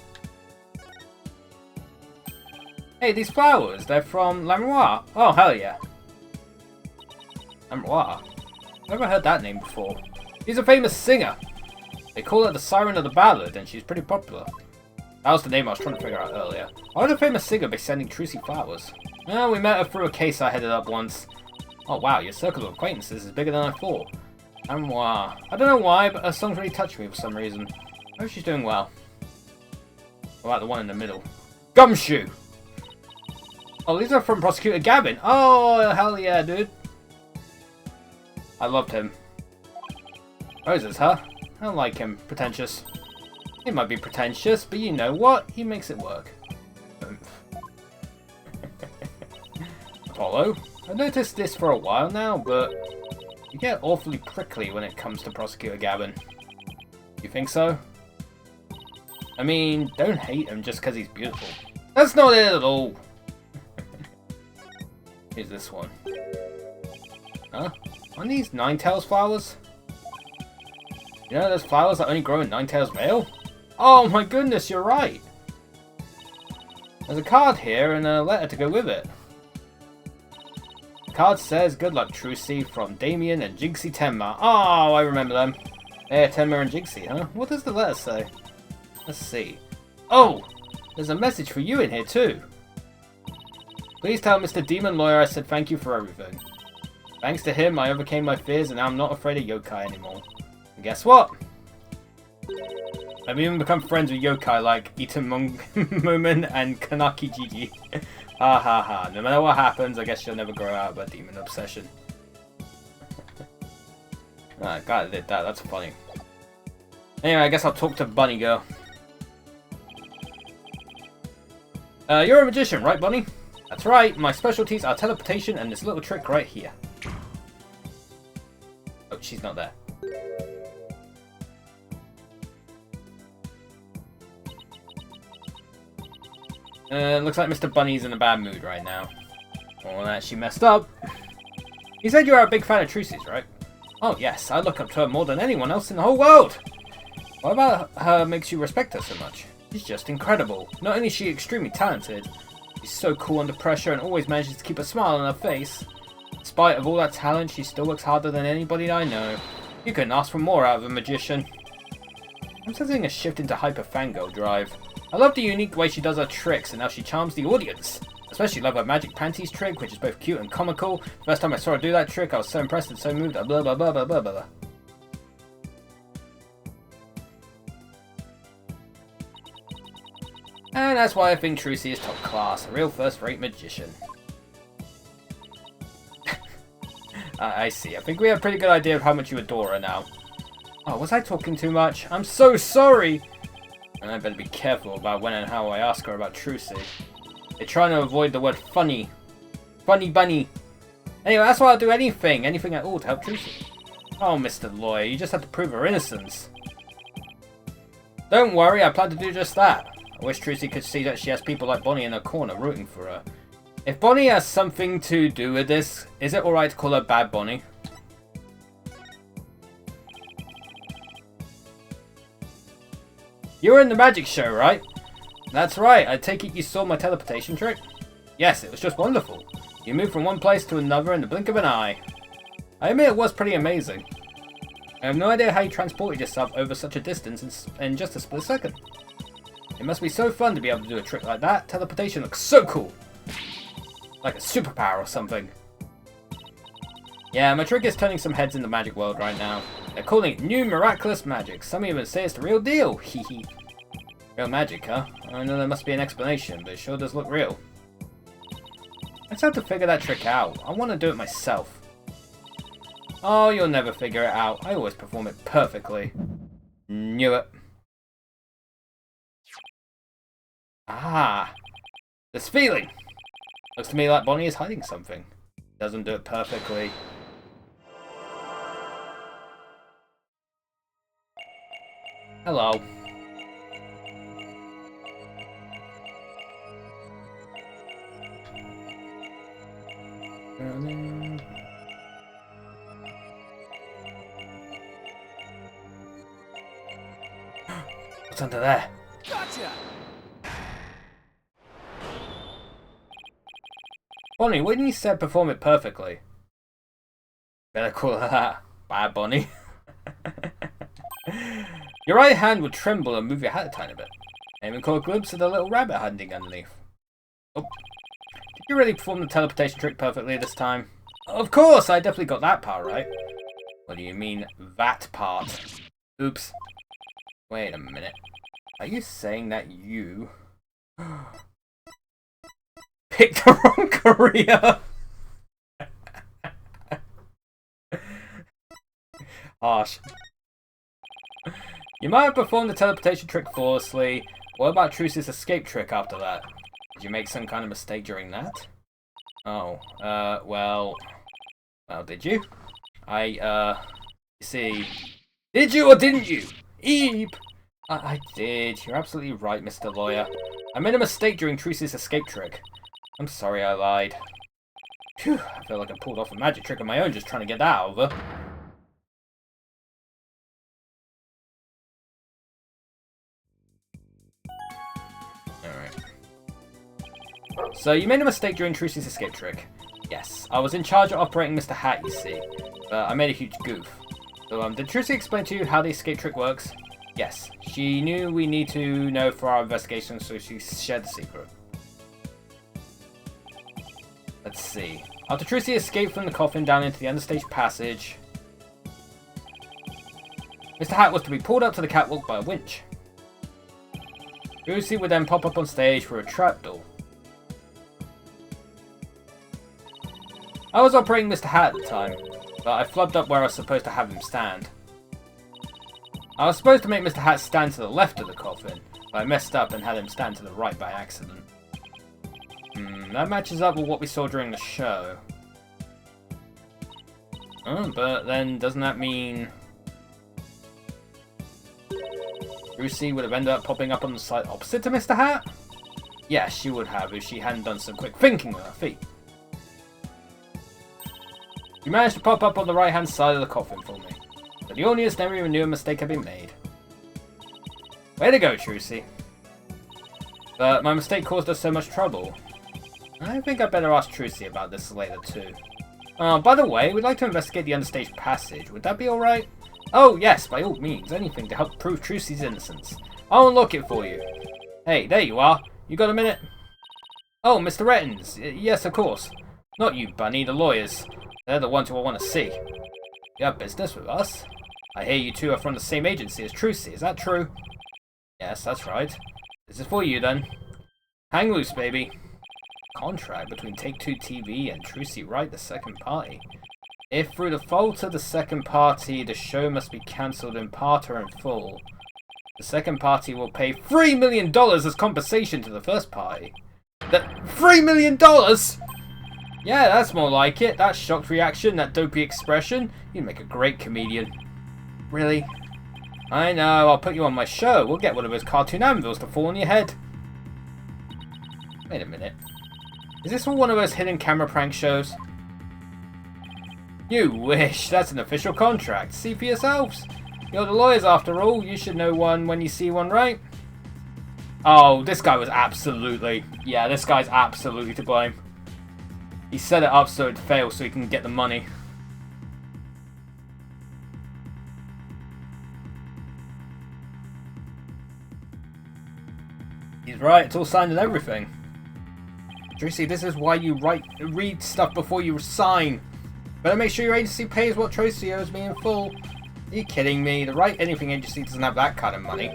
Hey, these flowers, they're from Lamoire. Oh, hell yeah. Lamoire? Never heard that name before. She's a famous singer. They call her the Siren of the Ballad, and she's pretty popular. That was the name I was trying to figure out earlier. Why would a famous singer be sending Trucy flowers? Well, we met her through a case I headed up once. Oh wow, your circle of acquaintances is bigger than I thought. Lamoire. I don't know why, but her songs really touched me for some reason. I hope she's doing well. What about the one in the middle? Gumshoe! Oh, these are from Prosecutor Gavin. Oh, hell yeah, dude. I loved him. Roses, huh? I don't like him. Pretentious. He might be pretentious, but you know what? He makes it work. Apollo. I've noticed this for a while now, but you get awfully prickly when it comes to Prosecutor Gavin. You think so? I mean, don't hate him just because he's beautiful. That's not it at all. Here's this one. Huh? Aren't these Ninetales flowers? You know those flowers that only grow in Ninetales Vale? Oh my goodness, you're right! There's a card here and a letter to go with it. The card says, "Good luck, Trucy," from Damien and Jinxie Tenma. Oh, I remember them. Yeah, Tenma and Jinxie, huh? What does the letter say? Let's see. Oh! There's a message for you in here too. Please tell Mr. Demon Lawyer I said thank you for everything. Thanks to him, I overcame my fears and now I'm not afraid of yokai anymore. And guess what? I've even become friends with yokai like Itamumen and Kanaki Gigi. Ha ha ha. No matter what happens, I guess you'll never grow out of a demon obsession. Ah, glad I did that. That's funny. Anyway, I guess I'll talk to Bunny Girl. You're a magician, right, Bunny? That's right. My specialties are teleportation and this little trick right here. Oh, she's not there. Looks like Mr. Bunny's in a bad mood right now. Well, that she messed up. You said you are a big fan of Trucy's, right? Oh, yes. I look up to her more than anyone else in the whole world. What about her makes you respect her so much? She's just incredible. Not only is she extremely talented, she's so cool under pressure and always manages to keep a smile on her face. In spite of all that talent, she still works harder than anybody I know. You couldn't ask for more out of a magician. I'm sensing a shift into Hyper Fangirl drive. I love the unique way she does her tricks and how she charms the audience. Especially love her magic panties trick, which is both cute and comical. First time I saw her do that trick, I was so impressed and so moved. Blah blah blah blah blah blah. And that's why I think Trucy is top class, a real first-rate magician. I see. I think we have a pretty good idea of how much you adore her now. Oh, was I talking too much? I'm so sorry! And I better be careful about when and how I ask her about Trucy. They're trying to avoid the word funny. Funny bunny. Anyway, that's why I'll do anything at all to help Trucy. Oh, Mr. Lawyer, you just have to prove her innocence. Don't worry, I plan to do just that. I wish Trucy could see that she has people like Bonnie in her corner rooting for her. If Bonnie has something to do with this, is it alright to call her Bad Bonnie? You were in the magic show, right? That's right, I take it you saw my teleportation trick? Yes, it was just wonderful. You moved from one place to another in the blink of an eye. I admit it was pretty amazing. I have no idea how you transported yourself over such a distance in just a split second. It must be so fun to be able to do a trick like that. Teleportation looks so cool. Like a superpower or something. Yeah, my trick is turning some heads in the magic world right now. They're calling it new miraculous magic. Some even say it's the real deal. Hehe. Real magic, huh? I know there must be an explanation, but it sure does look real. I just have to figure that trick out. I want to do it myself. Oh, you'll never figure it out. I always perform it perfectly. Knew it. Ah, this feeling. Looks to me like Bonnie is hiding something. Doesn't do it perfectly. Hello. What's under there? Gotcha! Bonnie, wouldn't you said perform it perfectly? Better call her that. Bad Bonnie. Your right hand would tremble and move your hat a tiny bit. I even caught a glimpse of the little rabbit hiding underneath. Oh. Did you really perform the teleportation trick perfectly this time? Of course, I definitely got that part right. What do you mean, that part? Oops. Wait a minute. Are you saying that you picked the wrong career? Harsh. You might have performed the teleportation trick flawlessly. What about Trucy's escape trick after that? Did you make some kind of mistake during that? Oh, well, did you? You see, did you or didn't you? Eep! I did. You're absolutely right, Mr. Lawyer. I made a mistake during Trucy's escape trick. I'm sorry I lied. Phew, I feel like I pulled off a magic trick on my own just trying to get that out of her. Alright. So, you made a mistake during Trucy's escape trick. Yes, I was in charge of operating Mr. Hat, you see. But I made a huge goof. So, did Trucy explain to you how the escape trick works? Yes, she knew we need to know for our investigation, so she shared the secret. Let's see. After Trucy escaped from the coffin down into the understage passage, Mr. Hat was to be pulled up to the catwalk by a winch. Trucy would then pop up on stage for a trapdoor. I was operating Mr. Hat at the time, but I flubbed up where I was supposed to have him stand. I was supposed to make Mr. Hat stand to the left of the coffin, but I messed up and had him stand to the right by accident. That matches up with what we saw during the show. Oh, but then doesn't that mean Trucy would have ended up popping up on the side opposite to Mr. Hat? Yes, she would have if she hadn't done some quick thinking with her feet. You managed to pop up on the right-hand side of the coffin for me, but the audience never even knew a mistake had been made. Way to go, Trucy. But my mistake caused us so much trouble. I think I'd better ask Trucy about this later too. By the way, we'd like to investigate the understage passage. Would that be alright? Oh yes, by all means. Anything to help prove Trucy's innocence. I'll unlock it for you. Hey, there you are. You got a minute? Oh, Mr. Rettins. Yes, of course. Not you, Bunny, the lawyers. They're the ones who I want to see. You have business with us? I hear you two are from the same agency as Trucy. Is that true? Yes, that's right. This is for you then. Hang loose, baby. Contract between Take-Two TV and Trucy Wright, the second party. If through the fault of the second party, the show must be cancelled in part or in full, the second party will pay $3 million as compensation to the first party. $3 million?! Yeah, that's more like it. That shocked reaction, that dopey expression. You'd make a great comedian. Really? I know, I'll put you on my show. We'll get one of those cartoon anvils to fall on your head. Wait a minute. Is this one of those hidden camera prank shows? You wish. That's an official contract. See for yourselves. You're the lawyers after all. You should know one when you see one, right? Oh, this guy was absolutely... Yeah, this guy's absolutely to blame. He set it up so it'd fail so he can get the money. He's right. It's all signed and everything. Trucy, this is why you read stuff before you sign. Better make sure your agency pays what Trucy owes me in full. Are you kidding me? The Wright Anything agency doesn't have that kind of money.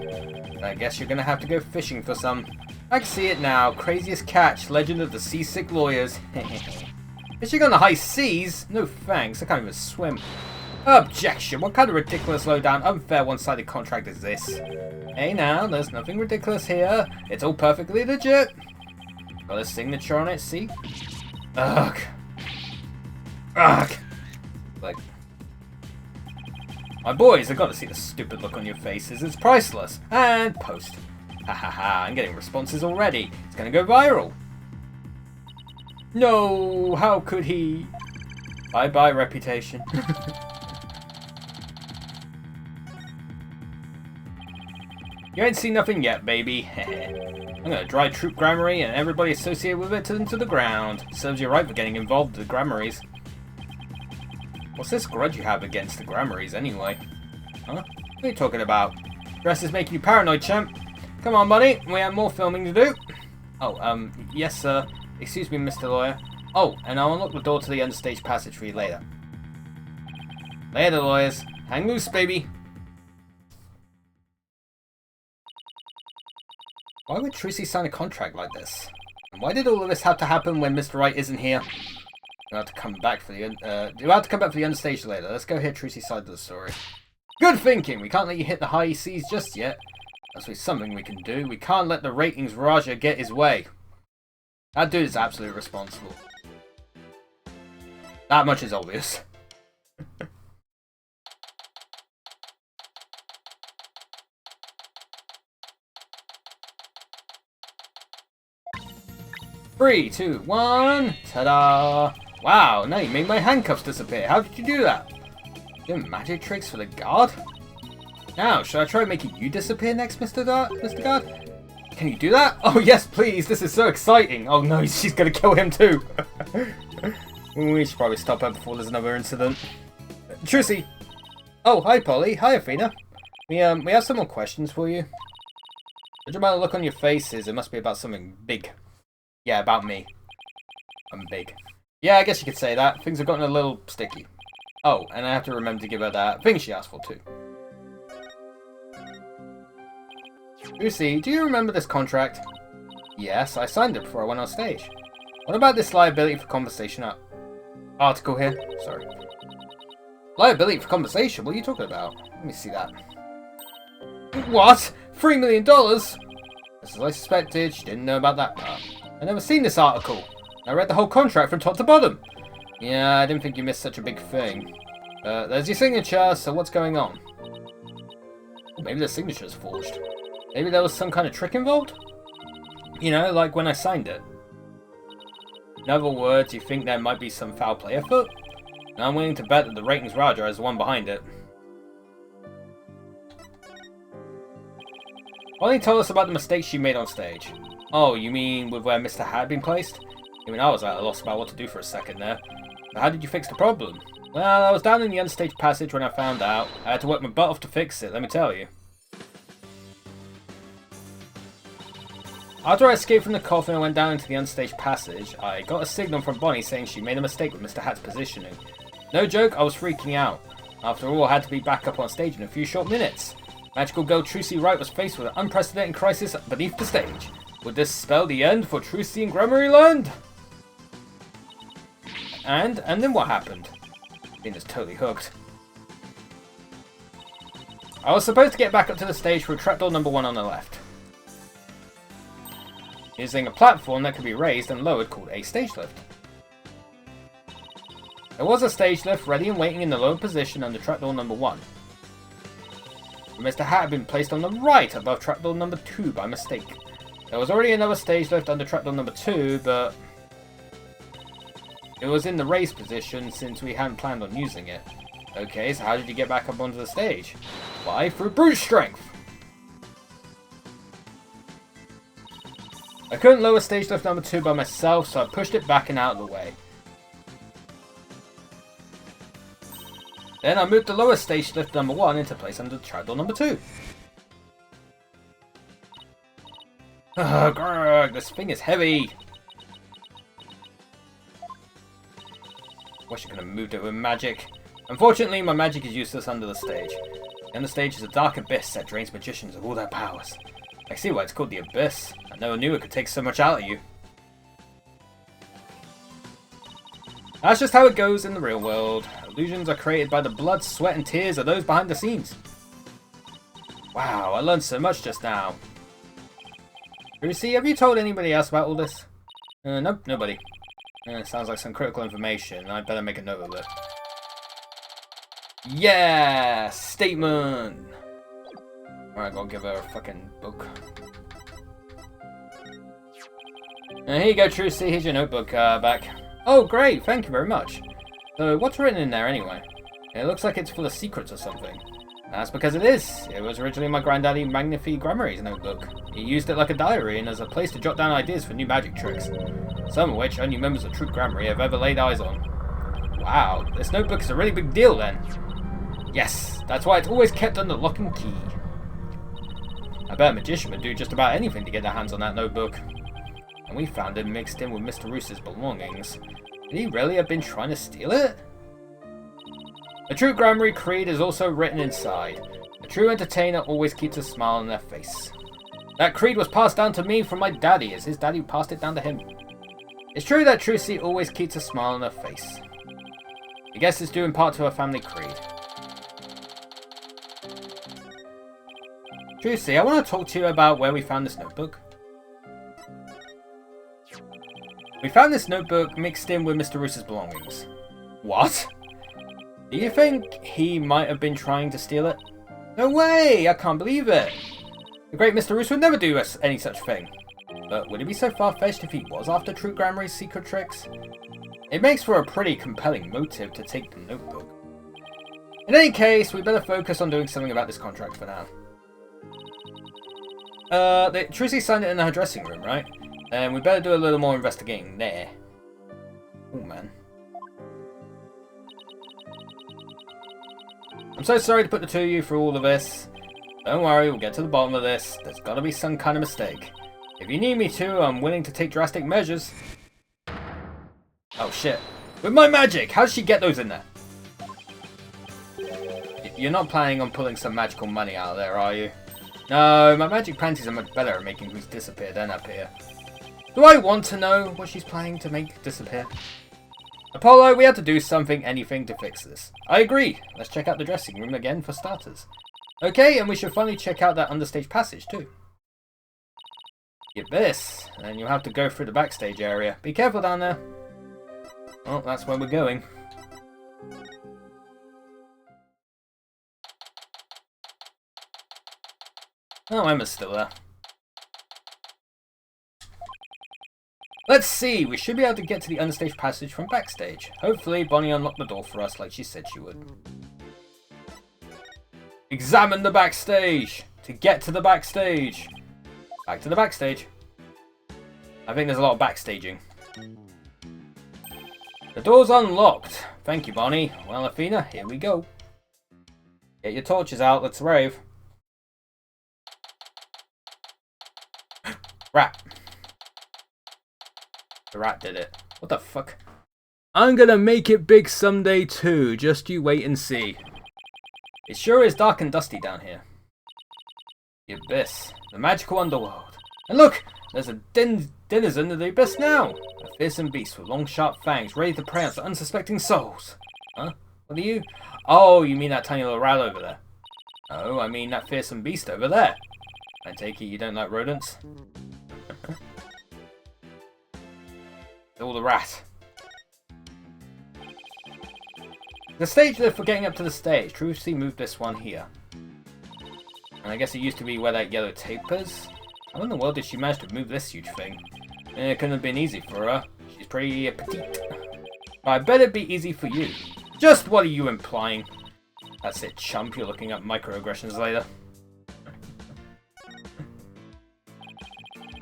I guess you're gonna have to go fishing for some. I can see it now. Craziest catch. Legend of the Seasick Lawyers. Fishing on the high seas? No thanks. I can't even swim. Objection. What kind of ridiculous, low-down, unfair, one-sided contract is this? Hey now, there's nothing ridiculous here. It's all perfectly legit. Got a signature on it, see? Ugh. Ugh. Like, my boys, I've got to see the stupid look on your faces. It's priceless. And post. Ha ha ha, I'm getting responses already. It's gonna go viral. No, how could he? Bye-bye, reputation. You ain't seen nothing yet, baby. I'm gonna drive Troop Grammary and everybody associated with it into the ground. Serves you right for getting involved with the Grammaries. What's this grudge you have against the Grammaries, anyway? Huh? What are you talking about? Dress is making you paranoid, champ. Come on, buddy. We have more filming to do. Oh, yes, sir. Excuse me, Mr. Lawyer. Oh, and I'll unlock the door to the understage passage for you later. Later, lawyers. Hang loose, baby. Why would Trucy sign a contract like this? And why did all of this have to happen when Mr. Wright isn't here? You'll have to come back for the understage later. Let's go hear Trucy's side of the story. Good thinking. We can't let you hit the high seas just yet. That's something we can do. We can't let the ratings Raja get his way. That dude is absolutely responsible. That much is obvious. Three, two, one. Ta-da! Wow, now you made my handcuffs disappear. How did you do that? Doing magic tricks for the guard? Now, should I try making you disappear next, Mr. Guard? Can you do that? Oh yes, please. This is so exciting. Oh no, she's gonna kill him too. We should probably stop her before there's another incident. Trucy. Oh, hi Polly. Hi Athena. We have some more questions for you. Judging by the look on your faces, it must be about something big. Yeah, about me. I'm big. Yeah, I guess you could say that. Things have gotten a little sticky. Oh, and I have to remember to give her that thing she asked for too. Lucy, do you remember this contract? Yes, I signed it before I went on stage. What about this liability for conversation article here? Sorry. Liability for conversation? What are you talking about? Let me see that. What? $3 million? Just as I suspected, she didn't know about that part. I've never seen this article. I read the whole contract from top to bottom. Yeah, I didn't think you missed such a big thing. There's your signature, so what's going on? Maybe the signature's forged. Maybe there was some kind of trick involved? You know, like when I signed it. In other words, you think there might be some foul play afoot? And I'm willing to bet that the ratings Raja is the one behind it. Ollie told us about the mistakes she made on stage. Oh, you mean with where Mr. Hat had been placed? Even I was at a loss about what to do for a second there. But how did you fix the problem? Well, I was down in the unstaged passage when I found out. I had to work my butt off to fix it, let me tell you. After I escaped from the coffin and went down into the unstaged passage, I got a signal from Bonnie saying she made a mistake with Mr. Hat's positioning. No joke, I was freaking out. After all, I had to be back up on stage in a few short minutes. Magical girl Trucy Wright was faced with an unprecedented crisis beneath the stage. Would this spell the end for Trucy and Grammary Land? And then what happened? Venus totally hooked. I was supposed to get back up to the stage through trapdoor number 1 on the left. Using a platform that could be raised and lowered called a stage lift. There was a stage lift ready and waiting in the lower position under trapdoor number 1. Mr. Hat had been placed on the right above trapdoor number 2 by mistake. There was already another stage lift under trapdoor number 2, but it was in the raised position since we hadn't planned on using it. Okay, so how did you get back up onto the stage? Why? Through brute strength! I couldn't lower stage lift number 2 by myself, so I pushed it back and out of the way. Then I moved the lower stage lift number 1 into place under trapdoor number 2. Ugh, grr, this thing is heavy! Wish I could have moved it with magic. Unfortunately, my magic is useless under the stage. And the stage is a dark abyss that drains magicians of all their powers. I see why it's called the Abyss. I never knew it could take so much out of you. That's just how it goes in the real world. Illusions are created by the blood, sweat, and tears of those behind the scenes. Wow, I learned so much just now. Lucy, have you told anybody else about all this? Nope, nobody. Sounds like some critical information. I'd better make a note of it. Yeah! Statement! Alright, gotta give her a fucking book. Here you go, Trucy. Here's your notebook back. Oh, great. Thank you very much. So, what's written in there anyway? It looks like it's full of secrets or something. That's because it is. It was originally my granddaddy Magnifi Grammary's notebook. He used it like a diary and as a place to jot down ideas for new magic tricks. Some of which only members of Troop Grammary have ever laid eyes on. Wow, this notebook is a really big deal then. Yes, that's why it's always kept under lock and key. I bet a magician would do just about anything to get their hands on that notebook. And we found it mixed in with Mr. Roos's belongings. Could he really have been trying to steal it? A true Grammary creed is also written inside. A true entertainer always keeps a smile on their face. That creed was passed down to me from my daddy, as his daddy passed it down to him. It's true that Trucy always keeps a smile on her face. I guess it's due in part to her family creed. Trucy, I want to talk to you about where we found this notebook. We found this notebook mixed in with Mr. Roos's belongings. What? Do you think he might have been trying to steal it? No way! I can't believe it! The great Mr. Roos would never do any such thing. But would it be so far-fetched if he was after True Grammary's secret tricks? It makes for a pretty compelling motive to take the notebook. In any case, we better focus on doing something about this contract for now. Trucy signed it in her dressing room, right? And we better do a little more investigating there. Oh man. I'm so sorry to put the two of you through all of this. Don't worry, we'll get to the bottom of this. There's gotta be some kind of mistake. If you need me to, I'm willing to take drastic measures. Oh shit. With my magic! How did she get those in there? You're not planning on pulling some magical money out of there, are you? No, my magic panties are much better at making things disappear than appear. Do I want to know what she's planning to make disappear? Apollo, we have to do something, anything to fix this. I agree. Let's check out the dressing room again for starters. Okay, and we should finally check out that understage passage too. Get this, and you'll have to go through the backstage area. Be careful down there. Well, that's where we're going. Oh, Emma's still there. Let's see, we should be able to get to the understage passage from backstage. Hopefully, Bonnie unlocked the door for us like she said she would. Examine the backstage! To get to the backstage! Back to the backstage. I think there's a lot of backstaging. The door's unlocked. Thank you, Bonnie. Well, Athena, here we go. Get your torches out, let's rave. Rat. The rat did it. What the fuck? I'm gonna make it big someday too, just you wait and see. It sure is dark and dusty down here. The abyss. The magical underworld. And look! There's a denizen of the abyss now! A fearsome beast with long sharp fangs ready to prey on unsuspecting souls. Huh? What are you? Oh, you mean that tiny little rat over there. Oh, I mean that fearsome beast over there. I take it you don't like rodents? All the rat. The stage lift for getting up to the stage. Trucy moved this one here. And I guess it used to be where that yellow tape is. How in the world did she manage to move this huge thing? It couldn't have been easy for her. She's pretty petite. But I bet it'd be easy for you. Just what are you implying? That's it, chump. You're looking up microaggressions later.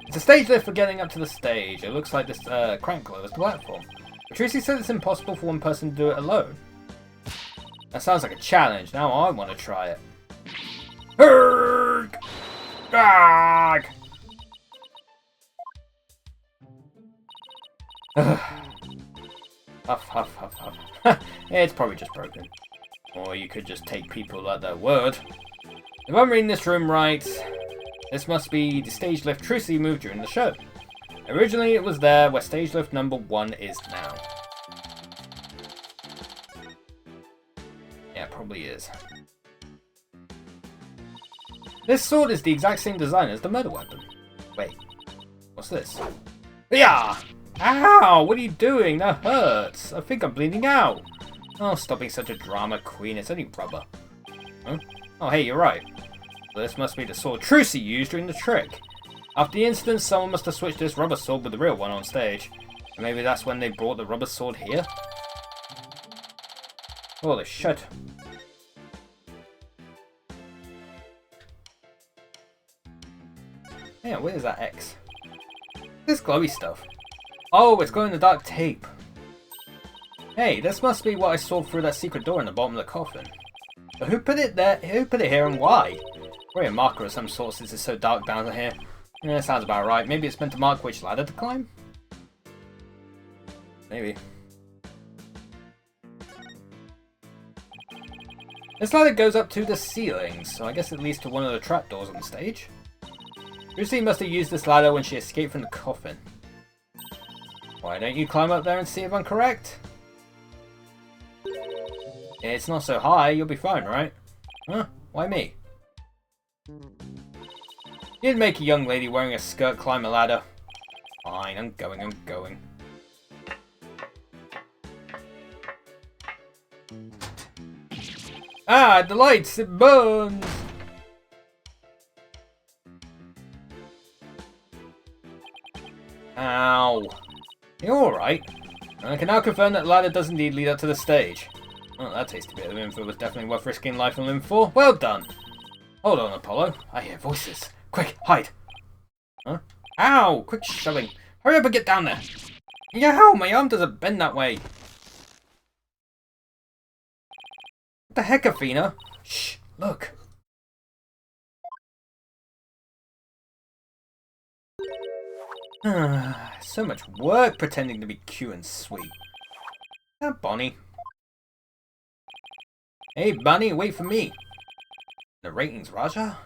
It's a stage lift for getting up to the stage. It looks like this crank lowers the platform. But Trucy said it's impossible for one person to do it alone. That sounds like a challenge. Now I want to try it. Herg! Gag! Huff, huff, huff, huff. It's probably just broken. Or you could just take people at their word. If I'm reading this room right, this must be the stage lift Trucy moved during the show. Originally it was there where stage lift number 1 is now. Yeah, it probably is. This sword is the exact same design as the murder weapon. Wait, what's this? Yeah! Ow! What are you doing? That hurts. I think I'm bleeding out. Oh, stop being such a drama queen. It's only rubber. Huh? Oh, hey, you're right. This must be the sword Trucy used during the trick. After the incident, someone must have switched this rubber sword with the real one on stage. And maybe that's when they brought the rubber sword here? Holy shit. Yeah, where is that X? This glowy stuff. Oh, it's glowing in the dark tape. Hey, this must be what I saw through that secret door in the bottom of the coffin. But who put it there? Who put it here and why? Probably a marker of some sort since it's so dark down here. Yeah, sounds about right. Maybe it's meant to mark which ladder to climb? Maybe. This ladder goes up to the ceiling, so I guess it leads to one of the trapdoors on the stage. Lucy must have used this ladder when she escaped from the coffin. Why don't you climb up there and see if I'm correct? It's not so high, you'll be fine, right? Huh? Why me? You'd make a young lady wearing a skirt climb a ladder. Fine, I'm going. Ah, the lights, it burns! Ow. You're alright. I can now confirm that the ladder does indeed lead up to the stage. Oh, that tasty bit of info was definitely worth risking life and limb for. Well done! Hold on, Apollo. I hear voices. Quick, hide! Huh? Ow! Quick shoving. Hurry up and get down there! Yow! My arm doesn't bend that way. What the heck, Athena? Shh! Look! So much work pretending to be cute and sweet. Ah, Bonnie. Hey, Bunny, wait for me. The ratings, Raja?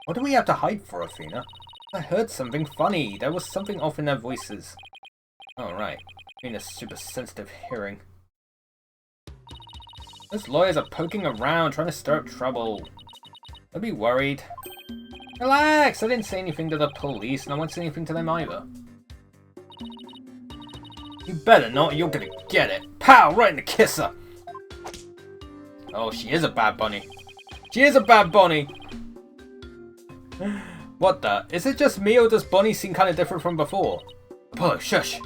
What do we have to hide for, Athena? I heard something funny. There was something off in their voices. Oh, right. Athena's super sensitive hearing. Those lawyers are poking around, trying to stir up trouble. Don't be worried. Relax! I didn't say anything to the police, and I won't say anything to them either. You better not, or you're gonna get it. Pow! Right in the kisser! Oh, she is a bad bunny. She is a bad bunny! What the? Is it just me, or does Bonnie seem kind of different from before? Apollo, shush!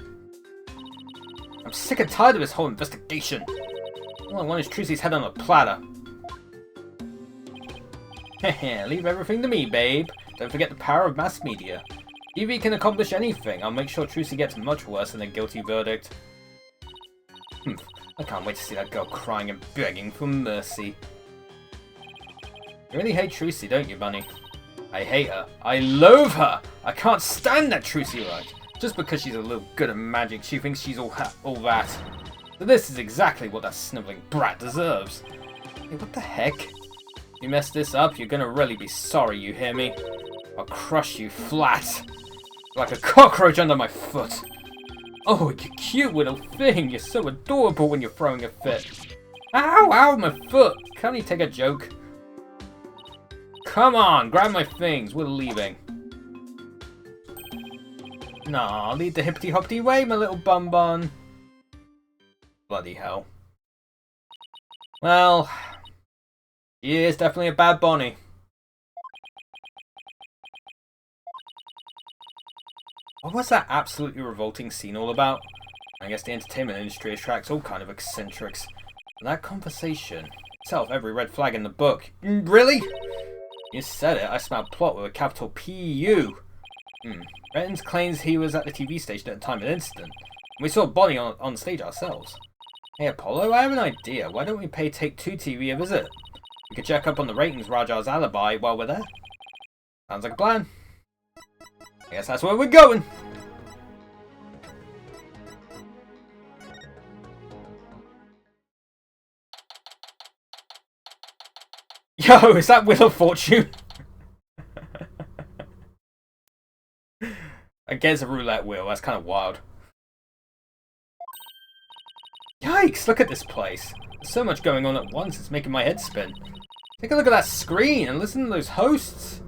I'm sick and tired of this whole investigation. All I want is Trucy's head on a platter. Heh, leave everything to me, babe. Don't forget the power of mass media. TV can accomplish anything. I'll make sure Trucy gets much worse than a guilty verdict. I can't wait to see that girl crying and begging for mercy. You really hate Trucy, don't you, Bunny? I hate her. I loathe her! I can't stand that Trucy right. Just because she's a little good at magic, she thinks she's all that. So this is exactly what that sniveling brat deserves. Hey, what the heck? You mess this up, you're gonna really be sorry, you hear me? I'll crush you flat. Like a cockroach under my foot. Oh, you cute little thing. You're so adorable when you're throwing a fit. Ow, ow, my foot. Can't you take a joke? Come on, grab my things. We're leaving. Nah, lead the hippity-hoppity way, my little bun-bun. Bloody hell. Well, she is definitely a bad Bonnie. What was that absolutely revolting scene all about? I guess the entertainment industry attracts all kind of eccentrics. And that conversation itself, every red flag in the book. Really? You said it. I smelled plot with a capital P-U. Rettins claims he was at the TV station at the time of the incident. And we saw Bonnie on stage ourselves. Hey Apollo, I have an idea. Why don't we pay Take Two TV a visit? We could check up on the ratings Raja's alibi while we're there. Sounds like a plan. I guess that's where we're going. Yo, is that Wheel of Fortune? Against a roulette wheel, that's kind of wild. Yikes, look at this place. There's so much going on at once, it's making my head spin. Take a look at that screen and listen to those hosts.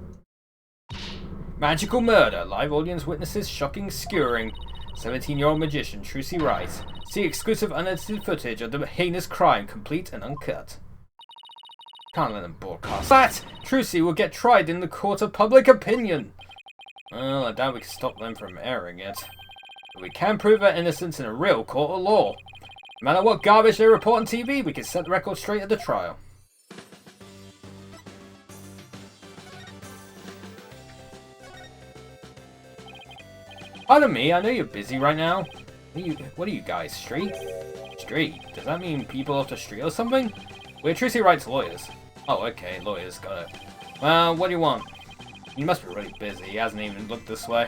Magical murder, live audience witnesses shocking skewering. 17-year-old magician Trucy Wright. See exclusive unedited footage of the heinous crime, complete and uncut. Can't let them broadcast that! Trucy will get tried in the court of public opinion. Well, I doubt we can stop them from airing it. But we can prove their innocence in a real court of law. No matter what garbage they report on TV, we can set the record straight at the trial. Pardon me, I know you're busy right now. What are you guys, street? Street? Does that mean people off the street or something? We're Tracy Wright's lawyers. Oh, okay, lawyers, got it. Well, what do you want? He must be really busy, he hasn't even looked this way.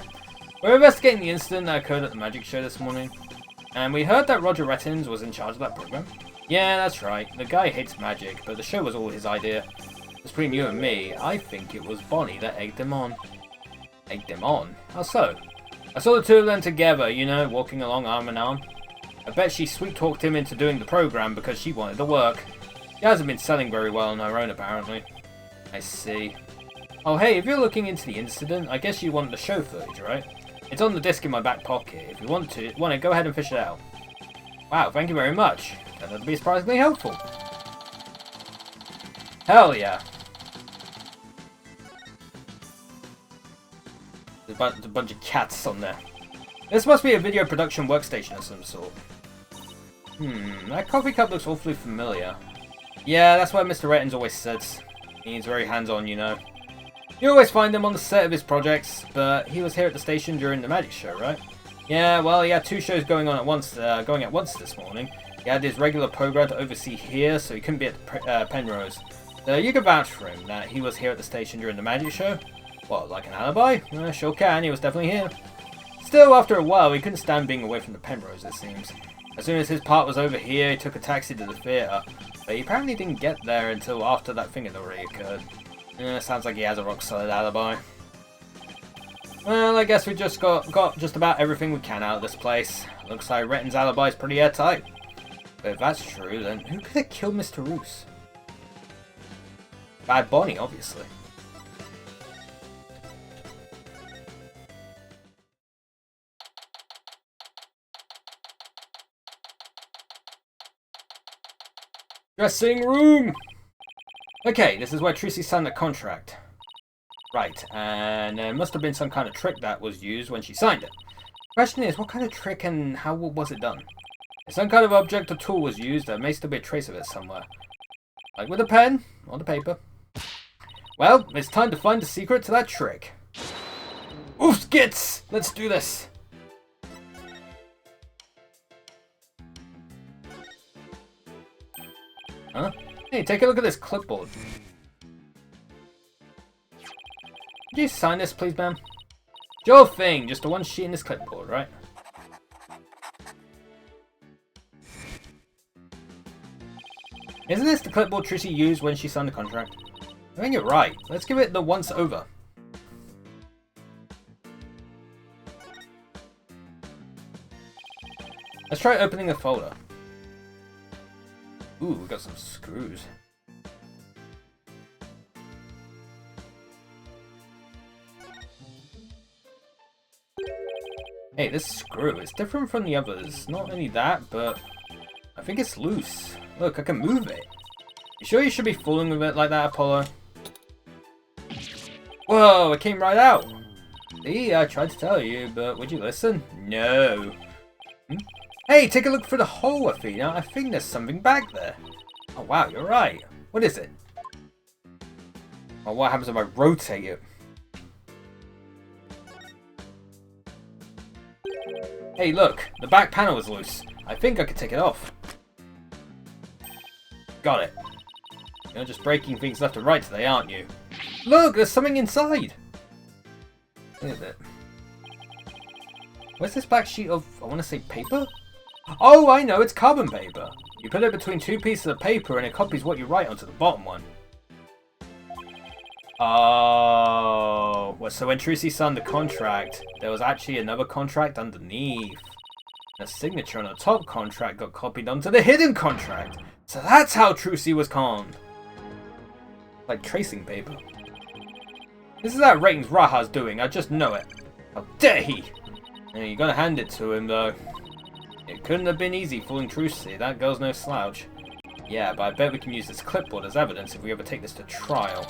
We're investigating the incident that occurred at the magic show this morning. And we heard that Roger Rettins was in charge of that program. Yeah, that's right. The guy hates magic, but the show was all his idea. Between you and me, I think it was Bonnie that egged him on. Egged him on? How so? I saw the two of them together, you know, walking along arm in arm. I bet she sweet-talked him into doing the program because she wanted the work. She hasn't been selling very well on her own, apparently. I see. Oh, hey, if you're looking into the incident, I guess you want the show footage, right? It's on the disc in my back pocket. If you want to, go ahead and fish it out. Wow, thank you very much. That'll be surprisingly helpful. Hell yeah. There's a bunch of cats on there. This must be a video production workstation of some sort. That coffee cup looks awfully familiar. Yeah, that's where Mr. Rettins always sits. He's very hands-on, you know. You always find him on the set of his projects, but he was here at the station during the magic show, right? Yeah, well, he had two shows going at once this morning. He had his regular program to oversee here, so he couldn't be at Penrose. So you can vouch for him that he was here at the station during the magic show? What, like an alibi? Sure can, he was definitely here. Still, after a while, he couldn't stand being away from the Penrose, it seems. As soon as his part was over here, he took a taxi to the theatre, but he apparently didn't get there until after that thing had already occurred. Sounds like he has a rock-solid alibi. Well, I guess we just got just about everything we can out of this place. Looks like Retton's alibi is pretty airtight. But if that's true, then who could have killed Mr. Roos? Bad Bonnie, obviously. Dressing room! Okay, this is where Tracy signed the contract. Right, and there must have been some kind of trick that was used when she signed it. The question is, what kind of trick and how was it done? If some kind of object or tool was used, there may still be a trace of it somewhere. Like with a pen, or the paper. Well, it's time to find the secret to that trick. Oof, skits! Let's do this! Huh? Hey, take a look at this clipboard. Could you sign this, please, ma'am? Sure thing, just the one sheet in this clipboard, right? Isn't this the clipboard Tracy used when she signed the contract? I think you're right. Let's give it the once over. Let's try opening the folder. Ooh, we got some screws. Hey, this screw is different from the others. Not only that, but I think it's loose. Look, I can move it. You sure you should be fooling with it like that, Apollo? Whoa, it came right out. See, I tried to tell you, but would you listen? No. Hey, take a look through the hole, Athena. I think there's something back there. Oh wow, you're right. What is it? Oh, what happens if I rotate it? Hey, look, the back panel is loose. I think I could take it off. Got it. You're just breaking things left and right today, aren't you? Look, there's something inside. Look at that. Where's this black sheet of, I want to say paper? Oh, I know, it's carbon paper. You put it between two pieces of paper and it copies what you write onto the bottom one. Oh, well, so when Tracy signed the contract, there was actually another contract underneath. The signature on the top contract got copied onto the hidden contract. So that's how Tracy was conned. Like tracing paper. This is how Ratings Raha's doing, I just know it. How dare he! Yeah, you gotta hand it to him though. It couldn't have been easy fooling Tracy, that girl's no slouch. Yeah, but I bet we can use this clipboard as evidence if we ever take this to trial.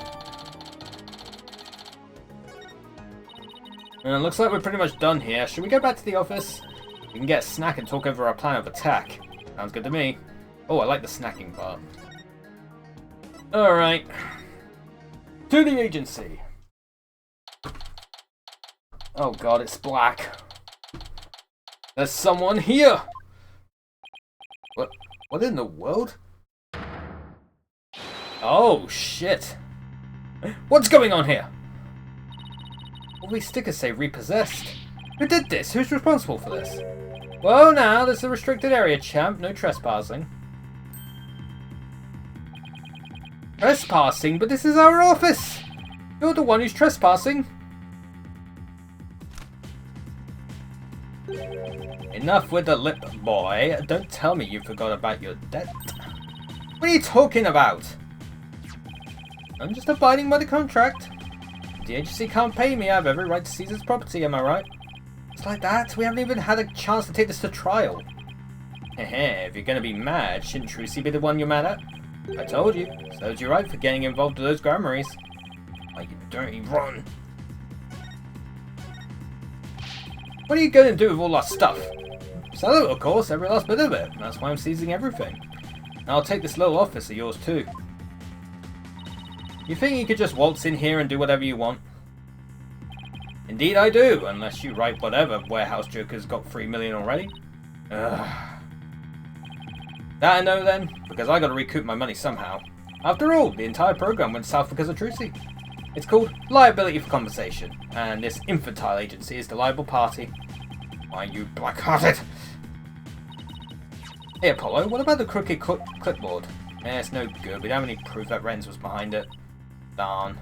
Looks like we're pretty much done here. Should we go back to the office? We can get a snack and talk over our plan of attack. Sounds good to me. Oh, I like the snacking part. Alright. To the agency. Oh god, it's black. There's someone here! What in the world? Oh, shit. What's going on here? All these stickers say repossessed. Who did this? Who's responsible for this? Well, now, this is a restricted area, champ. No trespassing. Trespassing? But this is our office! You're the one who's trespassing. Enough with the lip, boy. Don't tell me you forgot about your debt. What are you talking about? I'm just abiding by the contract. If the agency can't pay me, I have every right to seize its property, am I right? It's like that? We haven't even had a chance to take this to trial. Heh, if you're gonna be mad, shouldn't Trucy be the one you're mad at? I told you. Serves you right for getting involved with those grummaries. Oh, you dirty run. What are you going to do with all that stuff? Sell it, of course, every last bit of it. That's why I'm seizing everything. And I'll take this little office of yours too. You think you could just waltz in here and do whatever you want? Indeed I do, unless you write whatever warehouse joker's got 3 million already. Ugh. That I know then, because I gotta recoup my money somehow. After all, the entire program went south because of Trucy. It's called liability for compensation, and this infantile agency is the liable party. Why, you black-hearted! Hey Apollo, what about the crooked clipboard? Eh, it's no good, we don't have any proof that Renz was behind it. Darn.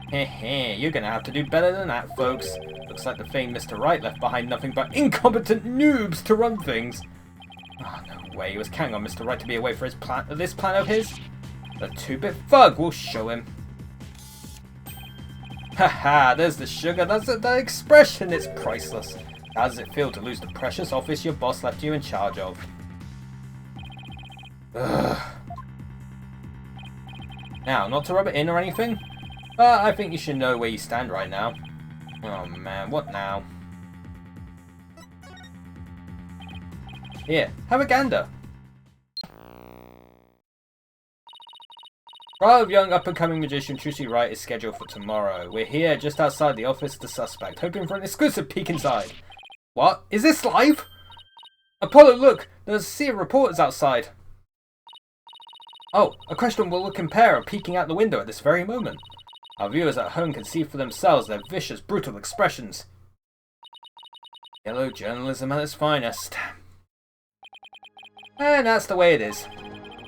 Heh, you're gonna have to do better than that, folks. Looks like the famed Mr. Wright left behind nothing but incompetent noobs to run things. Oh, no way, he was counting on Mr. Wright to be away for this plan of his. The 2-bit thug will show him. Haha, there's the sugar, that's the expression, it's priceless. How does it feel to lose the precious office your boss left you in charge of? Ugh. Now, not to rub it in or anything, but I think you should know where you stand right now. Oh man, what now? Here, have a gander. Trial of young up-and-coming magician Trucy Wright is scheduled for tomorrow. We're here just outside the office of the suspect, hoping for an exclusive peek inside. What? Is this live? Apollo, look! There's a sea of reporters outside. Oh, a questionable looking pair are peeking out the window at this very moment. Our viewers at home can see for themselves their vicious, brutal expressions. Yellow journalism at its finest. And that's the way it is.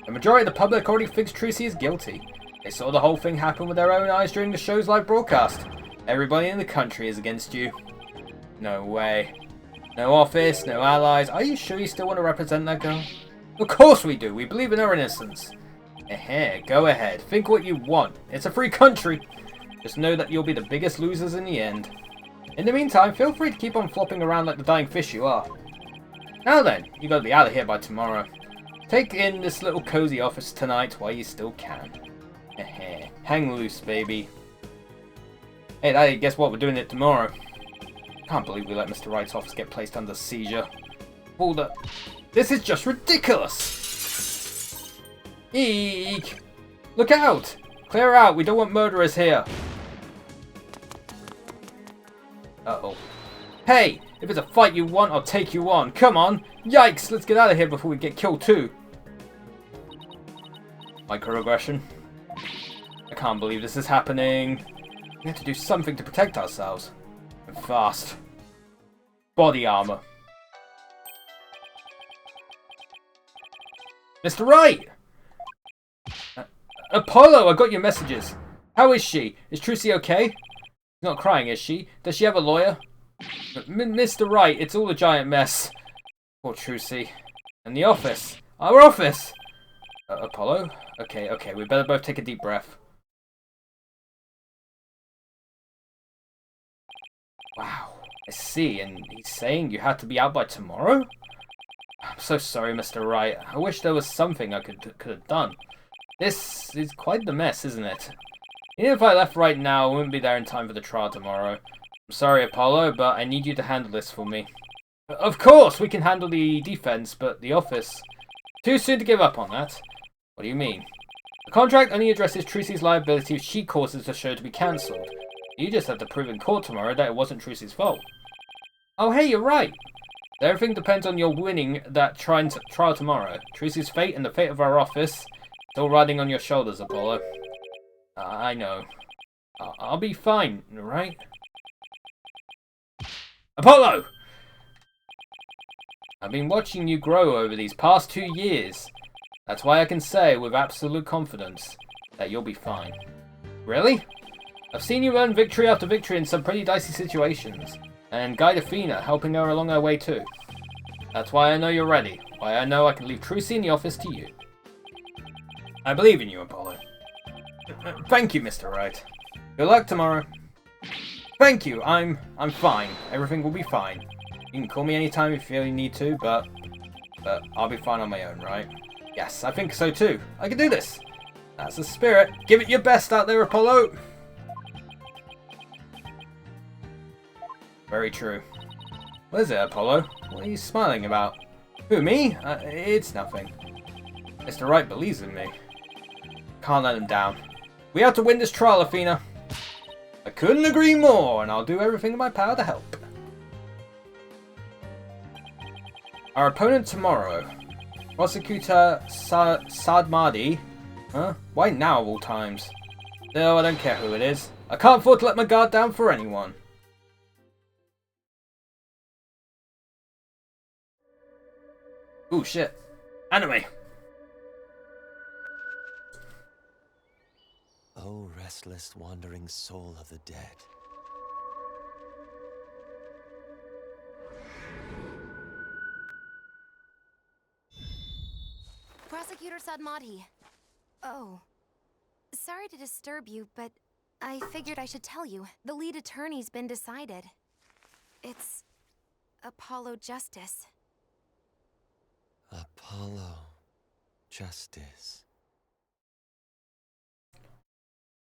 The majority of the public already thinks Trucy is guilty. They saw the whole thing happen with their own eyes during the show's live broadcast. Everybody in the country is against you. No way. No office, no allies. Are you sure you still want to represent that girl? Of course we do. We believe in her innocence. Go ahead. Think what you want. It's a free country. Just know that you'll be the biggest losers in the end. In the meantime, feel free to keep on flopping around like the dying fish you are. Now then, you gotta be out of here by tomorrow. Take in this little cozy office tonight while you still can. Hang loose, baby. Hey, Daddy, guess what? We're doing it tomorrow. Can't believe we let Mr. Wright's office get placed under seizure. Hold up. This is just ridiculous! Eek! Look out! Clear out, we don't want murderers here. Uh-oh. Hey! If it's a fight you want, I'll take you on. Come on! Yikes! Let's get out of here before we get killed too. Microaggression. I can't believe this is happening. We have to do something to protect ourselves. And fast. Body armor. Mr. Wright! Apollo, I got your messages. How is she? Is Trucy okay? She's not crying, is she? Does she have a lawyer? Mr. Wright, it's all a giant mess. Poor Trucy. And the office. Our office! Apollo? Okay, we better both take a deep breath. Wow, I see, and he's saying you had to be out by tomorrow? I'm so sorry, Mr. Wright. I wish there was something I could have done. This is quite the mess, isn't it? Even if I left right now, I wouldn't be there in time for the trial tomorrow. I'm sorry, Apollo, but I need you to handle this for me. Of course, we can handle the defense, but the office... Too soon to give up on that. What do you mean? The contract only addresses Trucy's liability if she causes the show to be cancelled. You just have to prove in court tomorrow that it wasn't Trucy's fault. Oh, hey, you're right. Everything depends on your winning that trial tomorrow. Tracy's fate and the fate of our office is all riding on your shoulders, Apollo. I know. I'll be fine, right? Apollo! I've been watching you grow over these past 2 years. That's why I can say with absolute confidence that you'll be fine. Really? I've seen you earn victory after victory in some pretty dicey situations, and guide Athena, helping her along her way too. That's why I know you're ready, why I know I can leave Trucy in the office to you. I believe in you, Apollo. Thank you, Mr. Wright. Good luck tomorrow. Thank you, I'm fine. Everything will be fine. You can call me anytime if you need to, but I'll be fine on my own, right? Yes, I think so too. I can do this. That's the spirit. Give it your best out there, Apollo. Very true. What is it, Apollo? What are you smiling about? Who, me? It's nothing. Mr. Wright believes in me. Can't let him down. We have to win this trial, Athena. I couldn't agree more, and I'll do everything in my power to help. Our opponent tomorrow. Prosecutor Sadmadi. Huh? Why now of all times? No, I don't care who it is. I can't afford to let my guard down for anyone. Ooh, shit. Anime. O restless, wandering soul of the dead. Prosecutor Sadmati. Oh. Sorry to disturb you, but I figured I should tell you. The lead attorney's been decided. It's Apollo Justice. Apollo Justice.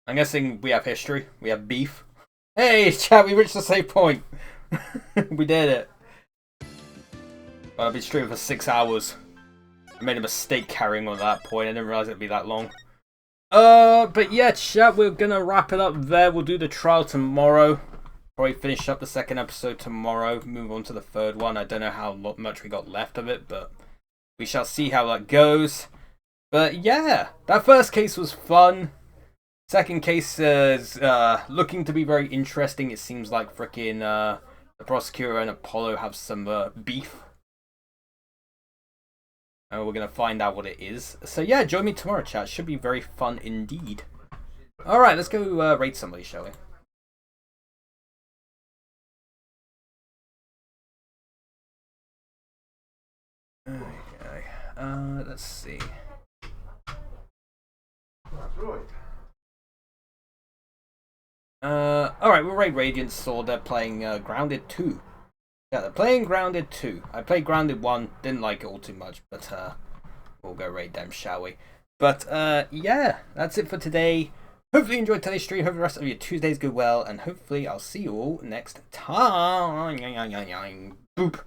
I'm guessing we have history. We have beef. Hey, chat, we reached the same point. We did it. But I've been streaming for 6 hours. I made a mistake carrying on at that point. I didn't realize it'd be that long. But yeah, chat, we're gonna wrap it up there. We'll do the trial tomorrow. Probably finish up the second episode tomorrow. Move on to the third one. I don't know how much we got left of it, but we shall see how that goes. But yeah, that first case was fun. Second case is looking to be very interesting. It seems like frickin' the prosecutor and Apollo have some beef. And we're going to find out what it is. So yeah, join me tomorrow, chat. Should be very fun indeed. Alright, let's go raid somebody, shall we? Okay. Let's see. That's right. Alright, we'll raid Radiant Sword. They're playing Grounded 2. Yeah, they're playing Grounded 2. I played Grounded 1, didn't like it all too much, but we'll go raid them, shall we? But yeah, that's it for today. Hopefully you enjoyed today's stream. Hope the rest of your Tuesdays go well, and hopefully I'll see you all next time. Boop.